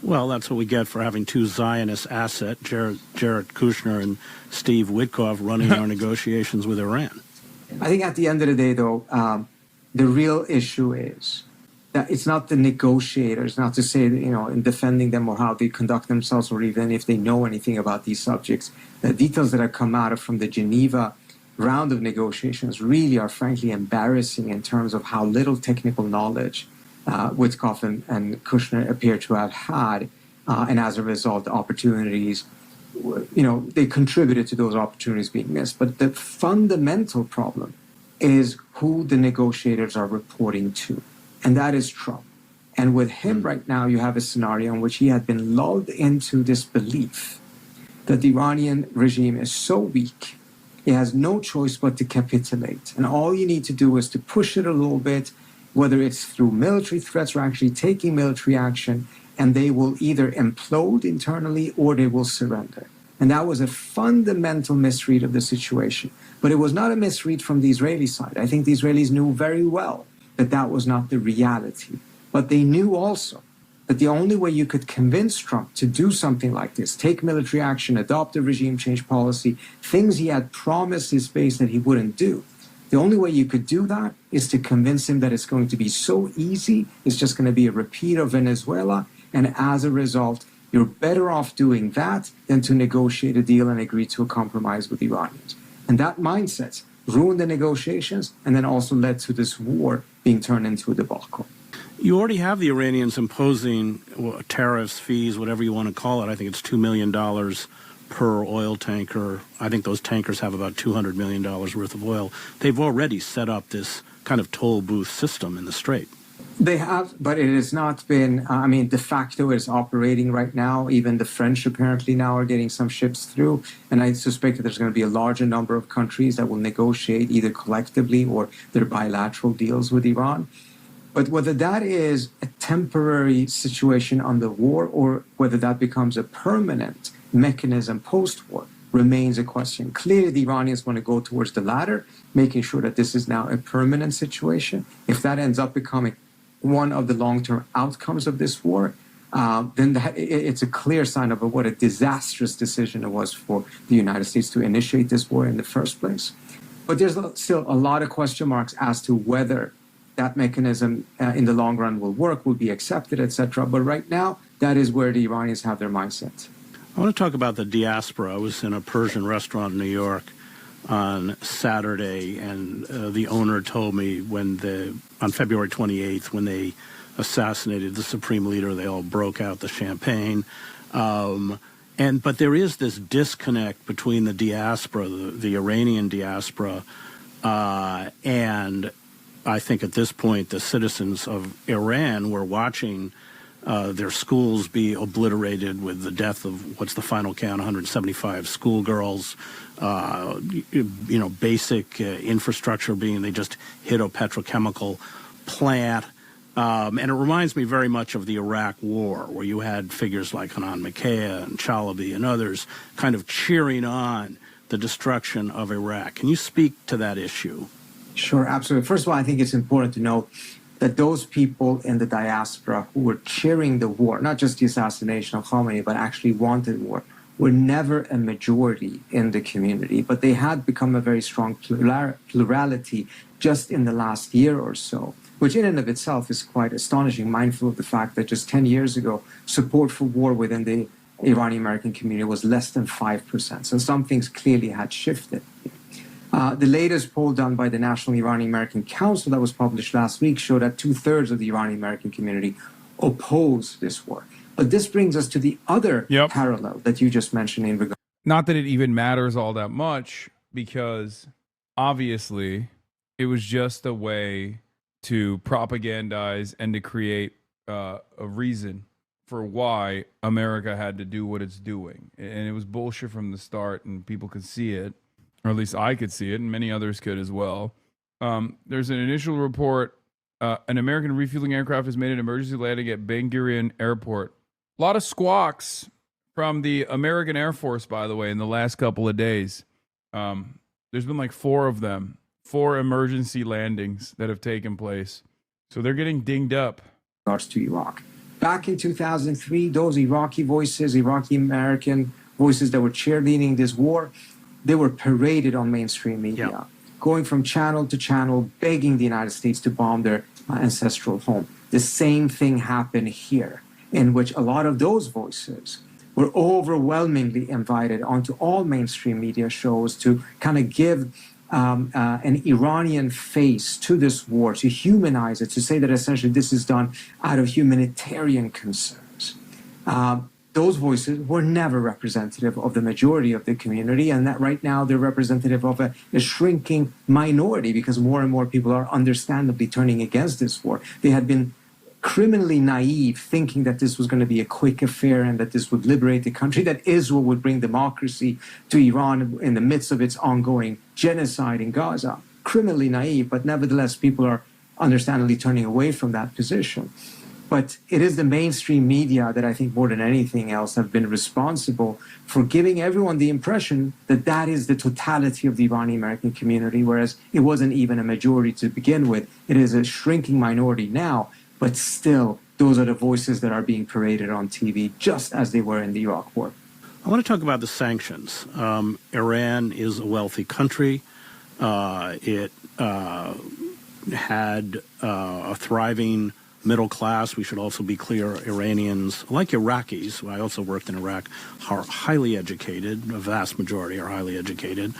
Well, that's what we get for having 2 Zionist assets, Jared Kushner and Steve Witkoff, running our negotiations with Iran. I think at the end of the day, though, the real issue is that it's not the negotiators, not to say that, in defending them or how they conduct themselves or even if they know anything about these subjects. The details that have come out from the Geneva round of negotiations really are frankly embarrassing in terms of how little technical knowledge Witkoff and Kushner appear to have had, and as a result, the opportunities, they contributed to those opportunities being missed. But the fundamental problem is who the negotiators are reporting to, and that is Trump. And with him right now, you have a scenario in which he had been lulled into this belief that the Iranian regime is so weak, it has no choice but to capitulate. And all you need to do is to push it a little bit, whether it's through military threats or actually taking military action, and they will either implode internally or they will surrender. And that was a fundamental misread of the situation. But it was not a misread from the Israeli side. I think the Israelis knew very well that that was not the reality. But they knew also that the only way you could convince Trump to do something like this, take military action, adopt a regime change policy, things he had promised his base that he wouldn't do, the only way you could do that is to convince him that it's going to be so easy, it's just going to be a repeat of Venezuela, and as a result, you're better off doing that than to negotiate a deal and agree to a compromise with the Iranians. And that mindset ruined the negotiations and then also led to this war being turned into a debacle. You already have the Iranians imposing tariffs, fees, whatever you want to call it. I think it's $2 million per oil tanker. I think those tankers have about $200 million worth of oil. They've already set up this kind of toll booth system in the Strait. They have, but it has not been, de facto it's operating right now. Even the French apparently now are getting some ships through. And I suspect that there's going to be a larger number of countries that will negotiate either collectively or their bilateral deals with Iran. But whether that is a temporary situation on the war or whether that becomes a permanent mechanism post-war remains a question. Clearly, the Iranians want to go towards the latter, making sure that this is now a permanent situation. If that ends up becoming one of the long-term outcomes of this war, then it's a clear sign of what a disastrous decision it was for the United States to initiate this war in the first place. But there's still a lot of question marks as to whether that mechanism in the long run will work, will be accepted, etc. But right now, that is where the Iranians have their mindset. I want to talk about the diaspora. I was in a Persian restaurant in New York on Saturday, and the owner told me on February 28th, when they assassinated the supreme leader, they all broke out the champagne. But there is this disconnect between the diaspora, the Iranian diaspora, and I think at this point the citizens of Iran were watching their schools be obliterated with the death of, what's the final count, 175 schoolgirls, basic infrastructure they just hit a petrochemical plant. And it reminds me very much of the Iraq War, where you had figures like Hanan Makea and Chalabi and others kind of cheering on the destruction of Iraq. Can you speak to that issue? Sure, absolutely. First of all, I think it's important to note that those people in the diaspora who were cheering the war, not just the assassination of Khomeini, but actually wanted war, were never a majority in the community, but they had become a very strong plurality just in the last year or so, which in and of itself is quite astonishing, mindful of the fact that just 10 years ago, support for war within the Iranian-American community was less than 5%. So some things clearly had shifted. The latest poll done by the National Iranian-American Council that was published last week showed that 2/3 of the Iranian-American community oppose this war. But this brings us to the other parallel that you just mentioned in regard. Not that it even matters all that much, because obviously it was just a way to propagandize and to create a reason for why America had to do what it's doing. And it was bullshit from the start, and people could see it. Or at least I could see it, and many others could as well. There's an initial report. An American refueling aircraft has made an emergency landing at Ben Gurion Airport. A lot of squawks from the American Air Force, by the way, in the last couple of days. There's been like 4 of them, 4 emergency landings that have taken place. So they're getting dinged up. Regards to Iraq. Back in 2003, those Iraqi voices, Iraqi-American voices that were cheerleading this war, they were paraded on mainstream media, going from channel to channel, begging the United States to bomb their ancestral home. The same thing happened here, in which a lot of those voices were overwhelmingly invited onto all mainstream media shows to kind of give an Iranian face to this war, to humanize it, to say that essentially this is done out of humanitarian concerns. Those voices were never representative of the majority of the community, and that right now they're representative of a shrinking minority, because more and more people are understandably turning against this war. They had been criminally naive, thinking that this was going to be a quick affair and that this would liberate the country, that Israel would bring democracy to Iran in the midst of its ongoing genocide in Gaza. Criminally naive, but nevertheless, people are understandably turning away from that position. But it is the mainstream media that I think more than anything else have been responsible for giving everyone the impression that that is the totality of the Iranian American community, whereas it wasn't even a majority to begin with. It is a shrinking minority now, but still, those are the voices that are being paraded on TV, just as they were in the Iraq War. I want to talk about the sanctions. Iran is a wealthy country. It had a thriving middle class. We should also be clear, Iranians, like Iraqis, I also worked in Iraq, are highly educated. A vast majority are highly educated.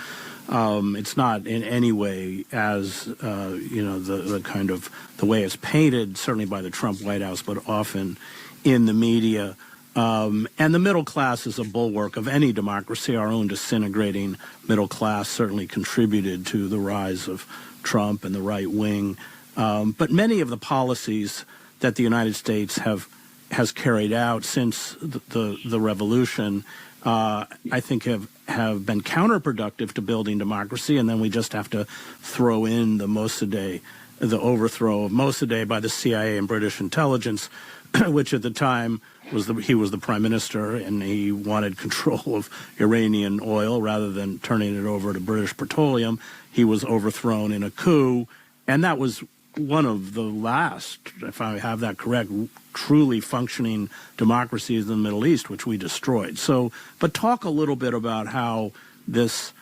It's not in any way as, the kind of the way it's painted, certainly by the Trump White House, but often in the media. And the middle class is a bulwark of any democracy. Our own disintegrating middle class certainly contributed to the rise of Trump and the right wing. But many of the policies that the United States has carried out since the revolution, I think have been counterproductive to building democracy. And then we just have to throw in the overthrow of Mossadegh by the CIA and British intelligence, which at the time he was the prime minister and he wanted control of Iranian oil rather than turning it over to British petroleum. He was overthrown in a coup, and that was one of the last, if I have that correct, truly functioning democracies in the Middle East, which we destroyed. So, but talk a little bit about how this,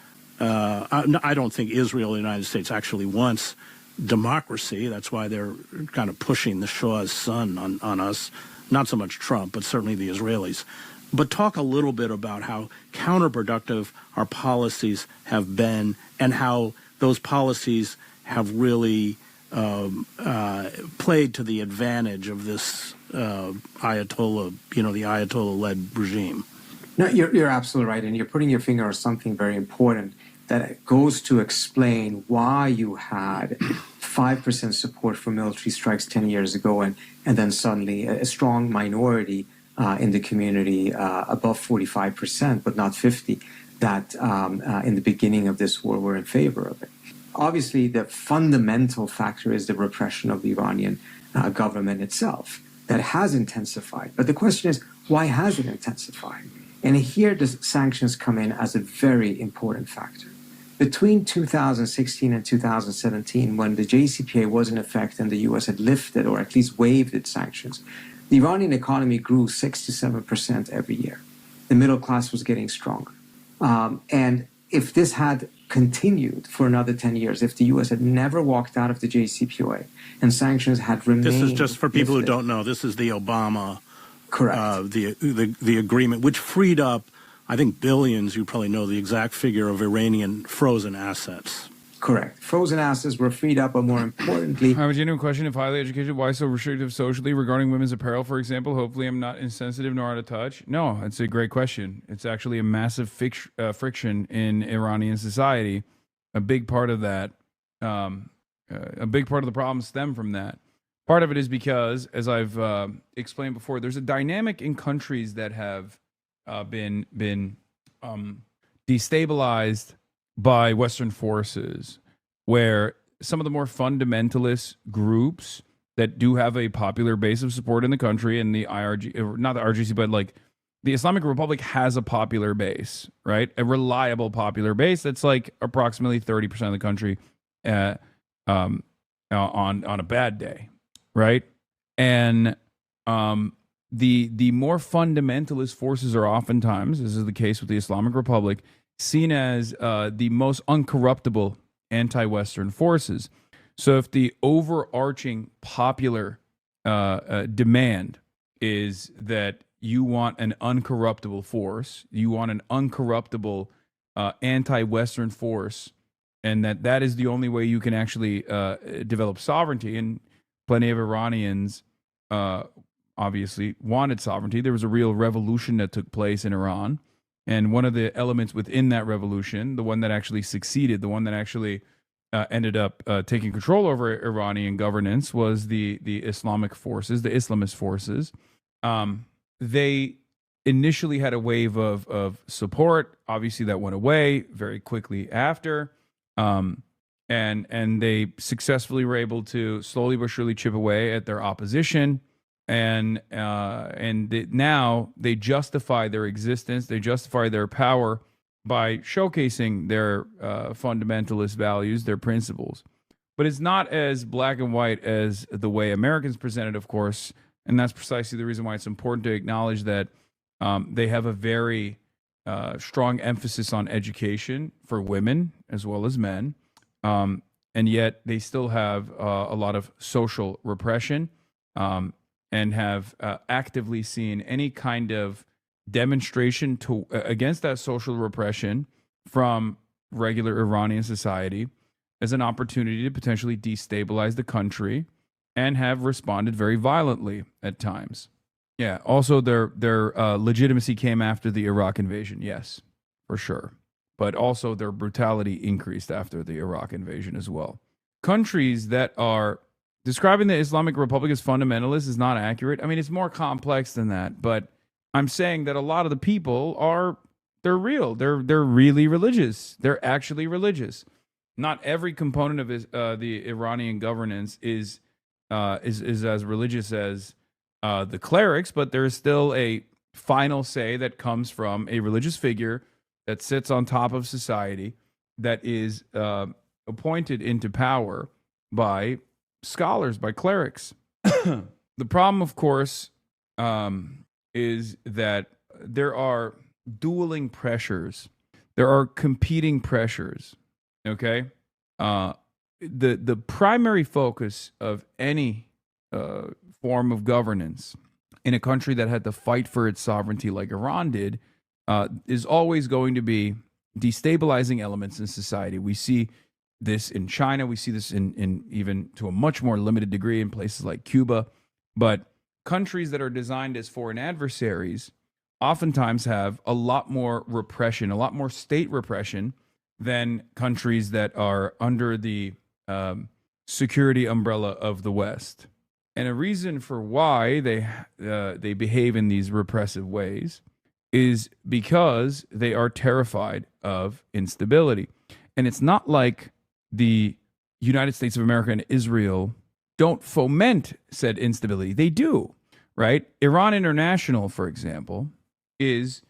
I don't think Israel and the United States actually wants democracy. That's why they're kind of pushing the Shah's son on us, not so much Trump, but certainly the Israelis. But talk a little bit about how counterproductive our policies have been and how those policies have really played to the advantage of this Ayatollah, the Ayatollah-led regime. No, you're absolutely right, and you're putting your finger on something very important that goes to explain why you had 5% support for military strikes 10 years ago, and then suddenly a strong minority in the community, above 45%, but not 50%, that in the beginning of this war were in favor of it. Obviously, the fundamental factor is the repression of the Iranian government itself that has intensified. But the question is, why has it intensified? And here the sanctions come in as a very important factor. Between 2016 and 2017, when the JCPOA was in effect and the U.S. had lifted or at least waived its sanctions, the Iranian economy grew 6 to 7% every year. The middle class was getting stronger. And if this had continued for another 10 years, if the U.S. had never walked out of the JCPOA and sanctions had remained... This is just for people who don't know, this is the Obama... Correct. The agreement, which freed up, I think, billions, you probably know the exact figure, of Iranian frozen assets. Correct. Frozen assets were freed up, but more importantly... I have a genuine question of highly educated. Why so restrictive socially regarding women's apparel, for example? Hopefully I'm not insensitive nor out of touch. No, it's a great question. It's actually a massive friction in Iranian society. A big part of that, a big part of the problem stem from that. Part of it is because, as I've explained before, there's a dynamic in countries that have been destabilized by Western forces, where some of the more fundamentalist groups that do have a popular base of support in the country, and the IRG, or not the RGC, but like the Islamic Republic has a popular base, right? A reliable popular base that's like approximately 30% of the country on a bad day, right? And the more fundamentalist forces are oftentimes, this is the case with the Islamic Republic, seen as the most uncorruptible anti-Western forces. So if the overarching popular demand is that you want an uncorruptible force, you want an uncorruptible anti-Western force, and that is the only way you can actually develop sovereignty, and plenty of Iranians obviously wanted sovereignty. There was a real revolution that took place in Iran. And one of the elements within that revolution, the one that actually succeeded, the one that actually ended up taking control over Iranian governance was the Islamic forces, the Islamist forces. They initially had a wave of support. Obviously, that went away very quickly after. And they successfully were able to slowly but surely chip away at their opposition. And now they justify their existence, they justify their power by showcasing their fundamentalist values, their principles. But it's not as black and white as the way Americans present it, of course. And that's precisely the reason why it's important to acknowledge that they have a very strong emphasis on education for women as well as men. And yet they still have a lot of social repression and have actively seen any kind of demonstration against that social repression from regular Iranian society as an opportunity to potentially destabilize the country, and have responded very violently at times. Yeah. Also, their legitimacy came after the Iraq invasion. Yes, for sure. But also their brutality increased after the Iraq invasion as well. Countries that are describing the Islamic Republic as fundamentalist is not accurate. I mean, it's more complex than that. But I'm saying that a lot of the people they're real. They're really religious. They're actually religious. Not every component of the Iranian governance is as religious as the clerics, but there is still a final say that comes from a religious figure that sits on top of society, that is appointed into power by scholars, by clerics. The problem, of course, is that there are dueling pressures. There are competing pressures. Okay, the primary focus of any form of governance in a country that had to fight for its sovereignty like Iran did is always going to be destabilizing elements in society. We see this in China. We see this in even to a much more limited degree in places like Cuba. But countries that are designed as foreign adversaries oftentimes have a lot more repression, a lot more state repression than countries that are under the security umbrella of the West. And a reason for why they behave in these repressive ways is because they are terrified of instability. And it's not like the United States of America and Israel don't foment said instability. They do, right? Iran International, for example, is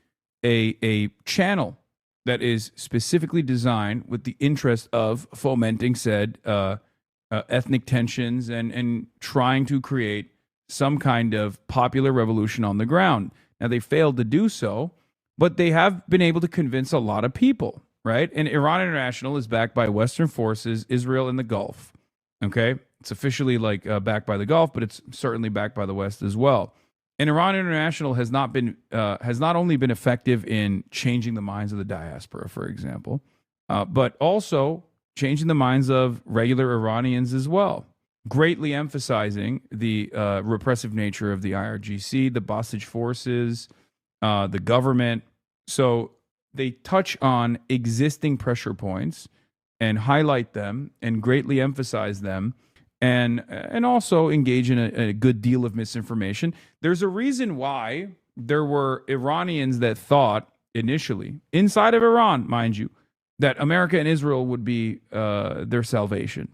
a channel that is specifically designed with the interest of fomenting said ethnic tensions and trying to create some kind of popular revolution on the ground. Now, they failed to do so, but they have been able to convince a lot of people, right? And Iran International is backed by Western forces, Israel, and the Gulf. Okay? It's officially backed by the Gulf, but it's certainly backed by the West as well. And Iran International has not only been effective in changing the minds of the diaspora, for example, but also changing the minds of regular Iranians as well, greatly emphasizing the repressive nature of the IRGC, the Basij forces, the government. So they touch on existing pressure points and highlight them and greatly emphasize them, and also engage in a good deal of misinformation. There's a reason why there were Iranians that thought initially, inside of Iran, mind you, that America and Israel would be their salvation,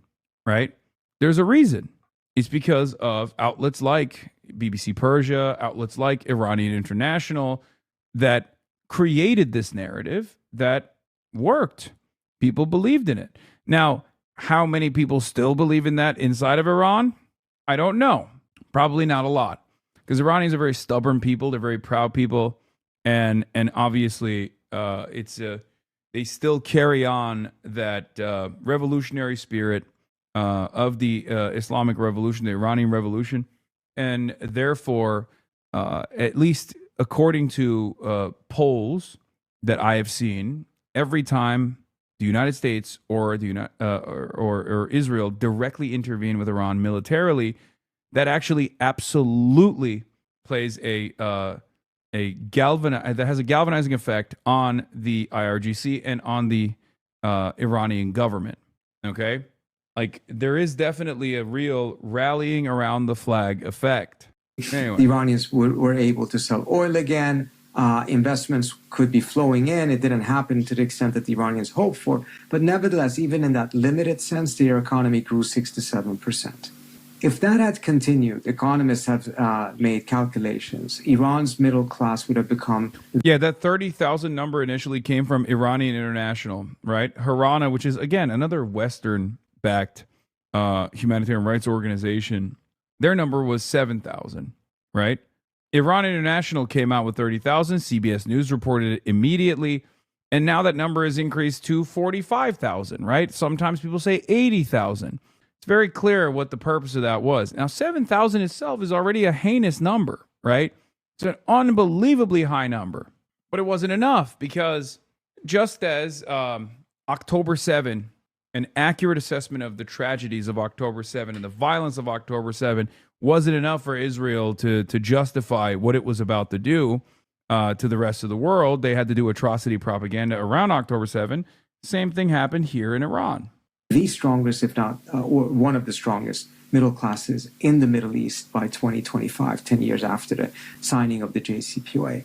right? There's a reason. It's because of outlets like BBC Persia, outlets like Iranian International that created this narrative that worked. People believed in it. Now, how many people still believe in that inside of Iran? I don't know. Probably not a lot, because Iranians are very stubborn people. They're very proud people, and obviously they still carry on that revolutionary spirit of the Islamic Revolution, the Iranian Revolution, and therefore, at least according to polls that I have seen, every time the United States or Israel directly intervene with Iran militarily, that actually absolutely plays that has a galvanizing effect on the IRGC and on the Iranian government. Okay? Like, there is definitely a real rallying around the flag effect. Anyway. The Iranians were able to sell oil again. Investments could be flowing in. It didn't happen to the extent that the Iranians hoped for. But nevertheless, even in that limited sense, their economy grew 6 to 7%. If that had continued, economists have made calculations. Iran's middle class would have become... Yeah, that 30,000 number initially came from Iranian International, right? Harana, which is, again, another Western-backed humanitarian rights organization. Their number was 7,000, right? Iran International came out with 30,000. CBS News reported it immediately. And now that number has increased to 45,000, right? Sometimes people say 80,000. It's very clear what the purpose of that was. Now, 7,000 itself is already a heinous number, right? It's an unbelievably high number. But it wasn't enough because just as October 7, an accurate assessment of the tragedies of October 7 and the violence of October 7 wasn't enough for Israel to justify what it was about to do to the rest of the world. They had to do atrocity propaganda around October 7. Same thing happened here in Iran. The strongest, if not or one of the strongest middle classes in the Middle East by 2025, 10 years after the signing of the JCPOA.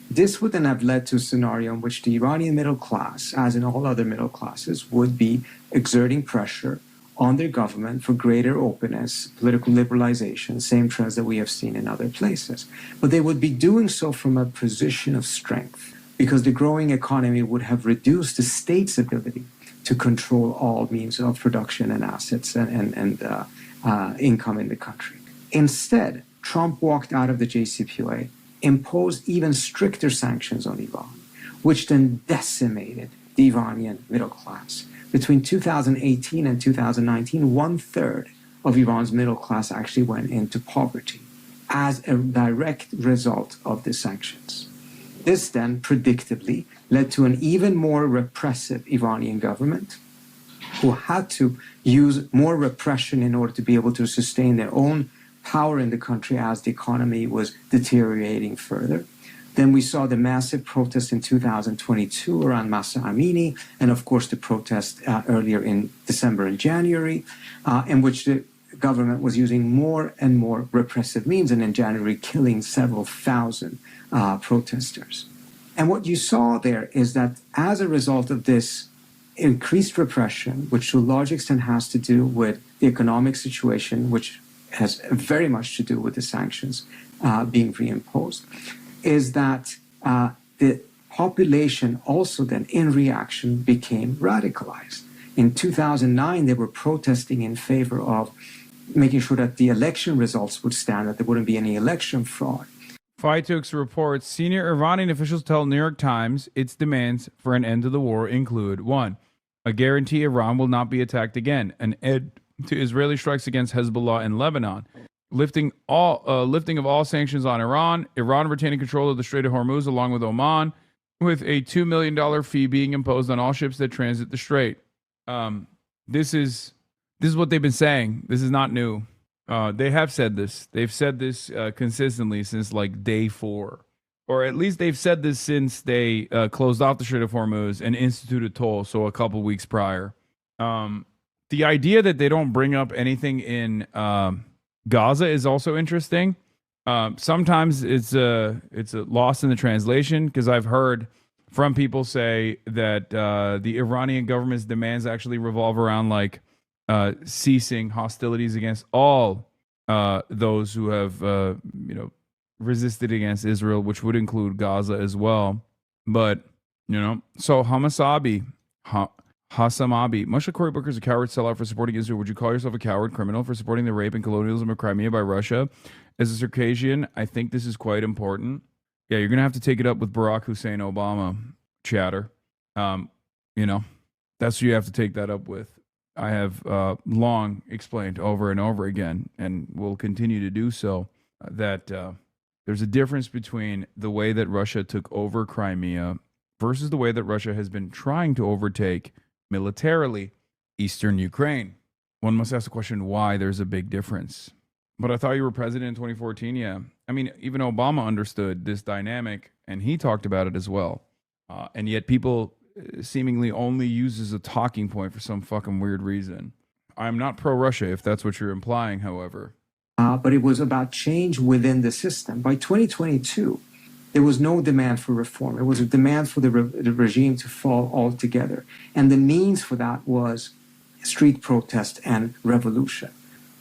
This would then have led to a scenario in which the Iranian middle class, as in all other middle classes, would be exerting pressure on their government for greater openness, political liberalization, same trends that we have seen in other places. But they would be doing so from a position of strength because the growing economy would have reduced the state's ability to control all means of production and assets and income in the country. Instead, Trump walked out of the JCPOA, imposed even stricter sanctions on Iran, which then decimated the Iranian middle class. Between 2018 and 2019, 1/3 of Iran's middle class actually went into poverty as a direct result of the sanctions. This then predictably led to an even more repressive Iranian government who had to use more repression in order to be able to sustain their own power in the country as the economy was deteriorating further. Then we saw the massive protest in 2022 around Mahsa Amini, and of course the protest earlier in December and January, in which the government was using more and more repressive means, and in January killing several thousand protesters. And what you saw there is that as a result of this increased repression, which to a large extent has to do with the economic situation, which has very much to do with the sanctions being reimposed, is that the population also then, in reaction, became radicalized. In 2009, they were protesting in favor of making sure that the election results would stand, that there wouldn't be any election fraud. Faitux reports, senior Iranian officials tell New York Times its demands for an end to the war include 1. A guarantee Iran will not be attacked again, an end to Israeli strikes against Hezbollah in Lebanon, lifting of all sanctions on Iran retaining control of the Strait of Hormuz along with Oman, with a $2 million fee being imposed on all ships that transit the strait. This is what they've been saying. This is not new. They have said this. They've said this consistently since like day 4. Or at least they've said this since they closed off the Strait of Hormuz and instituted toll, so a couple weeks prior. The idea that they don't bring up anything in Gaza is also interesting. Sometimes it's a loss in the translation, because I've heard from people say that the Iranian government's demands actually revolve around like ceasing hostilities against all those who have resisted against Israel, which would include Gaza as well. But so HasanAbi, Moshe Cory Booker is a coward sellout for supporting Israel. Would you call yourself a coward criminal for supporting the rape and colonialism of Crimea by Russia? As a Circassian, I think this is quite important. Yeah, you're going to have to take it up with Barack Hussein Obama, chatter. That's who you have to take that up with. I have long explained over and over again, and will continue to do so, that there's a difference between the way that Russia took over Crimea versus the way that Russia has been trying to overtake militarily eastern Ukraine. One must ask the question why there's a big difference. But I thought you were president in 2014. Yeah. I mean, even Obama understood this dynamic, and he talked about it as well. And yet people seemingly only used as a talking point for some fucking weird reason. I'm not pro-Russia, if that's what you're implying, however. But it was about change within the system. By 2022, there was no demand for reform. It was a demand for the regime to fall altogether. And the means for that was street protest and revolution.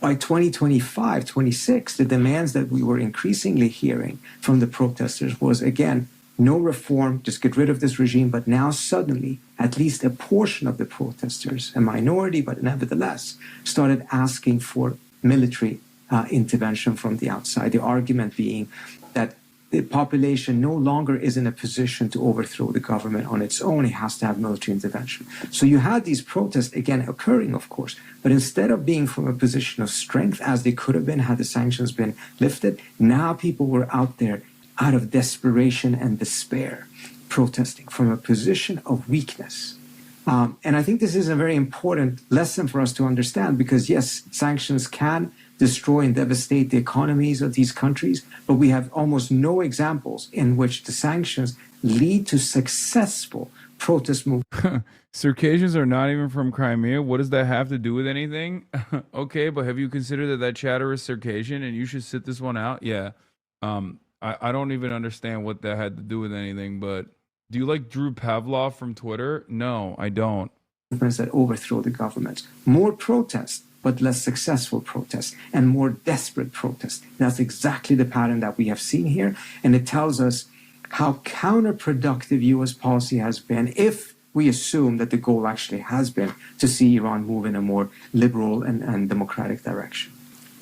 By 2025, 26, the demands that we were increasingly hearing from the protesters was, again, no reform, just get rid of this regime. But now suddenly, at least a portion of the protesters, a minority, but nevertheless, started asking for military intervention from the outside. The argument being that the population no longer is in a position to overthrow the government on its own. It has to have military intervention. So you had these protests, again, occurring, of course, but instead of being from a position of strength, as they could have been had the sanctions been lifted, now people were out there out of desperation and despair, protesting from a position of weakness. And I think this is a very important lesson for us to understand because, yes, sanctions can destroy and devastate the economies of these countries, but we have almost no examples in which the sanctions lead to successful protest movements. Circassians are not even from Crimea. What does that have to do with anything? Okay, but have you considered that chatter is Circassian and you should sit this one out? Yeah. I don't even understand what that had to do with anything, but do you like Drew Pavlov from Twitter? No, I don't. That overthrow the government. More protests, but less successful protests and more desperate protests. That's exactly the pattern that we have seen here. And it tells us how counterproductive U.S. policy has been if we assume that the goal actually has been to see Iran move in a more liberal and democratic direction.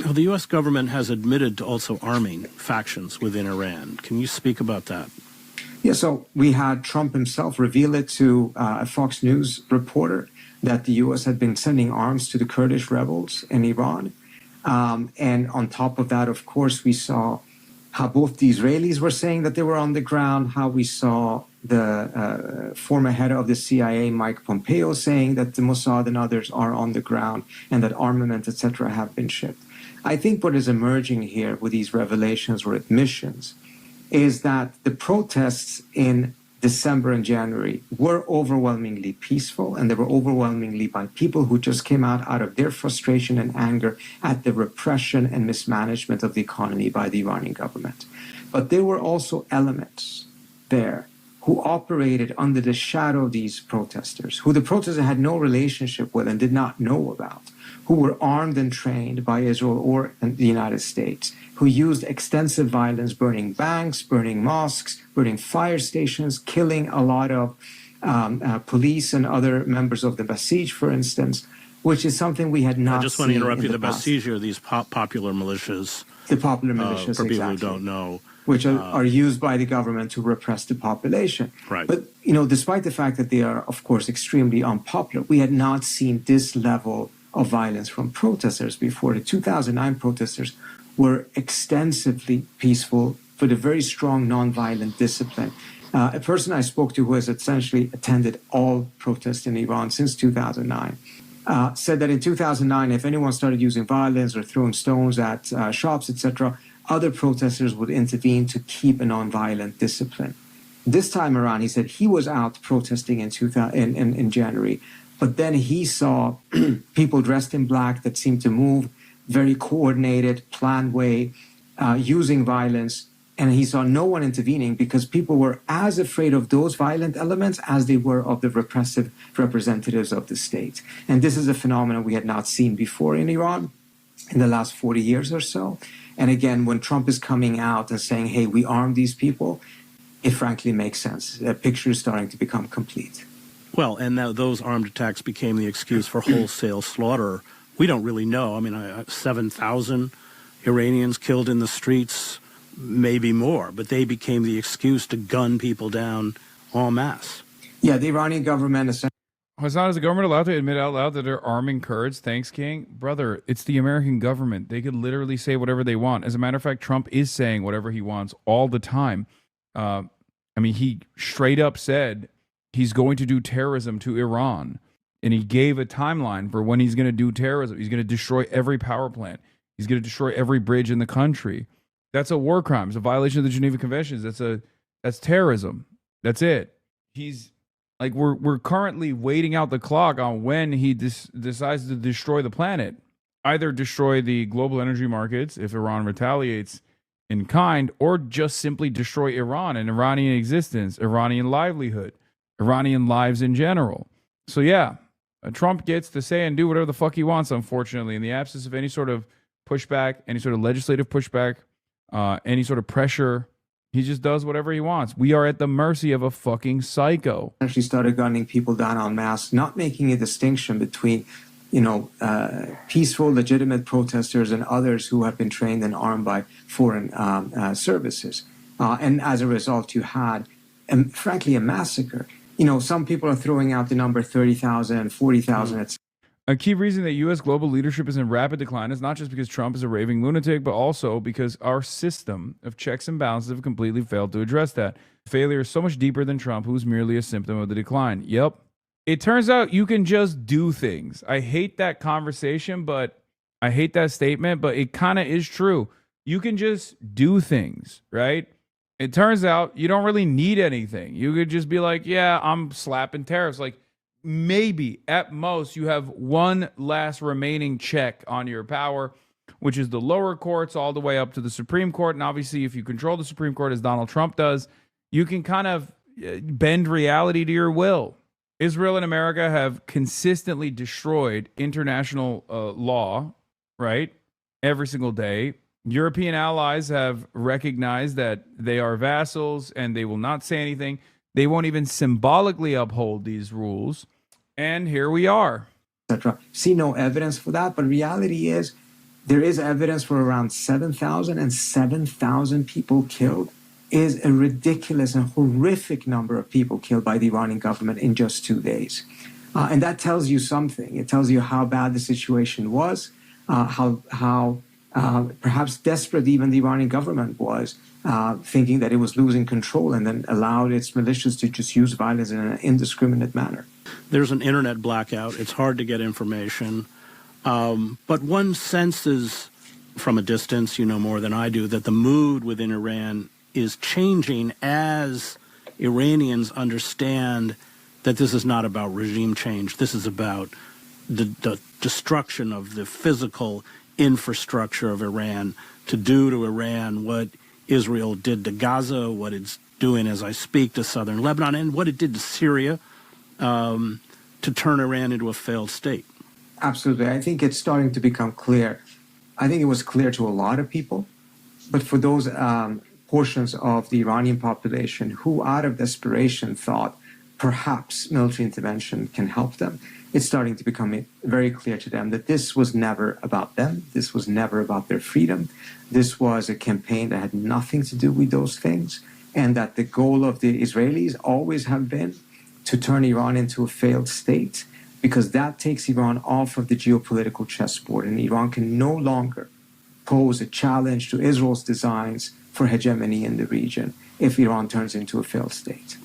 Now, the U.S. government has admitted to also arming factions within Iran. Can you speak about that? Yeah, so we had Trump himself reveal it to a Fox News reporter that the U.S. had been sending arms to the Kurdish rebels in Iran. And on top of that, of course, we saw how both the Israelis were saying that they were on the ground, how we saw the former head of the CIA, Mike Pompeo, saying that the Mossad and others are on the ground and that armament, etc., have been shipped. I think what is emerging here with these revelations or admissions is that the protests in December and January were overwhelmingly peaceful, and they were overwhelmingly by people who just came out of their frustration and anger at the repression and mismanagement of the economy by the Iranian government. But there were also elements there who operated under the shadow of these protesters, who the protesters had no relationship with and did not know about, who were armed and trained by Israel or the United States, who used extensive violence, burning banks, burning mosques, burning fire stations, killing a lot of police and other members of the Basij, for instance, which is something we had not seen. I just want to interrupt you. The past. Basij are these popular militias. The popular militias, for people exactly, who don't know. Which are used by the government to repress the population. Right. But, despite the fact that they are, of course, extremely unpopular, we had not seen this level of violence from protesters before. The 2009 protesters were extensively peaceful with a very strong nonviolent discipline. A person I spoke to who has essentially attended all protests in Iran since 2009 said that in 2009, if anyone started using violence or throwing stones at shops, etc., other protesters would intervene to keep a nonviolent discipline. This time around, he said he was out protesting in January, but then he saw people dressed in black that seemed to move very coordinated, planned way, using violence, and he saw no one intervening because people were as afraid of those violent elements as they were of the repressive representatives of the state. And this is a phenomenon we had not seen before in Iran in the last 40 years or so. And again, when Trump is coming out and saying, hey, we armed these people, it frankly makes sense. The picture is starting to become complete. Well, and those armed attacks became the excuse for wholesale slaughter. We don't really know. I mean, 7,000 Iranians killed in the streets, maybe more, but they became the excuse to gun people down en masse. Yeah, the Iranian government essentially... Hasan, is the government allowed to admit out loud that they're arming Kurds? Thanks, King. Brother, it's the American government. They could literally say whatever they want. As a matter of fact, Trump is saying whatever he wants all the time. He straight up said he's going to do terrorism to Iran. And he gave a timeline for when he's going to do terrorism. He's going to destroy every power plant. He's going to destroy every bridge in the country. That's a war crime. It's a violation of the Geneva Conventions. That's terrorism. That's it. He's Like we're currently waiting out the clock on when he decides to destroy the planet. Either destroy the global energy markets if Iran retaliates in kind, or just simply destroy Iran and Iranian existence, Iranian livelihood, Iranian lives in general. So yeah, Trump gets to say and do whatever the fuck he wants, unfortunately, in the absence of any sort of pushback, any sort of legislative pushback, any sort of pressure. He just does whatever he wants. We are at the mercy of a fucking psycho. Actually started gunning people down en masse, not making a distinction between peaceful, legitimate protesters and others who have been trained and armed by foreign services. And as a result, you had, frankly, a massacre. Some people are throwing out the number 30,000, 40,000, etc. A key reason that U.S. global leadership is in rapid decline is not just because Trump is a raving lunatic, but also because our system of checks and balances have completely failed to address that. Failure is so much deeper than Trump, who's merely a symptom of the decline. Yep. It turns out you can just do things. I hate that conversation, but I hate that statement, but it kind of is true. You can just do things, right? It turns out you don't really need anything. You could just be like, yeah, I'm slapping tariffs. Like, maybe at most you have one last remaining check on your power, which is the lower courts all the way up to the Supreme Court. And obviously, if you control the Supreme Court as Donald Trump does, you can kind of bend reality to your will. Israel and America have consistently destroyed international law, right? Every single day. European allies have recognized that they are vassals and they will not say anything. They won't even symbolically uphold these rules. And here we are. Etc. See no evidence for that, but reality is there is evidence for around 7,000, and 7,000 people killed is a ridiculous and horrific number of people killed by the Iranian government in just 2 days. And that tells you something. It tells you how bad the situation was, how perhaps desperate even the Iranian government was, thinking that it was losing control and then allowed its militias to just use violence in an indiscriminate manner. There's an internet blackout. It's hard to get information. But one senses from a distance, you know more than I do, that the mood within Iran is changing as Iranians understand that this is not about regime change. This is about the destruction of the physical infrastructure of Iran, to do to Iran what Israel did to Gaza, what it's doing as I speak to southern Lebanon, and what it did to Syria, to turn Iran into a failed state. Absolutely. I think it's starting to become clear. I think it was clear to a lot of people, but for those portions of the Iranian population who, out of desperation, thought perhaps military intervention can help them, it's starting to become very clear to them that this was never about them. This was never about their freedom. This was a campaign that had nothing to do with those things, and that the goal of the Israelis always have been to turn Iran into a failed state, because that takes Iran off of the geopolitical chessboard, and Iran can no longer pose a challenge to Israel's designs for hegemony in the region if Iran turns into a failed state.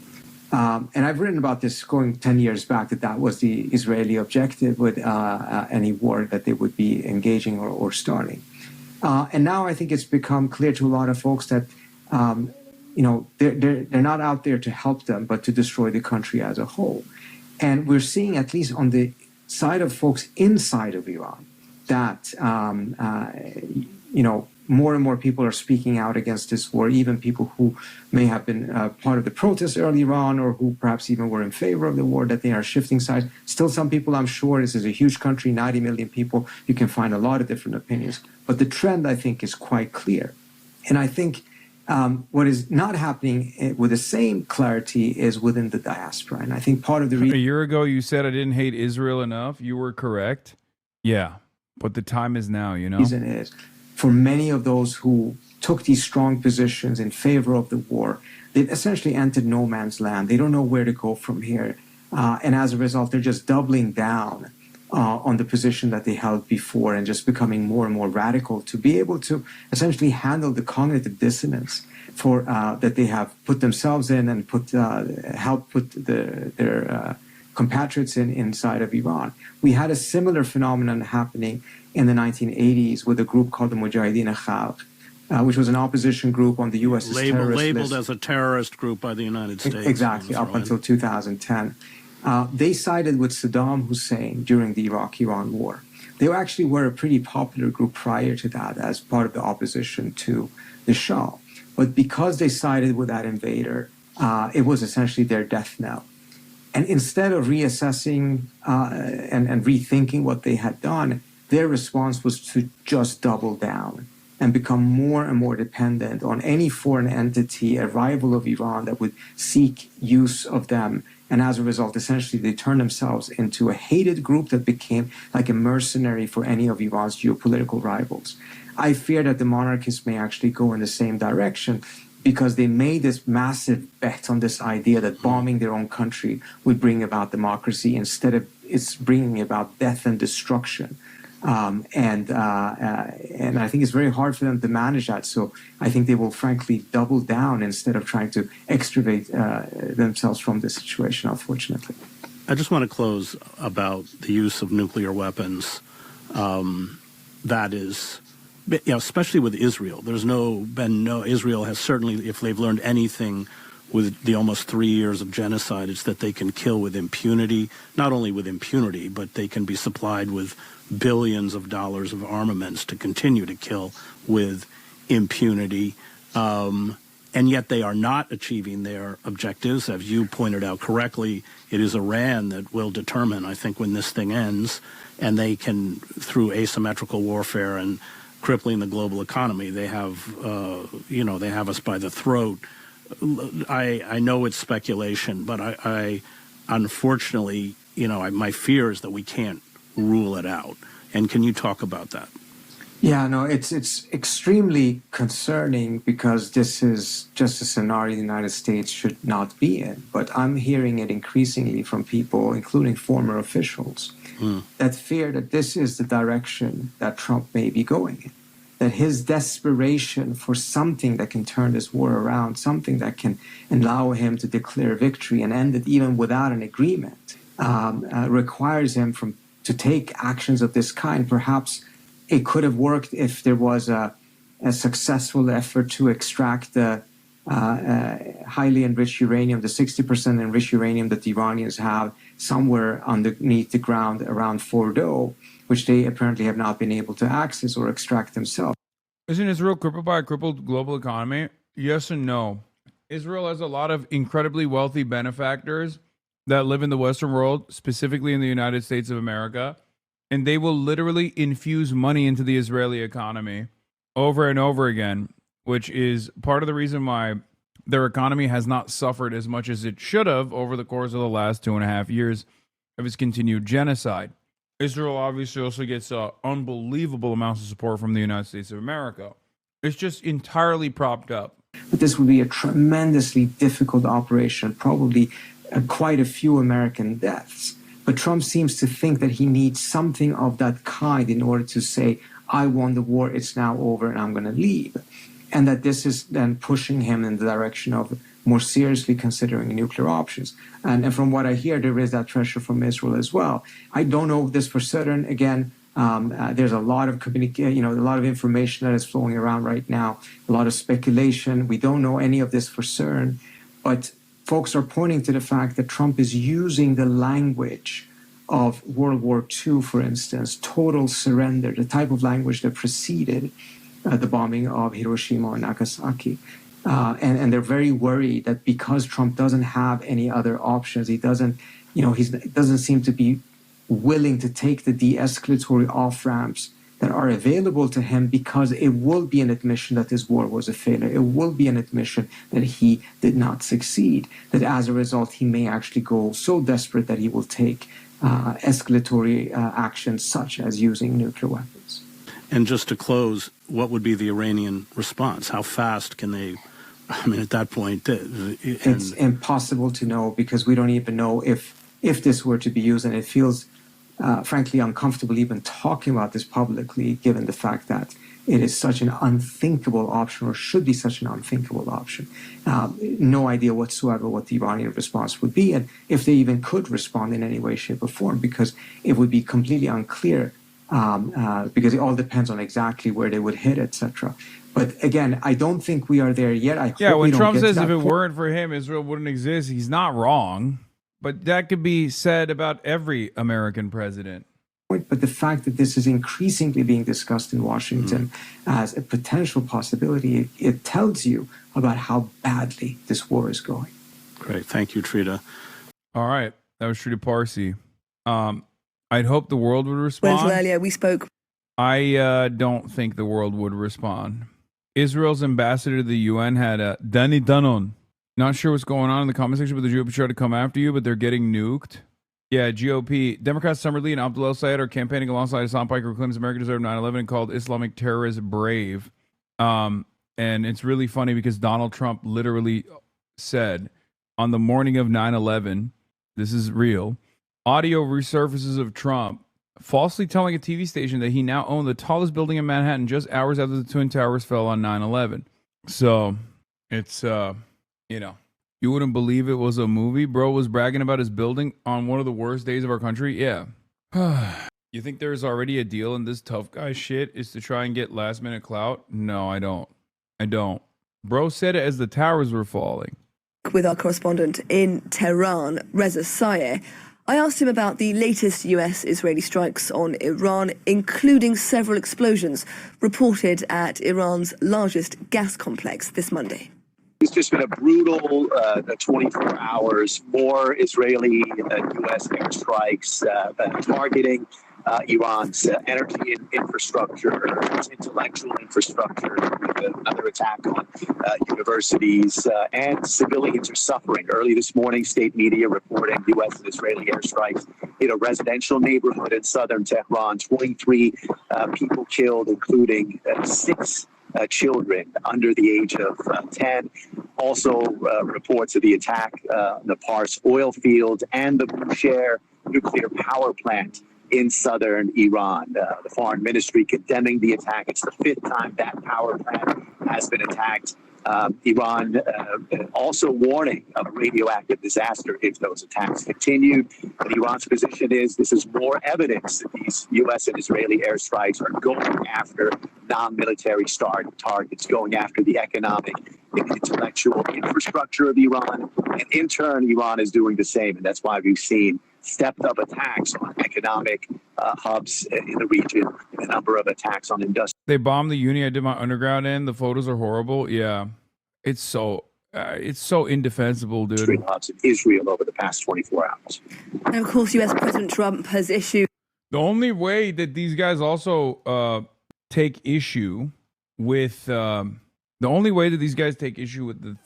And I've written about this going 10 years back, that was the Israeli objective with any war that they would be engaging or starting. And now I think it's become clear to a lot of folks that they're not out there to help them, but to destroy the country as a whole. And we're seeing, at least on the side of folks inside of Iran, that more and more people are speaking out against this war, even people who may have been part of the protests early on, or who perhaps even were in favor of the war, that they are shifting sides. Still, some people, I'm sure, this is a huge country, 90 million people, you can find a lot of different opinions. But the trend, I think, is quite clear. And I think what is not happening with the same clarity is within the diaspora. And I think part of the reason... A year ago, you said I didn't hate Israel enough. You were correct. Yeah, but the time is now, you know? Reason is, for many of those who took these strong positions in favor of the war, they've essentially entered no man's land. They don't know where to go from here. And as a result, they're just doubling down on the position that they held before, and just becoming more and more radical to be able to essentially handle the cognitive dissonance that they have put themselves in, and help put their compatriots inside of Iran. We had a similar phenomenon happening in the 1980s with a group called the Mujahideen Khalq, which was an opposition group on the U.S.'s terrorist labeled list. as a terrorist group by the United States. Exactly, up until 2010. They sided with Saddam Hussein during the Iraq-Iran war. They actually were a pretty popular group prior to that as part of the opposition to the Shah. But because they sided with that invader, it was essentially their death knell. And instead of reassessing and rethinking what they had done, their response was to just double down and become more and more dependent on any foreign entity, a rival of Iran, that would seek use of them. And as a result, essentially, they turned themselves into a hated group that became like a mercenary for any of Iran's geopolitical rivals. I fear that the monarchists may actually go in the same direction because they made this massive bet on this idea that bombing their own country would bring about democracy. Instead of it's bringing about death and destruction. And I think it's very hard for them to manage that. So I think they will frankly double down instead of trying to extricate themselves from this situation, unfortunately. I just want to close about the use of nuclear weapons. That is, especially with Israel. Israel has certainly, if they've learned anything with the almost 3 years of genocide, it's that they can kill with impunity, not only with impunity, but they can be supplied with billions of dollars of armaments to continue to kill with impunity. And yet they are not achieving their objectives. As you pointed out correctly, it is Iran that will determine, I think, when this thing ends, and they can, through asymmetrical warfare and crippling the global economy, they have us by the throat. I know it's speculation, but I unfortunately, my fear is that we can't rule it out. And can you talk about that? Yeah, no, it's extremely concerning because this is just a scenario the United States should not be in. But I'm hearing it increasingly from people, including former officials, that fear that this is the direction that Trump may be going in. That his desperation for something that can turn this war around, something that can allow him to declare victory and end it even without an agreement, requires him to take actions of this kind. Perhaps it could have worked if there was a successful effort to extract the highly enriched uranium, the 60% enriched uranium that the Iranians have somewhere underneath the ground around Fordow, which they apparently have not been able to access or extract themselves. Isn't Israel crippled by a crippled global economy? Yes and no. Israel has a lot of incredibly wealthy benefactors that live in the Western world, specifically in the United States of America, and they will literally infuse money into the Israeli economy over and over again, which is part of the reason why their economy has not suffered as much as it should have over the course of the last 2.5 years of its continued genocide. Israel obviously also gets unbelievable amounts of support from the United States of America. It's just entirely propped up. But this would be a tremendously difficult operation, probably quite a few American deaths. But Trump seems to think that he needs something of that kind in order to say, I won the war, it's now over, and I'm going to leave. And that this is then pushing him in the direction of more seriously considering nuclear options. And from what I hear, there is that pressure from Israel as well. I don't know this for certain. Again, there's a lot of a lot of information that is flowing around right now, a lot of speculation. We don't know any of this for certain, but folks are pointing to the fact that Trump is using the language of World War II, for instance, total surrender, the type of language that preceded the bombing of Hiroshima and Nagasaki. And they're very worried that because Trump doesn't have any other options, he doesn't seem to be willing to take the de-escalatory off-ramps that are available to him, because it will be an admission that this war was a failure. It will be an admission that he did not succeed, that as a result, he may actually go so desperate that he will take escalatory actions such as using nuclear weapons. And just to close, what would be the Iranian response? How fast can they, at that point? It's impossible to know, because we don't even know if this were to be used, and it feels frankly uncomfortable even talking about this publicly, given the fact that it is such an unthinkable option, or should be such an unthinkable option. No idea whatsoever what the Iranian response would be, and if they even could respond in any way, shape, or form, because it would be completely unclear, because it all depends on exactly where they would hit, etc. But again, I don't think we are there yet. I hope Yeah, we when don't Trump get to says that if it point. weren't for him, Israel wouldn't exist, he's not wrong. But that could be said about every American president. But the fact that this is increasingly being discussed in Washington as a potential possibility, it tells you about how badly this war is going. Great. Thank you, Trita. All right. That was Trita Parsi. I'd hope the world would respond. Well, earlier we spoke. I don't think the world would respond. Israel's ambassador to the UN had Danny Danon. Not sure what's going on in the comment section, but the GOP tried to come after you, but they're getting nuked. Yeah, GOP. Democrats Summer Lee and ABDUL Sayed are campaigning alongside Hassan Piker, who claims America deserved 9/11 and called Islamic terrorists brave. And it's really funny because Donald Trump literally said on the morning of 9/11, this is real, audio resurfaces of Trump falsely telling a TV station that he now owned the tallest building in Manhattan just hours after the Twin Towers fell on 9/11. So it's, you know, you wouldn't believe it was a movie. Bro was bragging about his building on one of the worst days of our country. Yeah. You think there's already a deal in this tough guy shit is to try and get last minute clout? No, I don't. Bro said it as the towers were falling. With our correspondent in Tehran, Reza Sayeh, I asked him about the latest US-Israeli strikes on Iran, including several explosions reported at Iran's largest gas complex this Monday. It's just been a brutal 24 hours. More Israeli U.S. airstrikes targeting Iran's energy infrastructure, its intellectual infrastructure, with another attack on universities, and civilians are suffering. Early this morning, state media reporting U.S. and Israeli airstrikes in a residential neighborhood in southern Tehran. 23 people killed, including 6 children under the age of 10. Also, reports of the attack on the Pars oil field and the Bushehr nuclear power plant in southern Iran. The foreign ministry condemning the attack. It's the 5th time that power plant has been attacked. Iran also warning of a radioactive disaster if those attacks continued. And Iran's position is this is more evidence that these U.S. and Israeli airstrikes are going after non-military targets, going after the economic and intellectual infrastructure of Iran. And in turn, Iran is doing the same. And that's why we've seen stepped up attacks on economic hubs in the region, a number of attacks on industrial. They bombed the uni I did my undergrad in. The photos are horrible. Yeah, it's so indefensible, dude. Hubs in Israel over the past 24 hours. And of course, US President Trump has issued. The only way that these guys also take issue with the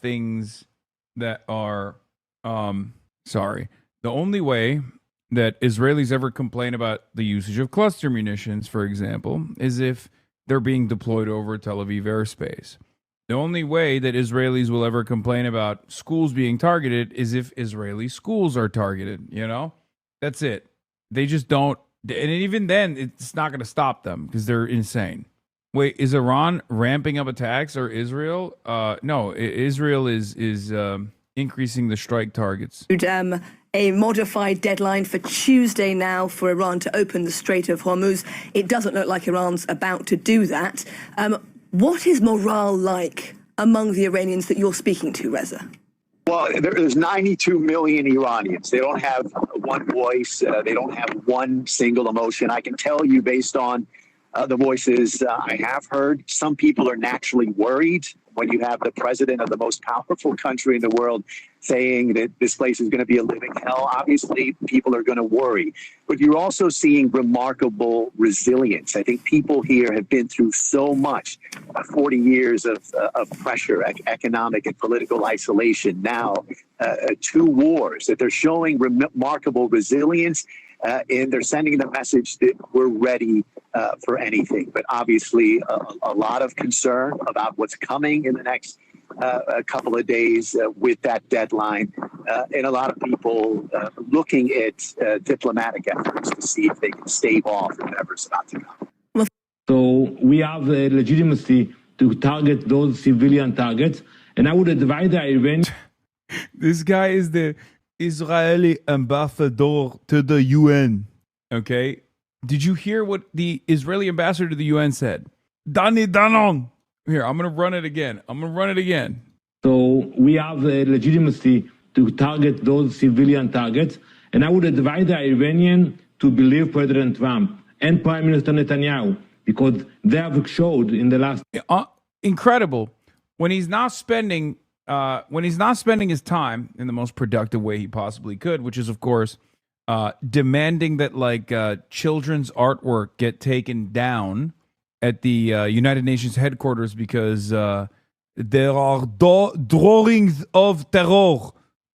things that are the only way that Israelis ever complain about the usage of cluster munitions, for example, is if they're being deployed over Tel Aviv airspace. The only way that Israelis will ever complain about schools being targeted is if Israeli schools are targeted, you know? That's it. They just don't, and even then, it's not going to stop them because they're insane. Wait, is Iran ramping up attacks or Israel? No, Israel is increasing the strike targets. A modified deadline for Tuesday now for Iran to open the Strait of Hormuz. It doesn't look like Iran's about to do that. What is morale like among the Iranians that you're speaking to, Reza? Well, there's 92 million Iranians. They don't have one voice. They don't have one single emotion. I can tell you based on the voices I have heard, some people are naturally worried when you have the president of the most powerful country in the world saying that this place is going to be a living hell. Obviously, people are going to worry. But you're also seeing remarkable resilience. I think people here have been through so much, 40 years of pressure, economic and political isolation, now 2 wars, that they're showing remarkable resilience. And they're sending the message that we're ready for anything. But obviously, a lot of concern about what's coming in the next couple of days with that deadline. And a lot of people looking at diplomatic efforts to see if they can stave off whatever's about to come. So we have the legitimacy to target those civilian targets. And I would advise the Iranians. This guy is the Israeli ambassador to the UN. Okay. Did you hear what the Israeli ambassador to the UN said? Danny Danon. Here, I'm going to run it again. So we have the legitimacy to target those civilian targets. And I would advise the Iranian to believe President Trump and Prime Minister Netanyahu, because they have showed in the last... Incredible. When he's not spending his time in the most productive way he possibly could, which is, of course, demanding that children's artwork get taken down at the United Nations headquarters because there are drawings of terror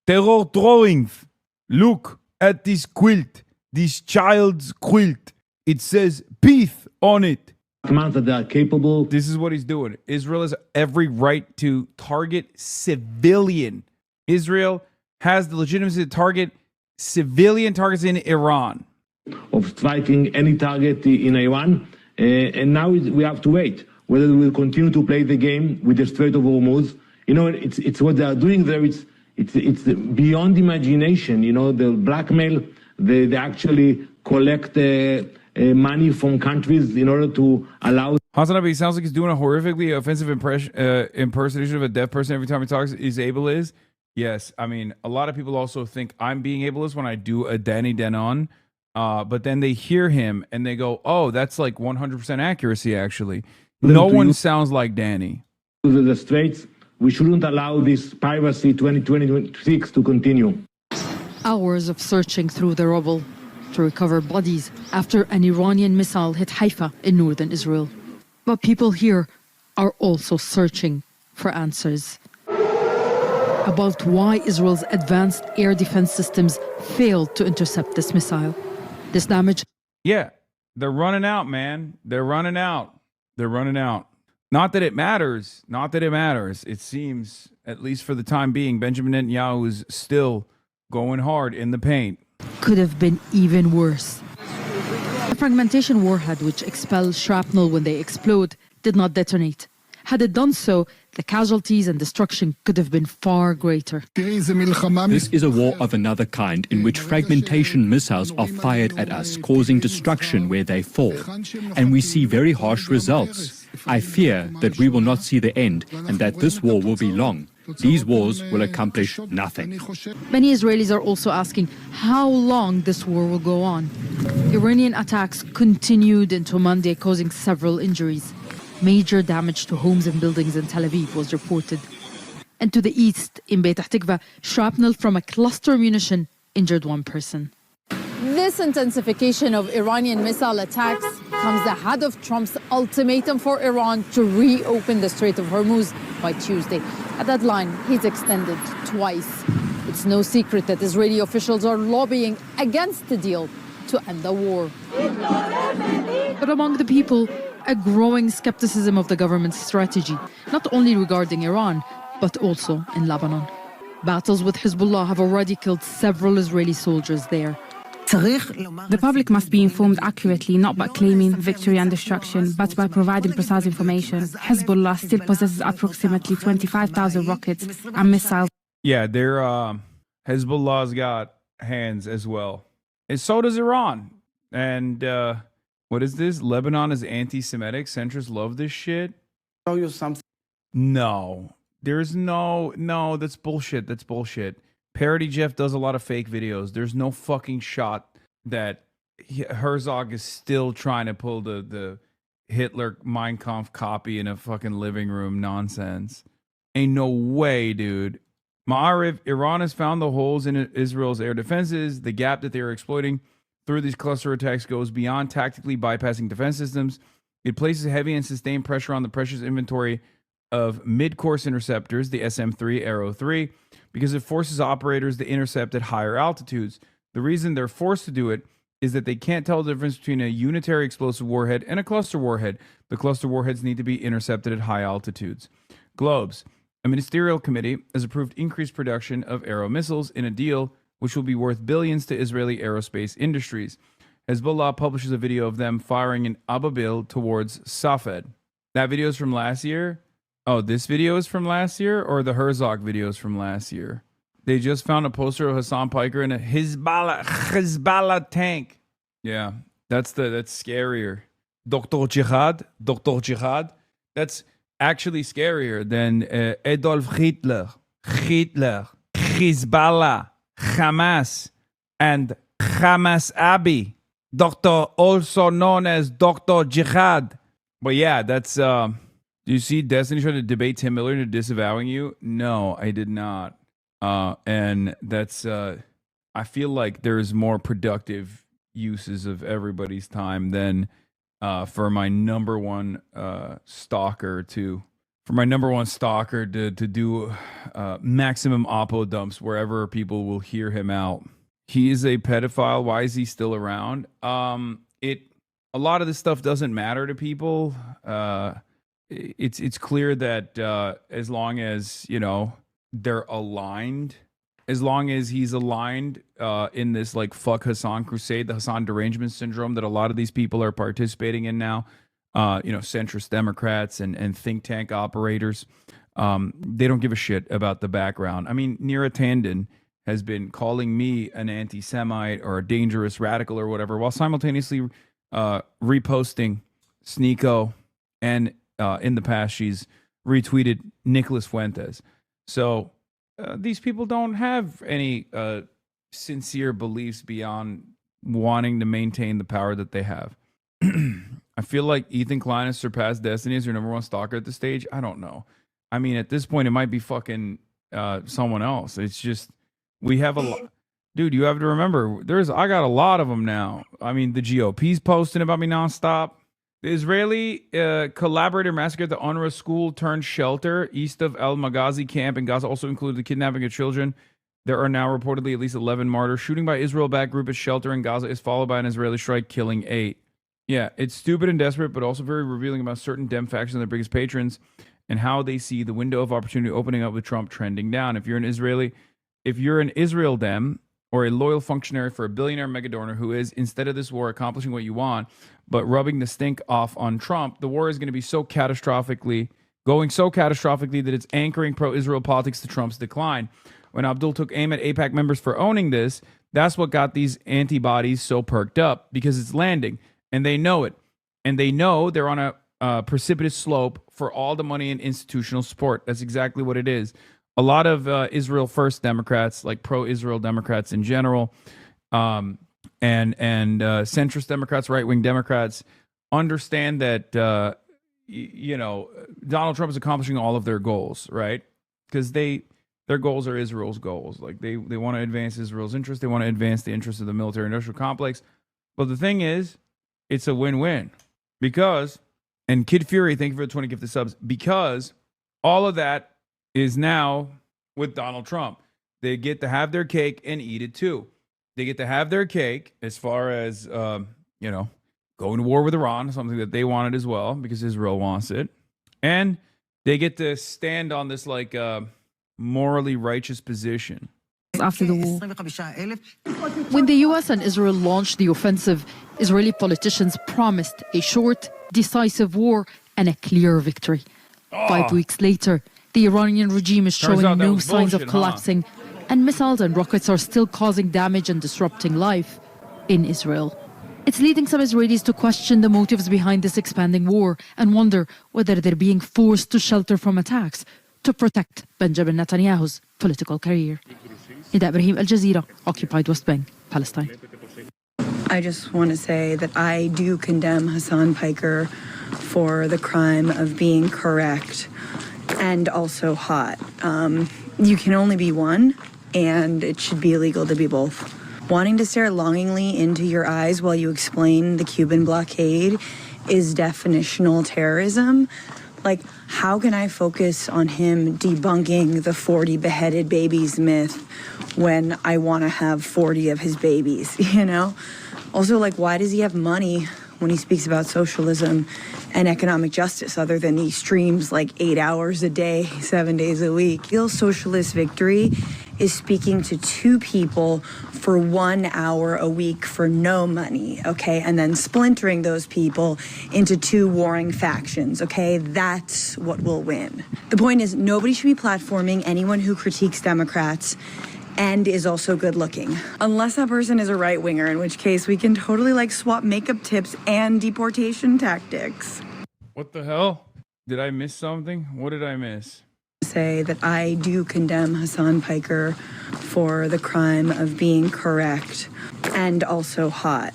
drawings. Look at this quilt, this child's quilt. It says peace on it. That they are capable. This is what he's doing. Israel has every right to target civilian. Israel has the legitimacy to target civilian targets in Iran. Of striking any target in Iran. And now we have to wait whether we will continue to play the game with the Strait of Hormuz. You know, it's what they are doing there. It's beyond imagination. You know, the blackmail. They actually collect money from countries in order to allow. HasanAbi sounds like he's doing a horrifically offensive impersonation of a deaf person every time he talks. Is ableist? Yes. I mean, a lot of people also think I'm being ableist when I do a Danny Denon. But then they hear him and they go, oh, that's like 100% accuracy, actually. No one sounds like Danny. The Straits, we shouldn't allow this piracy 2026 to continue. Hours of searching through the rubble to recover bodies after an Iranian missile hit Haifa in northern Israel. But people here are also searching for answers about why Israel's advanced air defense systems failed to intercept this missile. This damage. Yeah, they're running out, man. They're running out. Not that it matters. It seems, at least for the time being, Benjamin Netanyahu is still going hard in the paint. Could have been even worse. A fragmentation warhead which expels shrapnel when they explode did not detonate. Had it done so, the casualties and destruction could have been far greater. This is a war of another kind in which fragmentation missiles are fired at us, causing destruction where they fall. And we see very harsh results. I fear that we will not see the end and that this war will be long. These wars will accomplish nothing. Many Israelis are also asking how long this war will go on. Iranian attacks continued into Monday, causing several injuries. Major damage to homes and buildings in Tel Aviv was reported. And to the east, in Beit Tikva, shrapnel from a cluster munition injured one person. This intensification of Iranian missile attacks comes ahead of Trump's ultimatum for Iran to reopen the Strait of Hormuz by Tuesday, a deadline he's extended twice. It's no secret that Israeli officials are lobbying against the deal to end the war. But among the people, a growing skepticism of the government's strategy, not only regarding Iran, but also in Lebanon. Battles with Hezbollah have already killed several Israeli soldiers there. The public must be informed accurately, not by claiming victory and destruction, but by providing precise information. Hezbollah still possesses approximately 25,000 rockets and missiles. Yeah, Hezbollah's got hands as well. And so does Iran. And what is this? Lebanon is anti-Semitic. Centrists love this shit. Show you something. No, there's no, that's bullshit. Parody Jeff does a lot of fake videos. There's no fucking shot that Herzog is still trying to pull the Hitler Mein Kampf copy in a fucking living room nonsense. Ain't no way, dude. Ma'ariv, Iran has found the holes in Israel's air defenses. The gap that they are exploiting through these cluster attacks goes beyond tactically bypassing defense systems. It places heavy and sustained pressure on the precious inventory of mid-course interceptors, the SM-3, Arrow 3, because it forces operators to intercept at higher altitudes. The reason they're forced to do it is that they can't tell the difference between a unitary explosive warhead and a cluster warhead. The cluster warheads need to be intercepted at high altitudes. Globes. A ministerial committee has approved increased production of Arrow missiles in a deal which will be worth billions to Israeli aerospace industries. Hezbollah publishes a video of them firing an ABDUL towards Safed. That video is from last year? Oh, this video is from last year, or the Herzog videos from last year? They just found a poster of Hassan Piker in a Hezbollah tank. Yeah, that's scarier. Dr. Jihad. That's actually scarier than Adolf Hitler, Hezbollah, Hamas, and HasanAbi, also known as Dr. Jihad. But yeah, that's... do you see Destiny trying to debate Tim Miller into disavowing you? No, I did not. And that's... I feel like there's more productive uses of everybody's time than for my number one stalker to do maximum oppo dumps wherever people will hear him out. He is a pedophile. Why is he still around? A lot of this stuff doesn't matter to people. It's clear that as long as, you know, they're aligned, as long as he's aligned in this like fuck Hassan crusade, the Hassan derangement syndrome that a lot of these people are participating in now, you know, centrist Democrats and think tank operators, they don't give a shit about the background. I mean, Neera Tanden has been calling me an anti-Semite or a dangerous radical or whatever, while simultaneously reposting Sneeko, and in the past she's retweeted Nicholas Fuentes. So these people don't have any sincere beliefs beyond wanting to maintain the power that they have. I feel like Ethan Klein has surpassed Destiny as your number one stalker at this stage. I don't know. I mean, at this point, it might be fucking someone else. It's just, we have a lot. Dude, you have to remember, I got a lot of them now. I mean, the GOP's posting about me nonstop. The Israeli collaborator massacre at the UNRWA school turned shelter east of El Maghazi camp in Gaza also included the kidnapping of children. There are now reportedly at least 11 martyrs. Shooting by Israel-backed group at shelter in Gaza is followed by an Israeli strike killing 8. Yeah, it's stupid and desperate, but also very revealing about certain Dem factions and their biggest patrons and how they see the window of opportunity opening up with Trump trending down. If you're an Israel Dem or a loyal functionary for a billionaire megadonor who is, instead of this war, accomplishing what you want, but rubbing the stink off on Trump, the war is going to be going so catastrophically that it's anchoring pro-Israel politics to Trump's decline. When Abdul took aim at AIPAC members for owning this, that's what got these antibodies so perked up, because it's landing, and they know it. And they know they're on a precipitous slope for all the money and institutional support. That's exactly what it is. A lot of Israel First Democrats, like pro-Israel Democrats in general, and centrist Democrats, right-wing Democrats, understand that Donald Trump is accomplishing all of their goals, right? Because their goals are Israel's goals. Like they want to advance Israel's interests. They want to advance the interests of the military-industrial complex. But the thing is, it's a win-win because, and Kid Fury, thank you for the 20 gifted subs, because all of that is now with Donald Trump. They get to have their cake and eat it too. They get to have their cake as far as, going to war with Iran, something that they wanted as well because Israel wants it. And they get to stand on this like morally righteous position. After the war. When the US and Israel launched the offensive, Israeli politicians promised a short, decisive war and a clear victory. 5 weeks later, the Iranian regime is showing no signs of collapsing, and missiles and rockets are still causing damage and disrupting life in Israel. It's leading some Israelis to question the motives behind this expanding war and wonder whether they're being forced to shelter from attacks to protect Benjamin Netanyahu's political career. Nida Ibrahim, Al Jazeera, occupied West Bank, Palestine. I just want to say that I do condemn Hassan Piker for the crime of being correct and also hot. You can only be one, and it should be illegal to be both. Wanting to stare longingly into your eyes while you explain the Cuban blockade is definitional terrorism. Like, how can I focus on him debunking the 40 beheaded babies myth when I want to have 40 of his babies, you know? Also, like, why does he have money when he speaks about socialism and economic justice other than he streams like 8 hours a day, 7 days a week? Real socialist victory is speaking to 2 people for 1 hour a week for no money, okay? And then splintering those people into 2 warring factions, okay? That's what will win. The point is, nobody should be platforming anyone who critiques Democrats and is also good looking. Unless that person is a right winger, in which case we can totally like swap makeup tips and deportation tactics. What the hell? Did I miss something? What did I miss? Say that I do condemn Hasan Piker for the crime of being correct and also hot.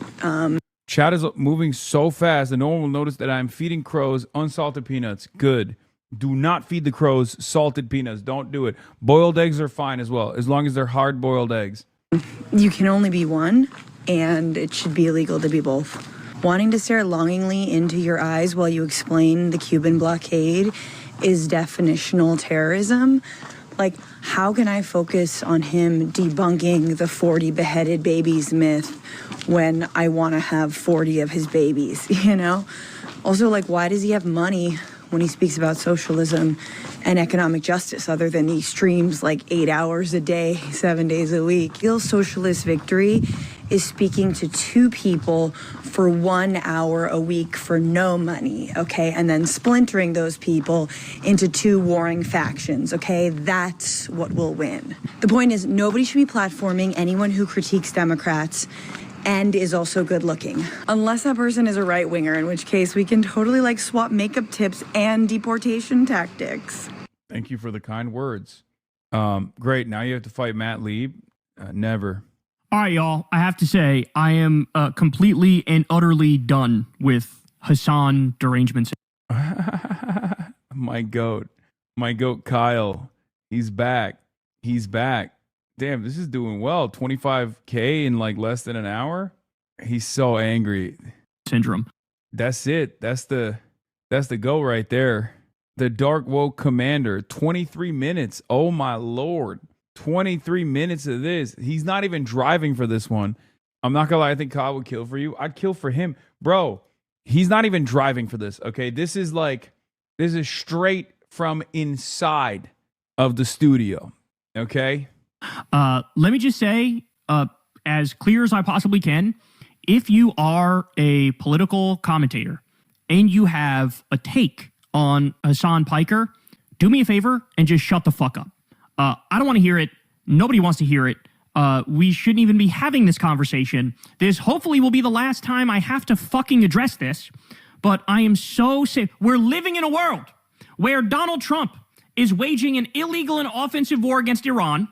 Chat is moving so fast that no one will notice that I'm feeding crows unsalted peanuts. Good. Do not feed the crows salted peanuts. Don't do it. Boiled eggs are fine as well, as long as they're hard-boiled eggs. You can only be one, and it should be illegal to be both. Wanting to stare longingly into your eyes while you explain the Cuban blockade is definitional terrorism. Like, how can I focus on him debunking the 40 beheaded babies myth when I want to have 40 of his babies, you know? Also, like, why does he have money when he speaks about socialism and economic justice other than he streams like 8 hours a day, 7 days a week? Real socialist victory is speaking to two people for 1 hour a week for no money, okay? And then splintering those people into two warring factions, okay? That's what will win. The point is, nobody should be platforming anyone who critiques Democrats and is also good looking. Unless that person is a right winger, in which case we can totally like swap makeup tips and deportation tactics. Thank you for the kind words. Great. Now you have to fight Matt Lieb. Never. All right, y'all. I have to say, I am completely and utterly done with Hasan derangement. My goat Kyle. He's back. Damn, this is doing well. 25K in like less than an hour. He's so angry. Syndrome. That's it. That's the go right there. The Dark Woke Commander. 23 minutes. Oh my lord. 23 minutes of this. He's not even driving for this one. I'm not gonna lie, I think Kyle would kill for you. I'd kill for him. Bro, he's not even driving for this, okay? This is straight from inside of the studio, okay? Let me just say, as clear as I possibly can, if you are a political commentator and you have a take on Hasan Piker, do me a favor and just shut the fuck up. I don't want to hear it. Nobody wants to hear it. We shouldn't even be having this conversation. This hopefully will be the last time I have to fucking address this, but I am so sick. We're living in a world where Donald Trump is waging an illegal and offensive war against Iran.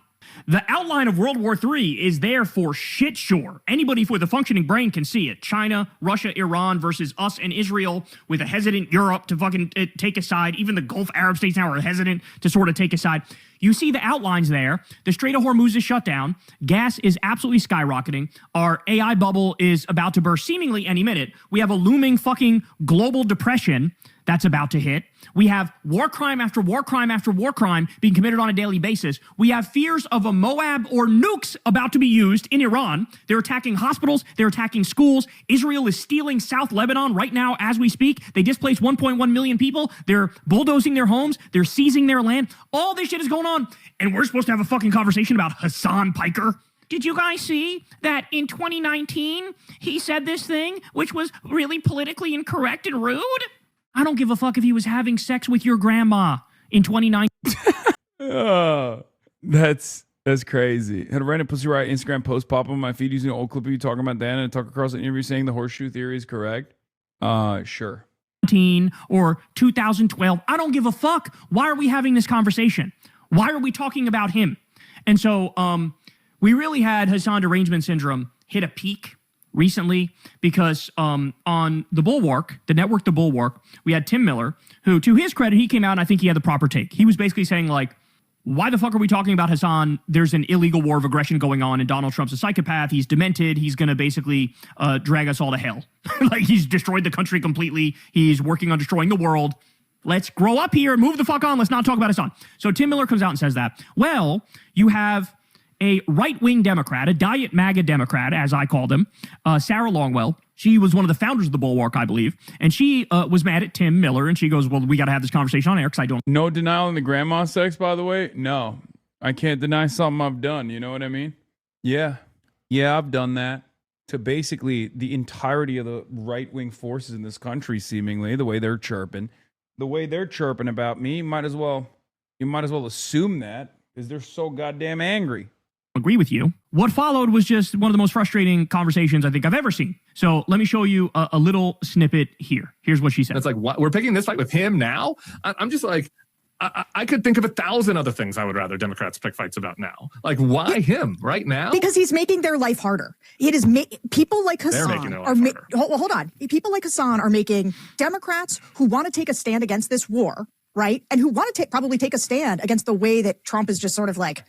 The outline of World War III is there for shit sure. Anybody with a functioning brain can see it. China, Russia, Iran versus us and Israel, with a hesitant Europe to fucking take a side. Even the Gulf Arab states now are hesitant to sort of take a side. You see the outlines there. The Strait of Hormuz is shut down. Gas is absolutely skyrocketing. Our AI bubble is about to burst seemingly any minute. We have a looming fucking global depression that's about to hit. We have war crime after war crime after war crime being committed on a daily basis. We have fears of a Moab or nukes about to be used in Iran. They're attacking hospitals. They're attacking schools. Israel is stealing South Lebanon right now as we speak. They displaced 1.1 million people. They're bulldozing their homes. They're seizing their land. All this shit is going on. And we're supposed to have a fucking conversation about Hasan Piker. Did you guys see that in 2019, he said this thing, which was really politically incorrect and rude? I don't give a fuck if he was having sex with your grandma in 2019. Oh, that's crazy. Had a random Pussy Riot Instagram post pop up on my feed using an old clip of you talking about Dan and Tucker Carlson interview saying the horseshoe theory is correct. Sure. Or 2012. I don't give a fuck. Why are we having this conversation? Why are we talking about him? And so we really had Hasan derangement syndrome hit a peak recently because on The Bulwark, the network The Bulwark, we had Tim Miller, who, to his credit, he came out and I think he had the proper take. He was basically saying, like, why the fuck are we talking about Hasan? There's an illegal war of aggression going on, and Donald Trump's a psychopath. He's demented. He's going to basically drag us all to hell. Like, he's destroyed the country completely. He's working on destroying the world. Let's grow up here, move the fuck on. Let's not talk about Hasan. So Tim Miller comes out and says that. Well, you have a right-wing Democrat, a diet MAGA Democrat, as I called him, Sarah Longwell. She was one of the founders of The Bulwark, I believe. And she was mad at Tim Miller, and she goes, well, we got to have this conversation on air because I don't. No denial in the grandma sex, by the way? No. I can't deny something I've done. You know what I mean? Yeah. Yeah, I've done that to basically the entirety of the right-wing forces in this country, seemingly, the way they're chirping. The way they're chirping about me, you might as well assume that because they're so goddamn angry. Agree with you. What followed was just one of the most frustrating conversations I think I've ever seen. So let me show you a little snippet here. Here's what she said. It's like, what? We're picking this fight with him now? I'm just like, I could think of 1,000 other things I would rather Democrats pick fights about now. Like, why him right now? Because he's making their life harder. It is people like They're making Hasan their are life harder. hold on. People like Hasan are making Democrats who want to take a stand against this war, right, and who want to probably take a stand against the way that Trump is just sort of like,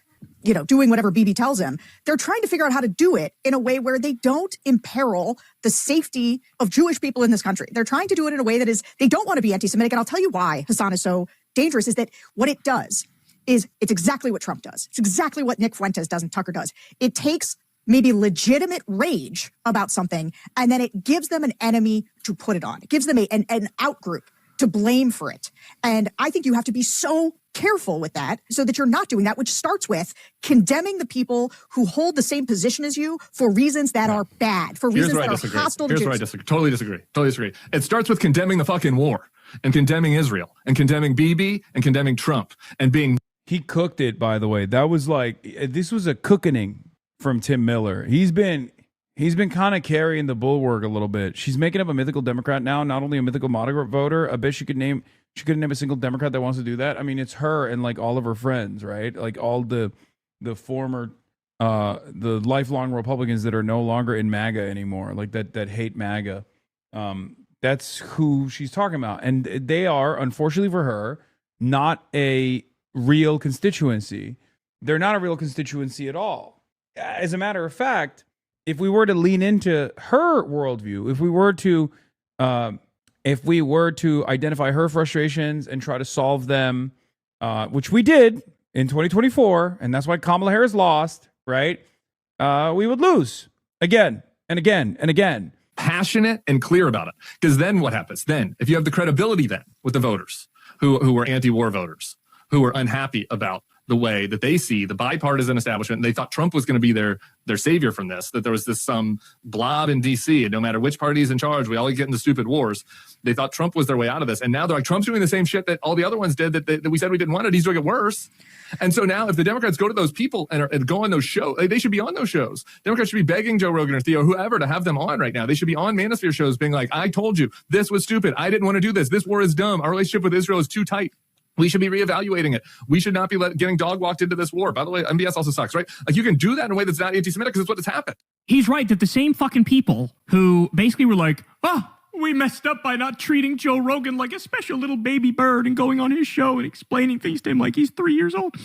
doing whatever Bibi tells him. They're trying to figure out how to do it in a way where they don't imperil the safety of Jewish people in this country. They're trying to do it in a way that is, they don't want to be anti-Semitic. And I'll tell you why Hasan is so dangerous is that what it does is it's exactly what Trump does. It's exactly what Nick Fuentes does and Tucker does. It takes maybe legitimate rage about something, and then it gives them an enemy to put it on. It gives them an out-group to blame for it. And I think you have to be so careful with that so that you're not doing that, which starts with condemning the people who hold the same position as you for reasons that are bad, for reasons that are hostile to Jews. Here's where I disagree. Totally disagree. It starts with condemning the fucking war and condemning Israel and condemning Bibi and condemning Trump and being... He cooked it, by the way. That was like, this was a cookening from Tim Miller. He's been kind of carrying the bulwark a little bit. She's making up a mythical Democrat now, not only a mythical moderate voter. I bet she couldn't name a single Democrat that wants to do that. I mean, it's her and like all of her friends, right? Like all the former, the lifelong Republicans that are no longer in MAGA anymore, like that hate MAGA. That's who she's talking about. And they are, unfortunately for her, not a real constituency. They're not a real constituency at all. As a matter of fact, if we were to lean into her worldview, if we were to identify her frustrations and try to solve them, which we did in 2024, and that's why Kamala Harris lost, right? We would lose again and again and again. Passionate and clear about it. Because then what happens? Then, if you have the credibility then with the voters who were anti-war voters, who were unhappy about the way that they see the bipartisan establishment, and they thought Trump was going to be their savior from this, that there was some blob in D.C., and no matter which party is in charge, we all get into stupid wars. They thought Trump was their way out of this. And now they're like, Trump's doing the same shit that all the other ones did that we said we didn't want it. He's doing it worse. And so now if the Democrats go to those people and go on those shows, they should be on those shows. Democrats should be begging Joe Rogan or Theo, whoever, to have them on right now. They should be on Manosphere shows being like, I told you, this was stupid. I didn't want to do this. This war is dumb. Our relationship with Israel is too tight. We should be reevaluating it. We should not be getting dog walked into this war. By the way, MBS also sucks, right? Like, you can do that in a way that's not anti-Semitic because it's what has happened. He's right that the same fucking people who basically were like, we messed up by not treating Joe Rogan like a special little baby bird and going on his show and explaining things to him like he's 3 years old.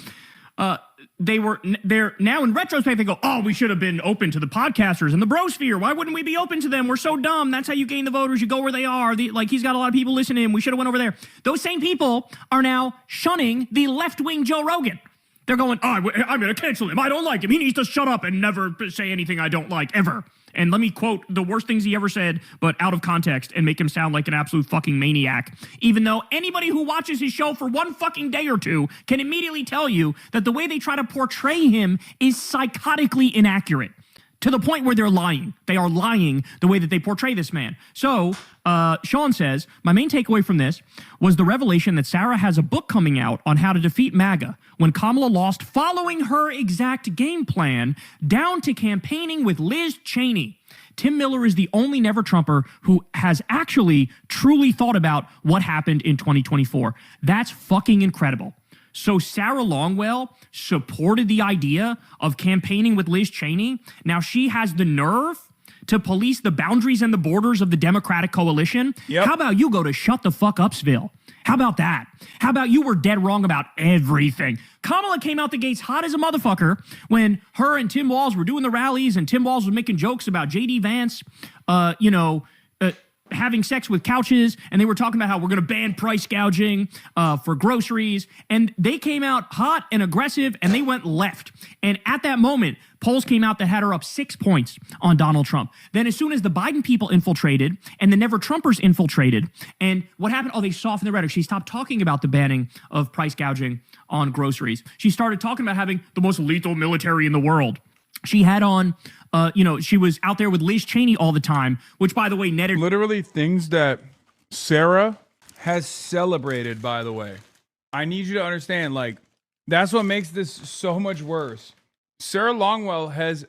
They're now in retrospect, they go, we should have been open to the podcasters and the brosphere. Why wouldn't we be open to them? We're so dumb. That's how you gain the voters. You go where they are. He's got a lot of people listening to him. We should have went over there. Those same people are now shunning the left-wing Joe Rogan. They're going, I'm going to cancel him. I don't like him. He needs to shut up and never say anything I don't like, ever. And let me quote the worst things he ever said, but out of context, and make him sound like an absolute fucking maniac. Even though anybody who watches his show for one fucking day or two can immediately tell you that the way they try to portray him is psychotically inaccurate. To the point where they're lying. They are lying the way that they portray this man. So, Sean says, my main takeaway from this was the revelation that Sarah has a book coming out on how to defeat MAGA when Kamala lost following her exact game plan down to campaigning with Liz Cheney. Tim Miller is the only never-Trumper who has actually truly thought about what happened in 2024. That's fucking incredible. So Sarah Longwell supported the idea of campaigning with Liz Cheney. Now she has the nerve to police the boundaries and the borders of the Democratic coalition. Yep. How about you go to shut the fuck upsville? How about that? How about you were dead wrong about everything? Kamala came out the gates hot as a motherfucker when her and Tim Walz were doing the rallies, and Tim Walz was making jokes about J.D. Vance, having sex with couches, and they were talking about how we're going to ban price gouging for groceries, and they came out hot and aggressive, and they went left. And at that moment, polls came out that had her up 6 points on Donald Trump. Then as soon as the Biden people infiltrated and the never-Trumpers infiltrated, and what happened? She softened the rhetoric. She stopped talking about the banning of price gouging on groceries. She started talking about having the most lethal military in the world. She had on, she was out there with Liz Cheney all the time, which, by the way, netted... Literally things that Sarah has celebrated, by the way. I need you to understand, that's what makes this so much worse. Sarah Longwell has,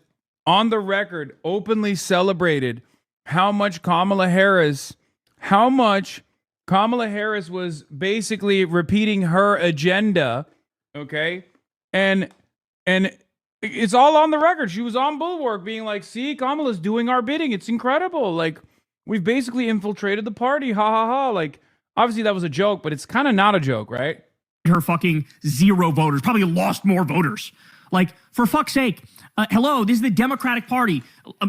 on the record, openly celebrated how much Kamala Harris was basically repeating her agenda, okay? And it's all on the record. She was on Bulwark being like, see, Kamala's doing our bidding. It's incredible. Like, we've basically infiltrated the party. Ha ha ha. Like, obviously that was a joke, but it's kind of not a joke, right? Her fucking 0 voters, probably lost more voters. Like, for fuck's sake, hello, this is the Democratic Party.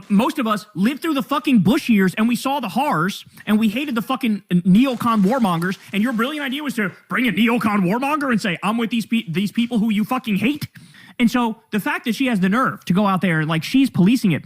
Most of us lived through the fucking Bush years and we saw the horrors and we hated the fucking neocon warmongers. And your brilliant idea was to bring a neocon warmonger and say, I'm with these people who you fucking hate. And so the fact that she has the nerve to go out there and like she's policing it.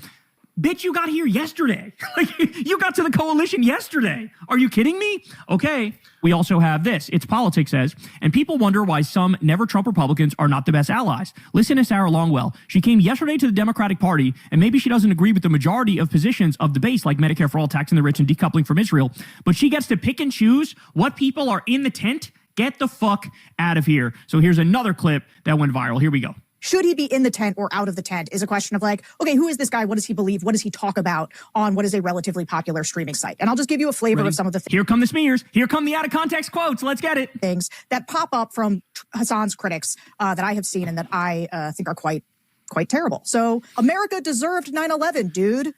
Bitch, you got here yesterday. Like, you got to the coalition yesterday. Are you kidding me? Okay. We also have this. It's Politics says, and people wonder why some never-Trump Republicans are not the best allies. Listen to Sarah Longwell. She came yesterday to the Democratic Party, and maybe she doesn't agree with the majority of positions of the base, like Medicare for all, taxing the rich, and decoupling from Israel, but she gets to pick and choose what people are in the tent. Get the fuck out of here. So here's another clip that went viral. Here we go. Should he be in the tent or out of the tent is a question of like, okay, who is this guy? What does he believe? What does he talk about on what is a relatively popular streaming site? And I'll just give you a flavor of some of the things. Here come the smears. Here come the out of context quotes. Let's get it. Things that pop up from Hasan's critics that I have seen and that I think are quite terrible. So America deserved 9/11, dude.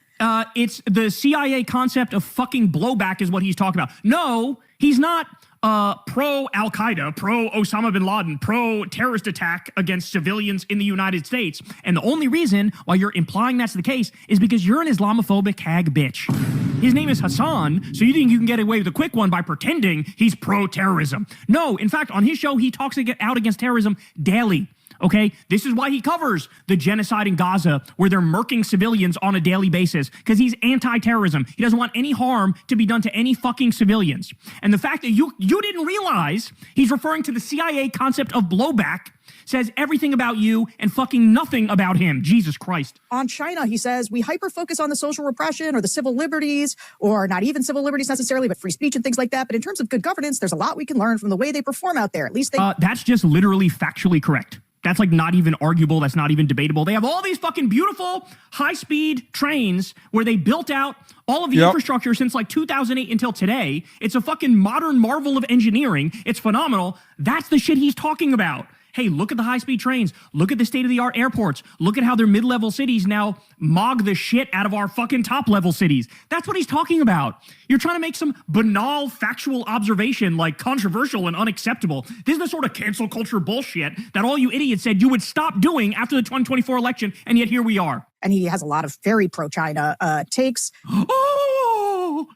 It's the CIA concept of fucking blowback is what he's talking about. No, he's not pro Al-Qaeda, pro Osama bin Laden, pro terrorist attack against civilians in the United States. And the only reason why you're implying that's the case is because you're an Islamophobic hag bitch. His name is Hasan, so you think you can get away with a quick one by pretending he's pro-terrorism. No, in fact, on his show, he talks out against terrorism daily. Okay, this is why he covers the genocide in Gaza, where they're murking civilians on a daily basis, because he's anti-terrorism. He doesn't want any harm to be done to any fucking civilians. And the fact that you didn't realize he's referring to the CIA concept of blowback says everything about you and fucking nothing about him. Jesus Christ. On China, he says, we hyper-focus on the social repression or the civil liberties, or not even civil liberties necessarily, but free speech and things like that. But in terms of good governance, there's a lot we can learn from the way they perform out there. At least they... That's just literally factually correct. That's like not even arguable. That's not even debatable. They have all these fucking beautiful high-speed trains where they built out all of the infrastructure since like 2008 until today. It's a fucking modern marvel of engineering. It's phenomenal. That's the shit he's talking about. Hey, look at the high-speed trains. Look at the state-of-the-art airports. Look at how their mid-level cities now mog the shit out of our fucking top-level cities. That's what he's talking about. You're trying to make some banal, factual observation like controversial and unacceptable. This is the sort of cancel culture bullshit that all you idiots said you would stop doing after the 2024 election, and yet here we are. And he has a lot of very pro-China takes.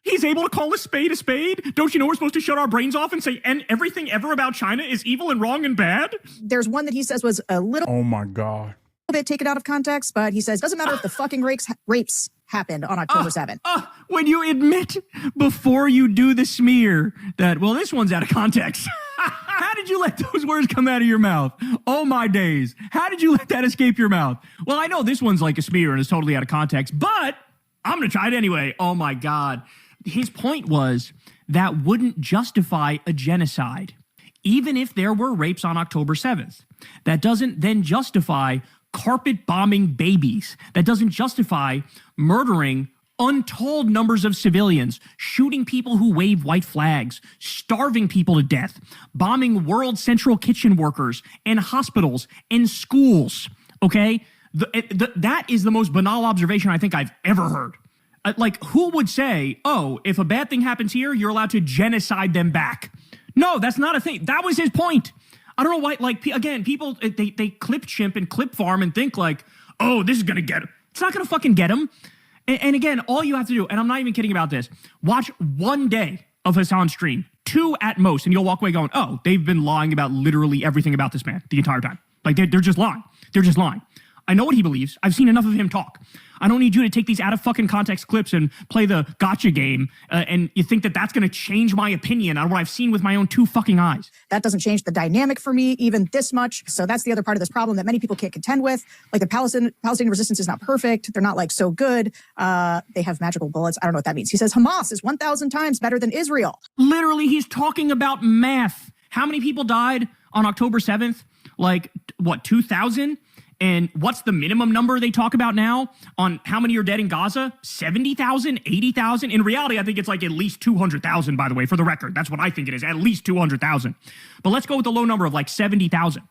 He's able to call a spade a spade? Don't you know we're supposed to shut our brains off and say, and everything ever about China is evil and wrong and bad? There's one that he says was a little... Oh my God. ...bit taken out of context, but he says, doesn't matter if the fucking rapes happened on October 7th. When you admit before you do the smear that, well, this one's out of context. How did you let those words come out of your mouth? Oh my days. How did you let that escape your mouth? Well, I know this one's like a smear and is totally out of context, but I'm going to try it anyway. Oh my God. His point was that wouldn't justify a genocide, even if there were rapes on October 7th. That doesn't then justify carpet bombing babies. That doesn't justify murdering untold numbers of civilians, shooting people who wave white flags, starving people to death, bombing World Central Kitchen workers and hospitals and schools. Okay? That is the most banal observation I think I've ever heard. Like, who would say, oh, if a bad thing happens here, you're allowed to genocide them back? No, that's not a thing. That was his point. I don't know why, like, again, people, they clip chimp and clip farm and think like, oh, this is going to get him. It's not going to fucking get him. And again, all you have to do, and I'm not even kidding about this, watch one day of Hasan's stream, 2 at most, and you'll walk away going, oh, they've been lying about literally everything about this man the entire time. Like, they're just lying. They're just lying. I know what he believes. I've seen enough of him talk. I don't need you to take these out of fucking context clips and play the gotcha game and you think that that's going to change my opinion on what I've seen with my own 2 fucking eyes. That doesn't change the dynamic for me even this much. So that's the other part of this problem that many people can't contend with. Like the Palestinian resistance is not perfect. They're not like so good. They have magical bullets. I don't know what that means. He says Hamas is 1,000 times better than Israel. Literally, he's talking about math. How many people died on October 7th? Like, what, 2,000? And what's the minimum number they talk about now on how many are dead in Gaza? 70,000, 80,000? In reality, I think it's like at least 200,000, by the way, for the record. That's what I think it is, at least 200,000. But let's go with the low number of like 70,000.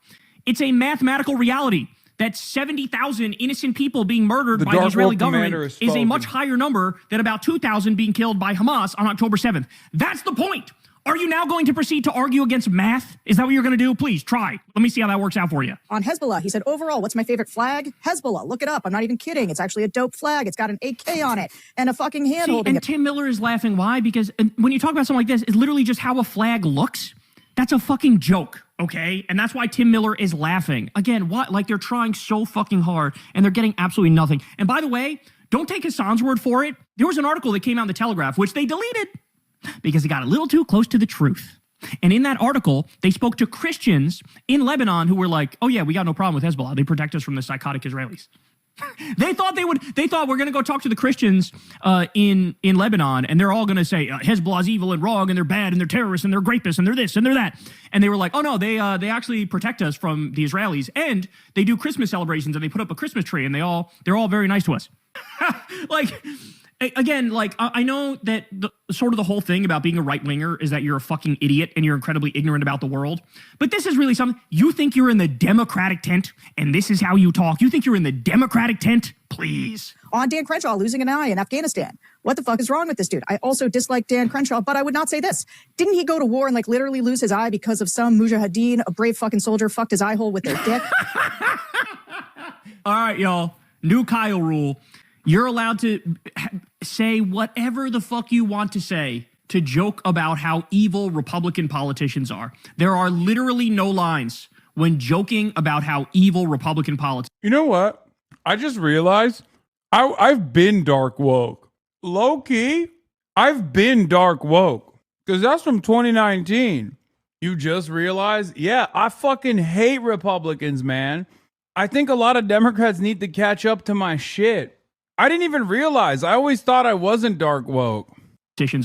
It's a mathematical reality that 70,000 innocent people being murdered by the Israeli government is a much higher number than about 2,000 being killed by Hamas on October 7th. That's the point. Are you now going to proceed to argue against math? Is that what you're going to do? Please try. Let me see how that works out for you. On Hezbollah, he said, overall, what's my favorite flag? Hezbollah. Look it up. I'm not even kidding. It's actually a dope flag. It's got an AK on it and a fucking hand holding it. Tim Miller is laughing. Why? Because when you talk about something like this, it's literally just how a flag looks. That's a fucking joke, okay? And that's why Tim Miller is laughing. Again, what? Like, they're trying so fucking hard and they're getting absolutely nothing. And by the way, don't take Hassan's word for it. There was an article that came out in the Telegraph, which they deleted because it got a little too close to the truth. And in that article, they spoke to Christians in Lebanon who were like, oh yeah, we got no problem with Hezbollah. They protect us from the psychotic Israelis. They thought we're going to go talk to the Christians in Lebanon, and they're all going to say Hezbollah's evil and wrong, and they're bad, and they're terrorists, and they're rapists, and they're this, and they're that. And they were like, oh no, they actually protect us from the Israelis, and they do Christmas celebrations, and they put up a Christmas tree, and they're all very nice to us. Like, again, like, I know that the whole thing about being a right-winger is that you're a fucking idiot and you're incredibly ignorant about the world. But this is really something. You think you're in the Democratic tent and this is how you talk? You think you're in the Democratic tent? Please. On Dan Crenshaw losing an eye in Afghanistan. What the fuck is wrong with this dude? I also dislike Dan Crenshaw, but I would not say this. Didn't he go to war and like literally lose his eye because of some mujahideen, a brave fucking soldier, fucked his eye hole with their dick? All right, y'all. New Kyle rule. You're allowed to say whatever the fuck you want to say to joke about how evil Republican politicians are. There are literally no lines when joking about how evil Republican politics. You know what? I just realized I've been dark woke. Low key, I've been dark woke. Because that's from 2019. You just realized? Yeah, I fucking hate Republicans, man. I think a lot of Democrats need to catch up to my shit. I didn't even realize. I always thought I wasn't dark woke.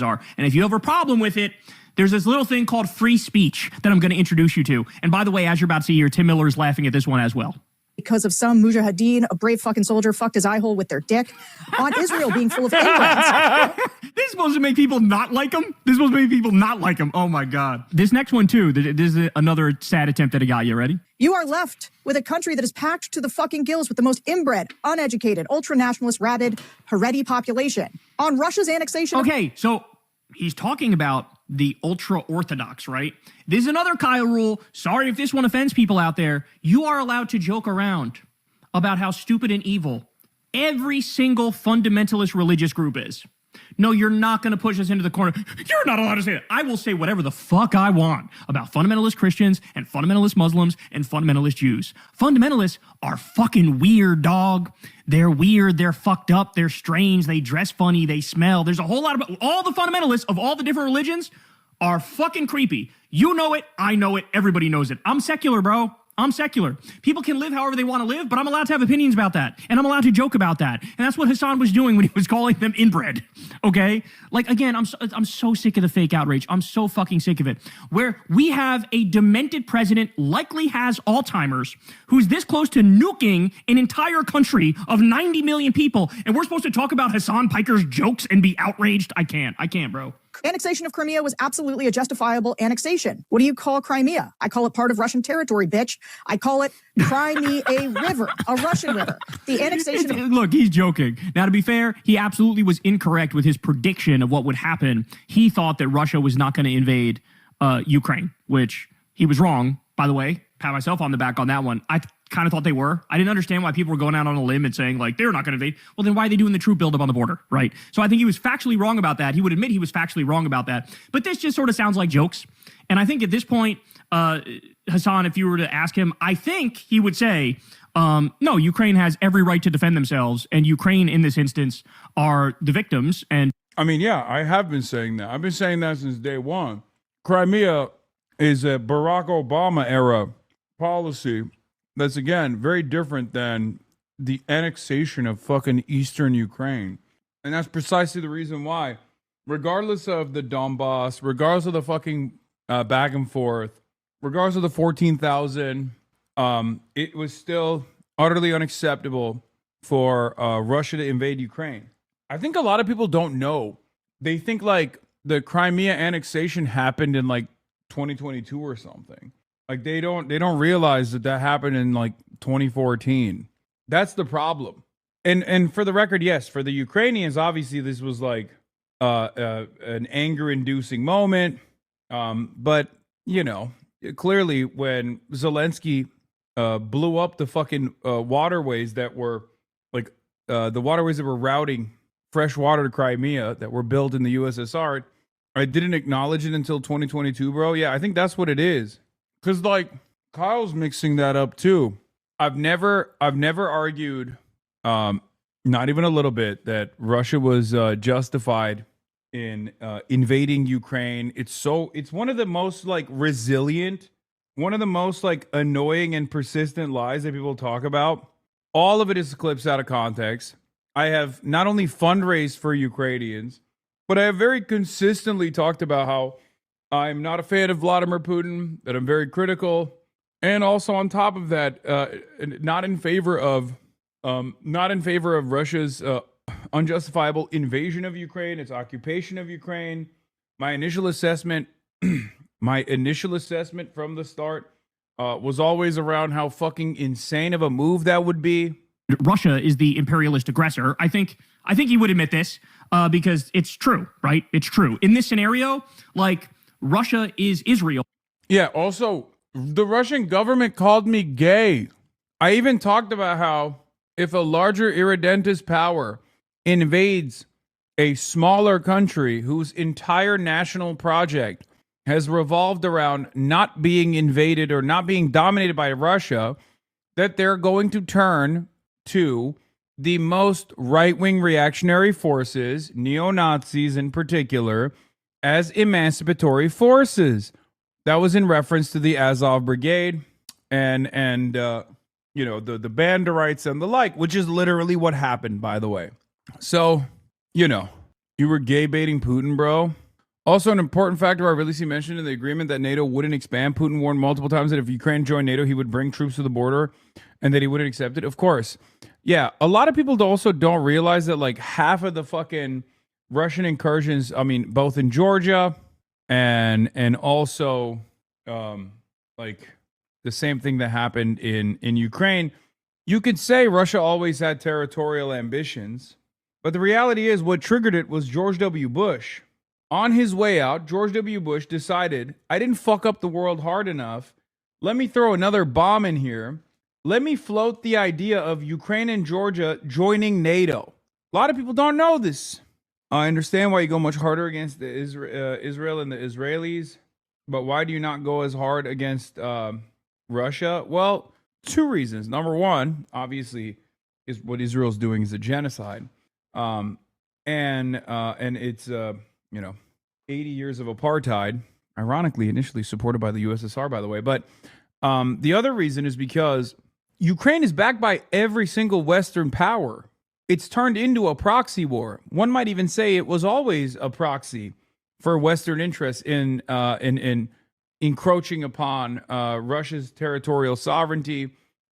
Are. And if you have a problem with it, there's this little thing called free speech that I'm going to introduce you to. And by the way, as you're about to see here, Tim Miller is laughing at this one as well. Because of some mujahideen, a brave fucking soldier, fucked his eye hole with their dick. On Israel being full of aliens. This is supposed to make people not like him? This is supposed to make people not like him. Oh my God. This next one too, this is another sad attempt at a guy. You ready? You are left with a country that is packed to the fucking gills with the most inbred, uneducated, ultra-nationalist, rabid, Haredi population. On Russia's annexation. Okay, so he's talking about the ultra-Orthodox, right? This is another Kyle rule. Sorry if this one offends people out there. You are allowed to joke around about how stupid and evil every single fundamentalist religious group is. No, you're not going to push us into the corner. You're not allowed to say that. I will say whatever the fuck I want about fundamentalist Christians and fundamentalist Muslims and fundamentalist Jews. Fundamentalists are fucking weird, dog. They're weird. They're fucked up. They're strange. They dress funny. They smell. There's a whole lot of... All the fundamentalists of all the different religions are fucking creepy. You know it. I know it. Everybody knows it. I'm secular, bro. I'm secular. People can live however they want to live, but I'm allowed to have opinions about that. And I'm allowed to joke about that. And that's what Hasan was doing when he was calling them inbred. Okay? Like, again, I'm so sick of the fake outrage. I'm so fucking sick of it. Where we have a demented president, likely has Alzheimer's, who's this close to nuking an entire country of 90 million people. And we're supposed to talk about Hasan Piker's jokes and be outraged? I can't, bro. Annexation of Crimea was absolutely a justifiable annexation. What do you call Crimea? I call it part of Russian territory, bitch. I call it Crimea river, a Russian river. The annexation of... Look, he's joking. Now, to be fair, he absolutely was incorrect with his prediction of what would happen. He thought that Russia was not going to invade Ukraine, which he was wrong, by the way. Pat myself on the back on that one. I kind of thought they were. I didn't understand why people were going out on a limb and saying, like, they're not going to invade. Well, then why are they doing the troop buildup on the border, right? So I think he was factually wrong about that. He would admit he was factually wrong about that. But this just sort of sounds like jokes. And I think at this point, Hasan, if you were to ask him, I think he would say, no, Ukraine has every right to defend themselves. And Ukraine, in this instance, are the victims. And I mean, yeah, I have been saying that. I've been saying that since day one. Crimea is a Barack Obama era policy that's, again, very different than the annexation of fucking eastern Ukraine. And that's precisely the reason why, regardless of the Donbass, regardless of the fucking back and forth, regardless of the 14,000, it was still utterly unacceptable for Russia to invade Ukraine. I think a lot of people don't know. They think like the Crimea annexation happened in like 2022 or something. Like they don't realize that happened in like 2014. That's the problem. And for the record, yes, for the Ukrainians, obviously this was like an anger-inducing moment. But you know, clearly when Zelensky blew up the fucking waterways that were like the waterways that were routing fresh water to Crimea that were built in the USSR, I didn't acknowledge it until 2022, bro. Yeah, I think that's what it is. Cause like Kyle's mixing that up too. I've never argued, not even a little bit, that Russia was justified in invading Ukraine. It's one of the most like resilient, one of the most like annoying and persistent lies that people talk about. All of it is clips out of context. I have not only fundraised for Ukrainians, but I have very consistently talked about how I'm not a fan of Vladimir Putin, that I'm very critical, and also on top of that, not in favor of Russia's unjustifiable invasion of Ukraine, its occupation of Ukraine. My initial assessment from the start was always around how fucking insane of a move that would be. Russia is the imperialist aggressor. I think he would admit this because it's true, right? It's true. In this scenario, like Russia is Israel. Yeah, also, the Russian government called me gay. I even talked about how if a larger irredentist power invades a smaller country whose entire national project has revolved around not being invaded or not being dominated by Russia, that they're going to turn to the most right-wing reactionary forces, neo-Nazis in particular, as emancipatory forces. That was in reference to the Azov Brigade and the Banderites and the like, which is literally what happened, by the way. So, you were gay baiting Putin, bro. Also, an important factor I really see mentioned in the agreement that NATO wouldn't expand. Putin warned multiple times that if Ukraine joined NATO, he would bring troops to the border and that he wouldn't accept it. Of course. Yeah, a lot of people also don't realize that like half of the fucking Russian incursions, I mean, both in Georgia and also like the same thing that happened in Ukraine. You could say Russia always had territorial ambitions, but the reality is what triggered it was George W. Bush. On his way out, George W. Bush decided, I didn't fuck up the world hard enough. Let me throw another bomb in here. Let me float the idea of Ukraine and Georgia joining NATO. A lot of people don't know this. I understand why you go much harder against the Israel and the Israelis, but why do you not go as hard against Russia? Well, two reasons. Number one, obviously, is what Israel's doing is a genocide, and it's 80 years of apartheid. Ironically, initially supported by the USSR, by the way. But the other reason is because Ukraine is backed by every single Western power. It's turned into a proxy war. One might even say it was always a proxy for Western interests in encroaching upon Russia's territorial sovereignty,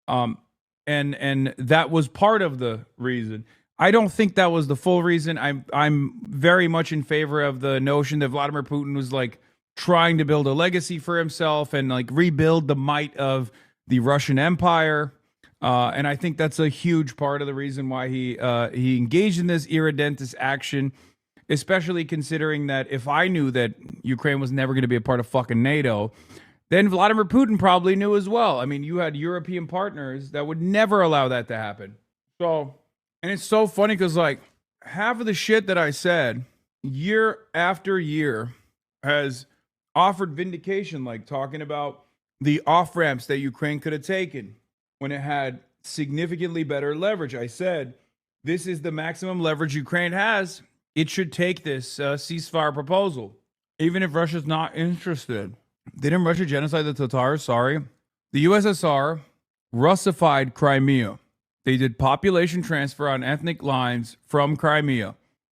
and that was part of the reason. I don't think that was the full reason. I'm very much in favor of the notion that Vladimir Putin was like trying to build a legacy for himself and like rebuild the might of the Russian Empire. And I think that's a huge part of the reason why he engaged in this irredentist action, especially considering that if I knew that Ukraine was never going to be a part of fucking NATO, then Vladimir Putin probably knew as well. I mean, you had European partners that would never allow that to happen. So, and it's so funny because like half of the shit that I said year after year has offered vindication, like talking about the off-ramps that Ukraine could have taken when it had significantly better leverage. I said, this is the maximum leverage Ukraine has. It should take this ceasefire proposal, even if Russia's not interested. Didn't Russia genocide the Tatars? Sorry. The USSR Russified Crimea. They did population transfer on ethnic lines from Crimea.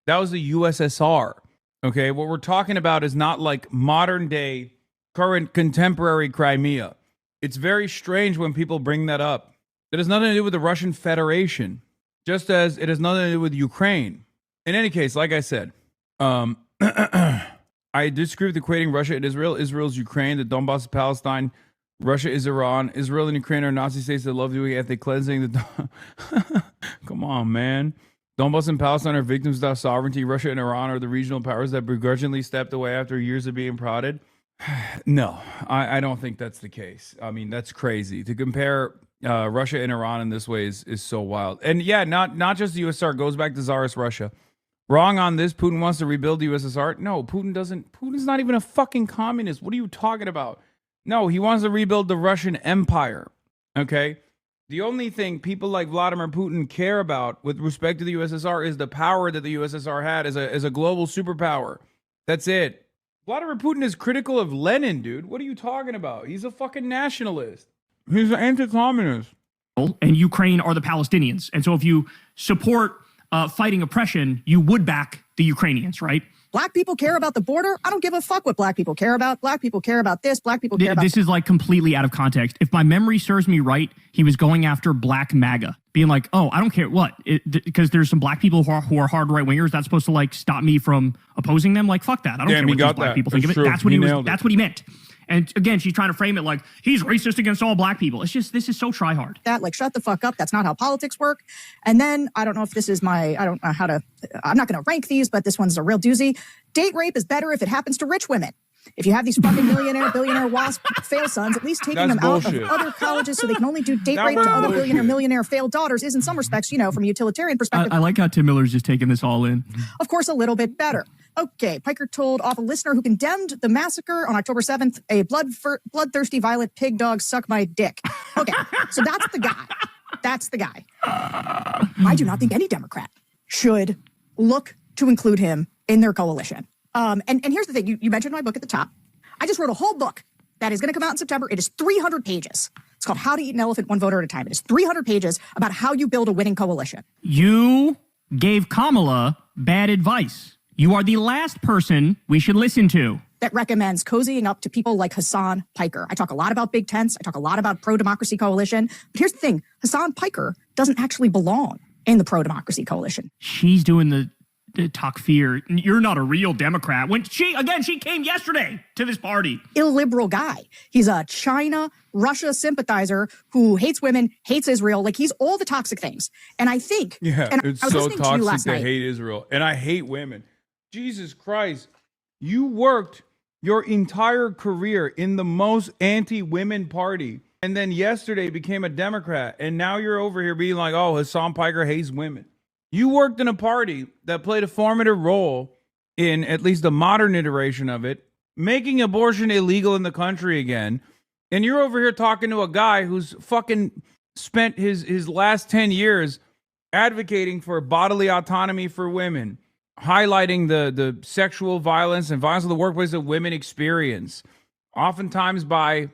That was the USSR. Okay, what we're talking about is not like modern day, current, contemporary Crimea. It's very strange when people bring that up. It has nothing to do with the Russian Federation, just as it has nothing to do with Ukraine. In any case, like I said, I disagree with equating Russia and Israel. Israel is Ukraine. The Donbass is Palestine. Russia is Iran. Israel and Ukraine are Nazi states that love doing ethnic cleansing. Come on, man. Donbass and Palestine are victims without sovereignty. Russia and Iran are the regional powers that begrudgingly stepped away after years of being prodded. No, I don't think that's the case. I mean, that's crazy. To compare Russia and Iran in this way is so wild. And yeah, not just the USSR. Goes back to Tsarist Russia. Wrong on this. Putin wants to rebuild the USSR. No, Putin doesn't. Putin's not even a fucking communist. What are you talking about? No, he wants to rebuild the Russian Empire. Okay? The only thing people like Vladimir Putin care about with respect to the USSR is the power that the USSR had as a global superpower. That's it. Vladimir Putin is critical of Lenin, dude. What are you talking about? He's a fucking nationalist. He's an anti-communist. And Ukraine are the Palestinians. And so if you support fighting oppression, you would back the Ukrainians, right? Black people care about the border. I don't give a fuck what black people care about. Black people care about this. Black people care about this. Is like completely out of context. If my memory serves me right, he was going after black MAGA, being like, oh, I don't care what, because there's some black people who are hard right wingers. That's supposed to like stop me from opposing them. Like, fuck that. I don't care what these black people think of it. That's what that's what he meant. And again, she's trying to frame it like he's racist against all black people. It's just, this is so try hard. That, like, shut the fuck up. That's not how politics work. And then I don't know if this is I don't know how to, I'm not going to rank these, but this one's a real doozy. Date rape is better if it happens to rich women. If you have these fucking billionaire WASP fail sons, at least taking them out of other colleges so they can only do date rape to other millionaire failed daughters is in some respects, you know, from a utilitarian perspective. I like how Tim Miller's just taking this all in. Of course, a little bit better. Okay, Piker told off a listener who condemned the massacre on October 7th, a bloodthirsty, violent pig dog suck my dick. Okay, so that's the guy. That's the guy. I do not think any Democrat should look to include him in their coalition. And here's the thing. You mentioned my book at the top. I just wrote a whole book that is going to come out in September. It is 300 pages. It's called How to Eat an Elephant One Voter at a Time. It is 300 pages about how you build a winning coalition. You gave Kamala bad advice. You are the last person we should listen to. That recommends cozying up to people like Hasan Piker. I talk a lot about big tents. I talk a lot about pro-democracy coalition. But here's the thing. Hasan Piker doesn't actually belong in the pro-democracy coalition. She's doing the takfir. You're not a real Democrat. When she came yesterday to this party. Illiberal guy. He's a China, Russia sympathizer who hates women, hates Israel. Like, he's all the toxic things. And I think... Yeah, and it's I was so listening to you last toxic to night. hate Israel. And I hate women. Jesus Christ. You worked your entire career in the most anti-women party. And then yesterday became a Democrat. And now you're over here being like, oh, Hasan Piker hates women. You worked in a party that played a formative role in at least the modern iteration of it, making abortion illegal in the country again. And you're over here talking to a guy who's fucking spent his last 10 years advocating for bodily autonomy for women, highlighting the sexual violence and violence in the workplace that women experience, oftentimes by,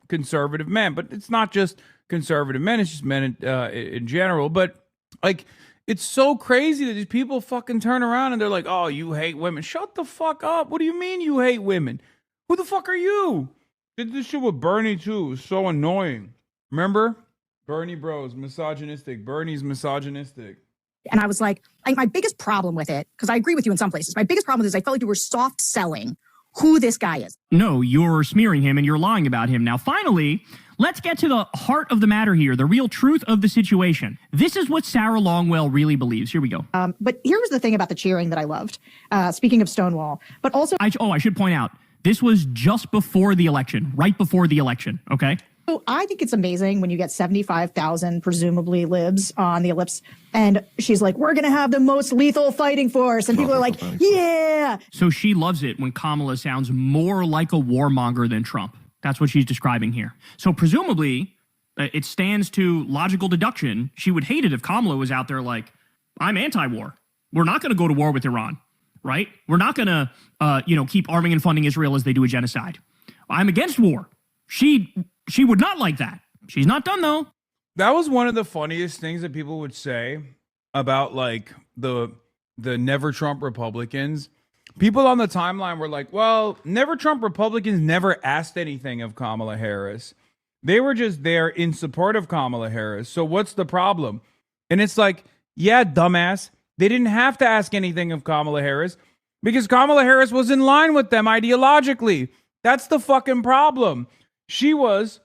conservative men. But it's not just conservative men, it's just men in general. But, like, it's so crazy that these people fucking turn around and they're like, oh, you hate women. Shut the fuck up. What do you mean you hate women? Who the fuck are you? Did this shit with Bernie, too. It was so annoying. Remember? Bernie bros, misogynistic. Bernie's misogynistic. And I was like, my biggest problem with it, because I agree with you in some places, my biggest problem with it is I felt like you were soft selling who this guy is. No, you're smearing him and you're lying about him. Now, finally, let's get to the heart of the matter here, the real truth of the situation. This is what Sarah Longwell really believes. Here we go. But here's the thing about the cheering that I loved. Speaking of Stonewall, but also... I should point out, this was just before the election, right before the election, okay? So I think it's amazing when you get 75,000 presumably libs on the ellipse, and she's like, we're going to have the most lethal fighting force. And people are like, yeah. So she loves it when Kamala sounds more like a warmonger than Trump. That's what she's describing here. So presumably, it stands to logical deduction. She would hate it if Kamala was out there like, I'm anti-war. We're not going to go to war with Iran, right? We're not going to, keep arming and funding Israel as they do a genocide. I'm against war. She would not like that. She's not done, though. That was one of the funniest things that people would say about, like, the never Trump Republicans. People on the timeline were like, well, never Trump Republicans never asked anything of Kamala Harris. They were just there in support of Kamala Harris. So what's the problem? And it's like, yeah, dumbass. They didn't have to ask anything of Kamala Harris because Kamala Harris was in line with them ideologically. That's the fucking problem. She was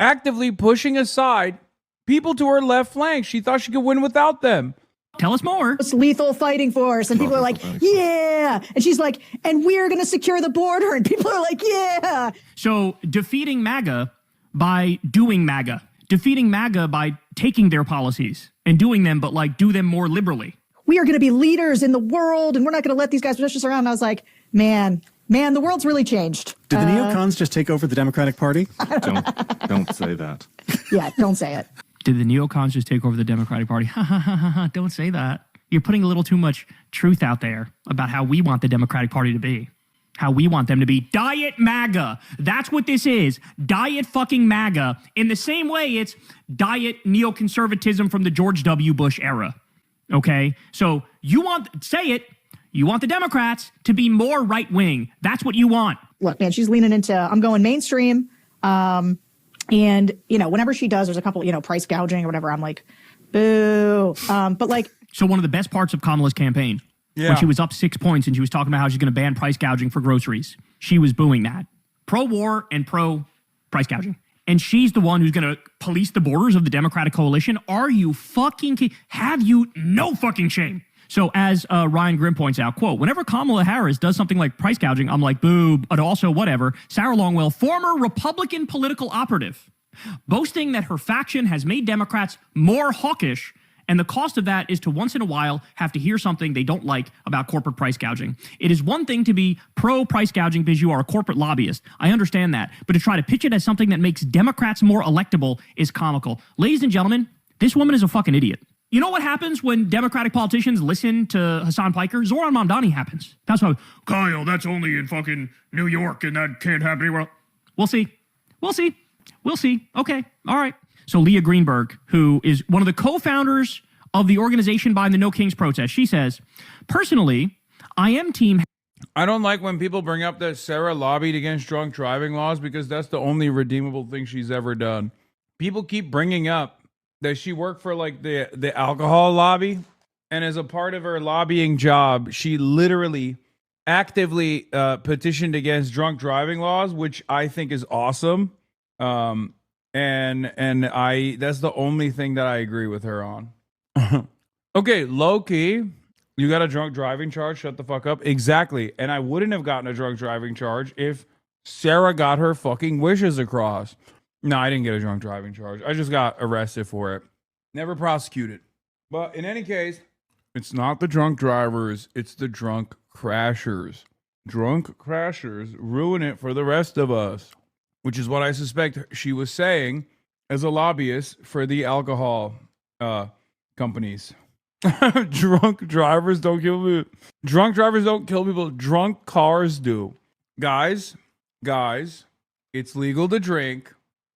actively pushing aside people to her left flank. She thought she could win without them. Tell us more. It's lethal fighting force. And people are like, yeah. And she's like, and we're going to secure the border. And people are like, yeah. So defeating MAGA by doing MAGA. Defeating MAGA by taking their policies and doing them, but like do them more liberally. We are going to be leaders in the world, and we're not going to let these guys push us around. And I was like, man, the world's really changed. Did the neocons just take over the Democratic Party? Don't say that. Yeah, don't say it. Did the neocons just take over the Democratic Party? Ha ha ha ha ha. Don't say that. You're putting a little too much truth out there about how we want the Democratic Party to be. How we want them to be. Diet MAGA. That's what this is. Diet fucking MAGA. In the same way, it's diet neoconservatism from the George W. Bush era. Okay? So you want the Democrats to be more right-wing. That's what you want. Look, man, she's leaning into, I'm going mainstream. And, whenever she does, there's a couple, price gouging or whatever. I'm like, boo. But like. So one of the best parts of Kamala's campaign, when she was up 6 points and she was talking about how she's going to ban price gouging for groceries, she was booing that. Pro-war and pro-price gouging. And she's the one who's going to police the borders of the Democratic coalition. Are you fucking kidding? Have you no fucking shame? So as Ryan Grimm points out, quote, whenever Kamala Harris does something like price gouging, I'm like, boo, but also whatever. Sarah Longwell, former Republican political operative, boasting that her faction has made Democrats more hawkish, and the cost of that is to once in a while have to hear something they don't like about corporate price gouging. It is one thing to be pro-price gouging because you are a corporate lobbyist. I understand that. But to try to pitch it as something that makes Democrats more electable is comical. Ladies and gentlemen, this woman is a fucking idiot. You know what happens when Democratic politicians listen to Hasan Piker? Zoran Mamdani happens. That's how, Kyle, that's only in fucking New York and that can't happen anywhere else. We'll see. We'll see. We'll see. Okay. All right. So Leah Greenberg, who is one of the co-founders of the organization behind the No Kings protest, she says, personally, I am team. I don't like when people bring up that Sarah lobbied against drunk driving laws because that's the only redeemable thing she's ever done. People keep bringing up that she worked for like the alcohol lobby, and as a part of her lobbying job, she literally actively petitioned against drunk driving laws, which I think is awesome. And that's the only thing that I agree with her on. Okay, low key, you got a drunk driving charge, shut the fuck up. Exactly. And I wouldn't have gotten a drunk driving charge if Sarah got her fucking wishes across. No, I didn't get a drunk driving charge. I just got arrested for it. Never prosecuted. But in any case, it's not the drunk drivers, it's the drunk crashers. Drunk crashers ruin it for the rest of us, which is what I suspect she was saying as a lobbyist for the alcohol companies. Drunk drivers don't kill people. Drunk drivers don't kill people. Drunk cars do. Guys, it's legal to drink.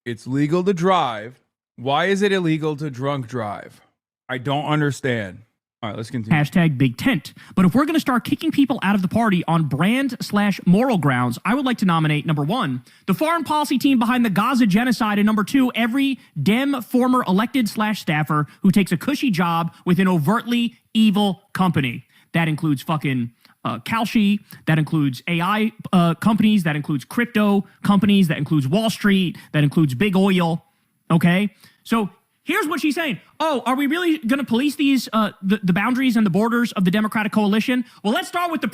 It's legal to drive. Why is it illegal to drunk drive? I don't understand. All right, let's continue. Hashtag big tent. But if we're going to start kicking people out of the party on brand/moral grounds, I would like to nominate, number one, the foreign policy team behind the Gaza genocide, and number two, every Dem former elected/staffer who takes a cushy job with an overtly evil company. That includes fucking Kalshi, that includes AI companies, that includes crypto companies, that includes Wall Street, that includes big oil. Okay? So here's what she's saying. Oh, are we really going to police these, the boundaries and the borders of the Democratic coalition? Well, let's start with the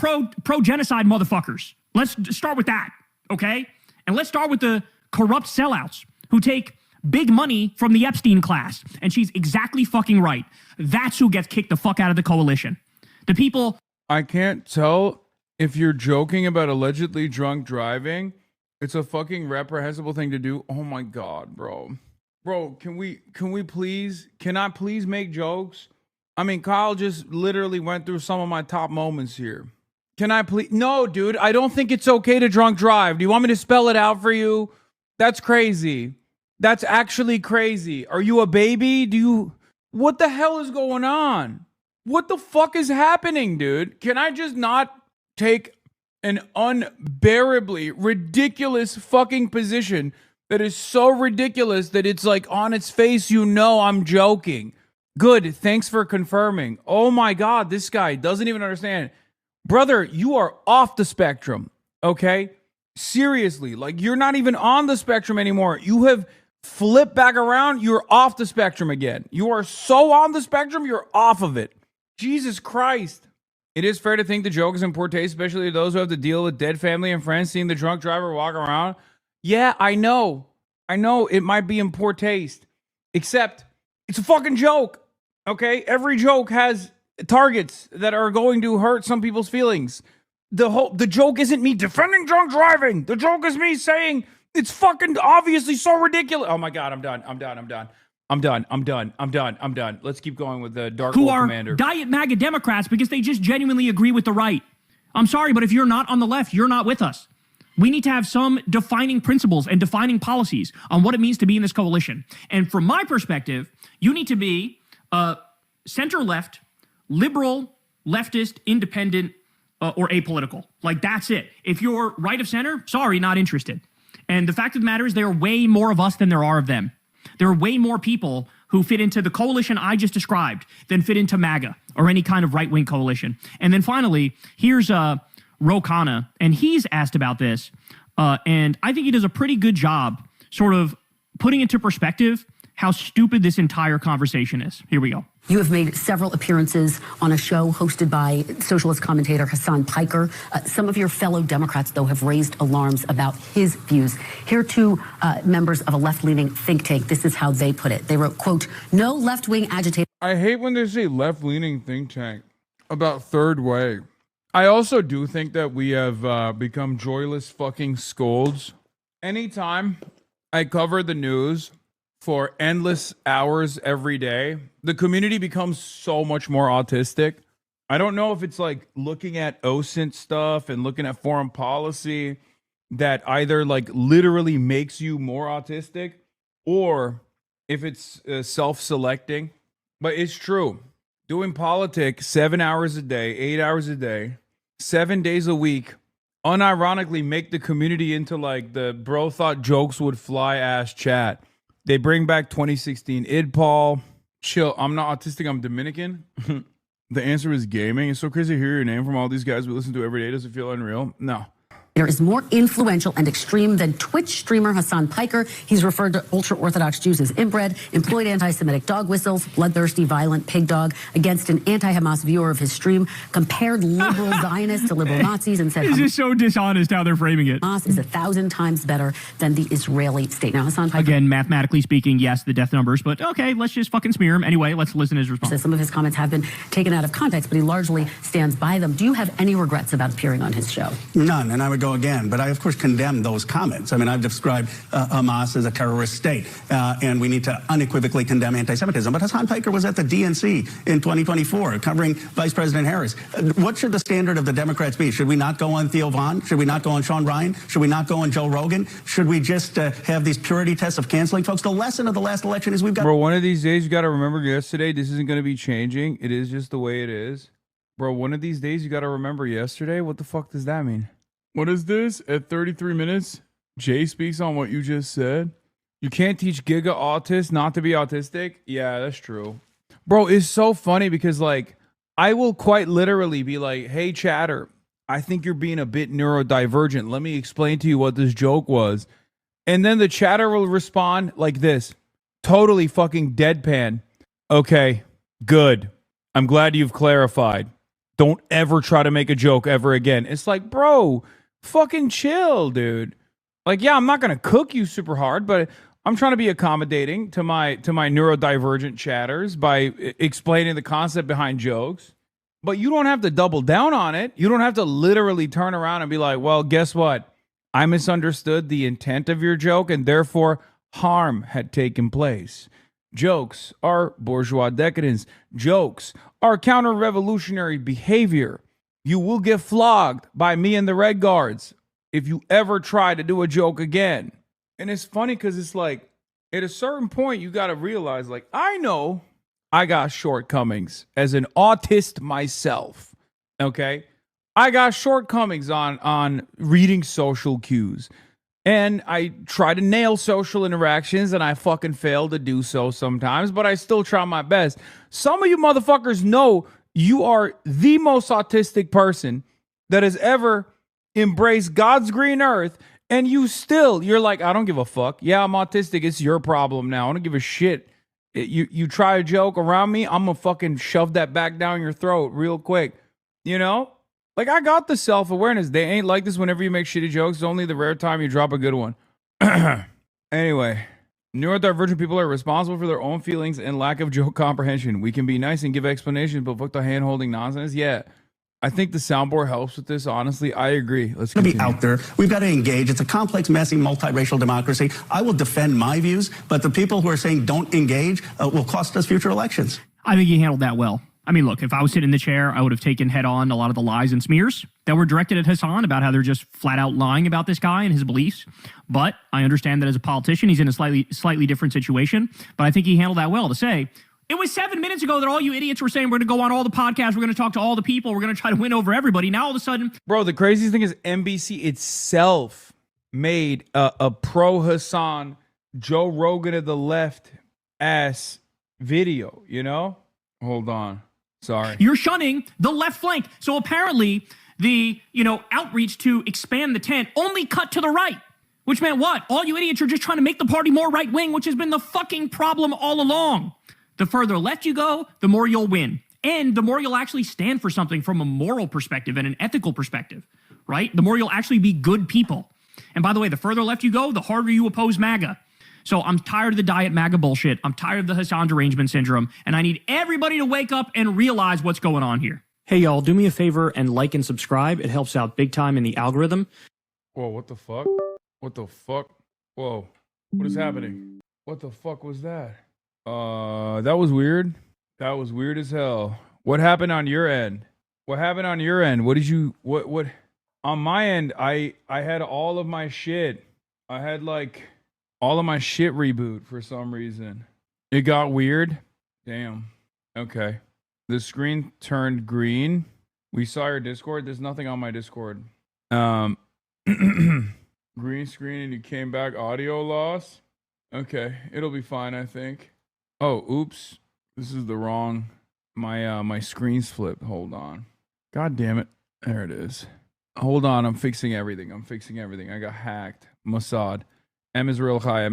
pro-genocide motherfuckers. Let's start with that, okay? And let's start with the corrupt sellouts who take big money from the Epstein class. And she's exactly fucking right. That's who gets kicked the fuck out of the coalition. The people... I can't tell if you're joking about allegedly drunk driving. It's a fucking reprehensible thing to do. Oh my God, bro. Bro, can I please make jokes? I mean, Kyle just literally went through some of my top moments here. Can I please? No, dude, I don't think it's okay to drunk drive. Do you want me to spell it out for you? That's crazy. That's actually crazy. Are you a baby? What the hell is going on? What the fuck is happening, dude? Can I just not take an unbearably ridiculous fucking position that is so ridiculous that it's like on its face, you know I'm joking. Good, thanks for confirming. Oh my God, this guy doesn't even understand. Brother, you are off the spectrum, okay? Seriously, like you're not even on the spectrum anymore. You have flipped back around, you're off the spectrum again. You are so on the spectrum, you're off of it. Jesus Christ. It is fair to think the joke is in poor taste, especially those who have to deal with dead family and friends seeing the drunk driver walk around. Yeah, I know it might be in poor taste, except it's a fucking joke, okay? Every joke has targets that are going to hurt some people's feelings. The joke isn't me defending drunk driving. The joke is me saying it's fucking obviously so ridiculous. Oh my God, I'm done. Let's keep going with the Dark Lord Commander. Who are diet MAGA Democrats because they just genuinely agree with the right. I'm sorry, but if you're not on the left, you're not with us. We need to have some defining principles and defining policies on what it means to be in this coalition. And from my perspective, you need to be center-left, liberal, leftist, independent, or apolitical. Like, that's it. If you're right of center, sorry, not interested. And the fact of the matter is there are way more of us than there are of them. There are way more people who fit into the coalition I just described than fit into MAGA or any kind of right-wing coalition. And then finally, here's Ro Khanna, and he's asked about this, and I think he does a pretty good job sort of putting into perspective how stupid this entire conversation is. Here we go. You have made several appearances on a show hosted by socialist commentator Hasan Piker. Some of your fellow Democrats, though, have raised alarms about his views. Here are two members of a left-leaning think tank. This is how they put it. They wrote, quote, no left-wing agitator. I hate when they say left-leaning think tank about third way. I also do think that we have become joyless fucking scolds. Anytime I cover the news for endless hours every day, the community becomes so much more autistic. I don't know if it's like looking at OSINT stuff and looking at foreign policy that either like literally makes you more autistic or if it's self-selecting. But it's true. Doing politics 7 hours a day, 8 hours a day, 7 days a week, unironically make the community into like the bro thought jokes would fly ass chat. They bring back 2016 IDPOL. Chill, I'm not autistic, I'm Dominican. The answer is gaming. It's so crazy to hear your name from all these guys we listen to every day. Does it feel unreal? No. Is more influential and extreme than Twitch streamer Hasan Piker. He's referred to ultra-Orthodox Jews as inbred, employed anti-Semitic dog whistles, bloodthirsty, violent pig dog against an anti-Hamas viewer of his stream, compared liberal Zionists to liberal Nazis, and said This is so dishonest how they're framing it. Hamas is 1,000 times better than the Israeli state. Now, Hasan Piker, again, mathematically speaking, yes, the death numbers, but okay, let's just fucking smear him. Anyway, let's listen to his response. says some of his comments have been taken out of context, but he largely stands by them. Do you have any regrets about appearing on his show? None, and I would go again, but I, of course, condemn those comments. I mean, I've described Hamas as a terrorist state, and we need to unequivocally condemn anti-Semitism. But Hasan Piker was at the DNC in 2024 covering Vice President Harris. What should the standard of the Democrats be? Should we not go on Theo Vaughn? Should we not go on Sean Ryan? Should we not go on Joe Rogan? Should we just have these purity tests of canceling folks? The lesson of the last election is we've got... Bro, one of these days you got to remember yesterday. This isn't going to be changing. It is just the way it is. Bro, one of these days you got to remember yesterday. What the fuck does that mean? What is this? At 33 minutes, Jay speaks on what you just said. You can't teach Giga autists not to be autistic? Yeah, that's true. Bro, it's so funny because, like, I will quite literally be like, hey, chatter, I think you're being a bit neurodivergent. Let me explain to you what this joke was. And then the chatter will respond like this. Totally fucking deadpan. Okay, good. I'm glad you've clarified. Don't ever try to make a joke ever again. It's like, bro, fucking chill, dude. Like, yeah, I'm not gonna cook you super hard, but I'm trying to be accommodating to my neurodivergent chatters by explaining the concept behind jokes. But you don't have to double down on it. You don't have to literally turn around and be like, well, guess what? I misunderstood the intent of your joke, and therefore harm had taken place. Jokes are bourgeois decadence. Jokes are counter-revolutionary behavior. You will get flogged by me and the Red Guards if you ever try to do a joke again. And it's funny because it's like, at a certain point, you got to realize, like, I know I got shortcomings as an autist myself, okay? I got shortcomings on reading social cues. And I try to nail social interactions, and I fucking fail to do so sometimes, but I still try my best. Some of you motherfuckers know you are the most autistic person that has ever embraced God's green earth, and you're like, I don't give a fuck. Yeah, I'm autistic. It's your problem now. I don't give a shit. You try a joke around me, I'm gonna fucking shove that back down your throat real quick. You know? Like, I got the self-awareness. They ain't like this whenever you make shitty jokes. It's only the rare time you drop a good one. Anyway, neurodivergent people are responsible for their own feelings and lack of joke comprehension. We can be nice and give explanations, but fuck the hand-holding nonsense. Yeah, I think the soundboard helps with this. Honestly, I agree. Let's continue. Be out there. We've got to engage. It's a complex, messy, multiracial democracy. I will defend my views, but the people who are saying don't engage will cost us future elections. I think he handled that well. I mean, look, if I was sitting in the chair, I would have taken head on a lot of the lies and smears that were directed at Hasan about how they're just flat out lying about this guy and his beliefs. But I understand that as a politician, he's in a slightly different situation. But I think he handled that well to say, it was 7 minutes ago that all you idiots were saying we're going to go on all the podcasts, we're going to talk to all the people, we're going to try to win over everybody. Now all of a sudden... Bro, the craziest thing is NBC itself made a pro-Hasan, Joe Rogan of the left ass video, you know? Hold on. Sorry. You're shunning the left flank. So apparently the, outreach to expand the tent only cut to the right, which meant what? All you idiots are just trying to make the party more right wing, which has been the fucking problem all along. The further left you go, the more you'll win. And the more you'll actually stand for something from a moral perspective and an ethical perspective, right? The more you'll actually be good people. And by the way, the further left you go, the harder you oppose MAGA. So I'm tired of the diet MAGA bullshit. I'm tired of the Hasan derangement syndrome. And I need everybody to wake up and realize what's going on here. Hey, y'all, do me a favor and like and subscribe. It helps out big time in the algorithm. Whoa, what the fuck? What the fuck? Whoa, what is happening? What the fuck was that? That was weird. That was weird as hell. What happened on your end? What happened on your end? What did you, what? On my end, I had all of my shit. I had like... all of my shit reboot for some reason. It got weird. Damn. Okay. The screen turned green. We saw your Discord. There's nothing on my Discord. Green screen and you came back. Audio loss. Okay. It'll be fine, I think. Oh, oops. This is the wrong. My screen's flipped. Hold on. God damn it. There it is. Hold on. I'm fixing everything. I got hacked. Mossad. M is real high.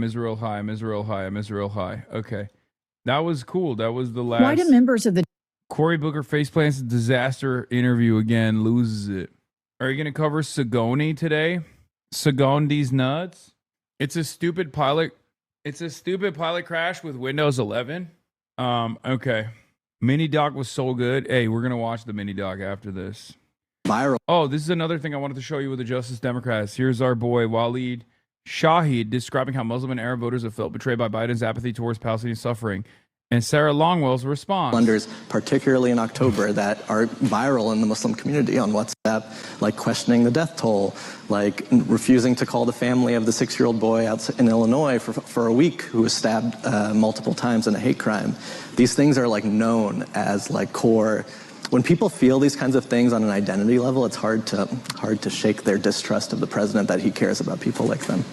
Okay. That was cool. That was the last. Why do members of the Cory Booker faceplants disaster interview again, loses it. Are you going to cover Sagoni today? Sagondi's nuts? It's a stupid pilot crash with Windows 11. Okay. Mini doc was so good. Hey, we're going to watch the mini doc after this. Viral. Oh, this is another thing I wanted to show you with the Justice Democrats. Here's our boy Waleed Shahid describing how Muslim and Arab voters have felt betrayed by Biden's apathy towards Palestinian suffering. And Sarah Longwell's response. Blunders, particularly in October, that are viral in the Muslim community on WhatsApp, like questioning the death toll, like refusing to call the family of the 6-year-old boy out in Illinois for a week who was stabbed multiple times in a hate crime. These things are like known as like core. When people feel these kinds of things on an identity level, it's hard to shake their distrust of the president that he cares about people like them.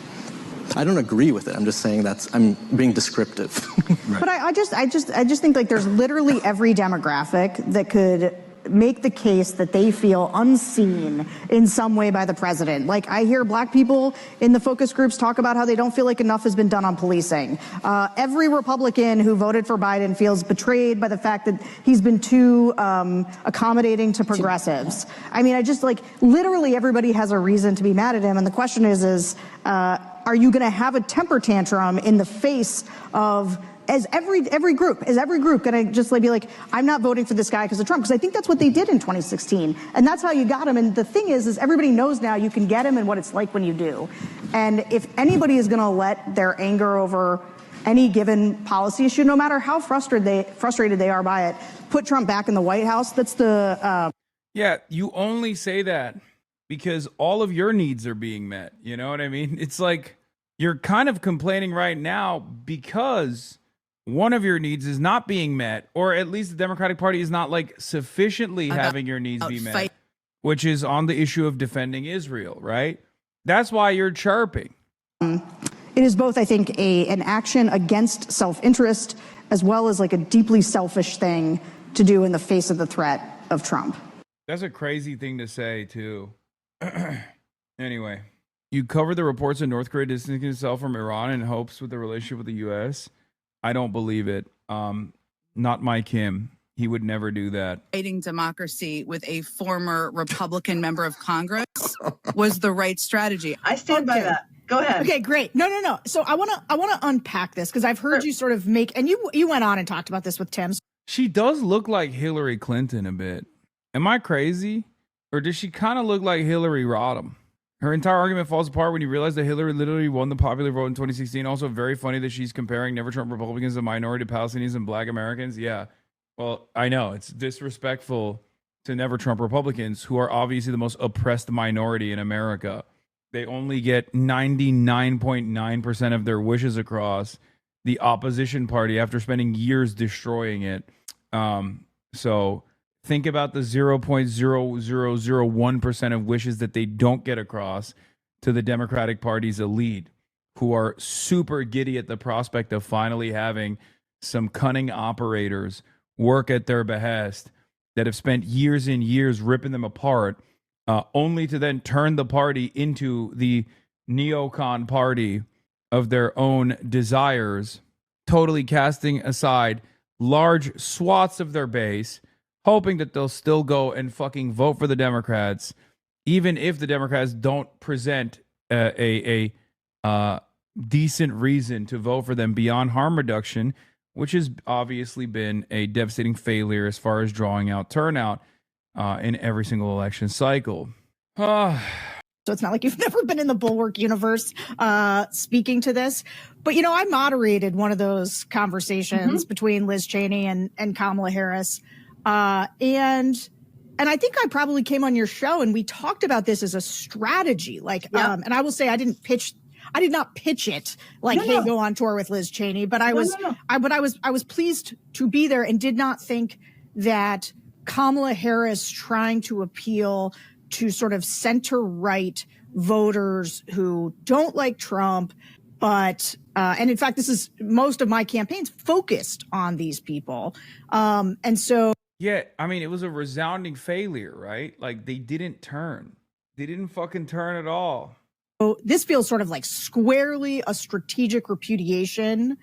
I don't agree with it. I'm just saying I'm being descriptive. Right. But I just think like there's literally every demographic that could make the case that they feel unseen in some way by the president. Like I hear black people in the focus groups talk about how they don't feel like enough has been done on policing. Every Republican who voted for Biden feels betrayed by the fact that he's been too accommodating to progressives. I mean, I just like literally everybody has a reason to be mad at him. And the question is are you going to have a temper tantrum in the face of Is every group going to just like be like, I'm not voting for this guy because of Trump? Because I think that's what they did in 2016. And that's how you got him. And the thing is everybody knows now you can get him and what it's like when you do. And if anybody is going to let their anger over any given policy issue, no matter how frustrated they are by it, put Trump back in the White House, that's the... Yeah, you only say that because all of your needs are being met. You know what I mean? It's like you're kind of complaining right now because one of your needs is not being met, or at least the Democratic Party is not like sufficiently having your needs be met, which is on the issue of defending Israel, right? That's why you're chirping. It is both, I think, an action against self-interest as well as like a deeply selfish thing to do in the face of the threat of Trump. That's a crazy thing to say, too. Anyway, you covered the reports of North Korea distancing itself from Iran in hopes with the relationship with the U.S. I don't believe it. Not Mike Kim. He would never do that. Fighting democracy with a former Republican member of Congress was the right strategy. I stand by that. Go ahead. Okay, great. No. So I want to unpack this because I've heard you sort of make, and you went on and talked about this with Tim. She does look like Hillary Clinton a bit. Am I crazy? Or does she kind of look like Hillary Rodham? Her entire argument falls apart when you realize that Hillary literally won the popular vote in 2016. Also very funny that she's comparing Never Trump Republicans to minority Palestinians and Black Americans. Yeah. Well, I know it's disrespectful to Never Trump Republicans, who are obviously the most oppressed minority in America. They only get 99.9% of their wishes across the opposition party after spending years destroying it. So think about the 0.0001% of wishes that they don't get across to the Democratic Party's elite, who are super giddy at the prospect of finally having some cunning operators work at their behest that have spent years and years ripping them apart, only to then turn the party into the neocon party of their own desires, totally casting aside large swaths of their base, hoping that they'll still go and fucking vote for the Democrats, even if the Democrats don't present a decent reason to vote for them beyond harm reduction, which has obviously been a devastating failure as far as drawing out turnout in every single election cycle. So it's not like you've never been in the Bulwark universe speaking to this. But, you know, I moderated one of those conversations between Liz Cheney and Kamala Harris. And I think I probably came on your show and we talked about this as a strategy. Like, and I will say I did not pitch it like, hey, go on tour with Liz Cheney. But I was pleased to be there and did not think that Kamala Harris trying to appeal to sort of center-right voters who don't like Trump, but and in fact, this is most of my campaigns focused on these people. And so. Yeah, I mean, it was a resounding failure, right? Like, they didn't turn. They didn't fucking turn at all. So this feels sort of like squarely a strategic repudiation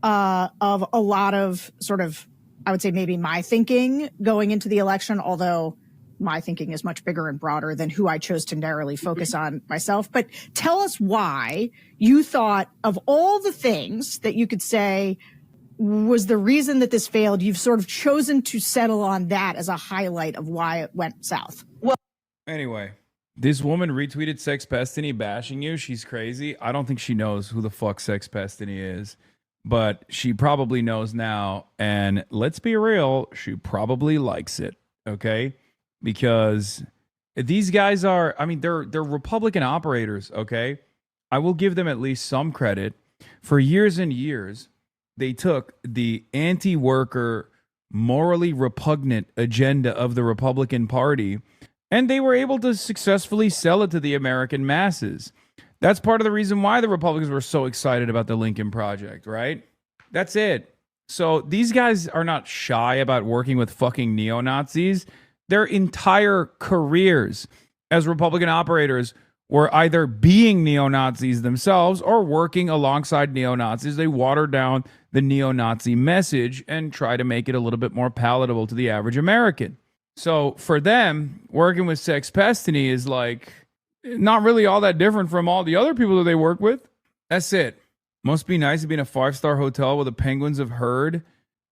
of a lot of sort of, I would say maybe my thinking going into the election, although my thinking is much bigger and broader than who I chose to narrowly focus on myself. But tell us why you thought of all the things that you could say was the reason that this failed, you've sort of chosen to settle on that as a highlight of why it went south. Well, anyway, this woman retweeted Sex Pestiny bashing you. She's crazy. I don't think she knows who the fuck Sex Pestiny is, but she probably knows now. And let's be real, she probably likes it. Okay. Because these guys are, I mean, they're Republican operators. Okay. I will give them at least some credit. For years and years, they took the anti-worker, morally repugnant agenda of the Republican Party, and they were able to successfully sell it to the American masses. That's part of the reason why the Republicans were so excited about the Lincoln Project, right? That's it. So these guys are not shy about working with fucking neo-Nazis. Their entire careers as Republican operators were either being neo-Nazis themselves or working alongside neo-Nazis. They watered down the neo-Nazi message and try to make it a little bit more palatable to the average American. So for them, working with Sex Pestiny is like not really all that different from all the other people that they work with. That's it. Must be nice to be in a 5-star hotel where the penguins of Herd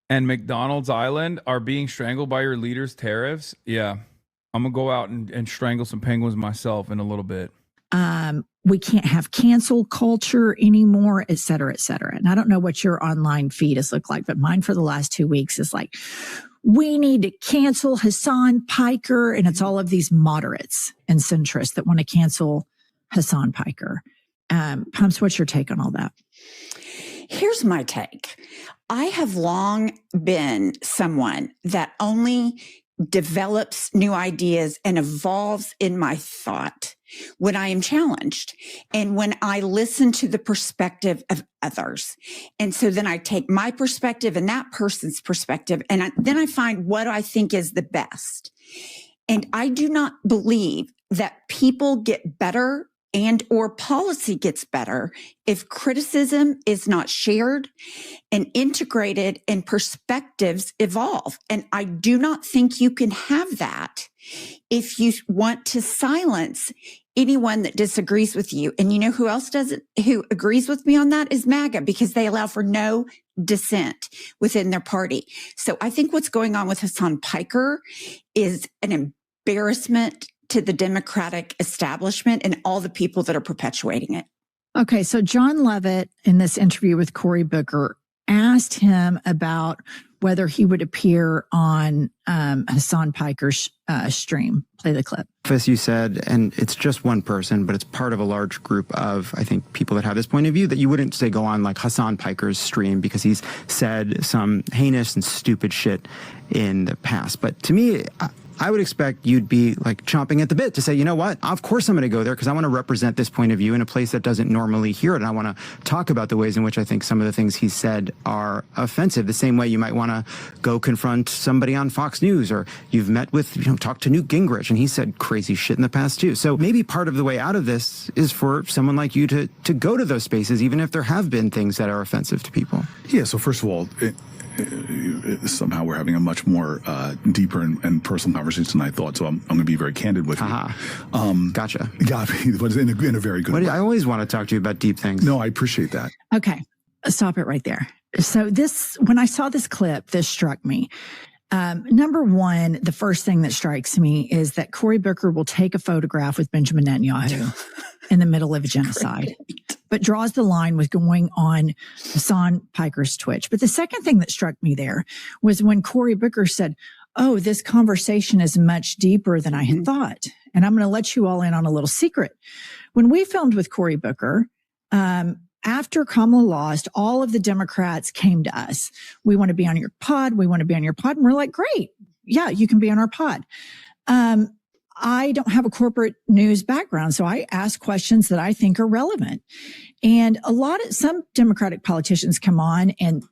and McDonald's Island are being strangled by your leader's tariffs. Yeah, I'm going to go out and strangle some penguins myself in a little bit. We can't have cancel culture anymore, et cetera, et cetera. And I don't know what your online feed has looked like, but mine for the last 2 weeks is like, we need to cancel Hasan Piker. And it's all of these moderates and centrists that want to cancel Hasan Piker. Pumps, what's your take on all that? Here's my take. I have long been someone that only develops new ideas and evolves in my thought when I am challenged and when I listen to the perspective of others. And so then I take my perspective and that person's perspective, and then I find what I think is the best. And I do not believe that people get better and or policy gets better if criticism is not shared and integrated and perspectives evolve. And I do not think you can have that if you want to silence anyone that disagrees with you. And you know who else who agrees with me on that is MAGA, because they allow for no dissent within their party. So I think what's going on with Hasan Piker is an embarrassment to the Democratic establishment and all the people that are perpetuating it. Okay, so John Levitt, in this interview with Cory Booker, asked him about whether he would appear on Hasan Piker's stream. Play the clip. As you said, and it's just one person, but it's part of a large group of, I think, people that have this point of view, that you wouldn't say go on like Hasan Piker's stream because he's said some heinous and stupid shit in the past. But to me, I would expect you'd be like chomping at the bit to say, you know what, of course I'm going to go there because I want to represent this point of view in a place that doesn't normally hear it. And I want to talk about the ways in which I think some of the things he said are offensive. The same way you might want to go confront somebody on Fox News, or you've met with, talked to Newt Gingrich and he said crazy shit in the past too. So maybe part of the way out of this is for someone like you to go to those spaces, even if there have been things that are offensive to people. Yeah. So first of all, somehow we're having a much more deeper and personal conversation than I thought. So I'm going to be very candid with you. Gotcha. Got me, but in a very good way. I always want to talk to you about deep things. No, I appreciate that. Okay, stop it right there. So when I saw this clip, this struck me. Number one, the first thing that strikes me is that Cory Booker will take a photograph with Benjamin Netanyahu in the middle of a genocide, but draws the line with going on Hasan Piker's Twitch. But the second thing that struck me there was when Cory Booker said, oh, this conversation is much deeper than I had thought. And I'm going to let you all in on a little secret. When we filmed with Cory Booker, after Kamala lost, all of the Democrats came to us. We want to be on your pod. We want to be on your pod. And we're like, great. Yeah, you can be on our pod. I don't have a corporate news background, so I ask questions that I think are relevant. And some Democratic politicians come on and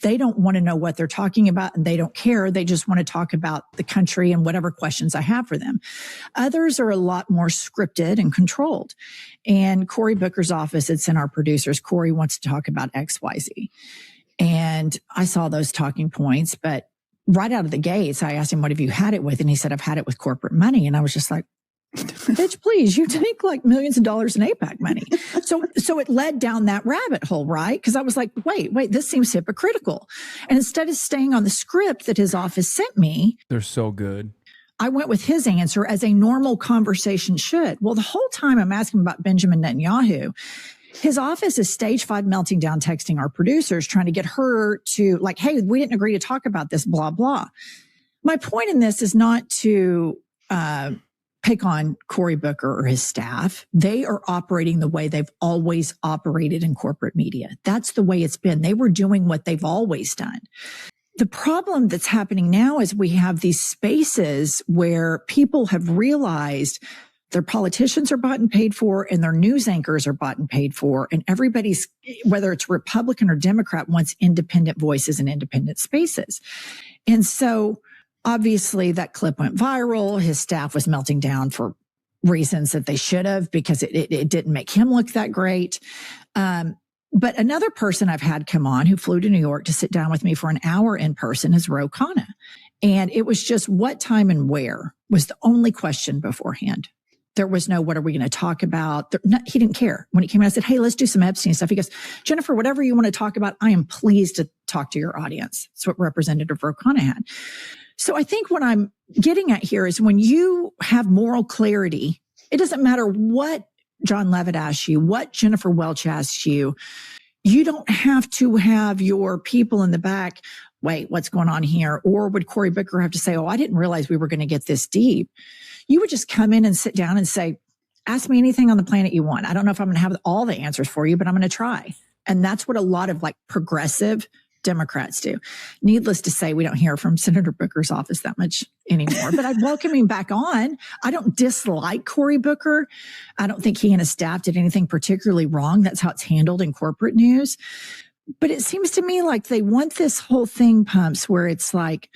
they don't want to know what they're talking about and they don't care. They just want to talk about the country and whatever questions I have for them. Others are a lot more scripted and controlled. And Cory Booker's office, it's in our producers. Cory wants to talk about XYZ. And I saw those talking points, but right out of the gates, I asked him, what have you had it with? And he said, I've had it with corporate money. And I was just like, bitch, please, you take like millions of dollars in AIPAC money. So it led down that rabbit hole, right? Because I was like, wait, this seems hypocritical. And instead of staying on the script that his office sent me, they're so good. I went with his answer as a normal conversation should. Well, the whole time I'm asking about Benjamin Netanyahu, his office is stage 5 melting down, texting our producers, trying to get her to like, hey, we didn't agree to talk about this, blah, blah. My point in this is not to pick on Cory Booker or his staff. They are operating the way they've always operated in corporate media. That's the way it's been. They were doing what they've always done. The problem that's happening now is we have these spaces where people have realized their politicians are bought and paid for and their news anchors are bought and paid for. And everybody's, whether it's Republican or Democrat, wants independent voices and independent spaces. And so obviously that clip went viral. His staff was melting down for reasons that they should have because it didn't make him look that great. But another person I've had come on who flew to New York to sit down with me for an hour in person is Ro Khanna. And it was just what time and where was the only question beforehand. There was no, what are we going to talk about? He didn't care. When he came in, I said, hey, let's do some Epstein stuff. He goes, Jennifer, whatever you want to talk about, I am pleased to talk to your audience. That's what Representative Ro Khanna had. So I think what I'm getting at here is when you have moral clarity, it doesn't matter what John Levitt asks you, what Jennifer Welch asks you, you don't have to have your people in the back, wait, what's going on here? Or would Cory Booker have to say, oh, I didn't realize we were going to get this deep. You would just come in and sit down and say, ask me anything on the planet you want. I don't know if I'm going to have all the answers for you, but I'm going to try. And that's what a lot of like progressive Democrats do. Needless to say, we don't hear from Senator Booker's office that much anymore, but I'd welcome him back on. I don't dislike Cory Booker. I don't think he and his staff did anything particularly wrong. That's how it's handled in corporate news. But it seems to me like they want this whole thing, Pumps, where it's like,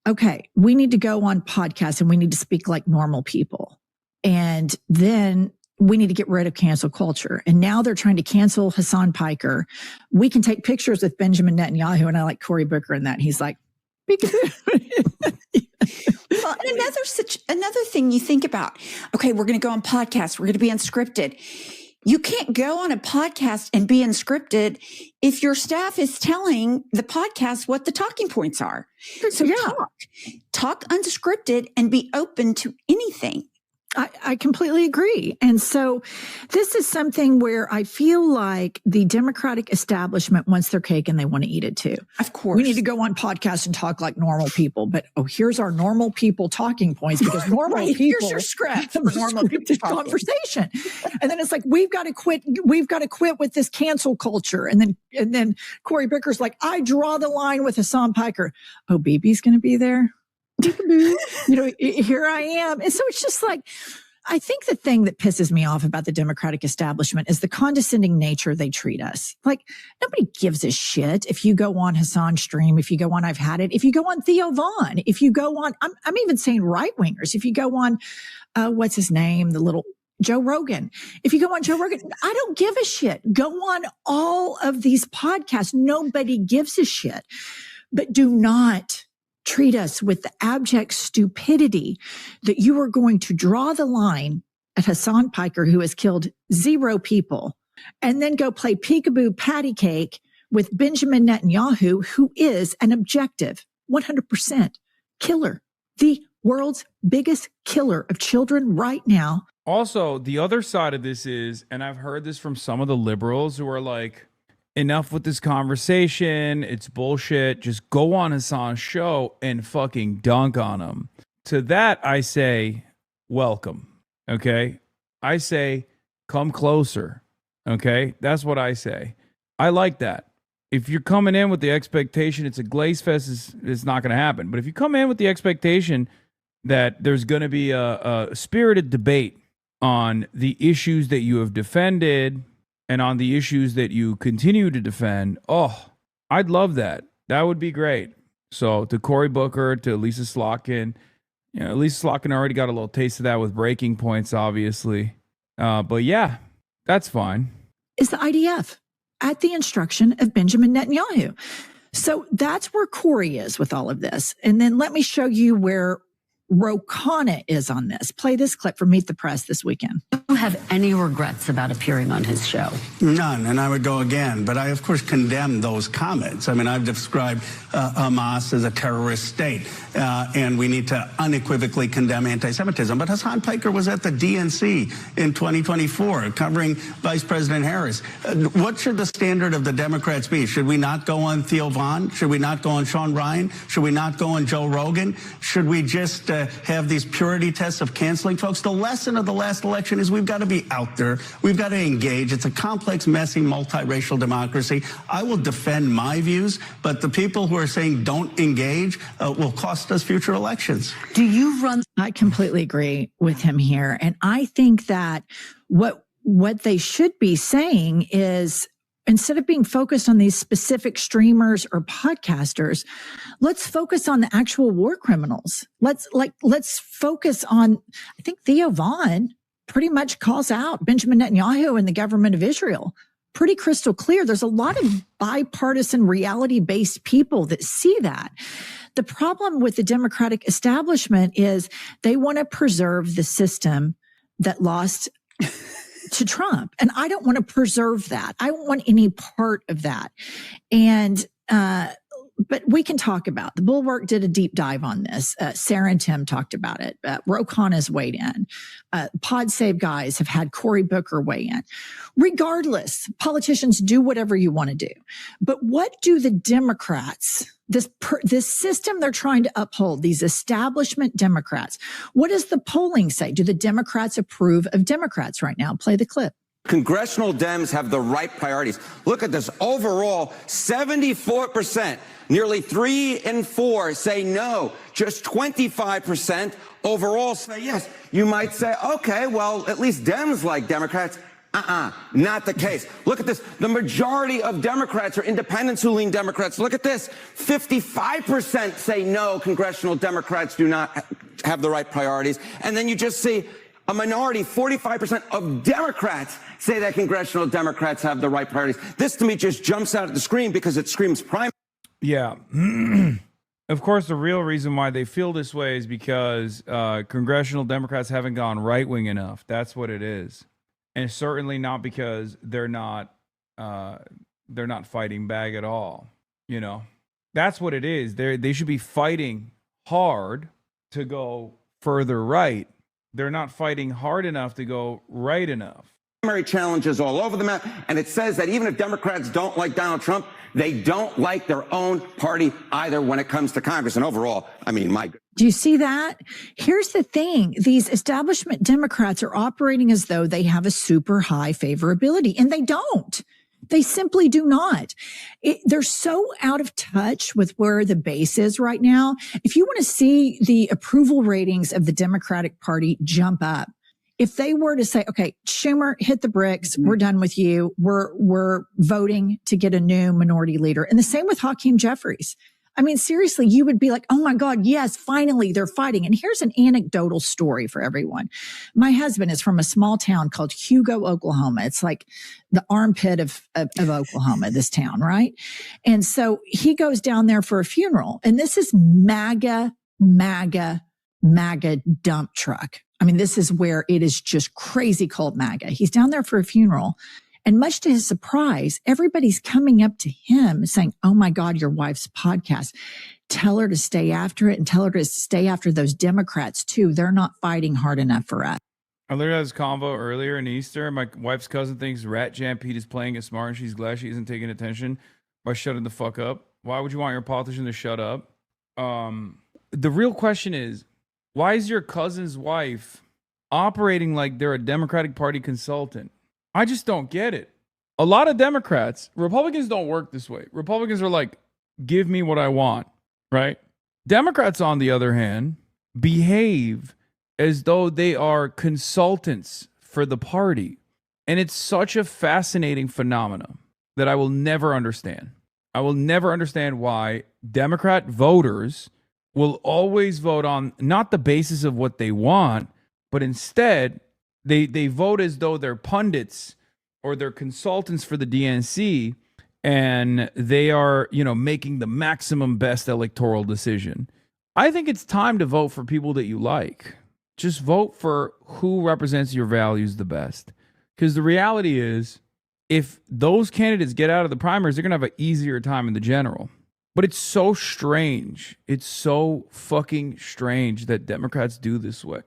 okay, we need to go on podcasts and we need to speak like normal people. And then we need to get rid of cancel culture. And now they're trying to cancel Hasan Piker. We can take pictures with Benjamin Netanyahu, and I like Cory Booker in that. He's like, well, and another thing you think about, okay, we're going to go on podcasts. We're going to be unscripted. You can't go on a podcast and be unscripted if your staff is telling the podcast what the talking points are. So talk unscripted and be open to anything. I completely agree. And so this is something where I feel like the Democratic establishment wants their cake and they want to eat it too. Of course. We need to go on podcasts and talk like normal people, but here's our normal people talking points because normal people. Here's your script for normal people conversation. And then it's like, we've got to quit with this cancel culture. And then Cory Booker's like, I draw the line with Hasan Piker. Oh, Bibi's going to be there. Here I am. And so it's just like, I think the thing that pisses me off about the Democratic establishment is the condescending nature they treat us. Like, nobody gives a shit if you go on Hasan's stream, if you go on I've Had It, if you go on Theo Vaughn, if you go on, I'm even saying right-wingers, if you go on, what's his name, the little Joe Rogan. If you go on Joe Rogan, I don't give a shit. Go on all of these podcasts. Nobody gives a shit. But do not treat us with the abject stupidity that you are going to draw the line at Hasan Piker, who has killed 0 people, and then go play peekaboo patty cake with Benjamin Netanyahu, who is an objective 100% killer, the world's biggest killer of children right now. Also, the other side of this is, and I've heard this from some of the liberals who are like, enough with this conversation. It's bullshit. Just go on Hasan's show and fucking dunk on him. To that, I say, welcome. Okay? I say, come closer. Okay? That's what I say. I like that. If you're coming in with the expectation it's a glaze fest, it's not going to happen. But if you come in with the expectation that there's going to be a spirited debate on the issues that you have defended and on the issues that you continue to defend, I'd love that. That would be great. So to Cory Booker, to Lisa Slotkin, Lisa Slotkin already got a little taste of that with Breaking Points, obviously. But yeah, that's fine. Is the IDF at the instruction of Benjamin Netanyahu. So that's where Cory is with all of this. And then let me show you where Ro Khanna is on this. Play this clip from Meet the Press this weekend. Do you have any regrets about appearing on his show? None, and I would go again. But I, of course, condemn those comments. I mean, I've described Hamas as a terrorist state, and we need to unequivocally condemn anti-Semitism. But Hasan Piker was at the DNC in 2024, covering Vice President Harris. What should the standard of the Democrats be? Should we not go on Theo Vaughn? Should we not go on Sean Ryan? Should we not go on Joe Rogan? Should we just have these purity tests of canceling folks? The lesson of the last election is we've got to be out there. We've got to engage. It's a complex, messy, multiracial democracy. I will defend my views, but the people who are saying don't engage will cost us future elections. Do you run? I completely agree with him here. And I think that what they should be saying is, instead of being focused on these specific streamers or podcasters, let's focus on the actual war criminals. Let's focus on, I think Theo Vaughn pretty much calls out Benjamin Netanyahu and the government of Israel. Pretty crystal clear. There's a lot of bipartisan, reality-based people that see that. The problem with the Democratic establishment is they want to preserve the system that lost to Trump. And I don't want to preserve that. I don't want any part of that. And, but we can talk about, the Bulwark did a deep dive on this. Sarah and Tim talked about it. Ro Khanna's weighed in. Pod Save guys have had Cory Booker weigh in. Regardless, politicians do whatever you want to do. But what do the Democrats, this system they're trying to uphold, these establishment Democrats, what does the polling say? Do the Democrats approve of Democrats right now? Play the clip. Congressional Dems have the right priorities. Look at this. Overall, 74%, nearly 3 in 4 say no. Just 25% overall say yes. You might say, okay, well, at least Dems like Democrats. Not the case. Look at this. The majority of Democrats are independents who lean Democrats. Look at this. 55% say no, congressional Democrats do not have the right priorities. And then you just see a minority, 45% of Democrats say that congressional Democrats have the right priorities. This to me just jumps out at the screen because it screams primary. Yeah. Of course, the real reason why they feel this way is because congressional Democrats haven't gone right-wing enough. That's what it is. And certainly not because they're not fighting back at all. You know, that's what it is. They should be fighting hard to go further right. They're not fighting hard enough to go right enough. Primary challenges all over the map, and it says that even if Democrats don't like Donald Trump, they don't like their own party either when it comes to Congress. And overall, I mean, my God. Do you see that? Here's the thing. These establishment Democrats are operating as though they have a super high favorability, and they don't. They simply do not. They're so out of touch with where the base is right now. If you want to see the approval ratings of the Democratic Party jump up, if they were to say, okay, Schumer, hit the bricks, we're done with you. We're voting to get a new minority leader. And the same with Hakeem Jeffries. I mean, seriously, you would be like, oh my God, yes, finally they're fighting. And here's an anecdotal story for everyone. My husband is from a small town called Hugo, Oklahoma. It's like the armpit of Oklahoma, this town, right? And so he goes down there for a funeral. And this is MAGA dump truck. I mean, this is where it is just crazy called MAGA. He's down there for a funeral. And much to his surprise, everybody's coming up to him saying, oh my God, your wife's podcast. Tell her to stay after it and tell her to stay after those Democrats too. They're not fighting hard enough for us. I literally had this convo earlier in Easter. My wife's cousin thinks Rat Jam Pete is playing it smart and she's glad she isn't taking attention by shutting the fuck up. Why would you want your politician to shut up? The real question is, why is your cousin's wife operating like they're a Democratic Party consultant? I just don't get it. A lot of Democrats, Republicans don't work this way. Republicans are like, give me what I want, right? Democrats, on the other hand, behave as though they are consultants for the party. And it's such a fascinating phenomenon that I will never understand. I will never understand why Democrat voters will always vote on not the basis of what they want, but instead they vote as though they're pundits or they're consultants for the DNC, and they are, making the maximum best electoral decision. I think it's time to vote for people that you like. Just vote for who represents your values the best. Because the reality is, if those candidates get out of the primaries, they're going to have an easier time in the general. But it's so strange. It's so fucking strange that Democrats do this way.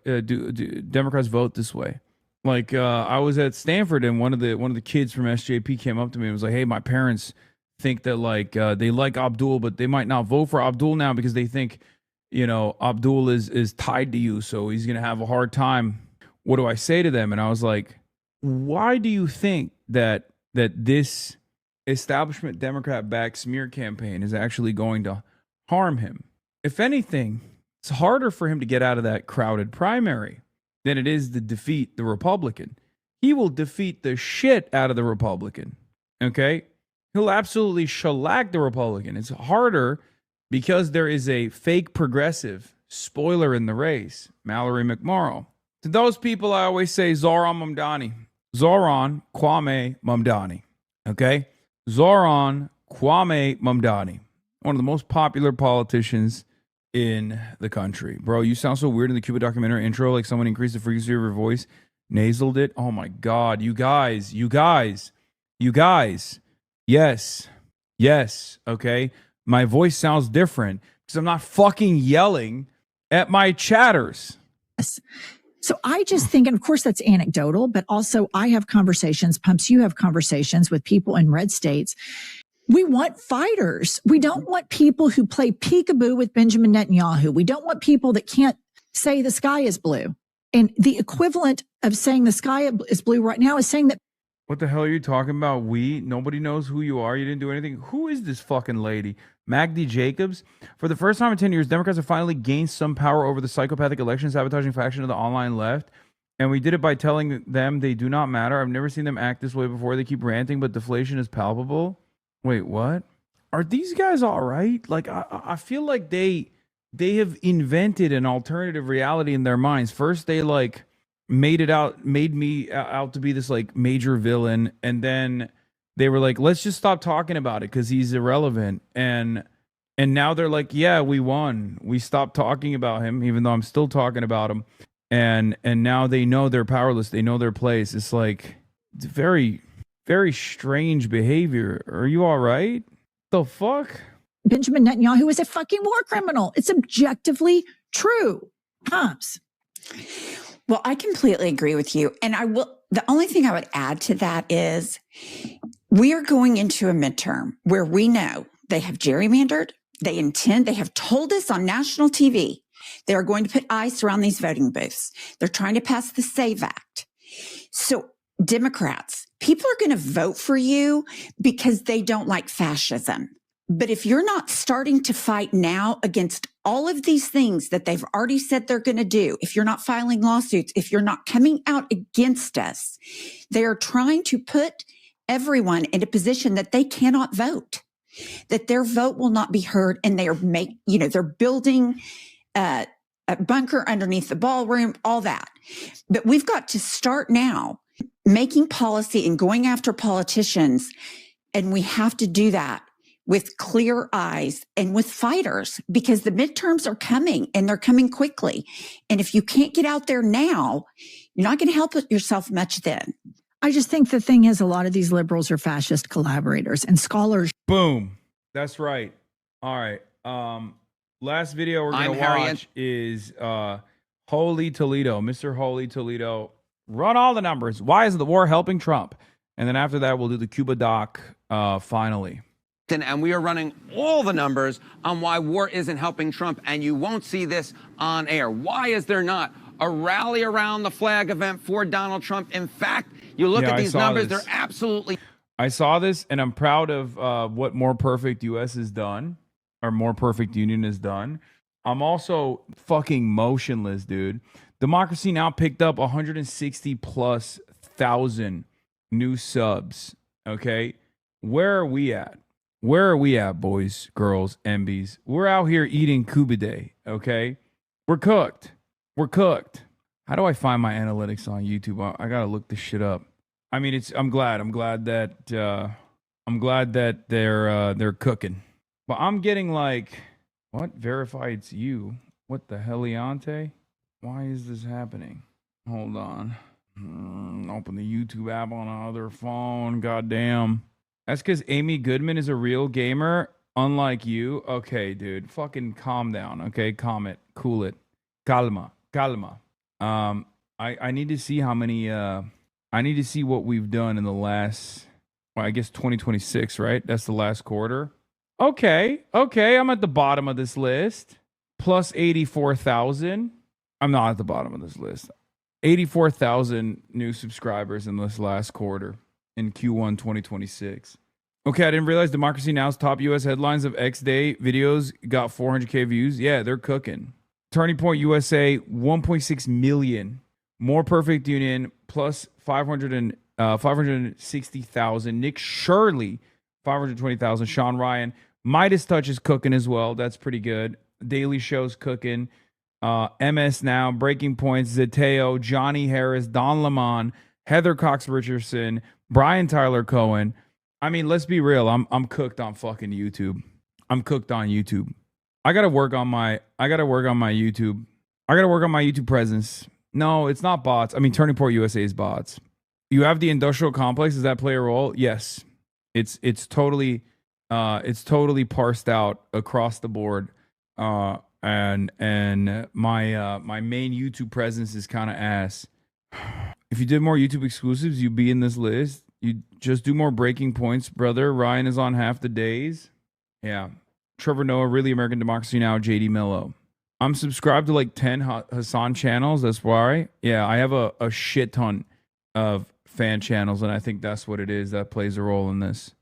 Democrats vote this way. Like I was at Stanford, and one of the kids from SJP came up to me and was like, "Hey, my parents think that they like Abdul, but they might not vote for Abdul now because they think, Abdul is tied to you, so he's gonna have a hard time." What do I say to them? And I was like, "Why do you think that this establishment Democrat-backed smear campaign is actually going to harm him? If anything, it's harder for him to get out of that crowded primary than it is to defeat the Republican. He will defeat the shit out of the Republican, okay? He'll absolutely shellac the Republican. It's harder because there is a fake progressive spoiler in the race, Mallory McMorrow. To those people, I always say Zoran Mamdani. Zoran Kwame Mamdani, okay? Zoran Kwame Mamdani, one of the most popular politicians in the country. Bro, you sound so weird in the Cuba documentary intro, like someone increased the frequency of your voice, nasaled it. Oh my God, you guys. Yes, okay? My voice sounds different because I'm not fucking yelling at my chatters. So I just think, and of course that's anecdotal, but also I have conversations, Pumps, you have conversations with people in red states. We want fighters. We don't want people who play peekaboo with Benjamin Netanyahu. We don't want people that can't say the sky is blue. And the equivalent of saying the sky is blue right now is saying that What the hell are you talking about? Nobody knows who you are. You didn't do anything. Who is this fucking lady? Magdi Jacobs. For the first time in 10 years, Democrats have finally gained some power over the psychopathic election sabotaging faction of the online left. And we did it by telling them they do not matter. I've never seen them act this way before. They keep ranting, but deflation is palpable. Wait, what? Are these guys all right? Like, I feel like they have invented an alternative reality in their minds. First, they like made me out to be this like major villain, and then they were like, let's just stop talking about it because he's irrelevant. And now they're like, yeah, we won. We stopped talking about him, even though I'm still talking about him. And now they know they're powerless. They know their place. It's like, it's very, very strange behavior. Are you all right? The fuck? Benjamin Netanyahu is a fucking war criminal. It's objectively true. Pops. Well, I completely agree with you. And the only thing I would add to that is we are going into a midterm where we know they have gerrymandered. They have told us on national TV, they are going to put ice around these voting booths. They're trying to pass the SAVE Act. So Democrats, people are going to vote for you because they don't like fascism. But if you're not starting to fight now against all of these things that they've already said they're going to do, if you're not filing lawsuits, if you're not coming out against us, they are trying to put everyone in a position that they cannot vote, that their vote will not be heard. And they're building a bunker underneath the ballroom, all that. But we've got to start now making policy and going after politicians. And we have to do that with clear eyes and with fighters, because the midterms are coming and they're coming quickly. And if you can't get out there now, you're not going to help yourself much then. I just think the thing is, a lot of these liberals are fascist collaborators and scholars. Boom. That's right. All right. Last video we're going to watch is Holy Toledo. Mr. Holy Toledo. Run all the numbers. Why is the war helping Trump? And then after that, we'll do the Cuba doc finally. And we are running all the numbers on why war isn't helping Trump, and you won't see this on air. Why is there not a rally around the flag event for Donald Trump? In fact, you look at these numbers, they're absolutely... I saw this, and I'm proud of what More Perfect US has done, or More Perfect Union has done. I'm also fucking motionless, dude. Democracy Now! Picked up 160+ thousand new subs, okay? Where are we at? Where are we at, boys, girls, MBs? We're out here eating Cuba Day, okay? We're cooked. We're cooked. How do I find my analytics on YouTube? I gotta look this shit up. I mean, I'm glad that they're cooking. But I'm getting like, what? Verify it's you. What the heliante? Why is this happening? Hold on. Open the YouTube app on another phone. Goddamn. That's because Amy Goodman is a real gamer, unlike you. Okay, dude. Fucking calm down. Okay, calm it. Cool it. Calma. I need to see how many I need to see what we've done in the last, well, I guess 2026, right? That's the last quarter. Okay, I'm at the bottom of this list. Plus 84,000. I'm not at the bottom of this list. 84,000 new subscribers in this last quarter in Q1 2026. Okay, I didn't realize Democracy Now's top U.S. headlines of X Day videos got 400K views. Yeah, they're cooking. Turning Point USA, 1.6 million. More Perfect Union, plus 560,000. Nick Shirley, 520,000. Sean Ryan. Midas Touch is cooking as well. That's pretty good. Daily Show's cooking. MS Now, Breaking Points, Zeteo, Johnny Harris, Don Lemon, Heather Cox Richardson, Brian Tyler Cohen. I mean, let's be real. I'm cooked on fucking YouTube. I'm cooked on YouTube. I gotta work on my YouTube. I gotta work on my YouTube presence. No, it's not bots. I mean, Turning Point USA is bots. You have the industrial complex. Does that play a role? Yes. It's totally parsed out across the board. And my main YouTube presence is kind of ass. If you did more YouTube exclusives, you'd be in this list. You just do more Breaking Points, brother. Ryan is on half the days. Yeah. Trevor Noah, Really American Democracy Now, JD Mello. I'm subscribed to like 10 Hasan channels. That's why. Yeah, I have a shit ton of fan channels, and I think that's what it is that plays a role in this.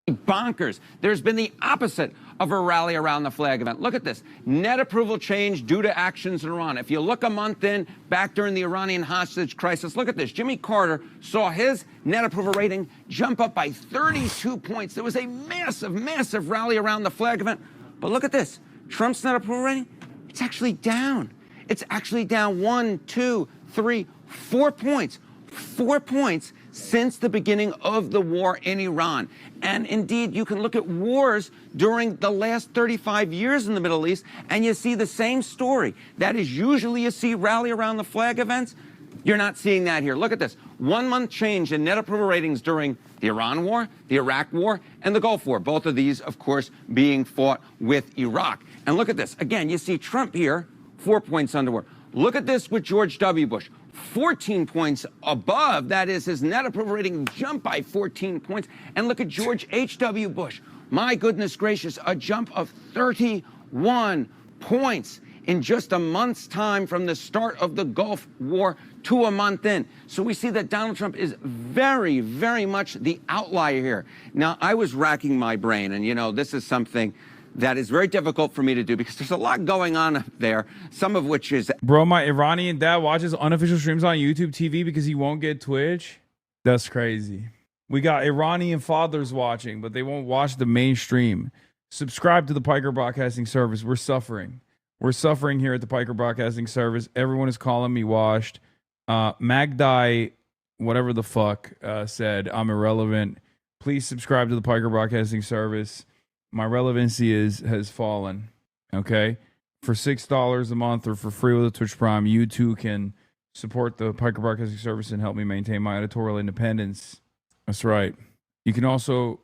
Bonkers. There's been the opposite of a rally around the flag event. Look at this. Net approval change due to actions in Iran. If you look a month in, back during the Iranian hostage crisis, look at this. Jimmy Carter saw his net approval rating jump up by 32 points. There was a massive, massive rally around the flag event. But look at this. Trump's net approval rating, it's actually down. It's actually down 1, 2, 3, 4 points. 4 points since the beginning of the war in Iran. And indeed, you can look at wars during the last 35 years in the Middle East, and you see the same story. That is, usually you see rally around the flag events. You're not seeing that here. Look at this. 1 month change in net approval ratings during the Iran war, the Iraq war, and the Gulf War. Both of these, of course, being fought with Iraq. And look at this. Again, you see Trump here, 4 points underwar. Look at this with George W. Bush. 14 points above. That is, his net approval rating jumped by 14 points. And look at George H.W. Bush. My goodness gracious, a jump of 31 points in just a month's time from the start of the Gulf War to a month in. So we see that Donald Trump is very, very much the outlier here. Now, I was racking my brain, and, you know, this is something that is very difficult for me to do because there's a lot going on up there, some of which is... Bro, my Iranian dad watches unofficial streams on YouTube TV because he won't get Twitch. That's crazy. We got Iranian fathers watching, but they won't watch the mainstream. Subscribe to the Piker Broadcasting Service. We're suffering. We're suffering here at the Piker Broadcasting Service. Everyone is calling me washed. Magdai, whatever the fuck, said I'm irrelevant. Please subscribe to the Piker Broadcasting Service. My relevancy has fallen, okay? For $6 a month or for free with a Twitch Prime, you too can support the Piker Broadcasting Service and help me maintain my editorial independence. That's right. You can also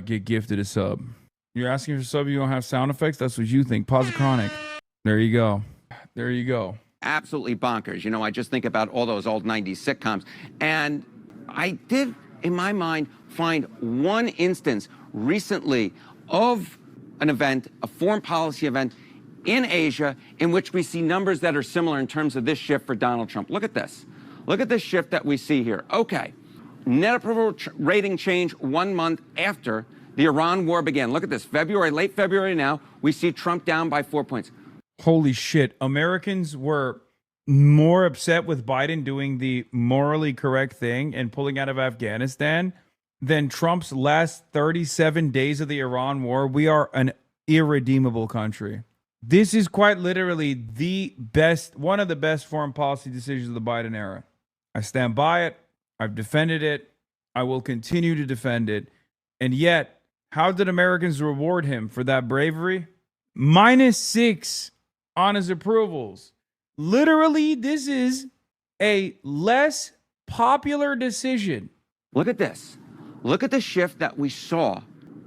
get gifted a sub. You're asking for a sub, you don't have sound effects? That's what you think. Pause chronic. There you go. There you go. Absolutely bonkers. You know, I just think about all those old 90s sitcoms. And I did, in my mind, find one instance recently of an event, a foreign policy event in Asia, in which we see numbers that are similar in terms of this shift for Donald Trump. Look at this. Look at this shift that we see here. Okay, net approval rating change 1 month after the Iran war began. Look at this. February, late February now, we see Trump down by 4 points. Holy shit. Americans were more upset with Biden doing the morally correct thing and pulling out of Afghanistan than Trump's last 37 days of the Iran war. We are an irredeemable country. This is quite literally the best, one of the best foreign policy decisions of the Biden era. I stand by it. I've defended it. I will continue to defend it. And yet, how did Americans reward him for that bravery? -6 on his approvals. Literally, this is a less popular decision. Look at this. Look at the shift that we saw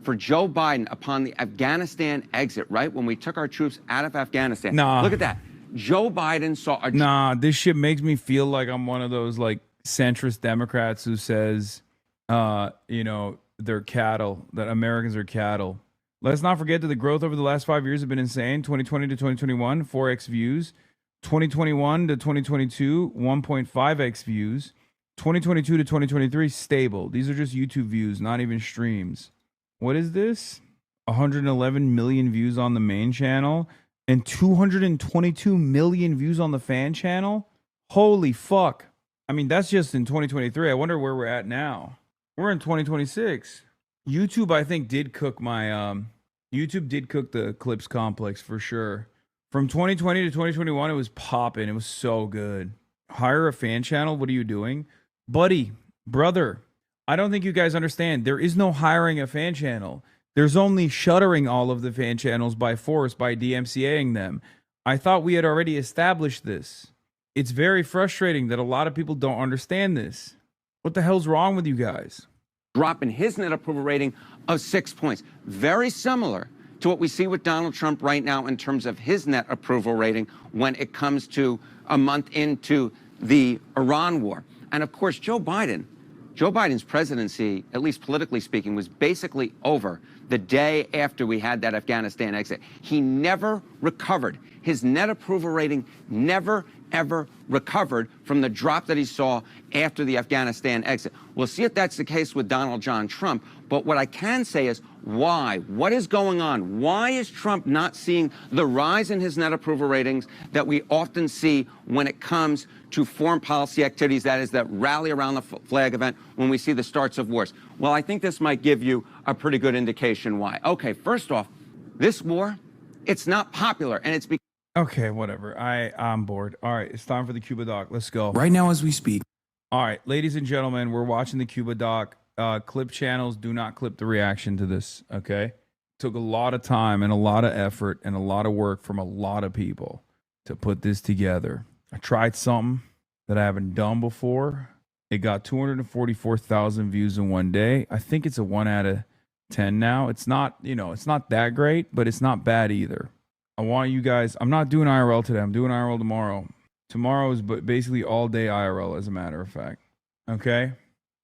for Joe Biden upon the Afghanistan exit, right? When we took our troops out of Afghanistan. Nah. Look at that. Joe Biden saw a... Nah, this shit makes me feel like I'm one of those like centrist Democrats who says, you know, they're cattle, that Americans are cattle. Let's not forget that the growth over the last 5 years have been insane. 2020 to 2021, 4x views. 2021 to 2022, 1.5x views. 2022 to 2023, stable. These are just YouTube views, not even streams. What is this? 111 million views on the main channel and 222 million views on the fan channel? Holy fuck. I mean, that's just in 2023. I wonder where we're at now. We're in 2026. YouTube, I think, did cook my... YouTube did cook the Clips complex for sure. From 2020 to 2021, it was popping. It was so good. Hire a fan channel? What are you doing? Buddy, brother, I don't think you guys understand. There is no hiring a fan channel. There's only shuttering all of the fan channels by force, by DMCAing them. I thought we had already established this. It's very frustrating that a lot of people don't understand this. What the hell's wrong with you guys? Drop in his net approval rating of 6 points. Very similar to what we see with Donald Trump right now in terms of his net approval rating when it comes to a month into the Iran war. And of course, Joe Biden's presidency, at least politically speaking, was basically over the day after we had that Afghanistan exit. He never recovered. his net approval rating never, ever recovered from the drop that he saw after the Afghanistan exit. We'll see if that's the case with Donald John Trump. But what I can say is why? What is going on? Why is Trump not seeing the rise in his net approval ratings that we often see when it comes to foreign policy activities, that is, that rally around the flag event when we see the starts of wars? Well, I think this might give you a pretty good indication why. Okay, first off, this war, it's not popular, and it's because... Okay, whatever. I'm bored. All right, it's time for the Cuba doc. Let's go. Right now as we speak. All right, ladies and gentlemen, we're watching the Cuba doc. Clip channels do not clip the reaction to this, okay? Took a lot of time and a lot of effort and a lot of work from a lot of people to put this together. I tried something that I haven't done before. It got 244,000 views in one day. I think it's a 1 out of 10 now. It's not, it's not that great, but it's not bad either. I want you guys, I'm not doing IRL today. I'm doing IRL tomorrow. Tomorrow is basically all day IRL, as a matter of fact. Okay?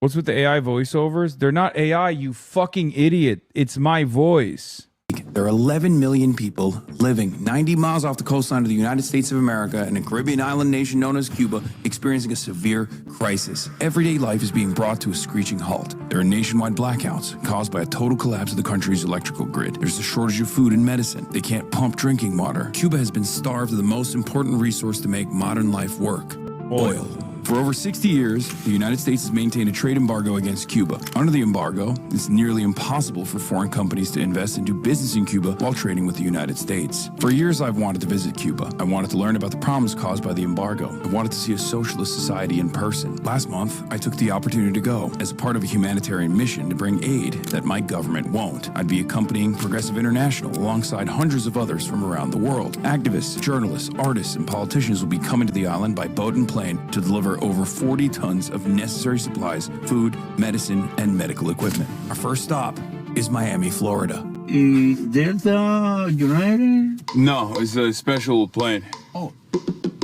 What's with the AI voiceovers? They're not AI, you fucking idiot. It's my voice. There are 11 million people living 90 miles off the coastline of the United States of America and a Caribbean island nation known as Cuba experiencing a severe crisis. Everyday life is being brought to a screeching halt. There are nationwide blackouts caused by a total collapse of the country's electrical grid. There's a shortage of food and medicine. They can't pump drinking water. Cuba has been starved of the most important resource to make modern life work: oil. For over 60 years, the United States has maintained a trade embargo against Cuba. Under the embargo, it's nearly impossible for foreign companies to invest and do business in Cuba while trading with the United States. For years, I've wanted to visit Cuba. I wanted to learn about the problems caused by the embargo. I wanted to see a socialist society in person. Last month, I took the opportunity to go as a part of a humanitarian mission to bring aid that my government won't. I'd be accompanying Progressive International alongside hundreds of others from around the world. Activists, journalists, artists, and politicians will be coming to the island by boat and plane to deliver over 40 tons of necessary supplies, food, medicine, and medical equipment. Our first stop is Miami, Florida. Is Delta United? No, it's a special plane. Oh.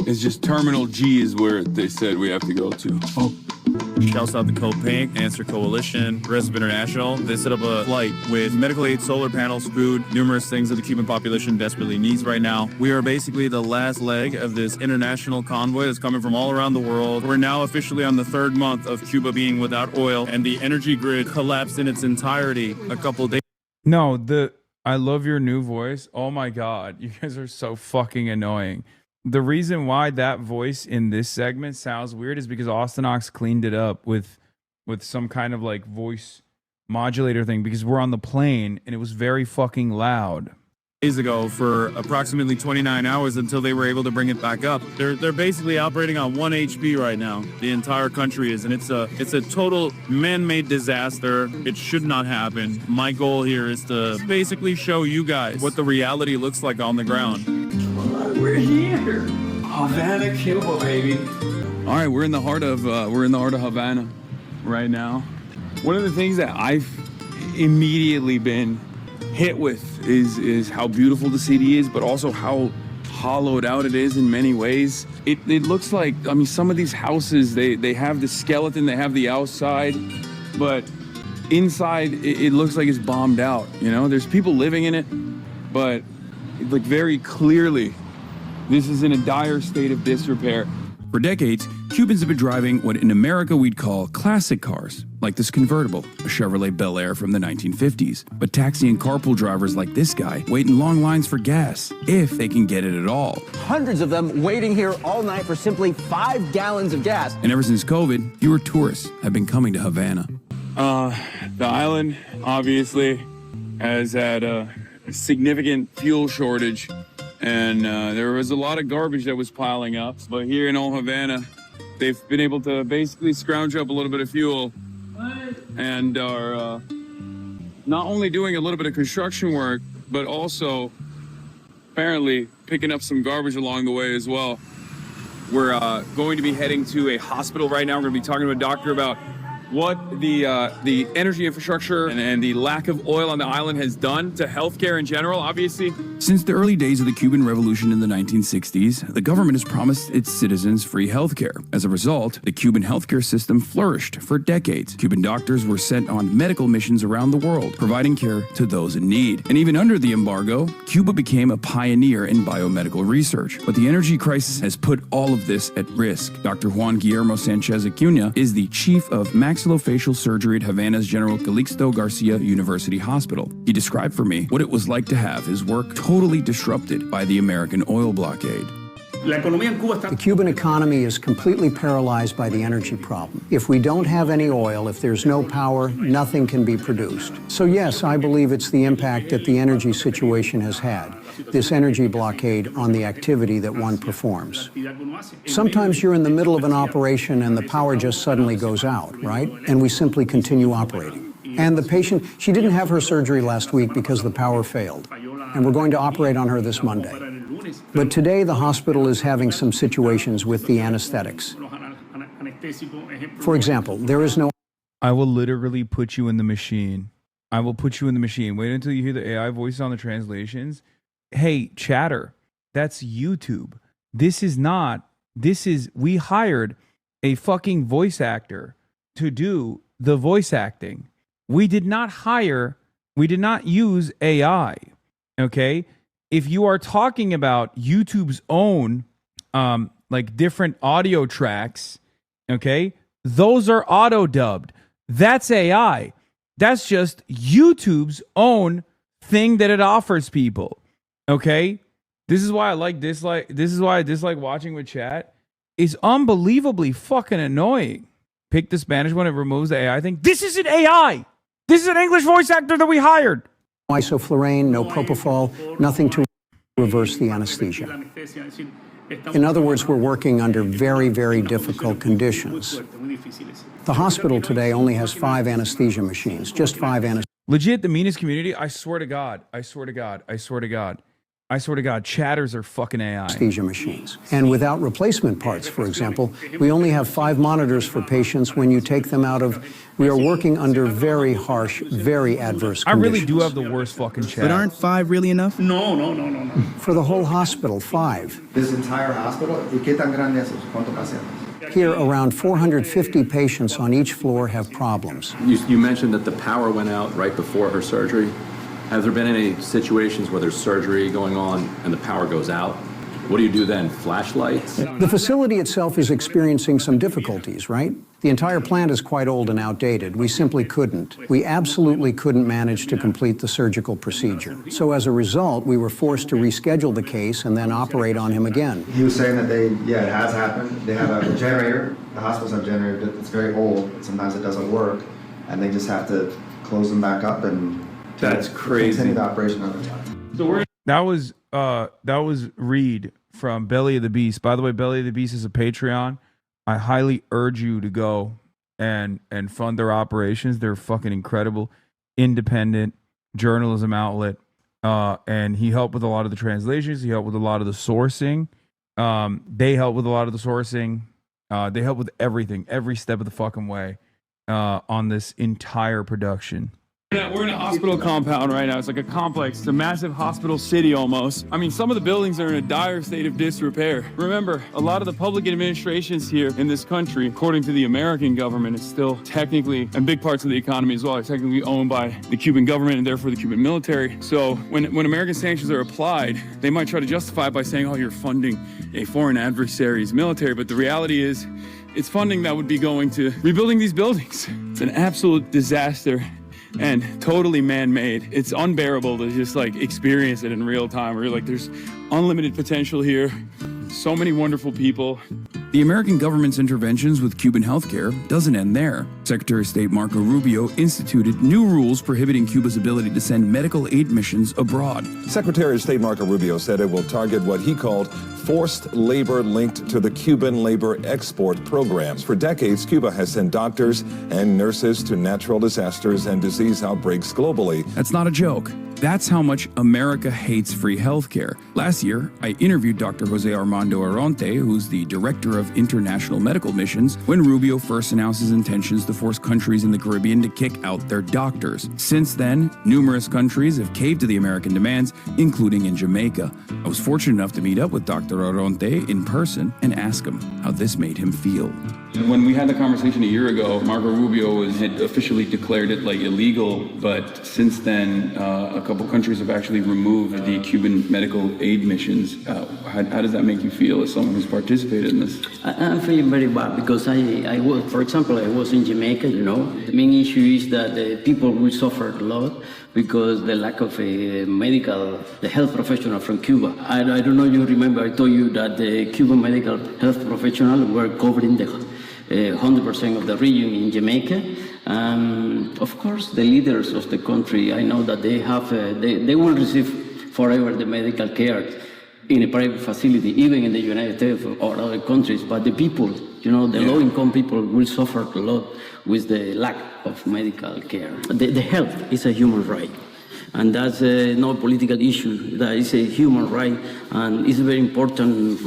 It's just Terminal G is where they said we have to go to. Oh. Shouts out to CoPink, Answer Coalition, Progressive International. They set up a flight with medical aid, solar panels, food, numerous things that the Cuban population desperately needs right now. We are basically the last leg of this international convoy that's coming from all around the world. We're now officially on the 3rd month of Cuba being without oil, and the energy grid collapsed in its entirety a couple days. No, I love your new voice. Oh my God, you guys are so fucking annoying. The reason why that voice in this segment sounds weird is because Austin Ox cleaned it up with some kind of like voice modulator thing, because we're on the plane and it was very fucking loud. Days ago for approximately 29 hours until they were able to bring it back up. They're basically operating on 1 HP right now. The entire country is, and it's a total man-made disaster. It should not happen. My goal here is to basically show you guys what the reality looks like on the ground. We're here, Havana, Cuba, baby. All right, we're in the heart of Havana right now. One of the things that I've immediately been hit with is how beautiful the city is, but also how hollowed out it is in many ways. It looks like, I mean, some of these houses, they have the skeleton, they have the outside, but inside it looks like it's bombed out. There's people living in it, but like very clearly, this is in a dire state of disrepair. For decades, Cubans have been driving what in America we'd call classic cars, like this convertible, a Chevrolet Bel Air from the 1950s. But taxi and carpool drivers like this guy wait in long lines for gas, if they can get it at all. Hundreds of them waiting here all night for simply 5 gallons of gas. And ever since COVID, fewer tourists have been coming to Havana. The island, obviously, has had a significant fuel shortage. And there was a lot of garbage that was piling up. But here in old Havana, they've been able to basically scrounge up a little bit of fuel and are not only doing a little bit of construction work, but also apparently picking up some garbage along the way as well. We're going to be heading to a hospital right now. We're going to be talking to a doctor about what the energy infrastructure and the lack of oil on the island has done to healthcare in general, obviously. Since the early days of the Cuban Revolution in the 1960s, the government has promised its citizens free healthcare. As a result, the Cuban healthcare system flourished for decades. Cuban doctors were sent on medical missions around the world, providing care to those in need. And even under the embargo, Cuba became a pioneer in biomedical research. But the energy crisis has put all of this at risk. Dr. Juan Guillermo Sanchez Acuna is the chief of maxillofacial surgery at Havana's General Calixto Garcia University Hospital. He described for me what it was like to have his work totally disrupted by the American oil blockade. The Cuban economy is completely paralyzed by the energy problem. If we don't have any oil, if there's no power, nothing can be produced. So yes, I believe it's the impact that the energy situation has had, this energy blockade on the activity that one performs. Sometimes you're in the middle of an operation and the power just suddenly goes out, right? And we simply continue operating. And the patient, she didn't have her surgery last week because the power failed. And we're going to operate on her this Monday. But today the hospital is having some situations with the anesthetics. For example, there is no... I will literally put you in the machine. I will put you in the machine. Wait until you hear the AI voice on the translations. Hey, chatter, that's YouTube. We hired a fucking voice actor to do the voice acting. We did not use AI, okay? If you are talking about YouTube's own, like different audio tracks, okay, those are auto-dubbed. That's AI. That's just YouTube's own thing that it offers people, okay? This is why I dislike watching with chat. It's unbelievably fucking annoying. Pick the Spanish one, it removes the AI thing. This isn't AI. This is an English voice actor that we hired. Isoflurane, no propofol, nothing to reverse the anesthesia. In other words, we're working under very, very difficult conditions. The hospital today only has 5 anesthesia machines, just 5 anesthesia. Legit, the meanest community. I swear to God. I swear to God. I swear to God. I swear to God, chatters are fucking AI. Anesthesia machines. And without replacement parts, for example, we only have 5 monitors for patients when you take them out of... We are working under very harsh, very adverse conditions. I really do have the worst fucking chat. But aren't 5 really enough? No. For the whole hospital, 5. This entire hospital? ¿Y qué tan grande es eso? ¿Cuántos pacientes? Here, around 450 patients on each floor have problems. You mentioned that the power went out right before her surgery. Have there been any situations where there's surgery going on and the power goes out? What do you do then? Flashlights? The facility itself is experiencing some difficulties, right? The entire plant is quite old and outdated. We simply couldn't. We absolutely couldn't manage to complete the surgical procedure. So as a result, we were forced to reschedule the case and then operate on him again. He was saying that it has happened. They have a generator. The hospitals have a generator. It's very old. Sometimes it doesn't work. And they just have to close them back up and... That's crazy. Continue the operation of it. So that was Reed from Belly of the Beast. By the way, Belly of the Beast is a Patreon. I highly urge you to go and fund their operations. They're fucking incredible, independent journalism outlet. And he helped with a lot of the translations. He helped with a lot of the sourcing. They help with a lot of the sourcing. They help with everything, every step of the fucking way on this entire production. We're in a hospital compound right now. It's like a complex. It's a massive hospital city almost. I mean, some of the buildings are in a dire state of disrepair. Remember, a lot of the public administrations here in this country, according to the American government, is still technically, and big parts of the economy as well, are technically owned by the Cuban government and therefore the Cuban military. So when American sanctions are applied, they might try to justify it by saying, oh, you're funding a foreign adversary's military. But the reality is, it's funding that would be going to rebuilding these buildings. It's an absolute disaster. And totally man-made. It's unbearable to just like experience it in real time. Where you're like, there's unlimited potential here. So many wonderful people. The American government's interventions with Cuban healthcare doesn't end there. Secretary of State Marco Rubio instituted new rules prohibiting Cuba's ability to send medical aid missions abroad. Secretary of State Marco Rubio said it will target what he called forced labor linked to the Cuban labor export programs. For decades, Cuba has sent doctors and nurses to natural disasters and disease outbreaks globally. That's not a joke. That's how much America hates free healthcare. Last year, I interviewed Dr. Jose Armando Aronte, who's the director of international medical missions, when Rubio first announced his intentions to force countries in the Caribbean to kick out their doctors. Since then, numerous countries have caved to the American demands, including in Jamaica. I was fortunate enough to meet up with Dr. Aronte in person and ask him how this made him feel. When we had the conversation a year ago, Marco Rubio had officially declared it like illegal, but since then, a couple countries have actually removed the Cuban medical aid missions. How does that make you feel as someone who's participated in this? I'm feeling very bad because I was, for example, I was in Jamaica, you know. The main issue is that people will suffer a lot because the lack of a the health professional from Cuba. I don't know if you remember, I told you that the Cuban medical health professionals were covering the 100% of the region in Jamaica. Of course, the leaders of the country, I know that they have, they will receive forever the medical care in a private facility, even in the United States or other countries. But the people, you know, the low-income people will suffer a lot with the lack of medical care. The health is a human right. And that's no political issue. That is a human right, and it's very important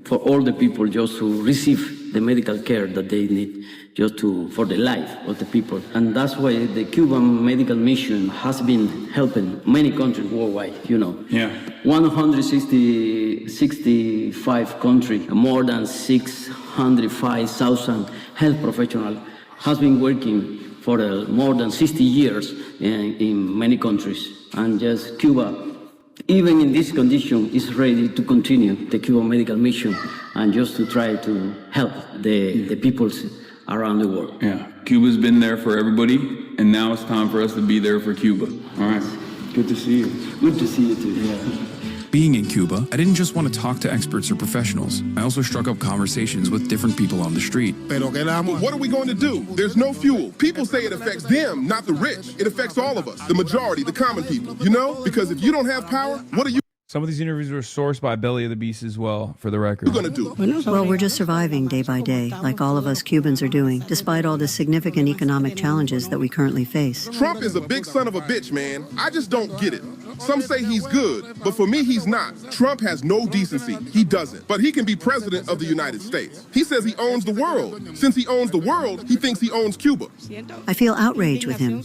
for all the people just to receive the medical care that they need, just for the life of the people. And that's why the Cuban medical mission has been helping many countries worldwide, you know. Yeah. 165 countries, more than 605,000 health professionals has been working for more than 60 years in many countries. And just Cuba, even in this condition, is ready to continue the Cuban medical mission and just to try to help the peoples around the world. Yeah, Cuba's been there for everybody, and now it's time for us to be there for Cuba. All right, good to see you. Good to see you too. Yeah. Being in Cuba, I didn't just want to talk to experts or professionals. I also struck up conversations with different people on the street. What are we going to do? There's no fuel. People say it affects them, not the rich. It affects all of us, the majority, the common people, you know? Because if you don't have power, what are you Some of these interviews were sourced by Belly of the Beast as well, for the record. going to do? Well, we're just surviving day by day, like all of us Cubans are doing, despite all the significant economic challenges that we currently face. Trump is a big son of a bitch, man. I just don't get it. Some say he's good, but for me, he's not. Trump has no decency. He doesn't. But he can be president of the United States. He says he owns the world. Since he owns the world, he thinks he owns Cuba. I feel outrage with him,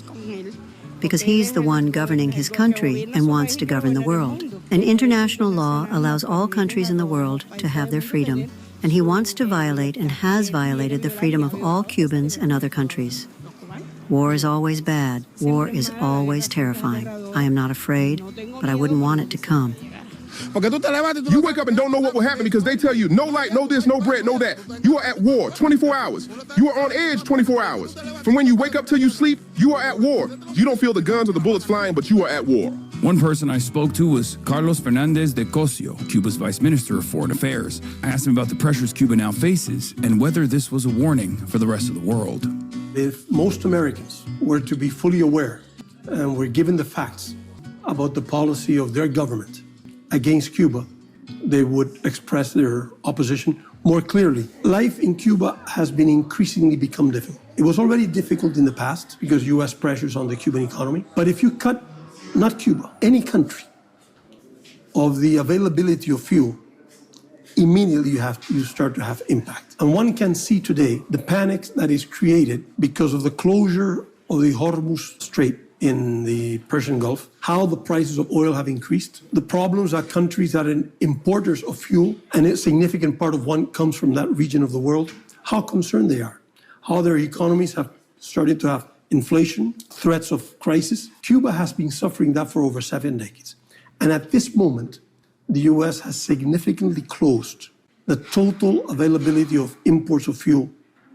because he's the one governing his country and wants to govern the world. And international law allows all countries in the world to have their freedom, and he wants to violate and has violated the freedom of all Cubans and other countries. War is always bad. War is always terrifying. I am not afraid, but I wouldn't want it to come. You wake up and don't know what will happen because they tell you no light, no this, no bread, no that. You are at war 24 hours. You are on edge 24 hours. From when you wake up till you sleep, you are at war. You don't feel the guns or the bullets flying, but you are at war. One person I spoke to was Carlos Fernandez de Cosio, Cuba's Vice Minister of Foreign Affairs. I asked him about the pressures Cuba now faces and whether this was a warning for the rest of the world. If most Americans were to be fully aware and were given the facts about the policy of their government against Cuba, they would express their opposition more clearly. Life in Cuba has been increasingly become difficult. It was already difficult in the past because U.S. pressures on the Cuban economy. But if you cut, not Cuba, any country, of the availability of fuel, immediately you start to have impact. And one can see today the panic that is created because of the closure of the Hormuz Strait in the Persian Gulf, how the prices of oil have increased, the problems that countries that are importers of fuel, and a significant part of one comes from that region of the world, how concerned they are, how their economies have started to have inflation, threats of crisis. Cuba has been suffering that for over 7 decades. And at this moment, the U.S. has significantly closed the total availability of imports of fuel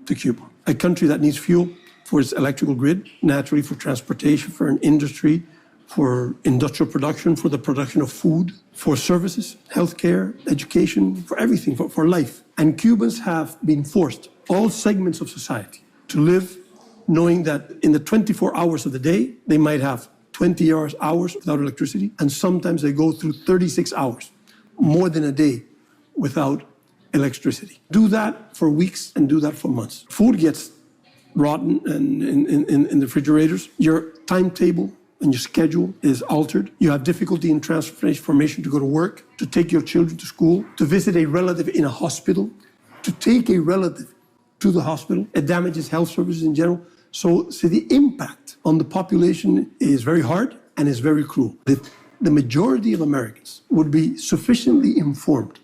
to Cuba, a country that needs fuel for its electrical grid, naturally for transportation, for an industry, for industrial production, for the production of food, for services, healthcare, education, for everything, for life. And Cubans have been forced, all segments of society, to live knowing that in the 24 hours of the day, they might have 20 hours without electricity, and sometimes they go through 36 hours, more than a day, without electricity. Do that for weeks and do that for months. Food gets rotten and in the refrigerators. Your timetable when your schedule is altered, you have difficulty in transformation to go to work, to take your children to school, to visit a relative in a hospital, to take a relative to the hospital. It damages health services in general. So the impact on the population is very hard and is very cruel. The majority of Americans would be sufficiently informed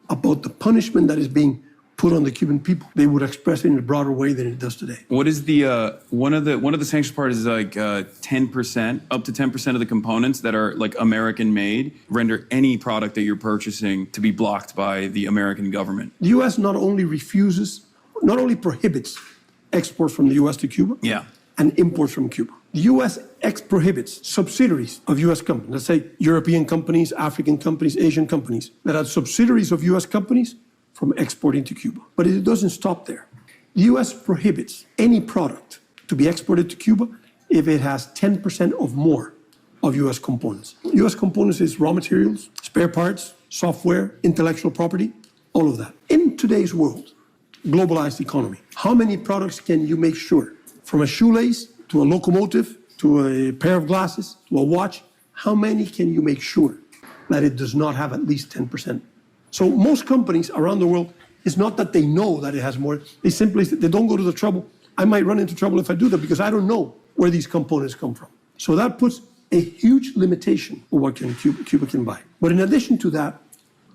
about the punishment that is being put on the Cuban people, they would express it in a broader way than it does today. What is the one of the sanctions part is like 10%, up to 10% of the components that are like American made render any product that you're purchasing to be blocked by the American government. The U.S. not only prohibits exports from the U.S. to Cuba, and imports from Cuba. The U.S. prohibits subsidiaries of U.S. companies, let's say European companies, African companies, Asian companies, that are subsidiaries of U.S. companies from exporting to Cuba. But it doesn't stop there. The U.S. prohibits any product to be exported to Cuba if it has 10% or more of U.S. components. U.S. components is raw materials, spare parts, software, intellectual property, all of that. In today's world, globalized economy, how many products can you make sure? From a shoelace to a locomotive to a pair of glasses to a watch, how many can you make sure that it does not have at least 10%? So most companies around the world, it's not that they know that it has more, they don't go to the trouble. I might run into trouble if I do that because I don't know where these components come from. So that puts a huge limitation on what Cuba can buy. But in addition to that,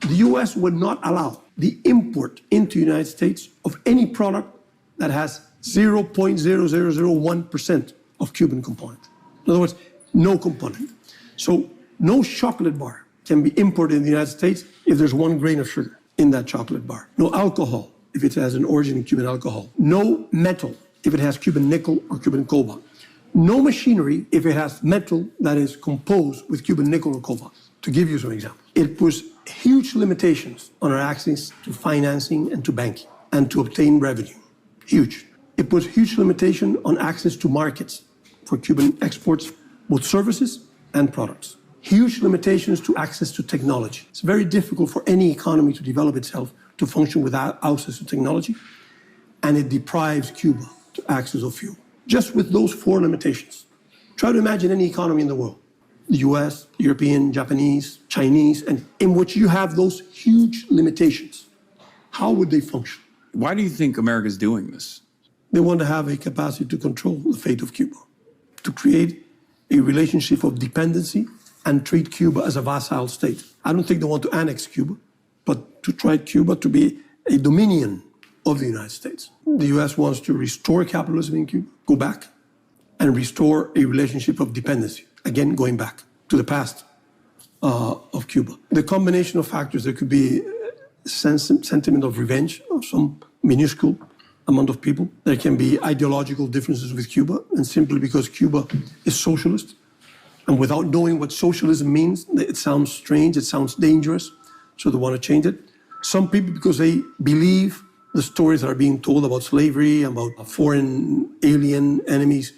the U.S. would not allow the import into the United States of any product that has 0.0001% of Cuban component. In other words, no component. So no chocolate bar can be imported in the United States if there's 1 grain of sugar in that chocolate bar. No alcohol if it has an origin in Cuban alcohol. No metal if it has Cuban nickel or Cuban cobalt. No machinery if it has metal that is composed with Cuban nickel or cobalt. To give you some examples, it puts huge limitations on our access to financing and to banking and to obtain revenue. Huge. It puts huge limitation on access to markets for Cuban exports, both services and products. Huge limitations to access to technology. It's very difficult for any economy to develop itself to function without access to technology, and it deprives Cuba to access of fuel. Just with those 4 limitations. Try to imagine any economy in the world, the US, European, Japanese, Chinese, and in which you have those huge limitations. How would they function? Why do you think America's doing this? They want to have a capacity to control the fate of Cuba, to create a relationship of dependency and treat Cuba as a vassal state. I don't think they want to annex Cuba, but to try Cuba to be a dominion of the United States. The U.S. wants to restore capitalism in Cuba, go back, and restore a relationship of dependency, again, going back to the past of Cuba. The combination of factors, there could be sentiment of revenge of some minuscule amount of people. There can be ideological differences with Cuba, and simply because Cuba is socialist, and without knowing what socialism means, it sounds strange, it sounds dangerous, so they want to change it. Some people, because they believe the stories that are being told about slavery, about foreign alien enemies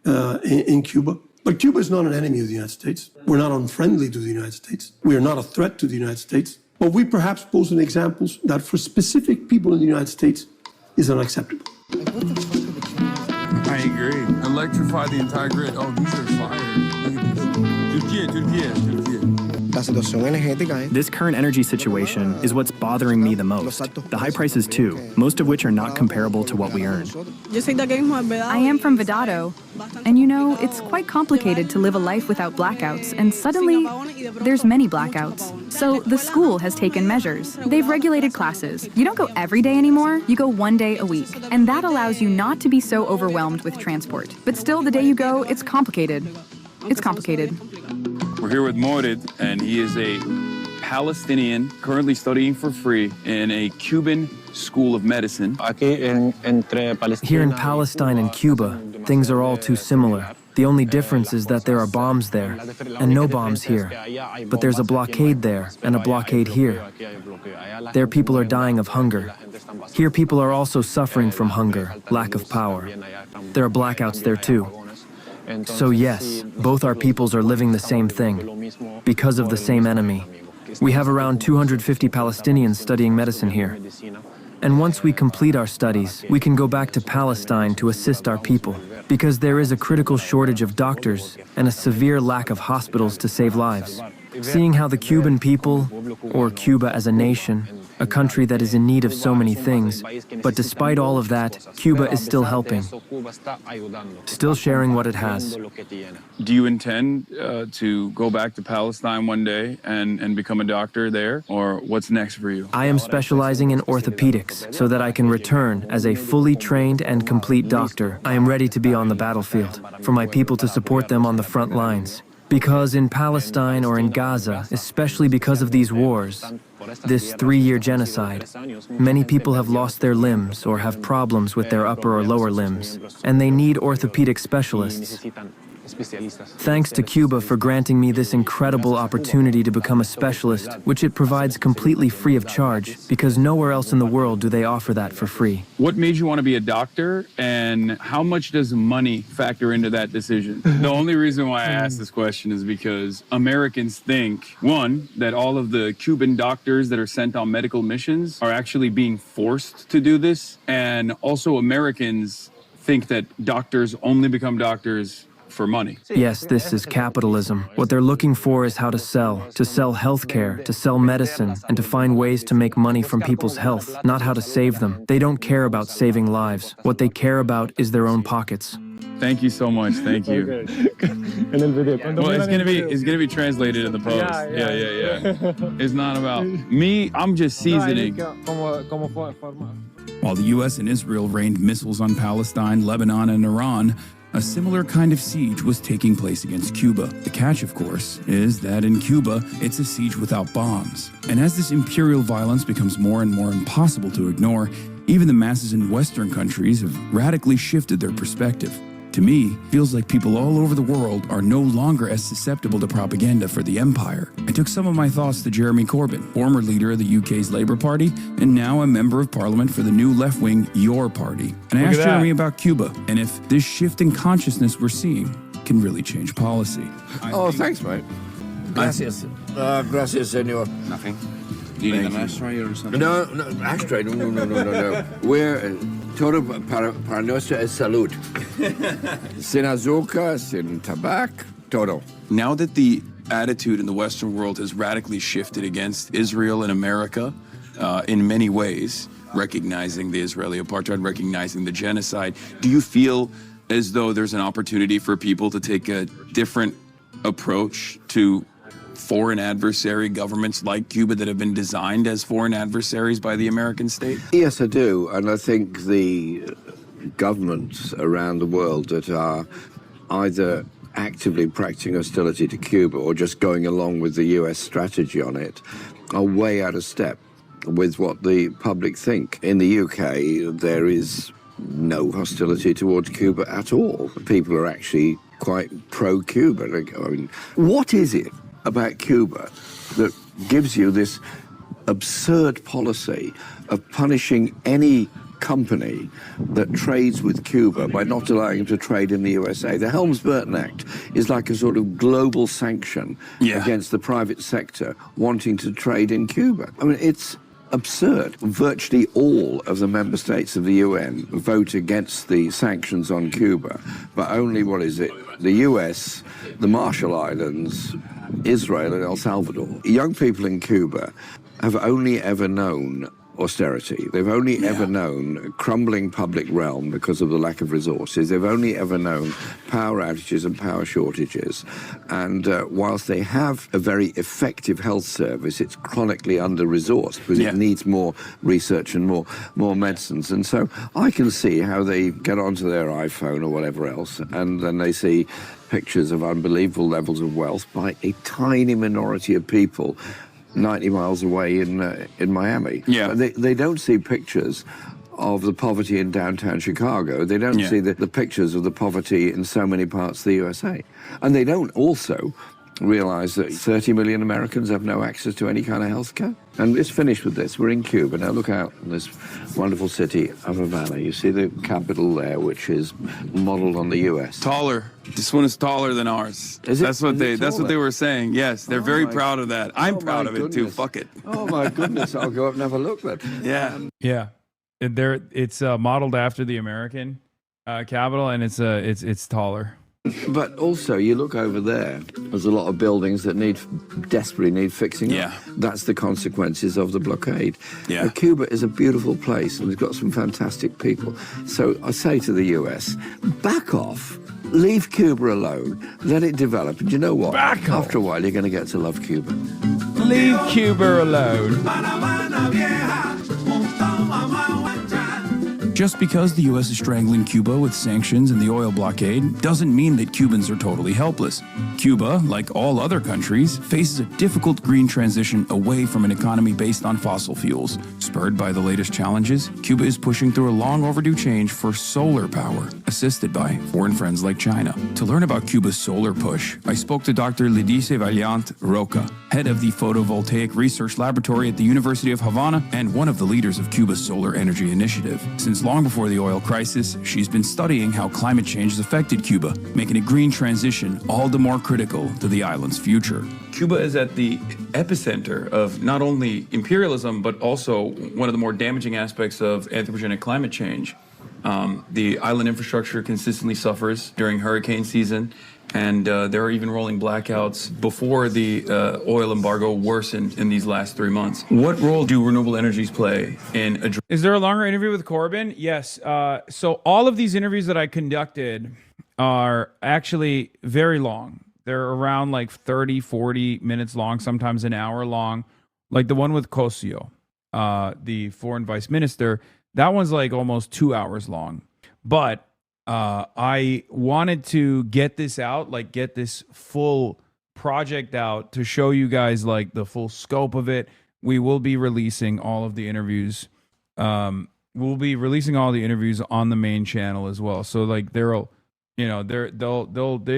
in Cuba. But Cuba is not an enemy of the United States. We're not unfriendly to the United States. We are not a threat to the United States. But we perhaps pose an examples that for specific people in the United States is unacceptable. I agree. Electrify the entire grid. Oh, these are fire. Turquía. This current energy situation is what's bothering me the most. The high prices too, most of which are not comparable to what we earn. I am from Vedado, and you know, it's quite complicated to live a life without blackouts, and suddenly there's many blackouts. So the school has taken measures. They've regulated classes. You don't go every day anymore, you go 1 day a week. And that allows you not to be so overwhelmed with transport. But still, the day you go, it's complicated. It's complicated. We're here with Morid, and he is a Palestinian currently studying for free in a Cuban school of medicine. Here in Palestine and Cuba, things are all too similar. The only difference is that there are bombs there, and no bombs here. But there's a blockade there, and a blockade here. There people are dying of hunger. Here people are also suffering from hunger, lack of power. There are blackouts there too. So yes, both our peoples are living the same thing, because of the same enemy. We have around 250 Palestinians studying medicine here. And once we complete our studies, we can go back to Palestine to assist our people. because there is a critical shortage of doctors and a severe lack of hospitals to save lives. Seeing how the Cuban people, or Cuba as a nation, a country that is in need of so many things, but despite all of that, Cuba is still helping, still sharing what it has. Do you intend to go back to Palestine one day and become a doctor there? Or what's next for you? I am specializing in orthopedics so that I can return as a fully trained and complete doctor. I am ready to be on the battlefield, for my people to support them on the front lines. Because in Palestine or in Gaza, especially because of these wars, this 3-year genocide, many people have lost their limbs or have problems with their upper or lower limbs, and they need orthopedic specialists. Thanks to Cuba for granting me this incredible opportunity to become a specialist, which it provides completely free of charge, because nowhere else in the world do they offer that for free. What made you want to be a doctor, and how much does money factor into that decision? The only reason why I ask this question is because Americans think, one, that all of the Cuban doctors that are sent on medical missions are actually being forced to do this, and also Americans think that doctors only become doctors for money. Yes, this is capitalism. What they're looking for is how to sell healthcare, to sell medicine, and to find ways to make money from people's health, not how to save them. They don't care about saving lives. What they care about is their own pockets. Thank you so much. Thank you. Well, it's gonna be translated in the post. Yeah. It's not about me. I'm just seasoning. While the U.S. and Israel rained missiles on Palestine, Lebanon, and Iran, a similar kind of siege was taking place against Cuba. The catch, of course, is that in Cuba, it's a siege without bombs. And as this imperial violence becomes more and more impossible to ignore, even the masses in Western countries have radically shifted their perspective. To me, feels like people all over the world are no longer as susceptible to propaganda for the empire. I took some of my thoughts to Jeremy Corbyn, former leader of the UK's Labour Party, and now a member of parliament for the new left-wing Your Party. And I asked Jeremy about Cuba, and if this shift in consciousness we're seeing can really change policy. Oh, thanks, mate. Gracias. Gracias, senor. Nothing. Do you need an ashtray or something? No, ashtray. No. We're todo para nuestra salud. Sin azúcar, sin tabac, todo. Now that the attitude in the Western world has radically shifted against Israel and America in many ways, recognizing the Israeli apartheid, recognizing the genocide, do you feel as though there's an opportunity for people to take a different approach to foreign adversary governments like Cuba that have been designed as foreign adversaries by the American state? Yes, I do. And I think the governments around the world that are either actively practicing hostility to Cuba or just going along with the U.S. strategy on it are way out of step with what the public think. In the UK, there is no hostility towards Cuba at all. People are actually quite pro-Cuba. I mean, what is it about Cuba that gives you this absurd policy of punishing any company that trades with Cuba by not allowing them to trade in the USA? The Helms-Burton Act is like a sort of global sanction against the private sector wanting to trade in Cuba. I mean, it's absurd. Virtually all of the member states of the UN vote against the sanctions on Cuba, but only, the US, the Marshall Islands, Israel and El Salvador. Young people in Cuba have only ever known austerity. They've only ever known crumbling public realm because of the lack of resources. They've only ever known power outages and power shortages. And whilst they have a very effective health service, it's chronically under-resourced because it needs more research and more medicines. And so I can see how they get onto their iPhone or whatever else, and then they see pictures of unbelievable levels of wealth by a tiny minority of people 90 miles away in Miami. Yeah. They don't see pictures of the poverty in downtown Chicago. They don't see the pictures of the poverty in so many parts of the USA. And they don't also realize that 30 million Americans have no access to any kind of health care. And it's finished with this. We're in Cuba. Now look out in this wonderful city of Havana. You see the capital there, which is modeled on the US. Taller. This one is taller than ours. That's what they were saying. Yes, they're very proud of that. I'm proud of it too. Fuck it. Oh my goodness, I'll go up and have a look then. Yeah. It's modeled after the American. capital, and it's taller. But also, you look over there, there's a lot of buildings that desperately need fixing up. That's the consequences of the blockade. Cuba is a beautiful place, and it's got some fantastic people. So I say to the US, back off, leave Cuba alone, let it develop. And you know what? Back off. After a while, you're going to get to love Cuba. Leave Cuba alone. Just because the U.S. is strangling Cuba with sanctions and the oil blockade doesn't mean that Cubans are totally helpless. Cuba, like all other countries, faces a difficult green transition away from an economy based on fossil fuels. Spurred by the latest challenges, Cuba is pushing through a long overdue change for solar power, assisted by foreign friends like China. To learn about Cuba's solar push, I spoke to Dr. Lidice Valiant Roca, head of the Photovoltaic Research Laboratory at the University of Havana and one of the leaders of Cuba's solar energy initiative. Since long before the oil crisis, she's been studying how climate change has affected Cuba, making a green transition all the more critical to the island's future. Cuba is at the epicenter of not only imperialism, but also one of the more damaging aspects of anthropogenic climate change. The island infrastructure consistently suffers during hurricane season, and there are even rolling blackouts before the oil embargo worsened in these last 3 months. What role do renewable energies play in addressing? Is there a longer interview with Corbyn? Yes. So all of these interviews that I conducted are actually very long. They're around like 30, 40 minutes long, sometimes an hour long. Like the one with Cosio, the foreign vice minister, that one's like almost 2 hours long. But I wanted to get this out, like get this full project out to show you guys like the full scope of it. We will be releasing all of the interviews. We'll be releasing all the interviews on the main channel as well. So like they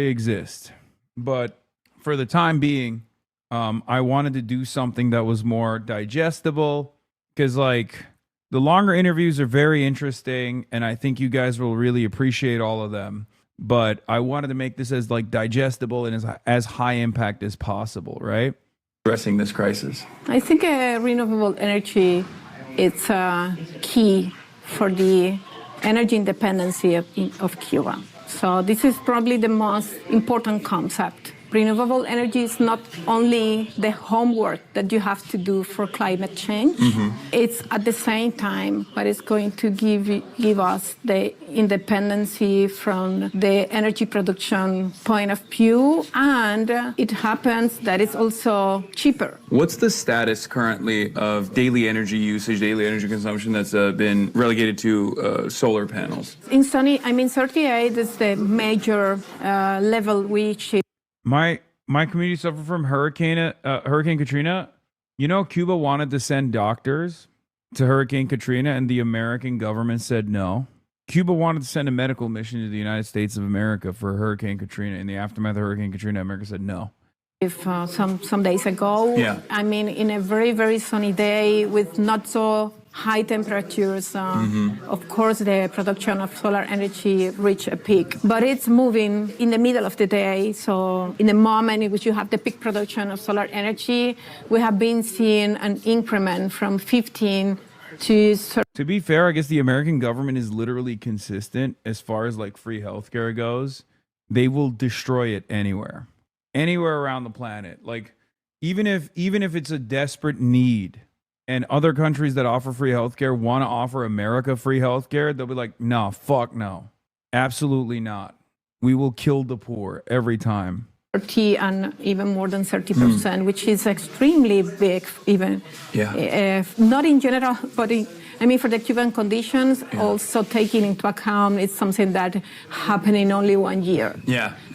exist. But for the time being, I wanted to do something that was more digestible, because like the longer interviews are very interesting, and I think you guys will really appreciate all of them. But I wanted to make this as like digestible and as high impact as possible, right? Addressing this crisis. I think renewable energy is key for the energy independency of Cuba. So this is probably the most important concept. Renewable energy is not only the homework that you have to do for climate change. It's at the same time what is going to give us the independency from the energy production point of view, and it happens that it's also cheaper. What's the status currently of daily energy usage, daily energy consumption that's been relegated to solar panels? In 38 is the major level which My community suffered from Hurricane Katrina. You know, Cuba wanted to send doctors to Hurricane Katrina, and the American government said no. Cuba wanted to send a medical mission to the United States of America for Hurricane Katrina. In the aftermath of Hurricane Katrina, America said no. If some days ago, I mean, in a very, very sunny day with not so high temperatures, of course, the production of solar energy reached a peak. But it's moving in the middle of the day. So in the moment in which you have the peak production of solar energy, we have been seeing an increment from 15 to... To be fair, I guess the American government is literally consistent as far as like free healthcare goes. They will destroy it anywhere around the planet. Like even if it's a desperate need, and other countries that offer free healthcare want to offer America free healthcare, they'll be like, no, fuck no. Absolutely not. We will kill the poor every time. 30 and even more than 30%, which is extremely big, even. Not in general, but for the Cuban conditions, also taking into account it's something that happened in only 1 year.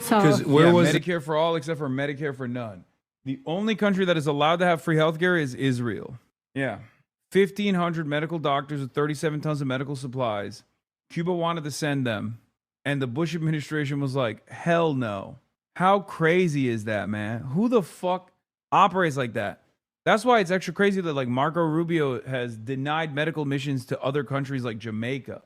So where was Medicare for all except for Medicare for none? The only country that is allowed to have free healthcare is Israel. 1,500 medical doctors with 37 tons of medical supplies. Cuba wanted to send them, and the Bush administration was like, hell no. How crazy is that, man? Who the fuck operates like that? That's why it's extra crazy that like Marco Rubio has denied medical missions to other countries like Jamaica.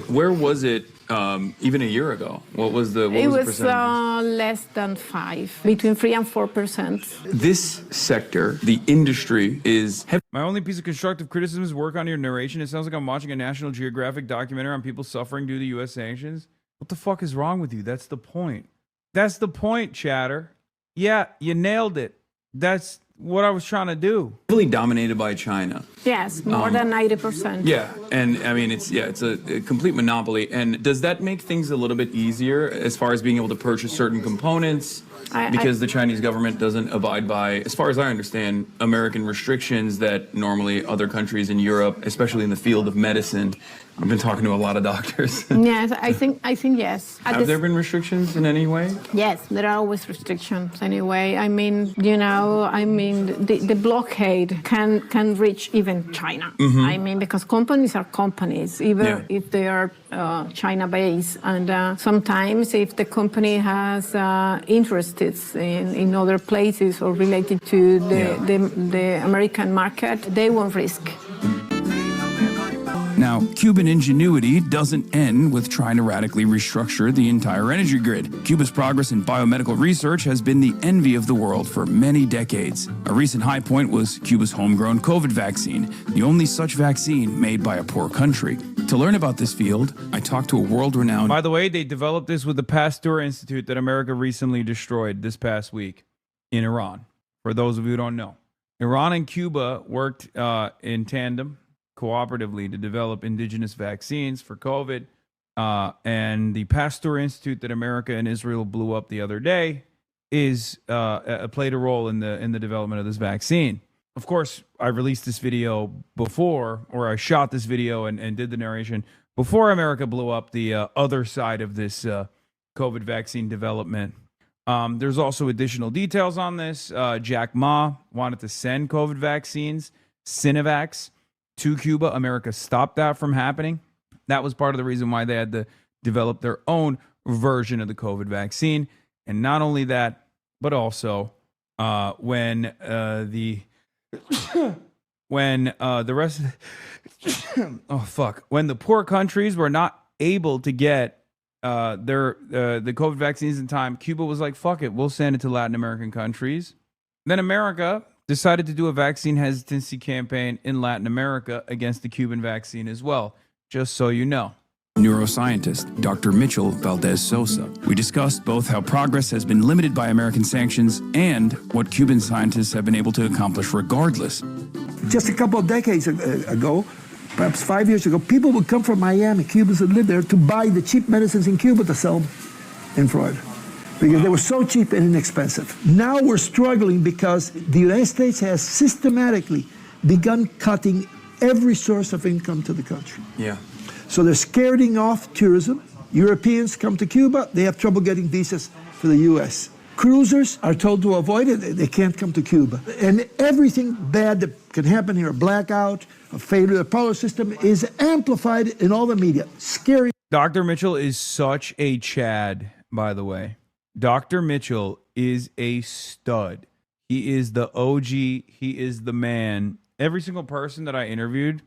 Where was it even a year ago? What was the percentage? Less than 5, between 3 and 4%. This sector, the industry, is heavy. My only piece of constructive criticism is work on your narration. It sounds like I'm watching a National Geographic documentary on people suffering due to U.S. sanctions. What the fuck is wrong with you? That's the point. That's the point, chatter. Yeah, you nailed it. That's what I was trying to do. Heavily dominated by China. Yes, more than 90%. Yeah, and I mean, it's a complete monopoly. And does that make things a little bit easier as far as being able to purchase certain components? Because the Chinese government doesn't abide by, as far as I understand, American restrictions that normally other countries in Europe, especially in the field of medicine, I've been talking to a lot of doctors. Yes, I think yes. Have there been restrictions in any way? Yes, there are always restrictions anyway. I mean, the blockade can reach even China. Mm-hmm. I mean, because companies are companies, even if they are China-based. And sometimes if the company has interests in other places or related to the American market, they won't risk. Now, Cuban ingenuity doesn't end with trying to radically restructure the entire energy grid. Cuba's progress in biomedical research has been the envy of the world for many decades. A recent high point was Cuba's homegrown COVID vaccine, the only such vaccine made by a poor country. To learn about this field, I talked to a world-renowned... By the way, they developed this with the Pasteur Institute that America recently destroyed this past week in Iran. For those of you who don't know. Iran and Cuba worked in tandem, cooperatively, to develop indigenous vaccines for COVID. And the Pasteur Institute that America and Israel blew up the other day is played a role in the development of this vaccine. Of course, I released this video before, or I shot this video and did the narration before America blew up the other side of this COVID vaccine development. There's also additional details on this. Jack Ma wanted to send COVID vaccines, Sinovacs, to Cuba. America stopped that from happening. That was part of the reason why they had to develop their own version of the COVID vaccine. And not only that, but also when the poor countries were not able to get the COVID vaccines in time, Cuba was like, fuck it, we'll send it to Latin American countries. Then America decided to do a vaccine hesitancy campaign in Latin America against the Cuban vaccine as well, just so you know. Neuroscientist Dr. Mitchell Valdez Sosa. We discussed both how progress has been limited by American sanctions and what Cuban scientists have been able to accomplish regardless. Just a couple of decades ago, perhaps 5 years ago, people would come from Miami, Cubans that lived there, to buy the cheap medicines in Cuba to sell in Florida, because they were so cheap and inexpensive. Now we're struggling because the United States has systematically begun cutting every source of income to the country. Yeah. So they're scaring off tourism. Europeans come to Cuba, they have trouble getting visas for the U.S. Cruisers are told to avoid it, they can't come to Cuba. And everything bad that can happen here, a blackout, a failure of the power system, is amplified in all the media. Scary. Dr. Mitchell is such a Chad, by the way. Dr. Mitchell is a stud. He is the OG. He is the man. Every single person that I interviewed,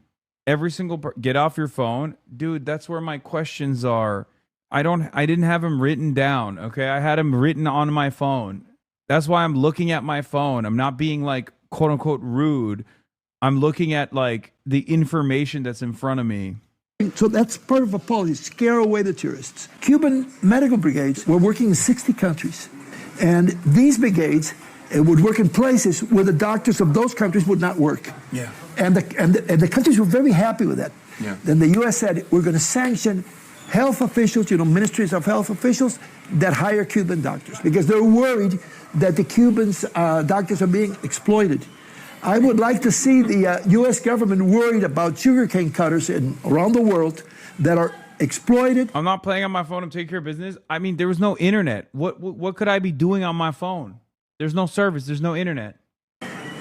get off your phone. Dude, that's where my questions are. I didn't have them written down, okay? I had them written on my phone. That's why I'm looking at my phone. I'm not being like, quote unquote, rude. I'm looking at like the information that's in front of me. So that's part of a policy, scare away the tourists. Cuban medical brigades were working in 60 countries. And these brigades would work in places where the doctors of those countries would not work. Yeah. And the countries were very happy with that. Yeah. Then the U.S. said, we're going to sanction health officials, ministries of health officials that hire Cuban doctors, because they're worried that the Cubans' doctors are being exploited. I would like to see the U.S. government worried about sugarcane cutters around the world that are exploited. I'm not playing on my phone. I'm taking care of business. I mean, there was no internet. What could I be doing on my phone? There's no service. There's no internet.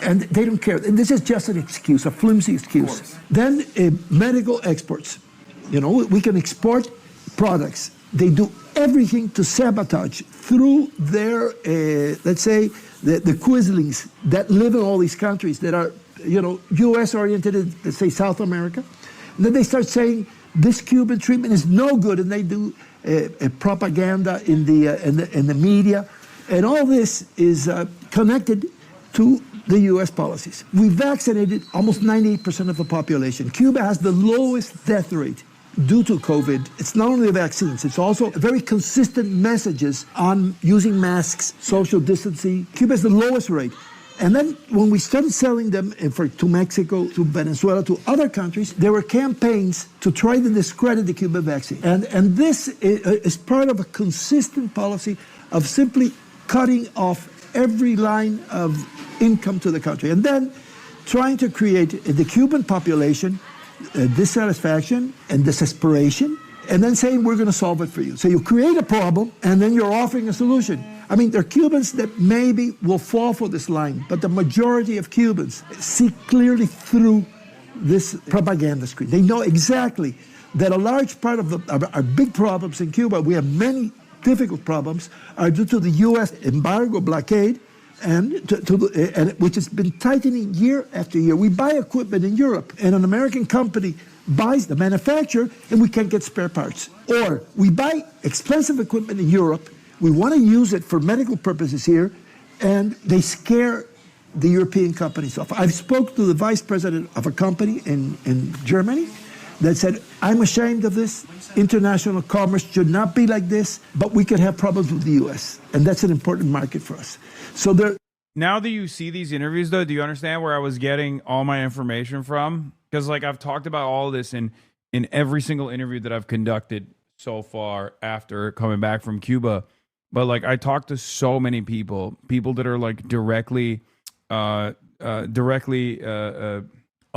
And they don't care. And this is just an excuse, a flimsy excuse. Then medical exports. We can export products. They do everything to sabotage through their, let's say, the Quislings that live in all these countries that are, U.S. oriented, let's say South America. And then they start saying this Cuban treatment is no good, and they do propaganda in the media. And all this is connected to the U.S. policies. We vaccinated almost 98% of the population. Cuba has the lowest death rate due to COVID. It's not only the vaccines, it's also very consistent messages on using masks, social distancing. Cuba has the lowest rate. And then when we started selling them to Mexico, to Venezuela, to other countries, there were campaigns to try to discredit the Cuban vaccine. And this is part of a consistent policy of simply cutting off every line of income to the country. And then trying to create in the Cuban population dissatisfaction and desperation, and then saying we're going to solve it for you. So you create a problem, and then you're offering a solution. I mean, there are Cubans that maybe will fall for this line, but the majority of Cubans see clearly through this propaganda screen. They know exactly that a large part of our big problems in Cuba, we have many difficult problems, are due to the U.S. embargo blockade, and which has been tightening year after year. We buy equipment in Europe, and an American company buys the manufacturer, and we can't get spare parts. Or we buy expensive equipment in Europe, we want to use it for medical purposes here, and they scare the European companies off. I've spoke to the vice president of a company in Germany that said, I'm ashamed of this. International commerce should not be like this, but we could have problems with the U.S., and that's an important market for us. So there. Now that you see these interviews, though, do you understand where I was getting all my information from? Because, like, I've talked about all this in every single interview that I've conducted so far after coming back from Cuba. But, like, I talked to so many people that are, like, directly a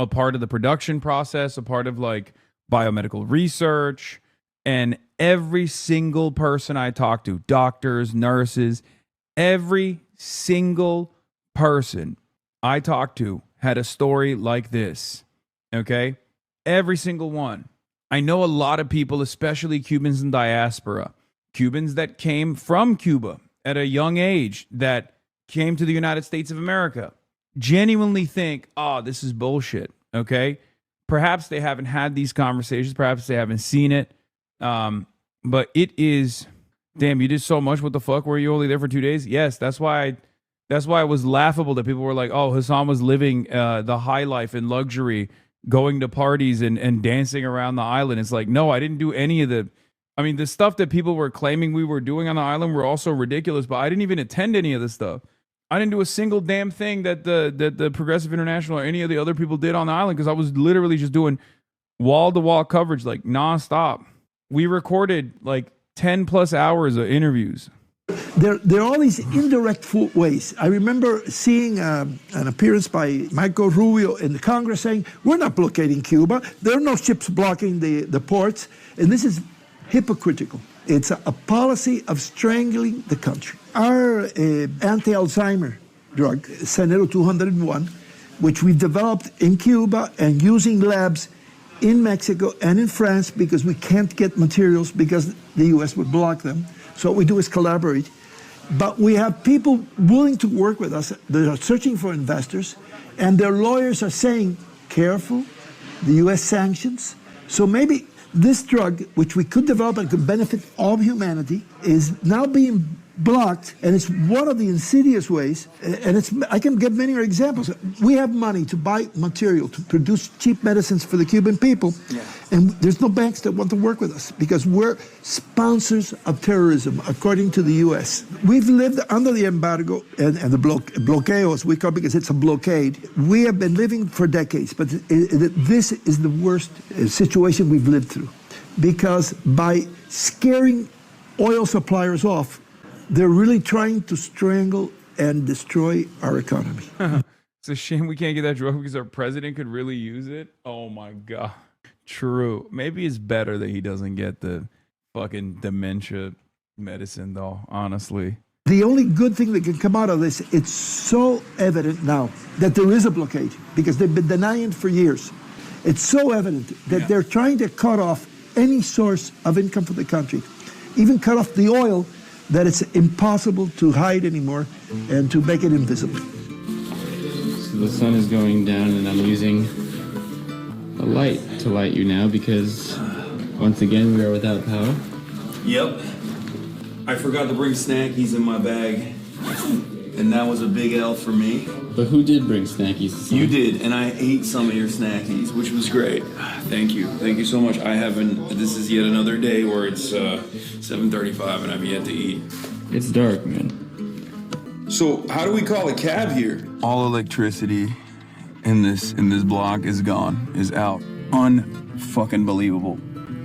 part of the production process, a part of, like, biomedical research. And every single person I talked to, doctors, nurses, every single person I talked to had a story like this, okay? Every single one. I know a lot of people, especially Cubans in diaspora, Cubans that came from Cuba at a young age, that came to the United States of America, genuinely think, oh, this is bullshit, okay? Perhaps they haven't had these conversations, perhaps they haven't seen it, but it is... Damn, you did so much. What the fuck? Were you only there for 2 days? Yes, that's why it was laughable that people were like, oh, Hasan was living the high life in luxury, going to parties and dancing around the island. It's like, no, I didn't do any of the... I mean, the stuff that people were claiming we were doing on the island were also ridiculous, but I didn't even attend any of this stuff. I didn't do a single damn thing that the Progressive International or any of the other people did on the island, because I was literally just doing wall-to-wall coverage, like, nonstop. We recorded, like, 10 plus hours of interviews. There are all these indirect ways. I remember seeing an appearance by Marco Rubio in the Congress saying, we're not blockading Cuba. There are no ships blocking the ports. And this is hypocritical. It's a policy of strangling the country. Our anti-Alzheimer drug, Sanero 201, which we developed in Cuba and using labs in Mexico and in France, because we can't get materials because the U.S. would block them. So what we do is collaborate. But we have people willing to work with us. They are searching for investors, and their lawyers are saying, careful, the U.S. sanctions. So maybe this drug, which we could develop and could benefit all of humanity, is now being blocked, and it's one of the insidious ways, and I can give many examples. We have money to buy material to produce cheap medicines for the Cuban people, and there's no banks that want to work with us because we're sponsors of terrorism, according to the U.S. We've lived under the embargo and the bloqueo, as we call it, because it's a blockade. We have been living for decades, but this is the worst situation we've lived through, because by scaring oil suppliers off, they're really trying to strangle and destroy our economy. It's a shame we can't get that drug because our president could really use it. Oh my God. True. Maybe it's better that he doesn't get the fucking dementia medicine, though, honestly. The only good thing that can come out of this, it's so evident now that there is a blockade, because they've been denying it for years. It's so evident that they're trying to cut off any source of income for the country, even cut off the oil, that it's impossible to hide anymore and to make it invisible. So the sun is going down, and I'm using a light to light you now because once again we are without power. Yep. I forgot to bring snackies in my bag, and that was a big L for me. But who did bring snackies? You did, and I ate some of your snackies, which was great. Thank you. Thank you so much. This is yet another day where it's 7:35 and I've yet to eat. It's dark, man. So how do we call a cab here? All electricity in this block is gone, is out. Unfucking believable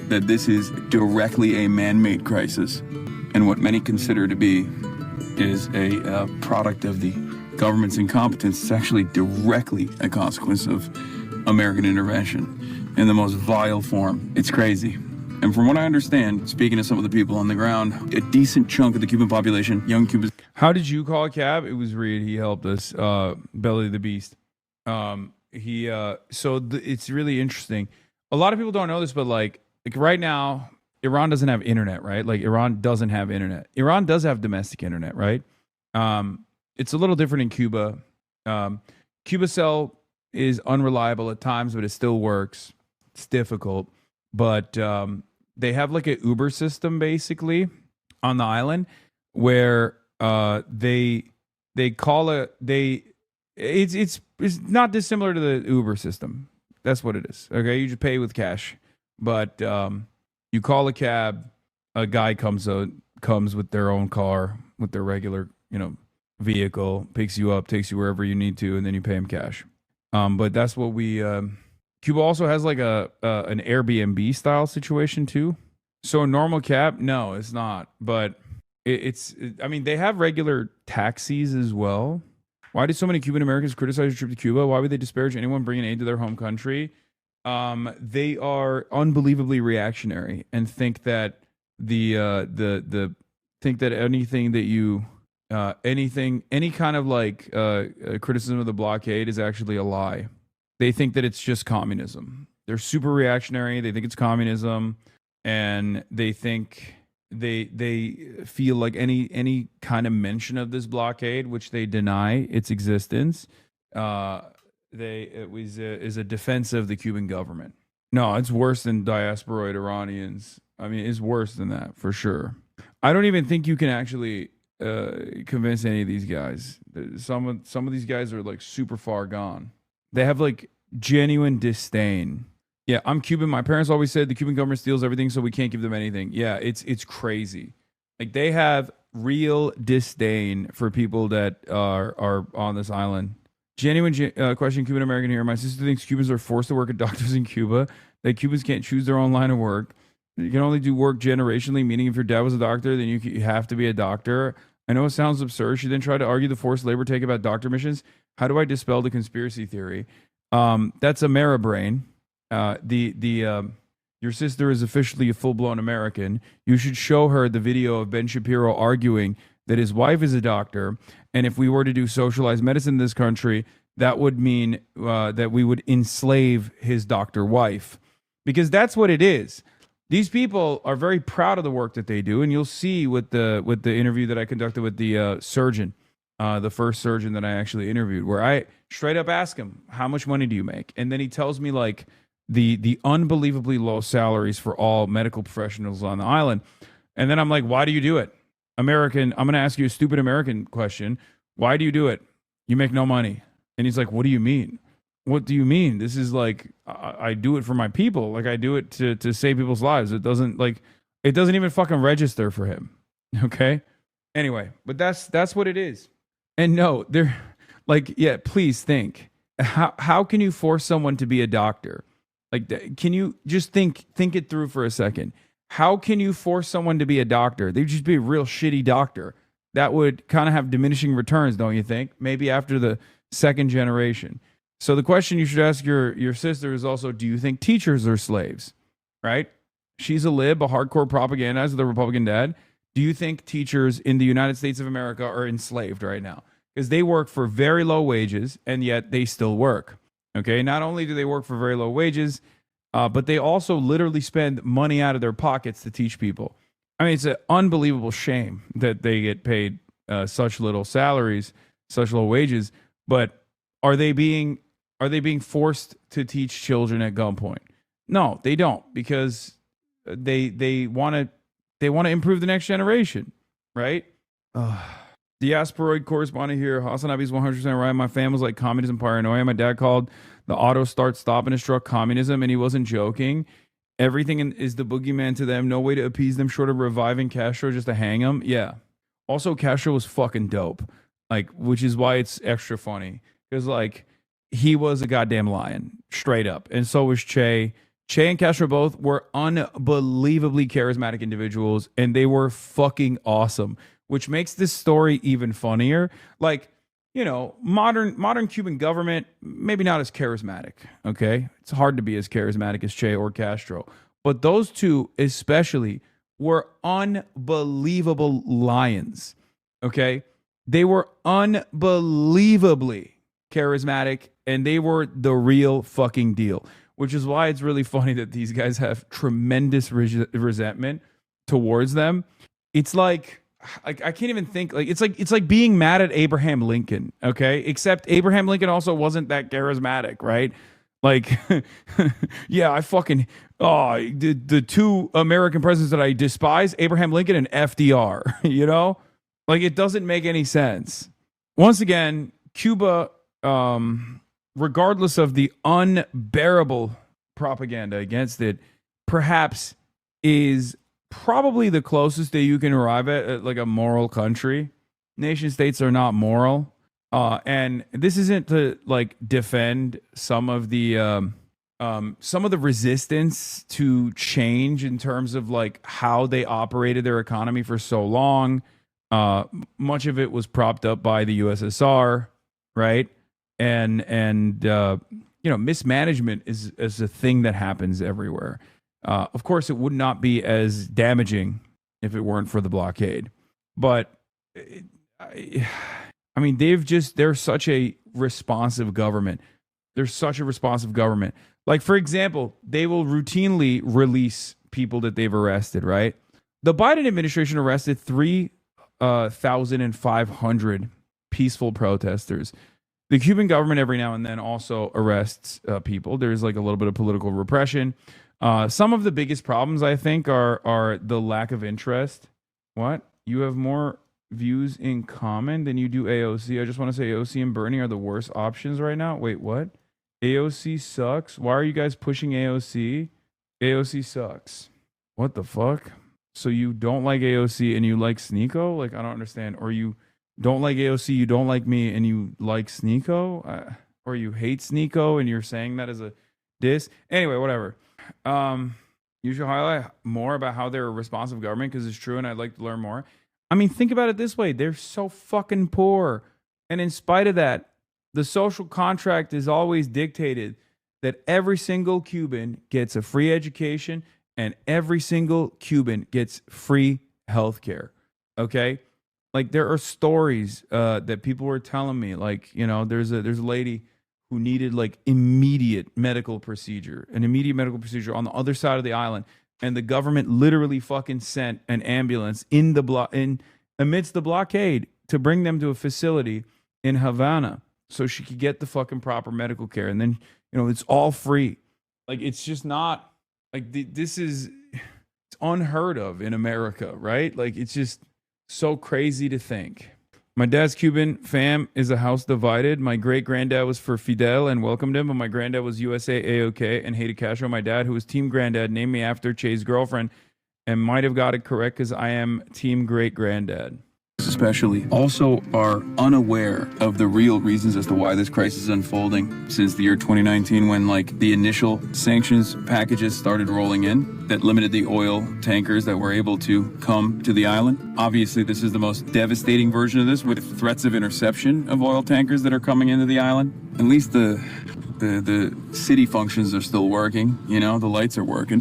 that this is directly a man-made crisis, and what many consider to be is a product of the government's incompetence. It's actually directly a consequence of American intervention in the most vile form. It's crazy. And from what I understand, speaking to some of the people on the ground, a decent chunk of the Cuban population, young Cubans. How did you call a cab? It was Reed. He helped us. Belly the Beast. It's really interesting. A lot of people don't know this, but like right now, Iran doesn't have internet, right? Like Iran doesn't have internet. Iran does have domestic internet, right? It's a little different in Cuba. CubaCell is unreliable at times, but it still works. It's difficult, but they have like an Uber system basically on the island where it's not dissimilar to the Uber system. That's what it is. Okay, you just pay with cash, but you call a cab, a guy comes with their own car, with their regular, vehicle, picks you up, takes you wherever you need to, and then you pay him cash. But that's what we. Cuba also has like an Airbnb style situation too. So a normal cab, no, it's not. But they have regular taxis as well. Why do so many Cuban Americans criticize your trip to Cuba? Why would they disparage anyone bringing aid to their home country? They are unbelievably reactionary and think that anything that you any kind of like criticism of the blockade is actually a lie. They think that it's just communism. They're super reactionary. They think it's communism, and they think they feel like any kind of mention of this blockade, which they deny its existence, is a defense of the Cuban government. No, it's worse than diasporoid Iranians. I mean, it's worse than that for sure. I don't even think you can actually convince any of these guys. Some of these guys are like super far gone. They have like genuine disdain. Yeah, I'm Cuban. My parents always said the Cuban government steals everything, so we can't give them anything. Yeah, it's crazy. Like they have real disdain for people that are on this island. Genuine question, Cuban American here. My sister thinks Cubans are forced to work as doctors in Cuba. That Cubans can't choose their own line of work. You can only do work generationally, meaning if your dad was a doctor, then you have to be a doctor. I know it sounds absurd. She then tried to argue the forced labor take about doctor missions. How do I dispel the conspiracy theory? That's a Mara brain. Your sister is officially a full-blown American. You should show her the video of Ben Shapiro arguing that his wife is a doctor, and if we were to do socialized medicine in this country, that would mean that we would enslave his doctor wife, because that's what it is. These people are very proud of the work that they do, and you'll see with the interview that I conducted with the surgeon, the first surgeon that I actually interviewed, where I straight up ask him, how much money do you make? And then he tells me like the unbelievably low salaries for all medical professionals on the island. And then I'm like, why do you do it? American, I'm going to ask you a stupid American question. Why do you do it? You make no money. And he's like, what do you mean? What do you mean? This is like, I do it for my people. Like I do it to save people's lives. It doesn't even fucking register for him. Okay. Anyway, but that's what it is. And no, they're like, yeah, please think, how can you force someone to be a doctor? Like, can you just think it through for a second? How can you force someone to be a doctor? They'd just be a real shitty doctor. That would kind of have diminishing returns, don't you think? Maybe after the second generation. So the question you should ask your sister is also, do you think teachers are slaves? Right? She's a lib, a hardcore propagandizer with a Republican dad. Do you think teachers in the United States of America are enslaved right now? Because they work for very low wages, and yet they still work. Okay? Not only do they work for very low wages, but they also literally spend money out of their pockets to teach people. I mean, it's an unbelievable shame that they get paid such little salaries, such low wages. But are they being Are they being forced to teach children at gunpoint? No, they don't, because they want to improve the next generation, right? The asteroid correspondent here, HasanAbi's 100% right. My family's like communism paranoia. My dad called the auto start stop in his truck communism, and he wasn't joking. Everything is the boogeyman to them. No way to appease them short of reviving Castro just to hang him. Yeah. Also, Castro was fucking dope, like, which is why it's extra funny, because like he was a goddamn lion, straight up, and so was Che. Che and Castro both were unbelievably charismatic individuals, and they were fucking awesome, which makes this story even funnier. Like, you know, modern Cuban government, maybe not as charismatic, okay? It's hard to be as charismatic as Che or Castro. But those two especially were unbelievable lions, okay? They were unbelievably charismatic, and they were the real fucking deal, which is why it's really funny that these guys have tremendous resentment towards them. It's like I can't even think, like it's like being mad at Abraham Lincoln, okay? Except Abraham Lincoln also wasn't that charismatic, right? Like, yeah, I fucking the two American presidents that I despise, Abraham Lincoln and FDR, you know? Like, it doesn't make any sense. Once again, Cuba, regardless of the unbearable propaganda against it, perhaps is probably the closest that you can arrive at like a moral country. Nation states are not moral. And this isn't to like defend some of the resistance to change in terms of like how they operated their economy for so long. Much of it was propped up by the USSR, right? And you know, mismanagement is a thing that happens everywhere. Of course, it would not be as damaging if it weren't for the blockade. But I mean, they're such a responsive government. They're such a responsive government. Like, for example, they will routinely release people that they've arrested, right? The Biden administration arrested 3,500 peaceful protesters. The Cuban government every now and then also arrests people. There's like a little bit of political repression. Some of the biggest problems, I think, are the lack of interest. What? You have more views in common than you do AOC. I just want to say AOC and Bernie are the worst options right now. Wait, what? AOC sucks? Why are you guys pushing AOC? AOC sucks. What the fuck? So you don't like AOC and you like Sneeko? Like, I don't understand. Or you don't like AOC, you don't like me, and you like Sneeko? Or you hate Sneeko and you're saying that as a diss? Anyway, whatever. You should highlight more about how they're a responsive government, because it's true and I'd like to learn more. I mean, think about it this way. They're so fucking poor. And in spite of that, the social contract is always dictated that every single Cuban gets a free education and every single Cuban gets free healthcare. Okay? Like, there are stories that people were telling me. Like, you know, there's a lady who needed like an immediate medical procedure on the other side of the island. And the government literally fucking sent an ambulance amidst the blockade to bring them to a facility in Havana so she could get the fucking proper medical care. And then, you know, it's all free. Like, it's just not like it's unheard of in America, right? Like, it's just so crazy to think. My dad's Cuban fam is a house divided. My great-granddad was for Fidel and welcomed him, but my granddad was USA AOK and hated Castro. My dad, who was Team Granddad, named me after Che's girlfriend and might have got it correct because I am Team Great-Granddad. Especially also are unaware of the real reasons as to why this crisis is unfolding since the year 2019, when like the initial sanctions packages started rolling in that limited the oil tankers that were able to come to the island. Obviously, this is the most devastating version of this, with threats of interception of oil tankers that are coming into the island. At least the city functions are still working, you know, the lights are working.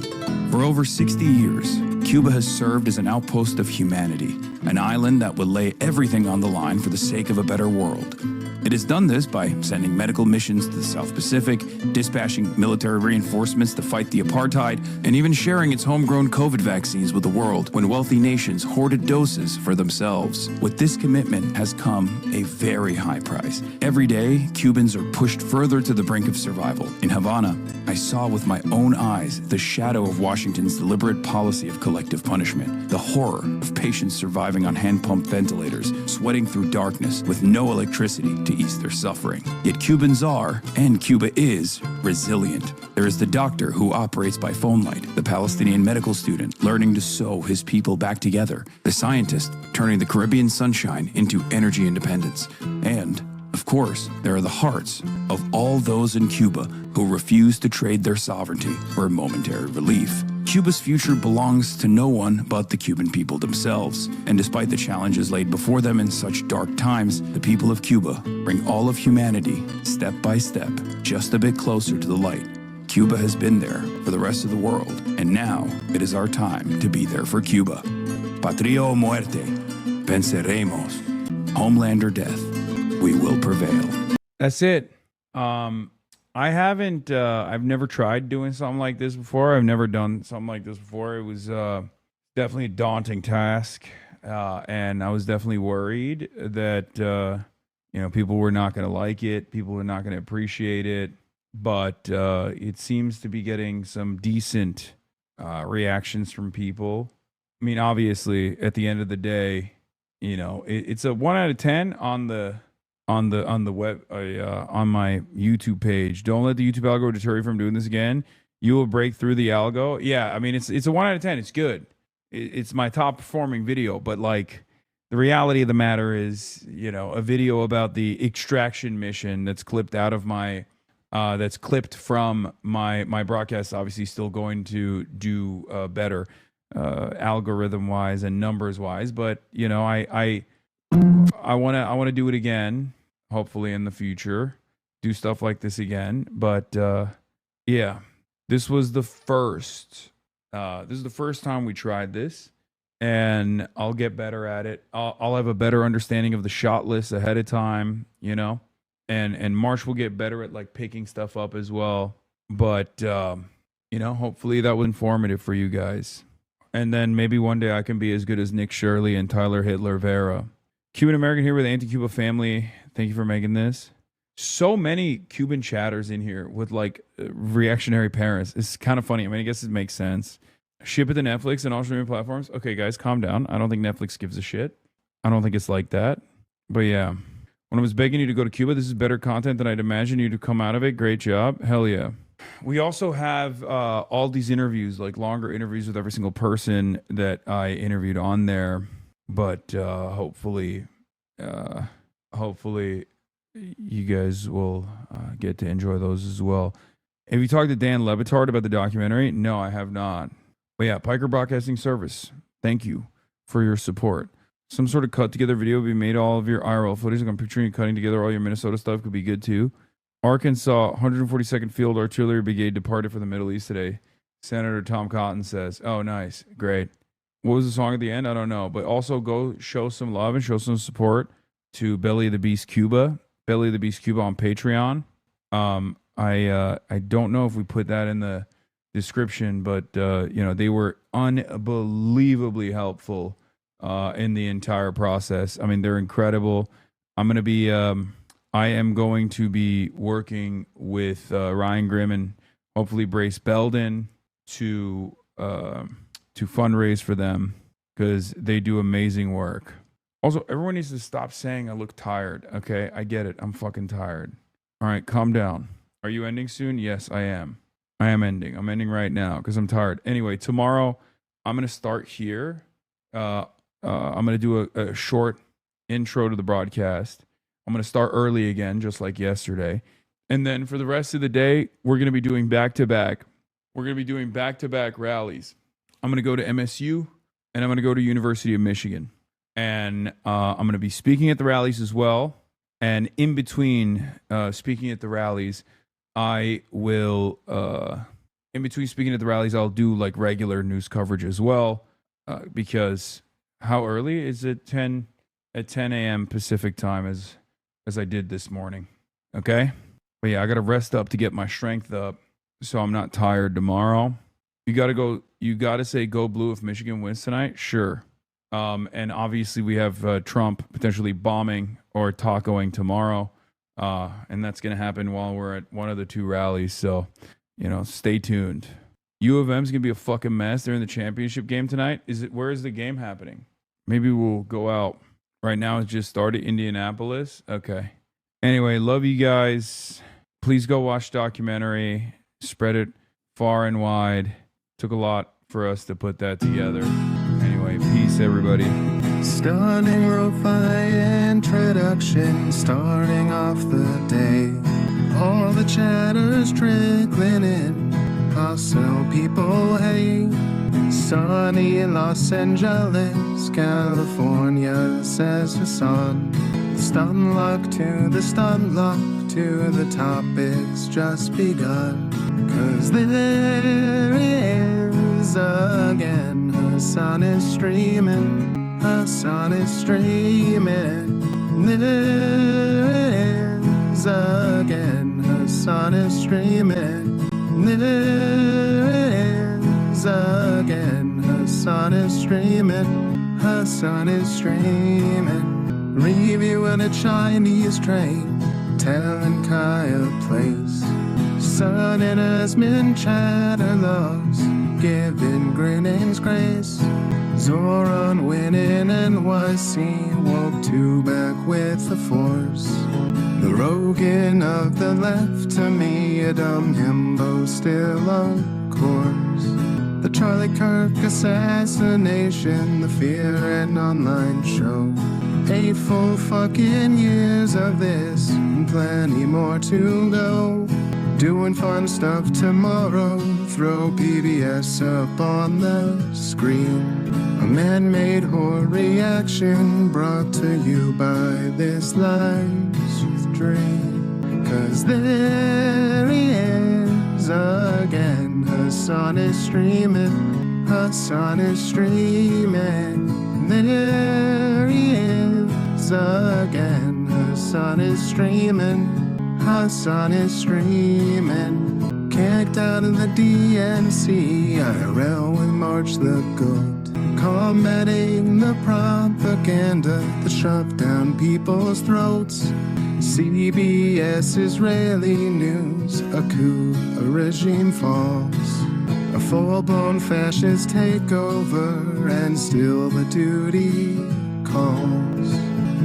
For over 60 years, Cuba has served as an outpost of humanity, an island that would lay everything on the line for the sake of a better world. It has done this by sending medical missions to the South Pacific, dispatching military reinforcements to fight the apartheid, and even sharing its homegrown COVID vaccines with the world when wealthy nations hoarded doses for themselves. With this commitment has come a very high price. Every day, Cubans are pushed further to the brink of survival. In Havana, I saw with my own eyes the shadow of Washington's deliberate policy of collective punishment, the horror of patients surviving on hand-pumped ventilators, sweating through darkness with no electricity to ease their suffering. Yet Cubans are, and Cuba is, resilient. There is the doctor who operates by phone light, the Palestinian medical student learning to sew his people back together, the scientist turning the Caribbean sunshine into energy independence, and of course, there are the hearts of all those in Cuba who refuse to trade their sovereignty for a momentary relief. Cuba's future belongs to no one but the Cuban people themselves. And despite the challenges laid before them in such dark times, the people of Cuba bring all of humanity, step by step, just a bit closer to the light. Cuba has been there for the rest of the world, and now it is our time to be there for Cuba. Patria o muerte, venceremos. Homeland or death, we will prevail. That's it. I haven't, I've never tried doing something like this before. I've never done something like this before. It was definitely a daunting task. And I was definitely worried that, you know, people were not going to like it. People were not going to appreciate it. But it seems to be getting some decent reactions from people. I mean, obviously, at the end of the day, you know, it's a 1 out of 10 on the web on my YouTube page. Don't let the YouTube algo deter you from doing this again. You will break through the algo. Yeah, I mean it's a 1 out of 10. It's good. It's my top performing video, but like the reality of the matter is, you know, a video about the extraction mission that's clipped out of my that's clipped from my broadcast, obviously still going to do better algorithm wise and numbers wise, but you know, I want to do it again, hopefully in the future, do stuff like this again. But yeah, this was the first time we tried this, and I'll get better at it. I'll have a better understanding of the shot list ahead of time, you know, and Marsh will get better at like picking stuff up as well. But you know, hopefully that was informative for you guys. And then maybe one day I can be as good as Nick Shirley and Tyler Hitler Vera. Cuban American here with Anti-Cuba family. Thank you for making this. So many Cuban chatters in here with like reactionary parents. It's kind of funny. I mean, I guess it makes sense. Ship it to Netflix and all streaming platforms. Okay, guys, calm down. I don't think Netflix gives a shit. I don't think it's like that. But yeah, when I was begging you to go to Cuba, this is better content than I'd imagine you to come out of it. Great job. Hell yeah. We also have all these interviews, like longer interviews with every single person that I interviewed on there. But hopefully you guys will get to enjoy those as well. Have you talked to Dan Levitard about the documentary? No, I have not. But yeah, Piker Broadcasting Service, thank you for your support. Some sort of cut together video would be made all of your IRL footage. Like I'm picturing you cutting together all your Minnesota stuff could be good too. Arkansas 142nd Field Artillery Brigade departed for the Middle East today. Senator Tom Cotton says, oh, nice. Great. What was the song at the end? I don't know. But also go show some love and show some support to Belly of the Beast Cuba. Belly of the Beast Cuba on Patreon. I don't know if we put that in the description, but you know, they were unbelievably helpful in the entire process. I mean, they're incredible. I am going to be working with Ryan Grimm and hopefully Brace Belden to fundraise for them because they do amazing work. Also, everyone needs to stop saying I look tired. Okay, I get it. I'm fucking tired. All right, calm down. Are you ending soon? Yes, I am. I am ending. I'm ending right now because I'm tired. Anyway, tomorrow I'm going to start here. I'm going to do a short intro to the broadcast. I'm going to start early again, just like yesterday. And then for the rest of the day, we're going to be doing back-to-back. We're going to be doing back-to-back rallies. I'm going to go to MSU, and I'm going to go to University of Michigan. And I'm going to be speaking at the rallies as well. And in between speaking at the rallies, I will, in between speaking at the rallies, I'll do like regular news coverage as well. Because how early is it? 10 a.m. Pacific time, as as I did this morning. Okay? But yeah, I got to rest up to get my strength up so I'm not tired tomorrow. You got to say go blue if Michigan wins tonight? Sure. And obviously we have Trump potentially bombing or tacoing tomorrow. And that's going to happen while we're at one of the two rallies. So, stay tuned. U of M's going to be a fucking mess. They're in the championship game tonight. Where is the game happening? Maybe we'll go out. Right now it's just started, Indianapolis. Okay. Anyway, love you guys. Please go watch documentary. Spread it far and wide. Took a lot for us to put that together. Anyway, peace, everybody. Stunning lo-fi introduction, starting off the day. All the chatter's trickling in. Hustle people hate. Sunny in Los Angeles, California, says Hasan. Stun luck to the stun luck to the topic's just begun. 'Cause there he is again. Hasan is streaming. Hasan is streaming. There he is again. Hasan is streaming. There he is again. Hasan is streaming. Hasan is streaming. Reviewing a Chinese train, telling Kaya place. Sun and Asmin chatter loves, giving Greening's grace. Zoran winning NYC, woke two back with the force. The Rogan of the left, to me a dumb himbo still of course. The Charlie Kirk assassination, the Fear and Online show. 8 full fucking years of this, and plenty more to go. Doing fun stuff tomorrow, throw PBS up on the screen. A man-made horror reaction brought to you by this live stream. 'Cause there he is again. Hasan is streaming. Hasan is streaming. There he is again. Hasan is streaming. Hasan is streaming. Kicked out of the DNC, IRL with March the Goat. Combating the propaganda that shoved down people's throats. CBS Israeli news, a coup, a regime falls. A full-blown fascist takeover, and still the duty calls.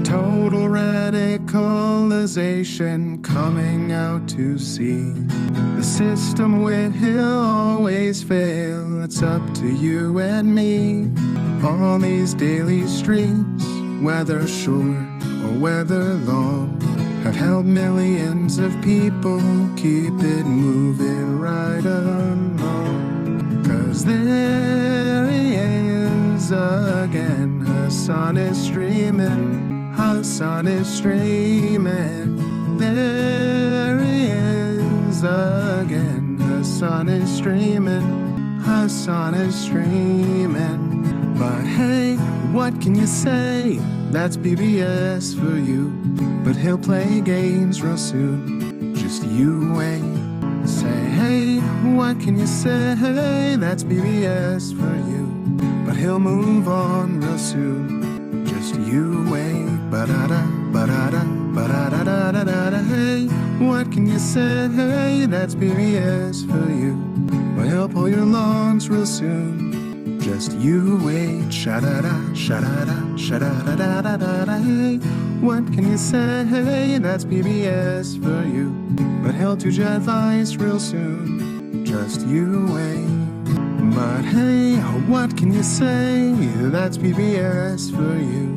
Total radicalization coming out to see. The system will always fail, it's up to you and me. On these daily streets, whether short or whether long, have helped millions of people keep it moving right along. 'Cause there he is again. Hasan is streaming. Hasan is streaming. There he is again. Hasan is streaming. Hasan is streaming. But hey, what can you say? That's PBS for you. But he'll play games real soon. Just you wait. Say, hey, what can you say? That's PBS for you. But he'll move on real soon. Just you wait. Ba-da-da, ba-da-da, ba-da-da-da-da-da. Hey, what can you say? That's PBS for you. But he'll pull your lawns real soon. Just you wait. Sha-da-da, sha-da-da, sha-da-da-da-da-da. Hey, what can you say? That's PBS for you. But he'll do your advice real soon. Just you wait. But hey, what can you say? That's PBS for you.